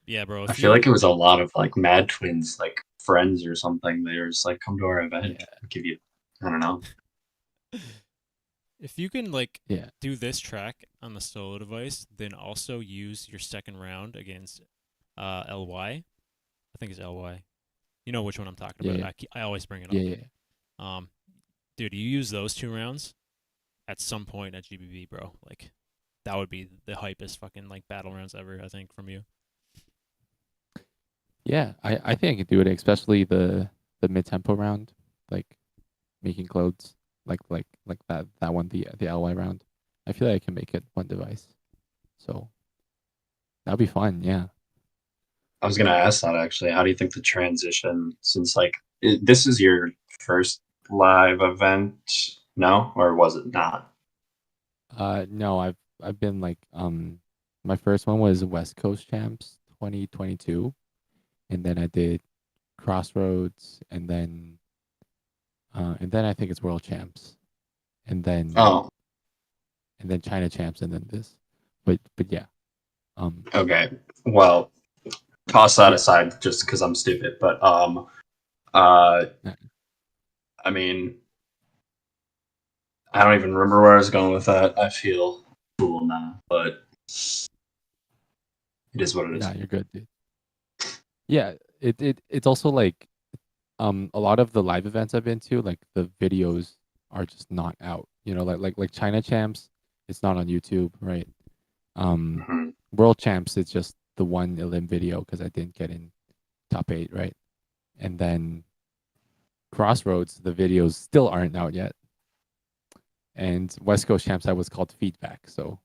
Yeah, bro. I feel like it was a lot of like Mad Twins, like friends or something. They were just like, come to our event. We'll give you, I don't know. If you can like Yeah. do this track on the solo device, then also use your second round against LY. I think it's LY. You know which one I'm talking about. Yeah. I always bring it up. Yeah. Dude, you use those 2 rounds at some point at GBB, bro. Like, that would be the hypest fucking like battle rounds ever, I think, from you. Yeah, I think I could do it, especially the mid tempo round, like making clothes, like that one, the LY round. I feel like I can make it one device, so that'd be fun. Yeah. I was gonna ask that actually. How do you think the transition, since like this is your first live event, no, or was it not? No, I've been like my first one was West Coast Champs 2022, and then I did Crossroads, and then I think it's World Champs, and then China Champs, and then this. But yeah. Okay. Well, toss that aside just because I'm stupid. But I mean, I don't even remember where I was going with that. I feel cool now, but it is what it is. Nah, you're good, dude. Yeah, it's also like a lot of the live events I've been to, like the videos are just not out. You know, like China Champs, it's not on YouTube, right? World Champs, it's just the one elim video because I didn't get in top 8, right? And then Crossroads, the videos still aren't out yet. And West Coast Champs, that was called Feedback. So,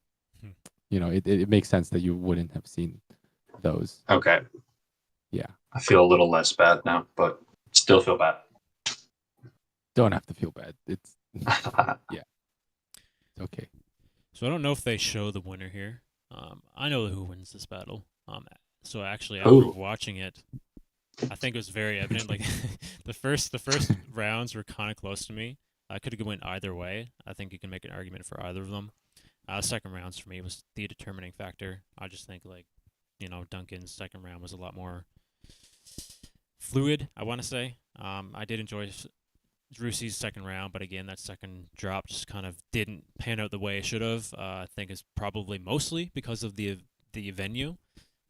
you know, it makes sense that you wouldn't have seen those. Okay. Yeah. I feel a little less bad now, but still feel bad. Don't have to feel bad. It's yeah. It's okay. So I don't know if they show the winner here. I know who wins this battle. So actually, after watching it, I think it was very evident. Like the first rounds were kind of close to me. I could have went either way. I think you can make an argument for either of them. Second rounds for me was the determining factor. I just think like, you know, Duncan's second round was a lot more fluid, I want to say. I did enjoy Russy's second round, but again, that second drop just kind of didn't pan out the way it should have. I think it's probably mostly because of the venue.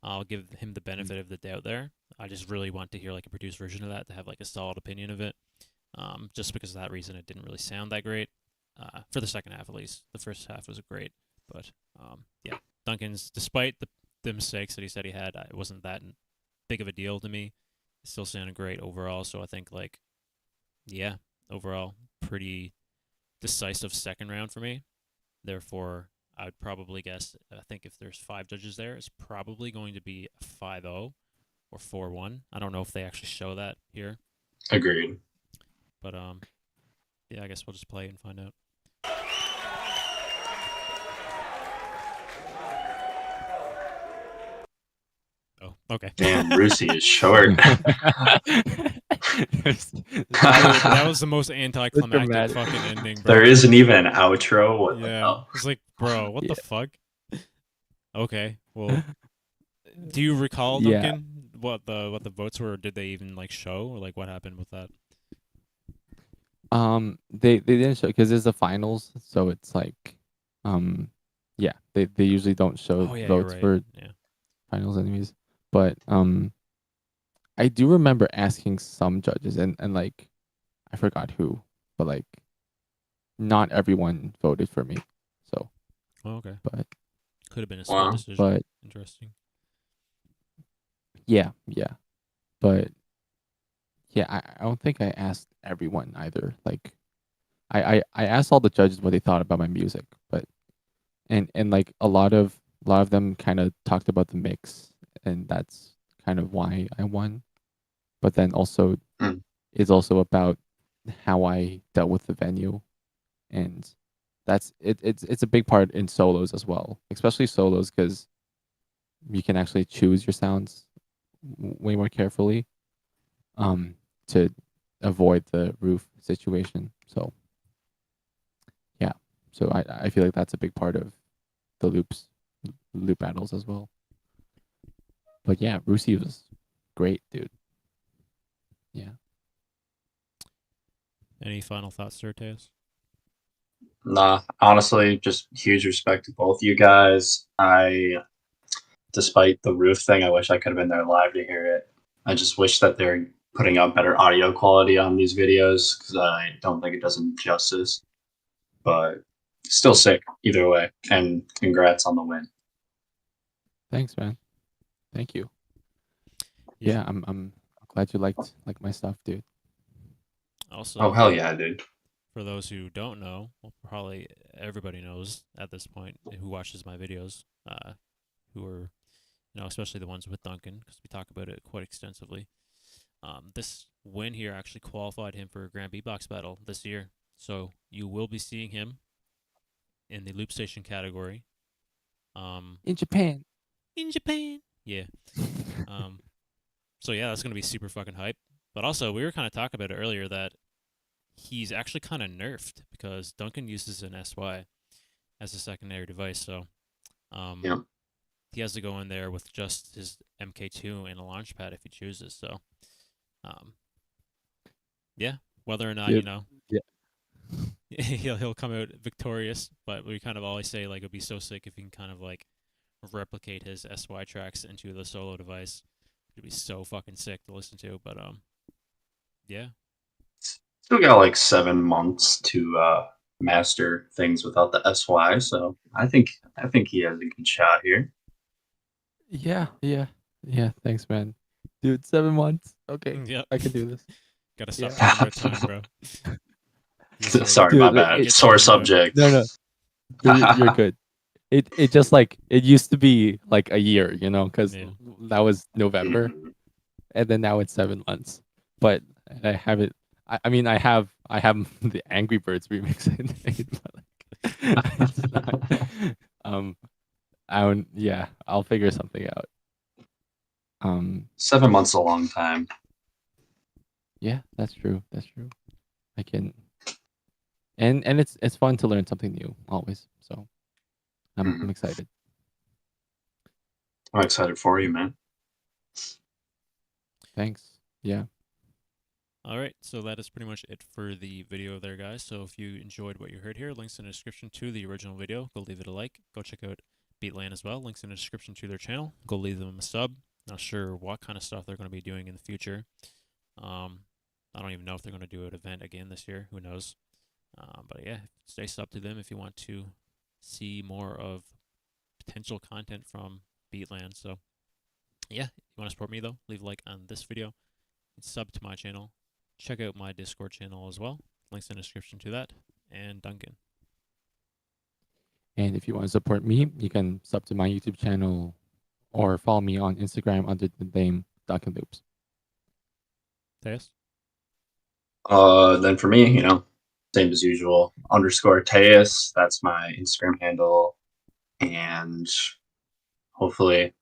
I'll give him the benefit of the doubt there. I just really want to hear like a produced version of that to have like a solid opinion of it. Just because of that reason, it didn't really sound that great. For the second half, at least. The first half was great. But, yeah, Duncan's, despite the mistakes that he said he had, it wasn't that big of a deal to me. It still sounded great overall. So I think, like, yeah, overall, pretty decisive second round for me. Therefore, I would probably guess, I think if there's 5 judges there, it's probably going to be a 5-0 or 4-1. I don't know if they actually show that here. Agreed. But, yeah, I guess we'll just play and find out. Oh, okay. Damn, Russy is short. that was the most anticlimactic fucking ending, bro. There isn't even an outro. What the hell? It's like, bro, what the fuck? Okay, well, do you recall, Duncan, what the votes were? Or did they even like show, or like what happened with that? They didn't show because it's the finals, so it's like, yeah, they usually don't show votes for finals anyways. But I do remember asking some judges and like I forgot who, but like not everyone voted for me. So okay. But could have been a split decision. But interesting. Yeah. But yeah, I don't think I asked everyone either. Like I asked all the judges what they thought about my music, but and like a lot of them kind of talked about the mix, and that's kind of why I won. But then also it's also about how I dealt with the venue, and that's it's a big part in solos as well, especially solos because you can actually choose your sounds way more carefully to avoid the roof situation. So yeah, so I feel like that's a big part of the loop battles as well. But yeah, Russy was great, dude. Yeah. Any final thoughts, Teos? Nah, honestly, just huge respect to both you guys. Despite the roof thing, I wish I could have been there live to hear it. I just wish that they're putting out better audio quality on these videos because I don't think it does them justice. But still sick either way, and congrats on the win. Thanks, man. Thank you. Yeah, I'm glad you liked my stuff, dude. Also, oh hell yeah, dude. For those who don't know, well, probably everybody knows at this point who watches my videos, who are, especially the ones with Duncan, because we talk about it quite extensively. This win here actually qualified him for a Grand Beatbox Battle this year, so you will be seeing him in the Loop Station category. In Japan. Yeah. So yeah, that's gonna be super fucking hype. But also, we were kind of talking about it earlier that he's actually kind of nerfed because Duncan uses an SY as a secondary device, so he has to go in there with just his MK2 and a launch pad if he chooses. So, yeah, whether or not he'll come out victorious, but we kind of always say like it'd be so sick if he can kind of like replicate his SY tracks into the solo device. It'd be so fucking sick to listen to. But yeah. Still got like 7 months to master things without the SY, so I think he has a good shot here. Yeah. Thanks, man. Dude, 7 months. Okay. Yep. I can do this. Gotta stop talking about time, bro. Sorry, my bad. Sore subject. No. You're good. It just like it used to be like a year, because that was November, and then now it's 7 months. But I have it. I mean, I have the Angry Birds remix in it, but like, I'll figure something out. 7 months is a long time. Yeah, that's true. I can, and it's fun to learn something new always. So I'm excited. I'm excited for you, man. Thanks. Yeah. All right, so that is pretty much it for the video there, guys. So if you enjoyed what you heard here, links in the description to the original video. Go leave it a like. Go check out Beatland as well. Links in the description to their channel. Go leave them a sub. Not sure what kind of stuff they're going to be doing in the future. I don't even know if they're going to do an event again this year. Who knows? But yeah, stay subbed to them if you want to see more of potential content from Beatland. So yeah, if you want to support me though, leave a like on this video and sub to my channel. Check out my Discord channel as well. Links in the description to that. And Duncan. And if you want to support me, you can sub to my YouTube channel or follow me on Instagram under the name Duncan Loops. Teos? Then for me, same as usual, _Teus. That's my Instagram handle. And hopefully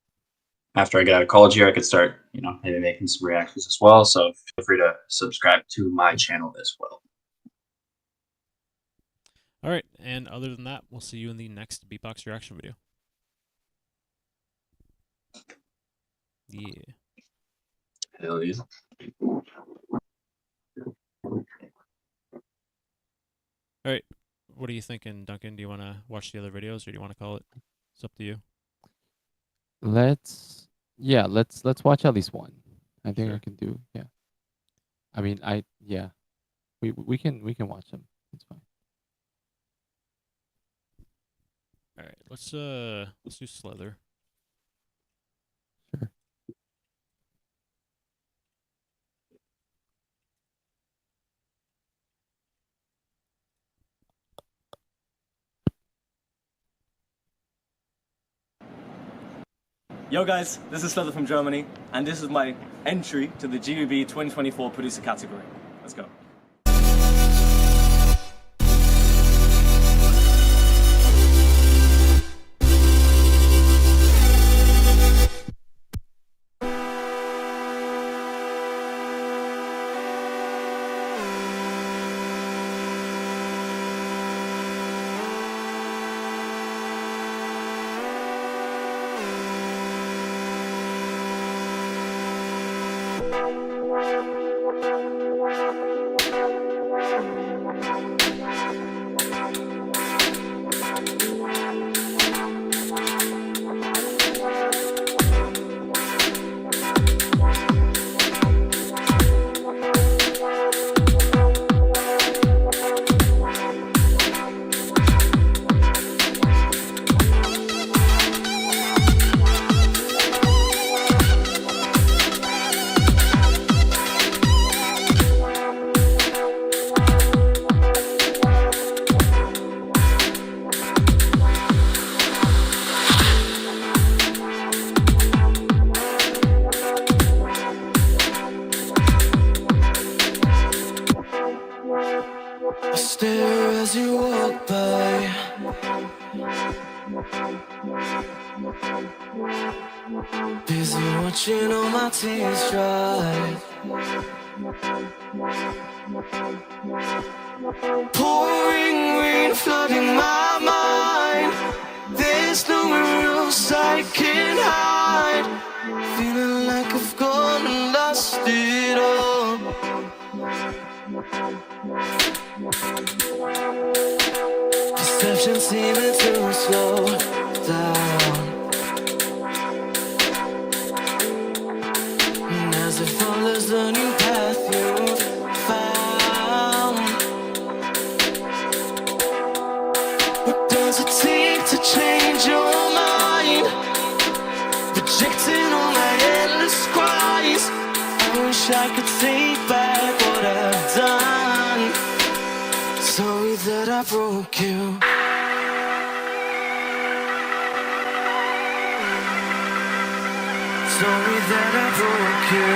after I get out of college here, I could start, maybe making some reactions as well. So feel free to subscribe to my channel as well. All right. And other than that, we'll see you in the next Beatbox reaction video. Yeah. Hell yeah. All right. What are you thinking, Duncan? Do you want to watch the other videos or do you want to call it? It's up to you. let's watch at least one. I think I can do. Yeah. I mean, we can watch them. It's fine. All right, let's do Slither. Sure. Yo guys, this is Slither from Germany, and this is my entry to the GBB 2024 producer category. Let's go. I stare as you walk by. Busy watching all my tears dry. Pouring rain flooding my mind. There's nowhere else I can hide. Feeling like I've gone and lost it all. Perception seeming to slow down. And as it follows the new path you found, what does it take to change your mind? Rejecting all my endless cries. I wish I could take back what I've done. Sorry that I broke you. Sorry that I broke you.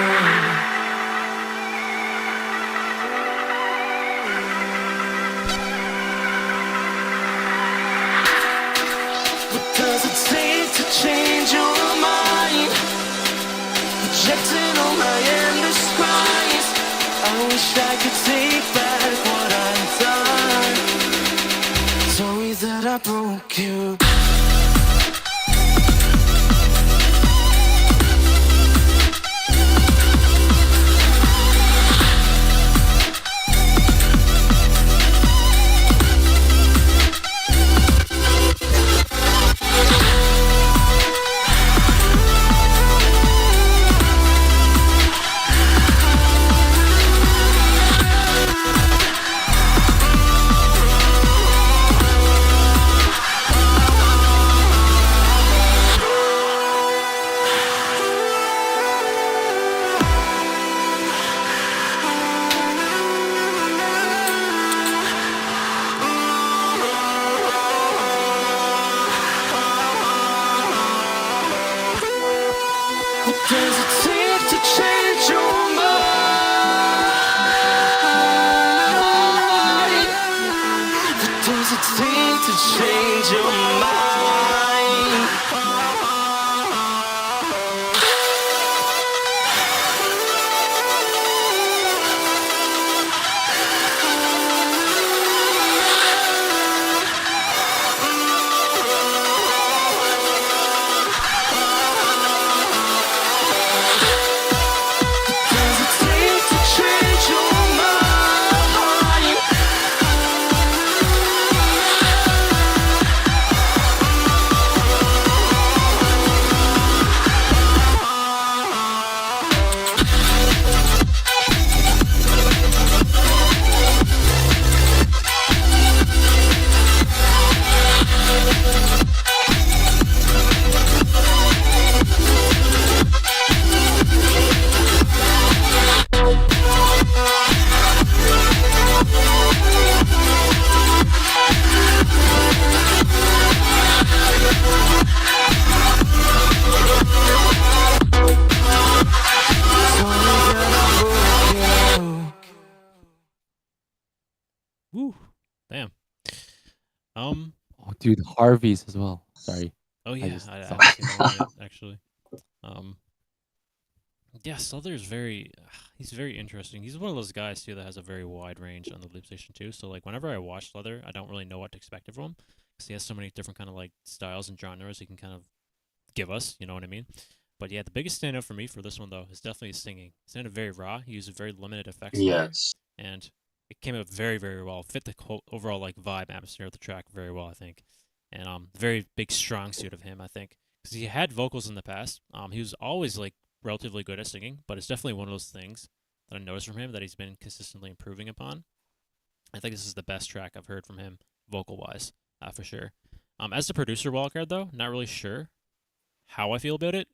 What does it take to change your mind? Rejecting all my endless cries. I wish I could take back what I've done. Sorry that I broke you. Does Oh, dude, Harvey's as well. Sorry. Oh I yeah, just I saw was thinking about it actually. Yeah, Sluther's he's very interesting. He's one of those guys too that has a very wide range on the loop station too. So like whenever I watch Sluther, I don't really know what to expect of him because he has so many different kind of like styles and genres he can kind of give us. You know what I mean? But yeah, the biggest standout for me for this one though is definitely his singing. It sounded very raw. He used very limited effects in there, Yes. and it came out very very well. Fit the overall like vibe atmosphere of the track very well, I think. And very big strong suit of him, I think, because he had vocals in the past. He was always like relatively good at singing, but it's definitely one of those things that I noticed from him that he's been consistently improving upon. I think this is the best track I've heard from him vocal wise, for sure. As the producer wildcard though, not really sure how I feel about it.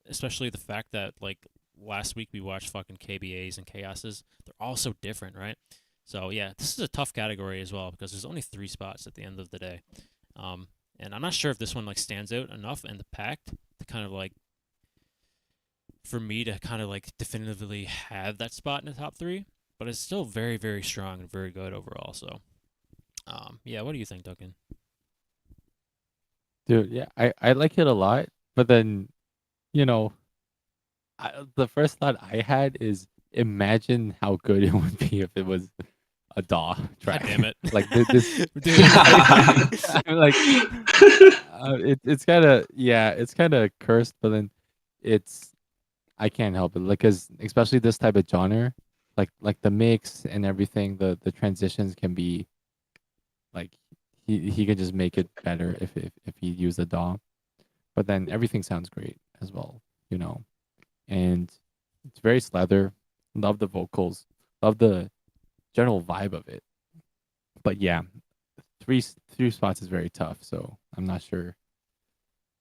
Especially the fact that like last week we watched fucking KBAs and Chaoses. They're all so different, right? So yeah, this is a tough category as well because there's only 3 spots at the end of the day. And I'm not sure if this one like stands out enough in the pack to kind of like for me to kind of like definitively have that spot in the top 3, but it's still very very strong and very good overall. So yeah, what do you think, Duncan? Dude, yeah, I like it a lot, but then, you know, the first thought I had is imagine how good it would be if it was a DAW track. God damn it! Like this, I'm like, it's kind of it's kind of cursed, but then I can't help it, like, cause especially this type of genre, like the mix and everything, the transitions can be like he could just make it better if he used a DAW, but then everything sounds great as well, you know, and it's very Sluther. Love the vocals, love the general vibe of it, but yeah, three spots is very tough. So I'm not sure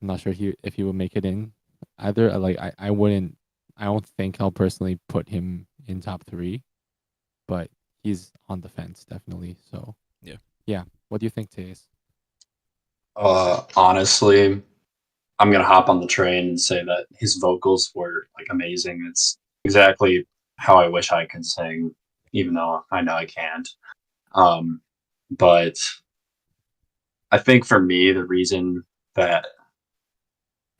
if he would make it in either. Like I don't think I'll personally put him in top 3, but he's on the fence definitely. So yeah. What do you think, Taze? Honestly, I'm gonna hop on the train and say that his vocals were like amazing. It's exactly how I wish I could sing, even though I know I can't. But I think for me, the reason that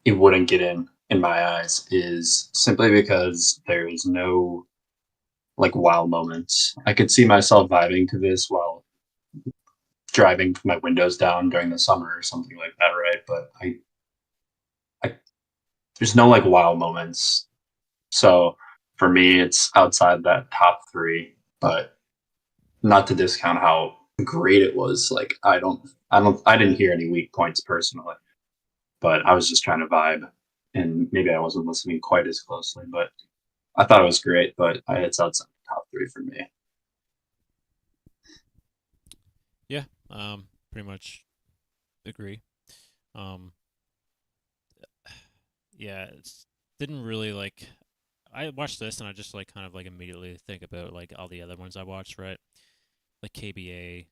it wouldn't get in my eyes is simply because there is no like wow moments. I could see myself vibing to this while driving my windows down during the summer or something like that, right? But I there's no like wow moments. So for me, it's outside that top 3, but not to discount how great it was. Like I didn't hear any weak points personally, but I was just trying to vibe, and maybe I wasn't listening quite as closely, but I thought it was great. But it's outside the top 3 for me. Yeah, pretty much agree. Yeah, it's didn't really like. I watched this and I just like kind of like immediately think about like all the other ones I watched, right? Like KBA,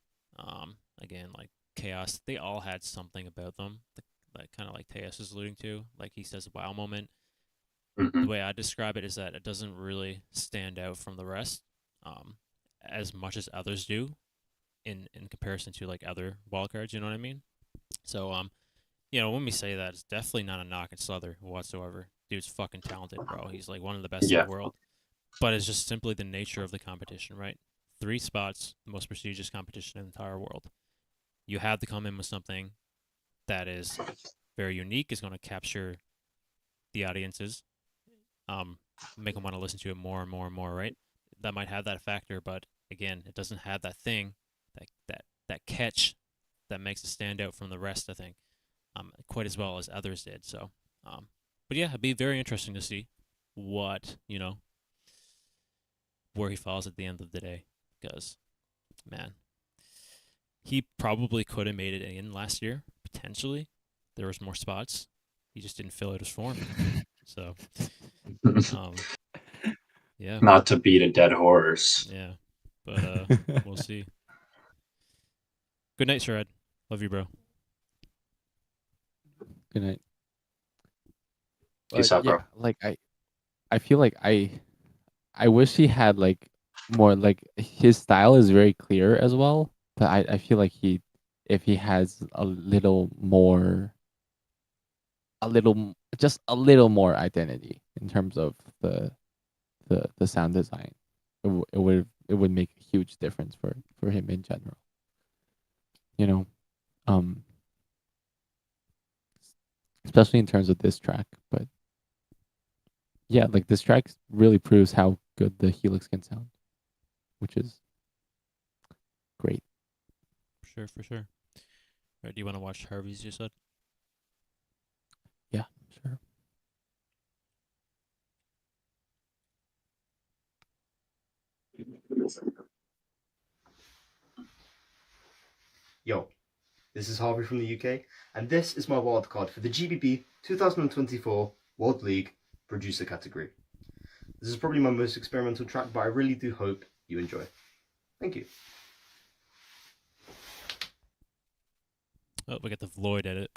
again like Chaos. They all had something about them that kind of like Tejas is alluding to. Like he says, "Wow moment." The way I describe it is that it doesn't really stand out from the rest, as much as others do, in comparison to like other wildcards. You know what I mean? So you know, when we say that, it's definitely not a knock at Sluther whatsoever. Dude's fucking talented, bro. He's like one of the best in the world. But it's just simply the nature of the competition, right? 3 spots, the most prestigious competition in the entire world. You have to come in with something that is very unique, is going to capture the audiences, make them want to listen to it more and more and more, right? That might have that factor, but again, it doesn't have that thing, that catch that makes it stand out from the rest, I think, quite as well as others did. So, but yeah, it'd be very interesting to see what, you know, where he falls at the end of the day, because, man, he probably could have made it in last year, potentially. There was more spots. He just didn't fill out his form. So, yeah. Not to beat a dead horse. Yeah, but we'll see. Good night, Sherrod. Love you, bro. Good night. Peace out, bro. Like I feel like I wish he had like more, like his style is very clear as well, but I feel like if he has a little more, just a little more identity in terms of the sound design. It would make a huge difference for him in general. You know, especially in terms of this track, but yeah, like this track really proves how good the Helix can sound, which is great. For sure. All right, do you want to watch Harvey's, you said? Yeah, sure. Yo, this is Harvey from the UK, and this is my wildcard for the GBB 2024 World League Producer category. This is probably my most experimental track, but I really do hope you enjoy. Thank you. Oh, we got the Floyd edit.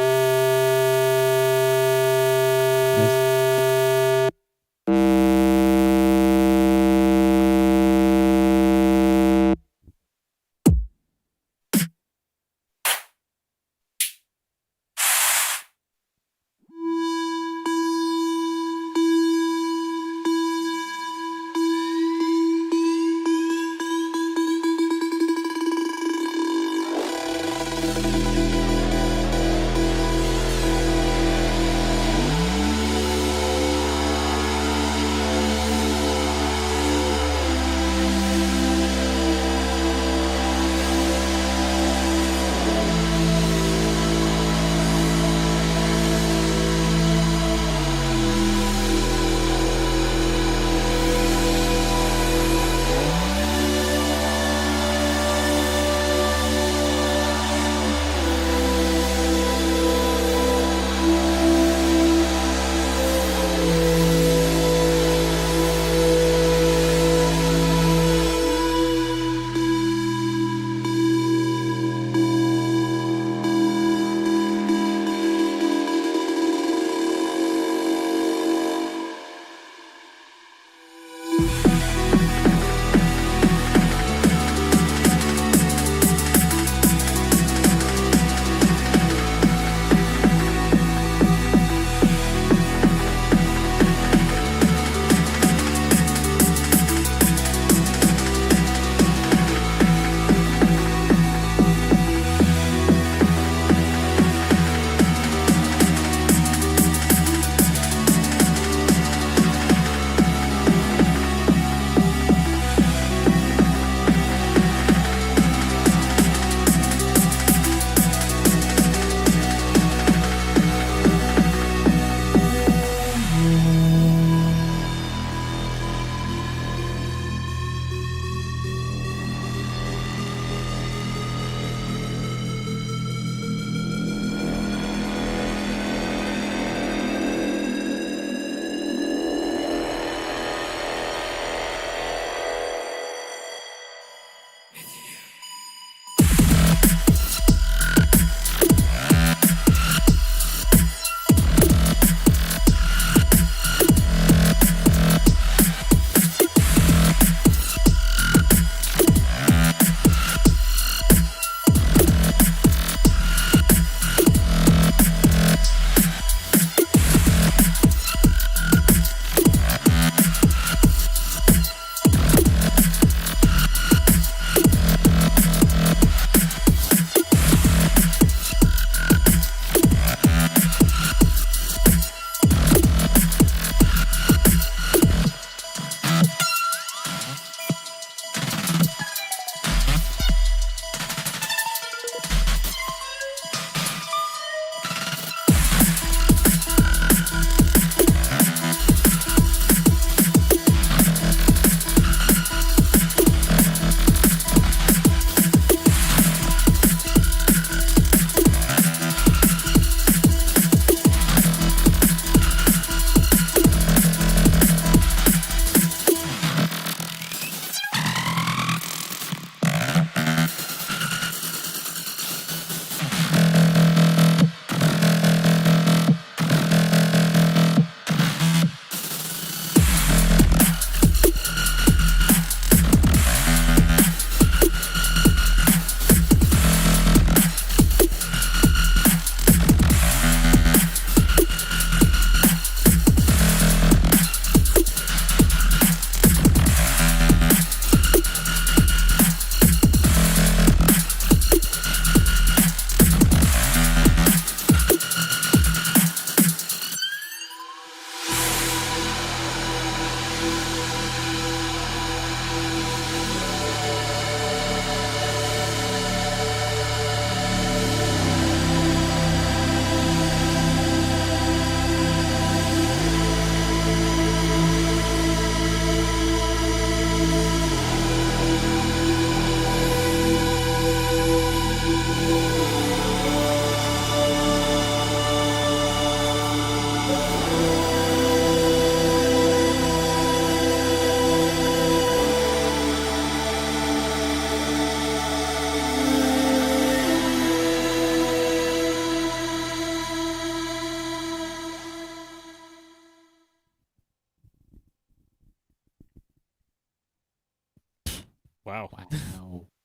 Wow.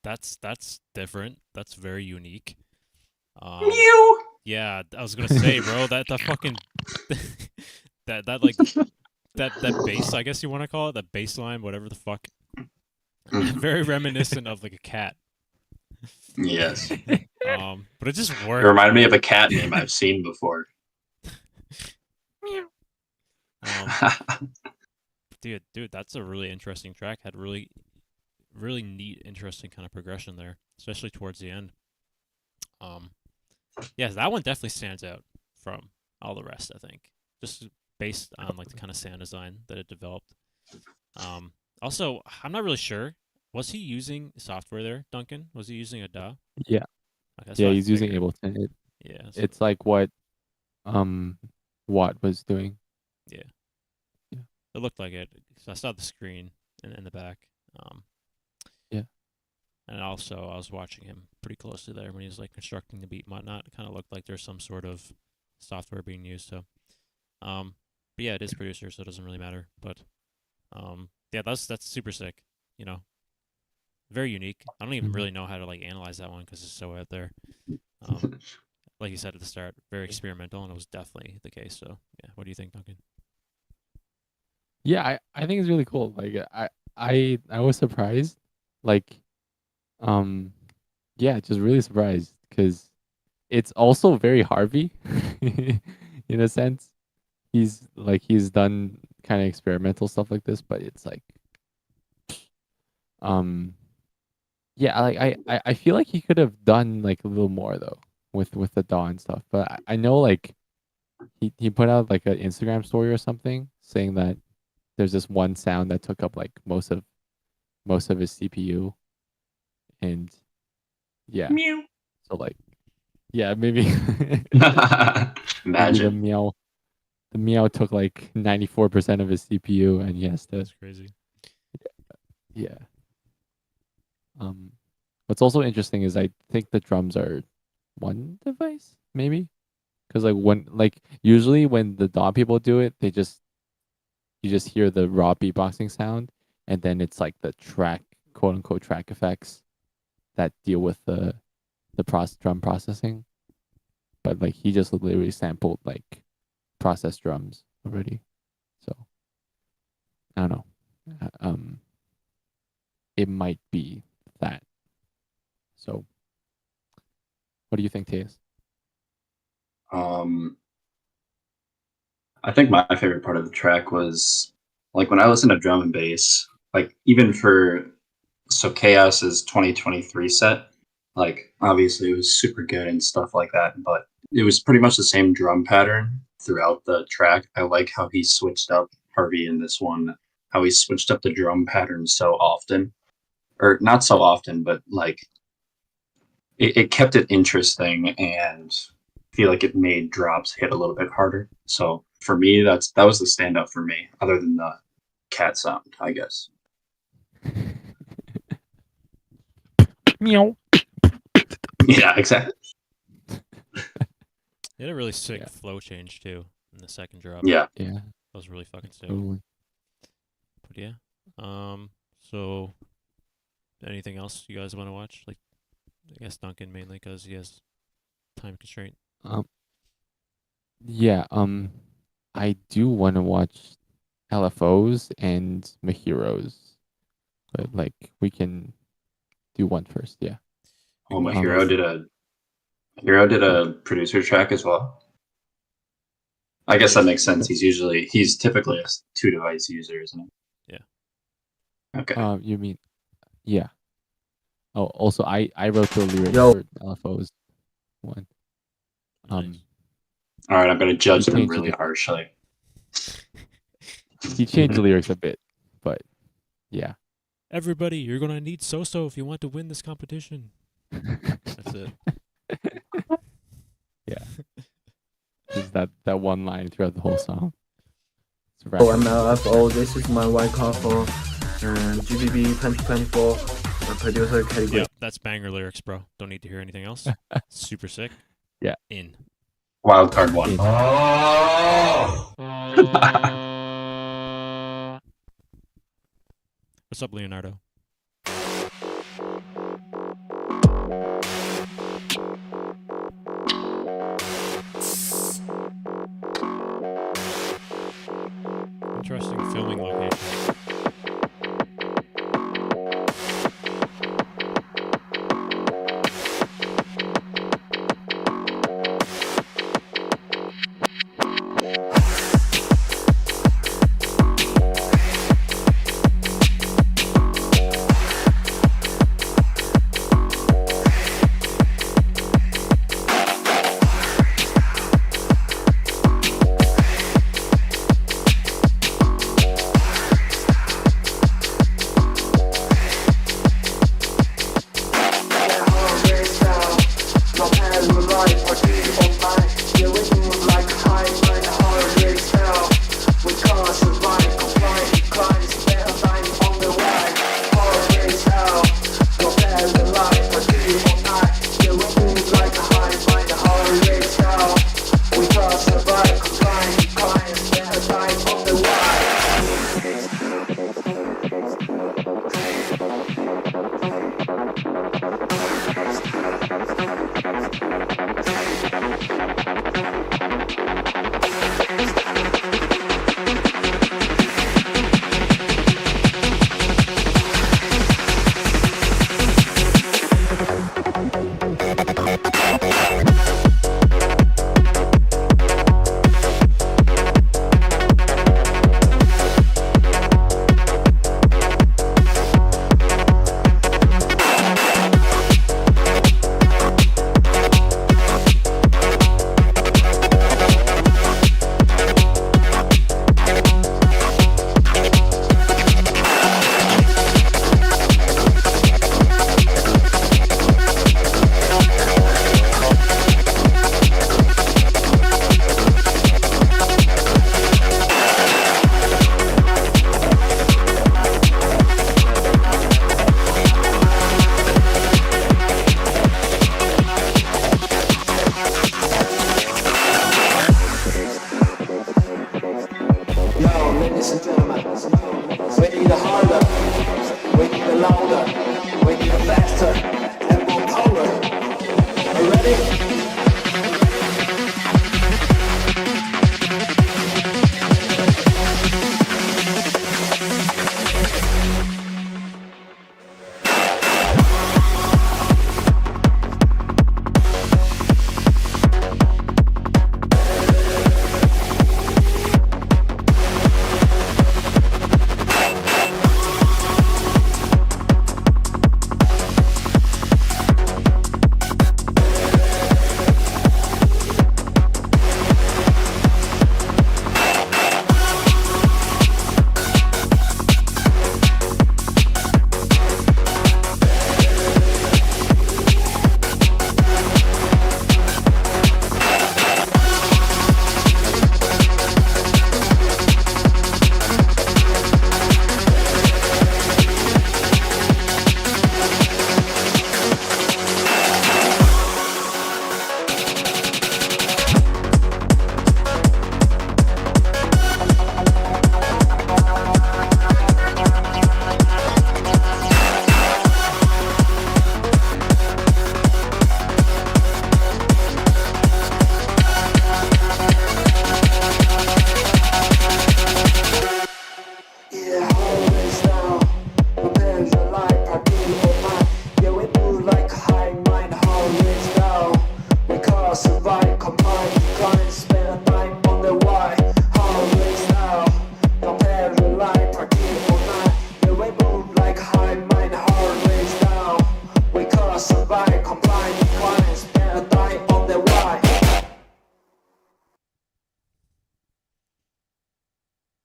That's different. That's very unique. Mew. Yeah, I was gonna say, bro, that fucking that like that bass, I guess you want to call it, that bass line, whatever the fuck. Very reminiscent of like a cat. Yes. But it just It worked. reminded me of a cat name I've seen before. Dude, that's a really interesting track. Had really neat, interesting kind of progression there, especially towards the end. Yeah, that one definitely stands out from all the rest, I think. Just based on like the kind of sound design that it developed. Also, I'm not really sure. Was he using software there, Duncan? Was he using a DAW? Yeah. Okay, Yeah, he's using Ableton. Yeah. It's like what Watt was doing. Yeah. It looked like it. So I saw the screen in the back. Yeah. And also, I was watching him pretty closely there when he was like constructing the beat and whatnot. It kind of looked like there's some sort of software being used. So, but yeah, it is producer, so it doesn't really matter. But, yeah, that's super sick. You know, very unique. I don't even really know how to like analyze that one because it's so out there. Like you said at the start, very experimental, and it was definitely the case. So, yeah, what do you think, Duncan? Yeah, I think it's really cool. Like I was surprised. Like, yeah, just really surprised because it's also very Harvey in a sense. He's done kind of experimental stuff like this, but it's like, yeah, like I feel like he could have done like a little more though with the DAW and stuff. But I know like he put out like an Instagram story or something saying that there's this one sound that took up like most of his CPU, and yeah. Meow. So like, yeah, maybe Imagine. maybe the meow took like 94% of his CPU, and he has to. That's crazy. Yeah. What's also interesting is I think the drums are one device, maybe, because usually when the DAW people do it, you just hear the raw beatboxing sound, and then it's like the track, quote unquote, track effects that deal with the drum processing. But like he just literally sampled like processed drums already, so I don't know. It might be that. So, what do you think, Tejas? I think my favorite part of the track was like when I listened to drum and bass, like even for Chaos's 2023 set, like obviously it was super good and stuff like that, but it was pretty much the same drum pattern throughout the track. I like how he switched up Harvey in this one, how he switched up the drum pattern so often, or not so often, but like it kept it interesting and I feel like it made drops hit a little bit harder. So for me, that was the standout for me, other than the cat sound, I guess. Meow. Yeah, exactly. He had a really sick flow change too in the second drop. Yeah. Yeah. That was really fucking sick. Totally. But yeah. So anything else you guys want to watch? Like, I guess Duncan mainly because he has time constraint. Yeah. I do want to watch LFOs and Mahiros, but like we can do one first. Yeah. Oh, Mahiro did a producer track as well. I guess that makes sense. He's typically a 2-device user, isn't he? Yeah. Okay. You mean, yeah. Oh, also I wrote the lyrics Yo. for LFO's one. All right, I'm gonna judge He them changed really it. harshly. He changed the lyrics a bit, but yeah. Everybody, you're gonna need so-so if you want to win this competition. That's it. Yeah. Just that one line throughout the whole song. Oh, I'm LFO. This is my wildcard for GBB 2024 producer category. Yeah, that's banger lyrics, bro. Don't need to hear anything else. Super sick. Yeah. In. Wildcard 1. What's up, Leonardo? interesting filming location.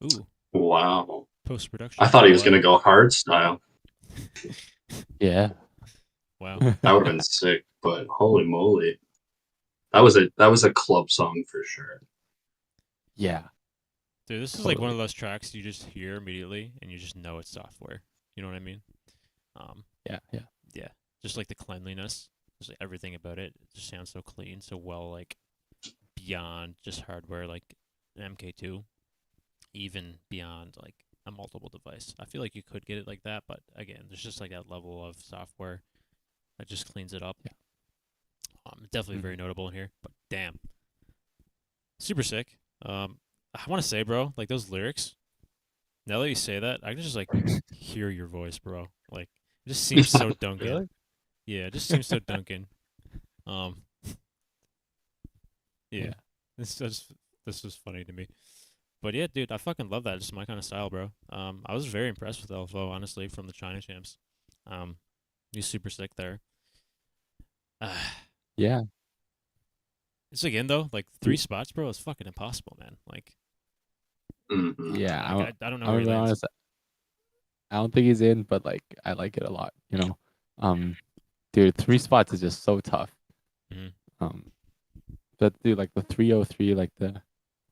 Ooh. Wow. Post production. I thought he was gonna go hard style. Yeah. Wow. That would have been sick, but holy moly. That was a club song for sure. Yeah. Dude, this is like one of those tracks you just hear immediately and you just know it's software. You know what I mean? Yeah. Yeah. Just like the cleanliness. Just like everything about it. It just sounds so clean, so well like beyond just hardware like an MK2. Even beyond like a multiple device. I feel like you could get it like that, but again, there's just like that level of software that just cleans it up. Yeah. Definitely very notable in here, but damn. Super sick. I want to say, bro, like those lyrics, Now that you say that, I can just like hear your voice, bro. Like it just seems so Duncan. Really? Yeah, it just seems so Duncan. Yeah. This was funny to me. But yeah, dude, I fucking love that. It's my kind of style, bro. I was very impressed with LFO, honestly, from the China champs. He's super sick there. Yeah. It's again though, like 3 spots, bro. It's fucking impossible, man. Like, Yeah, I don't know I'm where he gonna be lands. honest. I don't think he's in, but like I like it a lot. You know, dude, 3 spots is just so tough. Mhm. But dude, like the 303, like the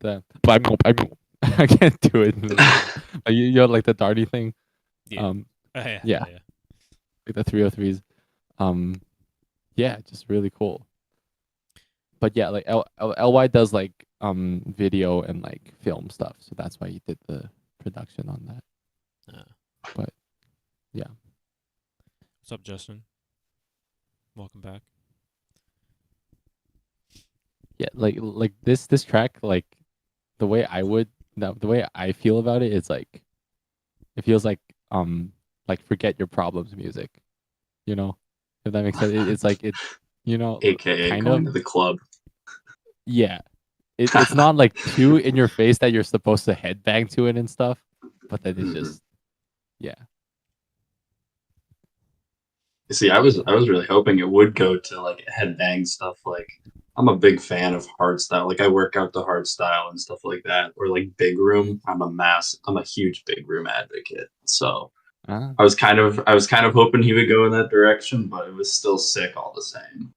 I can't do it. Like you know, like the darty thing. Yeah. Yeah. Yeah. Like the 303s. Yeah, just really cool. But yeah, like LY does like video and like film stuff, so that's why he did the production on that. But yeah. What's up, Justin? Welcome back. Yeah, like this track, like the way I feel about it is like it feels like forget your problems music, you know, if that makes sense. It's like it, you know, AKA kind going of to the club. Yeah, it's not like too in your face that you're supposed to headbang to it and stuff, but then it's just yeah. See, I was really hoping it would go to like headbang stuff. Like I'm a big fan of hardstyle. Like I work out to hardstyle and stuff like that. Or like big room. I'm a huge big room advocate. So I was kind of hoping he would go in that direction, but it was still sick all the same.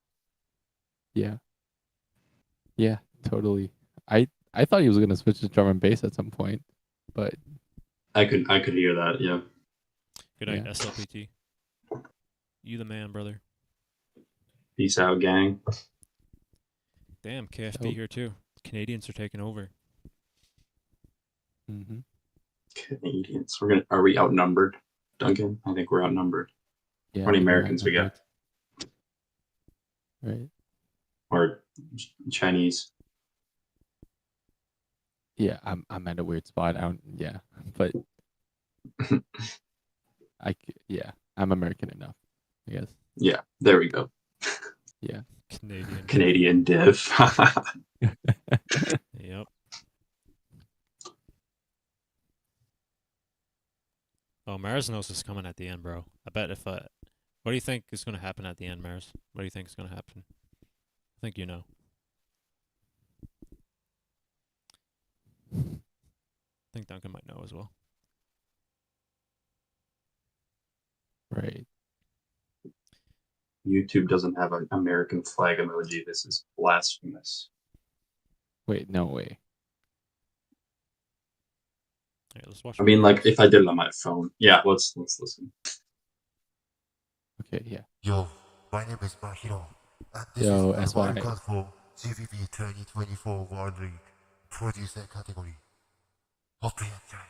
Yeah. Yeah, totally. I thought he was gonna switch to drum and bass at some point, but I could hear that. Yeah. Good night, SLPT. You the man, brother. Peace out, gang. Damn, KFB here too. Canadians are taking over. Mm-hmm. Canadians. Are we outnumbered, Duncan? I think we're outnumbered. Yeah, How many Americans we got? Right. Or Chinese? Yeah, I'm at a weird spot. But I'm American enough, I guess. Yeah, there we go. Yeah. Canadian div. Yep. Oh, Mars knows is coming at the end, bro. I bet if what do you think is going to happen at the end, Mars? What do you think is going to happen? I think you know. I think Duncan might know as well. Right. YouTube doesn't have an American flag emoji. This is blasphemous. Wait, no way. All right, let's watch. I mean, like if I did it on my phone. Yeah, let's listen. Okay, yeah. Yo, my name is Mahiro. And this Yo, is SY. my wildcard for GBB 2024 World League Producer category. Hope you enjoy.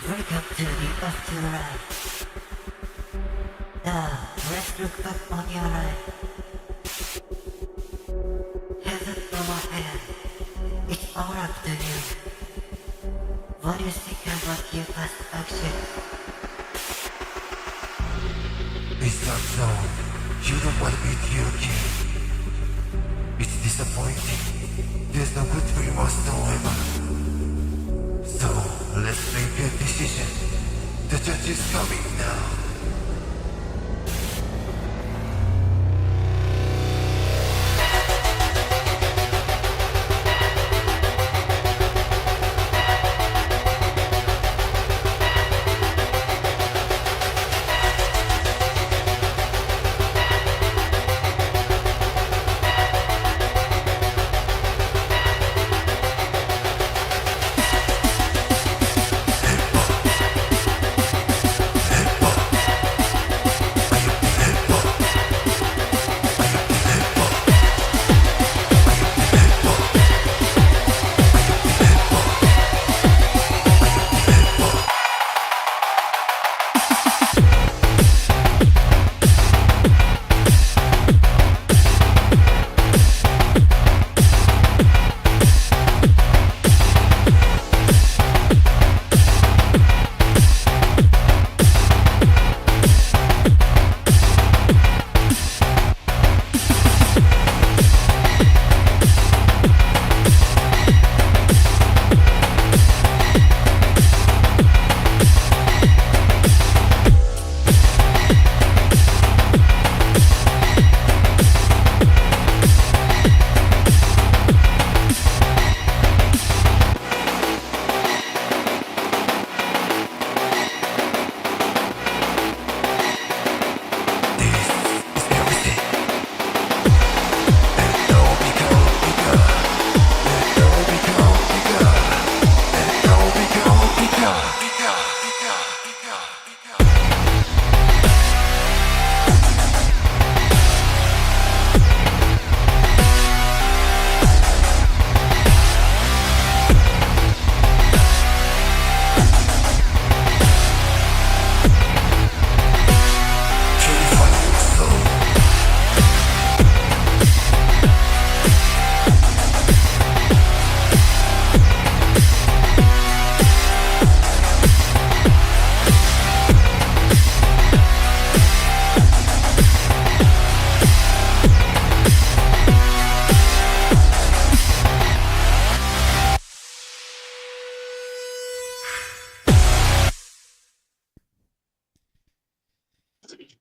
Welcome to the afterlife. Now, let's look back on your life. Heaven from ahead. It's all up to you. What do you think about your past action? It's not so. You don't want to be guilty. decision. The judge is coming now.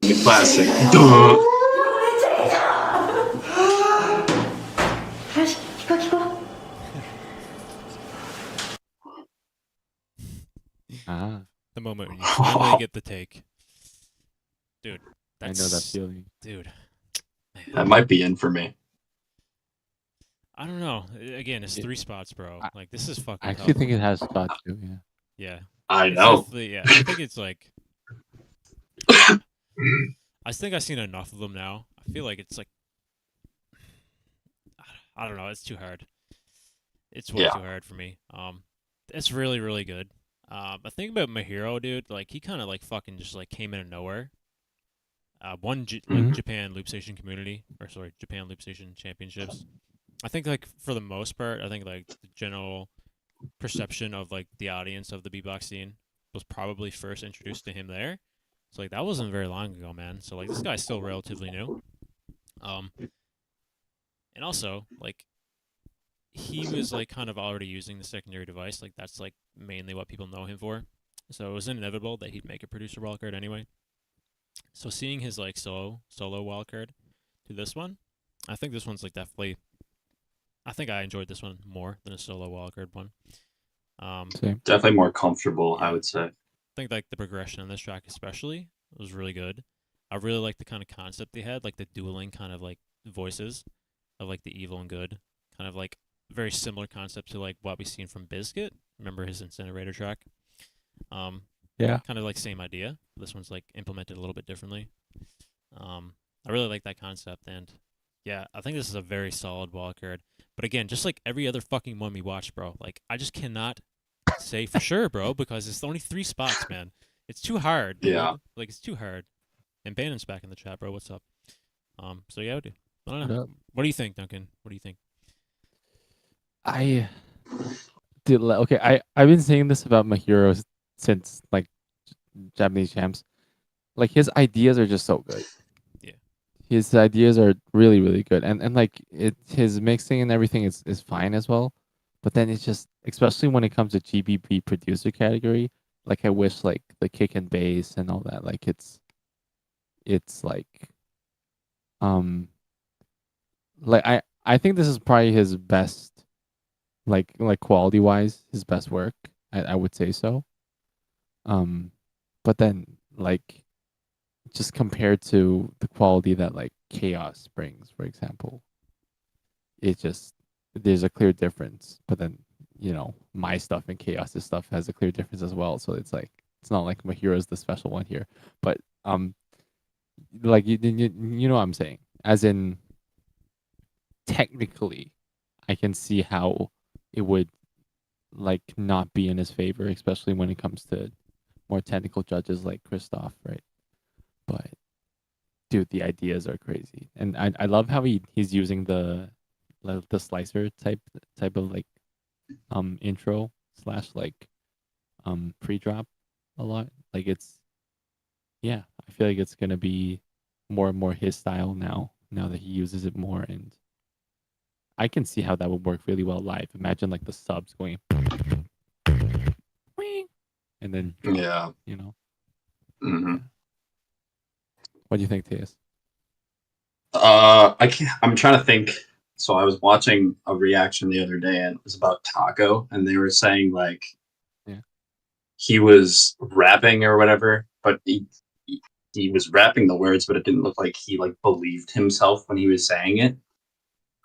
The classic. Duh. よし、聞こう聞こう。 Ah, The moment when you finally get the take. Dude, I know that's... that feeling. Dude. That might be in for me. I don't know. Again, it's 3 spots, bro. Like, this is fucking I actually tough. think it has spots too. Yeah. Yeah. I It's know. definitely- Yeah, I think it's like... I think I've seen enough of them now. I feel like it's like... I don't know. It's too hard. It's way Yeah. too hard for me. It's really, really good. I think about my hero, dude. Like, he kind of like fucking just like came out of nowhere. Won like Japan Loop Station Community, or sorry, Japan Loop Station Championships. I think like for the most part, I think like the general perception of like the audience of the beatbox scene was probably first introduced to him there. So like that wasn't very long ago, man. So like this guy's still relatively new. And also like he was like kind of already using the secondary device. Like that's like mainly what people know him for. So it was inevitable that he'd make a producer wildcard anyway. So seeing his like solo wildcard to this one, I think this one's like definitely. I think I enjoyed this one more than a solo wildcard one. Definitely more comfortable, I would say. I think like the progression on this track especially was really good. I really like the kind of concept they had, like the dueling kind of like voices of like the evil and good, kind of like very similar concept to like what we've seen from Biscuit. Remember his Incinerator track? Yeah. Kind of like same idea. This one's like implemented a little bit differently. I really like that concept, and yeah, I think this is a very solid wildcard. But again, just like every other fucking one we watched, bro, like I just cannot say for sure, bro, because it's only 3 spots, man. It's too hard. Dude. Yeah. Like it's too hard. And Bannon's back in the chat, bro. What's up? So yeah, dude. I don't What know. up? What do you think, Duncan? What do you think? I did okay. I've been saying this about my heroes since like Japanese champs. Like his ideas are just so good. Yeah. His ideas are really good, and like his mixing and everything is fine as well. But then it's just, especially when it comes to GBB producer category, like I wish like the kick and bass and all that, like it's um like I think this is probably his best, like quality wise, his best work. I would say so. But then like just compared to the quality that like Chaos brings, for example, it just there's a clear difference. But then my stuff and Chaos's stuff has a clear difference as well. So it's like it's not like my hero is the special one here. But like you know what I'm saying, as in technically, I can see how it would like not be in his favor, especially when it comes to more technical judges like Christoph, right? But dude, the ideas are crazy, and I love how he's using the slicer type of like intro slash like pre-drop a lot. Like it's I feel like it's gonna be more and more his style now that he uses it more, and I can see how that would work really well live. Imagine like the subs going and then drop, Mm-hmm. What do you think, Tias? I'm trying to think. So I was watching a reaction the other day, and it was about Taco, and they were saying like, he was rapping or whatever, but he was rapping the words, but it didn't look like he like believed himself when he was saying it.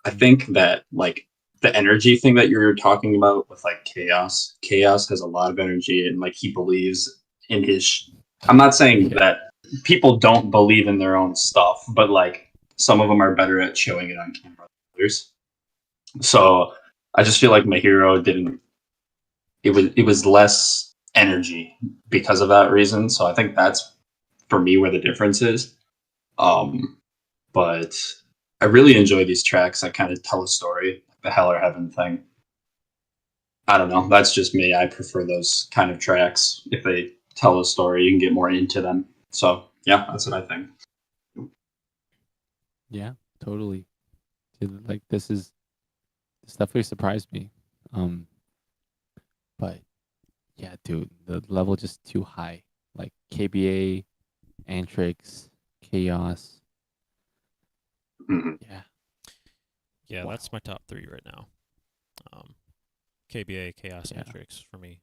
I think that like the energy thing that you're talking about with like Chaos has a lot of energy, and like he believes in his. I'm not saying that people don't believe in their own stuff, but like some of them are better at showing it on camera than others. So I just feel like my hero didn't. It was less energy because of that reason. So I think that's for me where the difference is. But I really enjoy these tracks that kind of tell a story, like the Hell or Heaven thing. I don't know. That's just me. I prefer those kind of tracks. If they tell a story, you can get more into them. So yeah, that's what I think. Yeah, totally. Dude, like this definitely surprised me. But yeah, dude, the level just too high. Like KBA, Antrix, Chaos. Yeah. Yeah, that's my top 3 right now. KBA, Chaos, Antrix for me.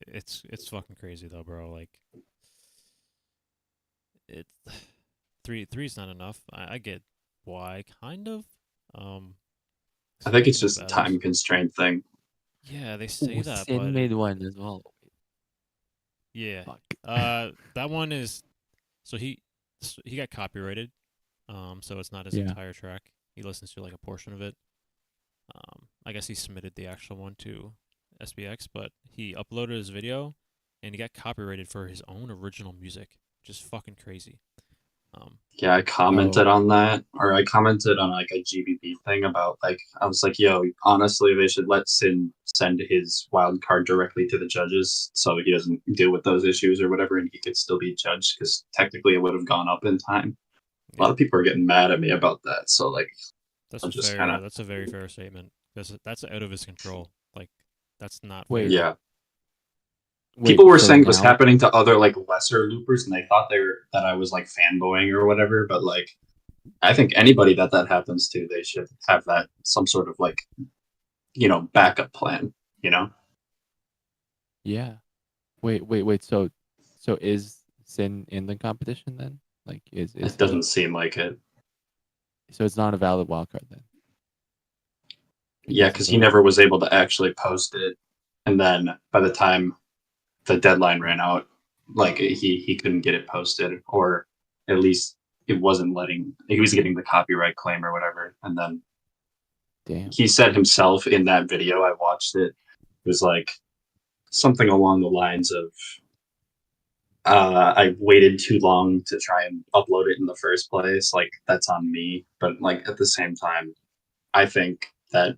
It's fucking crazy though, bro. Like it three's not enough. I get why, kind of. I think it's just a time constraint thing. Yeah, they say that, Sin but made one as well. Yeah. That one is so he got copyrighted. So it's not his entire track. He listens to like a portion of it. I guess he submitted the actual one to SBX, but he uploaded his video and he got copyrighted for his own original music, which is fucking crazy. Yeah, I commented on that, or I commented on like a GBB thing about like I was like, yo, honestly, they should let Sin send his wild card directly to the judges so he doesn't deal with those issues or whatever, and he could still be judged because technically it would have gone up in time. A lot of people are getting mad at me about that, so like, That's a very fair statement. That's out of his control. Like, that's not fair. Yeah. People were saying it was happening to other like lesser loopers, and they thought that I was like fanboying or whatever. But like, I think anybody that happens to, they should have that some sort of like, backup plan. Yeah. Wait. So is Sin in the competition then? Like, it doesn't seem like it. So it's not a valid wildcard then. Yeah, because he never was able to actually post it, and then by the time the deadline ran out, like he couldn't get it posted, or at least it wasn't he was getting the copyright claim or whatever. And then he said himself in that video, I watched it, was like something along the lines of I waited too long to try and upload it in the first place, like that's on me. But like at the same time, I think that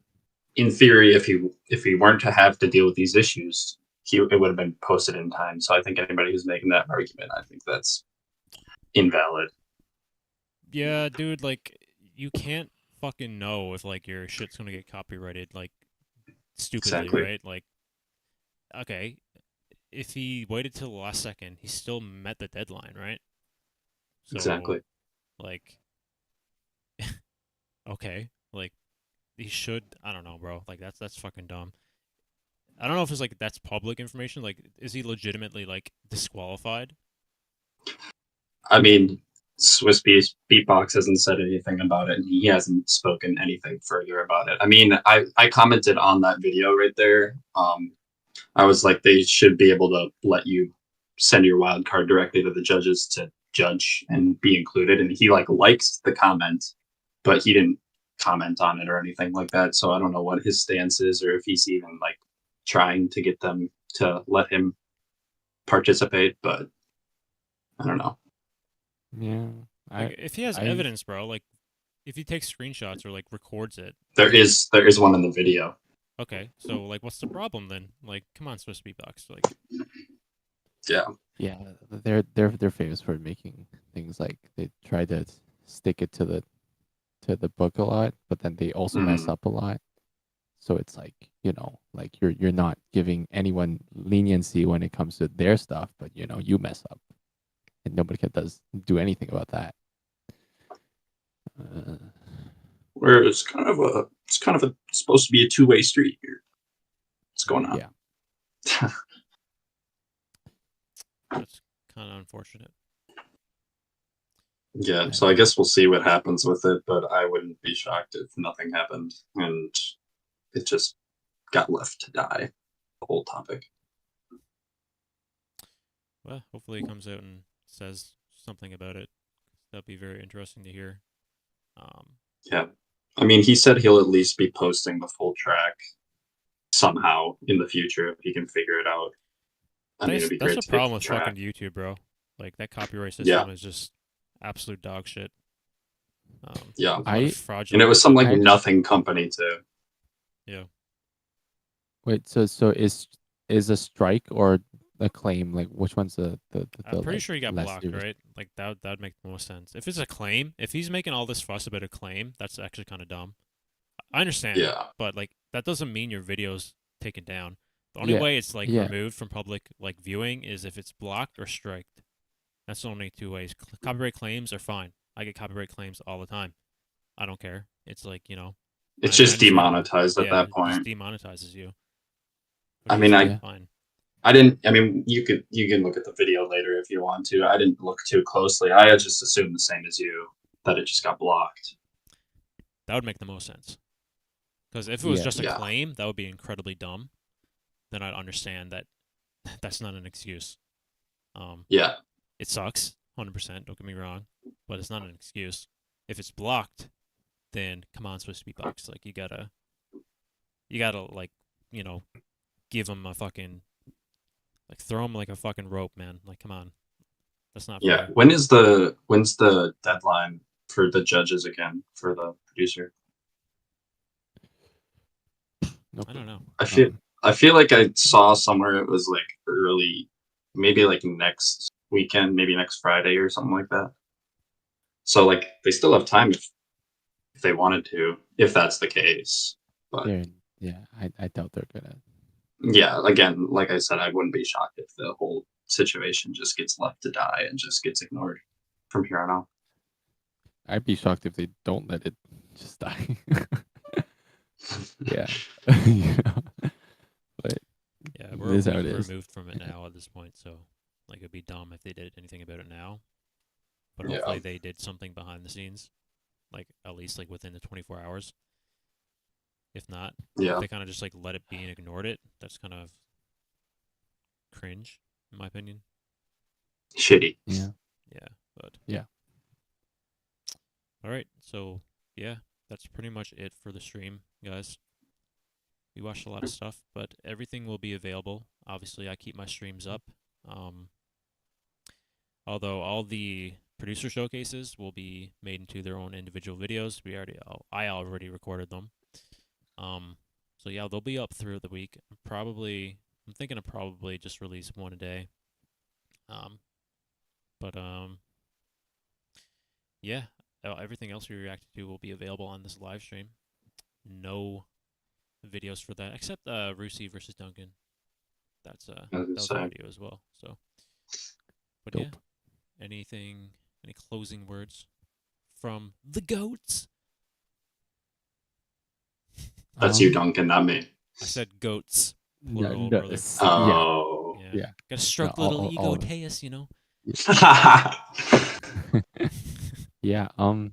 in theory, if he weren't to have to deal with these issues, it would have been posted in time. So I think anybody who's making that argument, I think that's invalid. Yeah, dude, like you can't fucking know if like your shit's gonna get copyrighted like stupidly, Exactly. right? Like okay, if he waited till the last second, he still met the deadline, right? So, Exactly. like, okay, like he should. I don't know, bro. Like that's fucking dumb. I don't know if it's like that's public information. Like, is he legitimately like disqualified? I mean, Beatbox hasn't said anything about it, and he hasn't spoken anything further about it. I mean, I commented on that video right there. I was like, they should be able to let you send your wild card directly to the judges to judge and be included. And he like likes the comment, but he didn't comment on it or anything like that. So I don't know what his stance is, or if he's even like trying to get them to let him participate. But I don't know. Yeah, Like, if he has evidence, bro, like if he takes screenshots or like records it, There is one in the video. okay. So like, what's the problem then? Like, come on, Swiss Beatbox. Like, Yeah, they're famous for making things like they try to stick it to the book a lot, but then they also mess up a lot. So it's like, you know, like you're not giving anyone leniency when it comes to their stuff, but you know, you mess up, and nobody can do anything about that. Where it's kind of a supposed to be a two-way street here. What's going on? Yeah. that's kind of unfortunate. Yeah, so I guess we'll see what happens with it, but I wouldn't be shocked if nothing happened and it just got left to die, the whole topic. Well, hopefully he comes out and says something about it. That'd be very interesting to hear. Yeah. I mean, he said he'll at least be posting the full track somehow in the future if he can figure it out. I mean, it'd be great that's to the get problem the with track. fucking YouTube, bro. Like, that copyright system is just absolute dog shit. Yeah, fraudulent. and it was some like nothing company too. Yeah. Wait, so is a strike or a claim, like which one's the I'm pretty like, sure he got less blocked, serious? right? Like that'd make the most sense. If it's a claim, if he's making all this fuss about a claim, that's actually kind of dumb. I understand, but like that doesn't mean your video's taken down. The only way it's like removed from public like viewing is if it's blocked or striked. That's the only two ways. Copyright claims are fine. I get copyright claims all the time. I don't care. It's like, you know, It's just demonetized at that point. It just demonetizes you. I mean, I didn't. I mean, you can look at the video later if you want to. I didn't look too closely. I had just assumed the same as you, that it just got blocked. That would make the most sense. Because if it was just a claim, that would be incredibly dumb. Then I'd understand that that's not an excuse. It sucks, 100%. Don't get me wrong, but it's not an excuse. If it's blocked, then come on, Swiss Beatbox. Like you gotta like, you know, give him a fucking, like throw him like a fucking rope, man. Like come on, that's not fair. When's the deadline for the judges again for the producer? I don't know. I feel like I saw somewhere it was like early, maybe like next weekend, maybe next Friday or something like that. So like they still have time if they wanted to, if that's the case. But I doubt they're gonna. Yeah, again, like I said, I wouldn't be shocked if the whole situation just gets left to die and just gets ignored from here on out. I'd be shocked if they don't let it just die. Yeah. But yeah, it we're is how it is. removed from it now at this point, so like it'd be dumb if they did anything about it now. But hopefully they did something behind the scenes, like at least like within the 24 hours. If not, if they kind of just like let it be and ignored it, that's kind of cringe, in my opinion. Shitty. Yeah. Yeah, but yeah. All right, so yeah, that's pretty much it for the stream, guys. We watched a lot of stuff, but everything will be available. Obviously, I keep my streams up. Although all the producer showcases will be made into their own individual videos. I already recorded them. So yeah, they'll be up through the week. I'm thinking of probably just release one a day. Yeah, everything else we reacted to will be available on this live stream. No videos for that, except Russy versus Duncan. that's that gonna was say. the video as well. So, but Dope. yeah, any closing words from the goats? That's you, Duncan, not me. I said goats, No, plural, no, brother. it's- Oh. Yeah. Gotta stroke little ego Teus, you know. Yeah. No,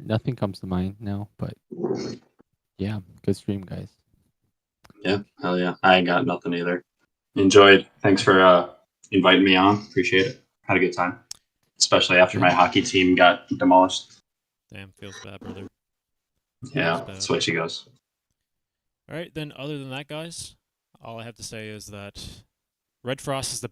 nothing comes to mind now, but yeah, good stream, guys. Yeah, hell yeah. I ain't got nothing either. Enjoyed. Thanks for inviting me on. Appreciate it. Had a good time. Especially after my hockey team got demolished. Damn, feels bad, brother. Yeah, Feels bad. that's the way she goes. All right, then. Other than that, guys, all I have to say is that Red Frost is the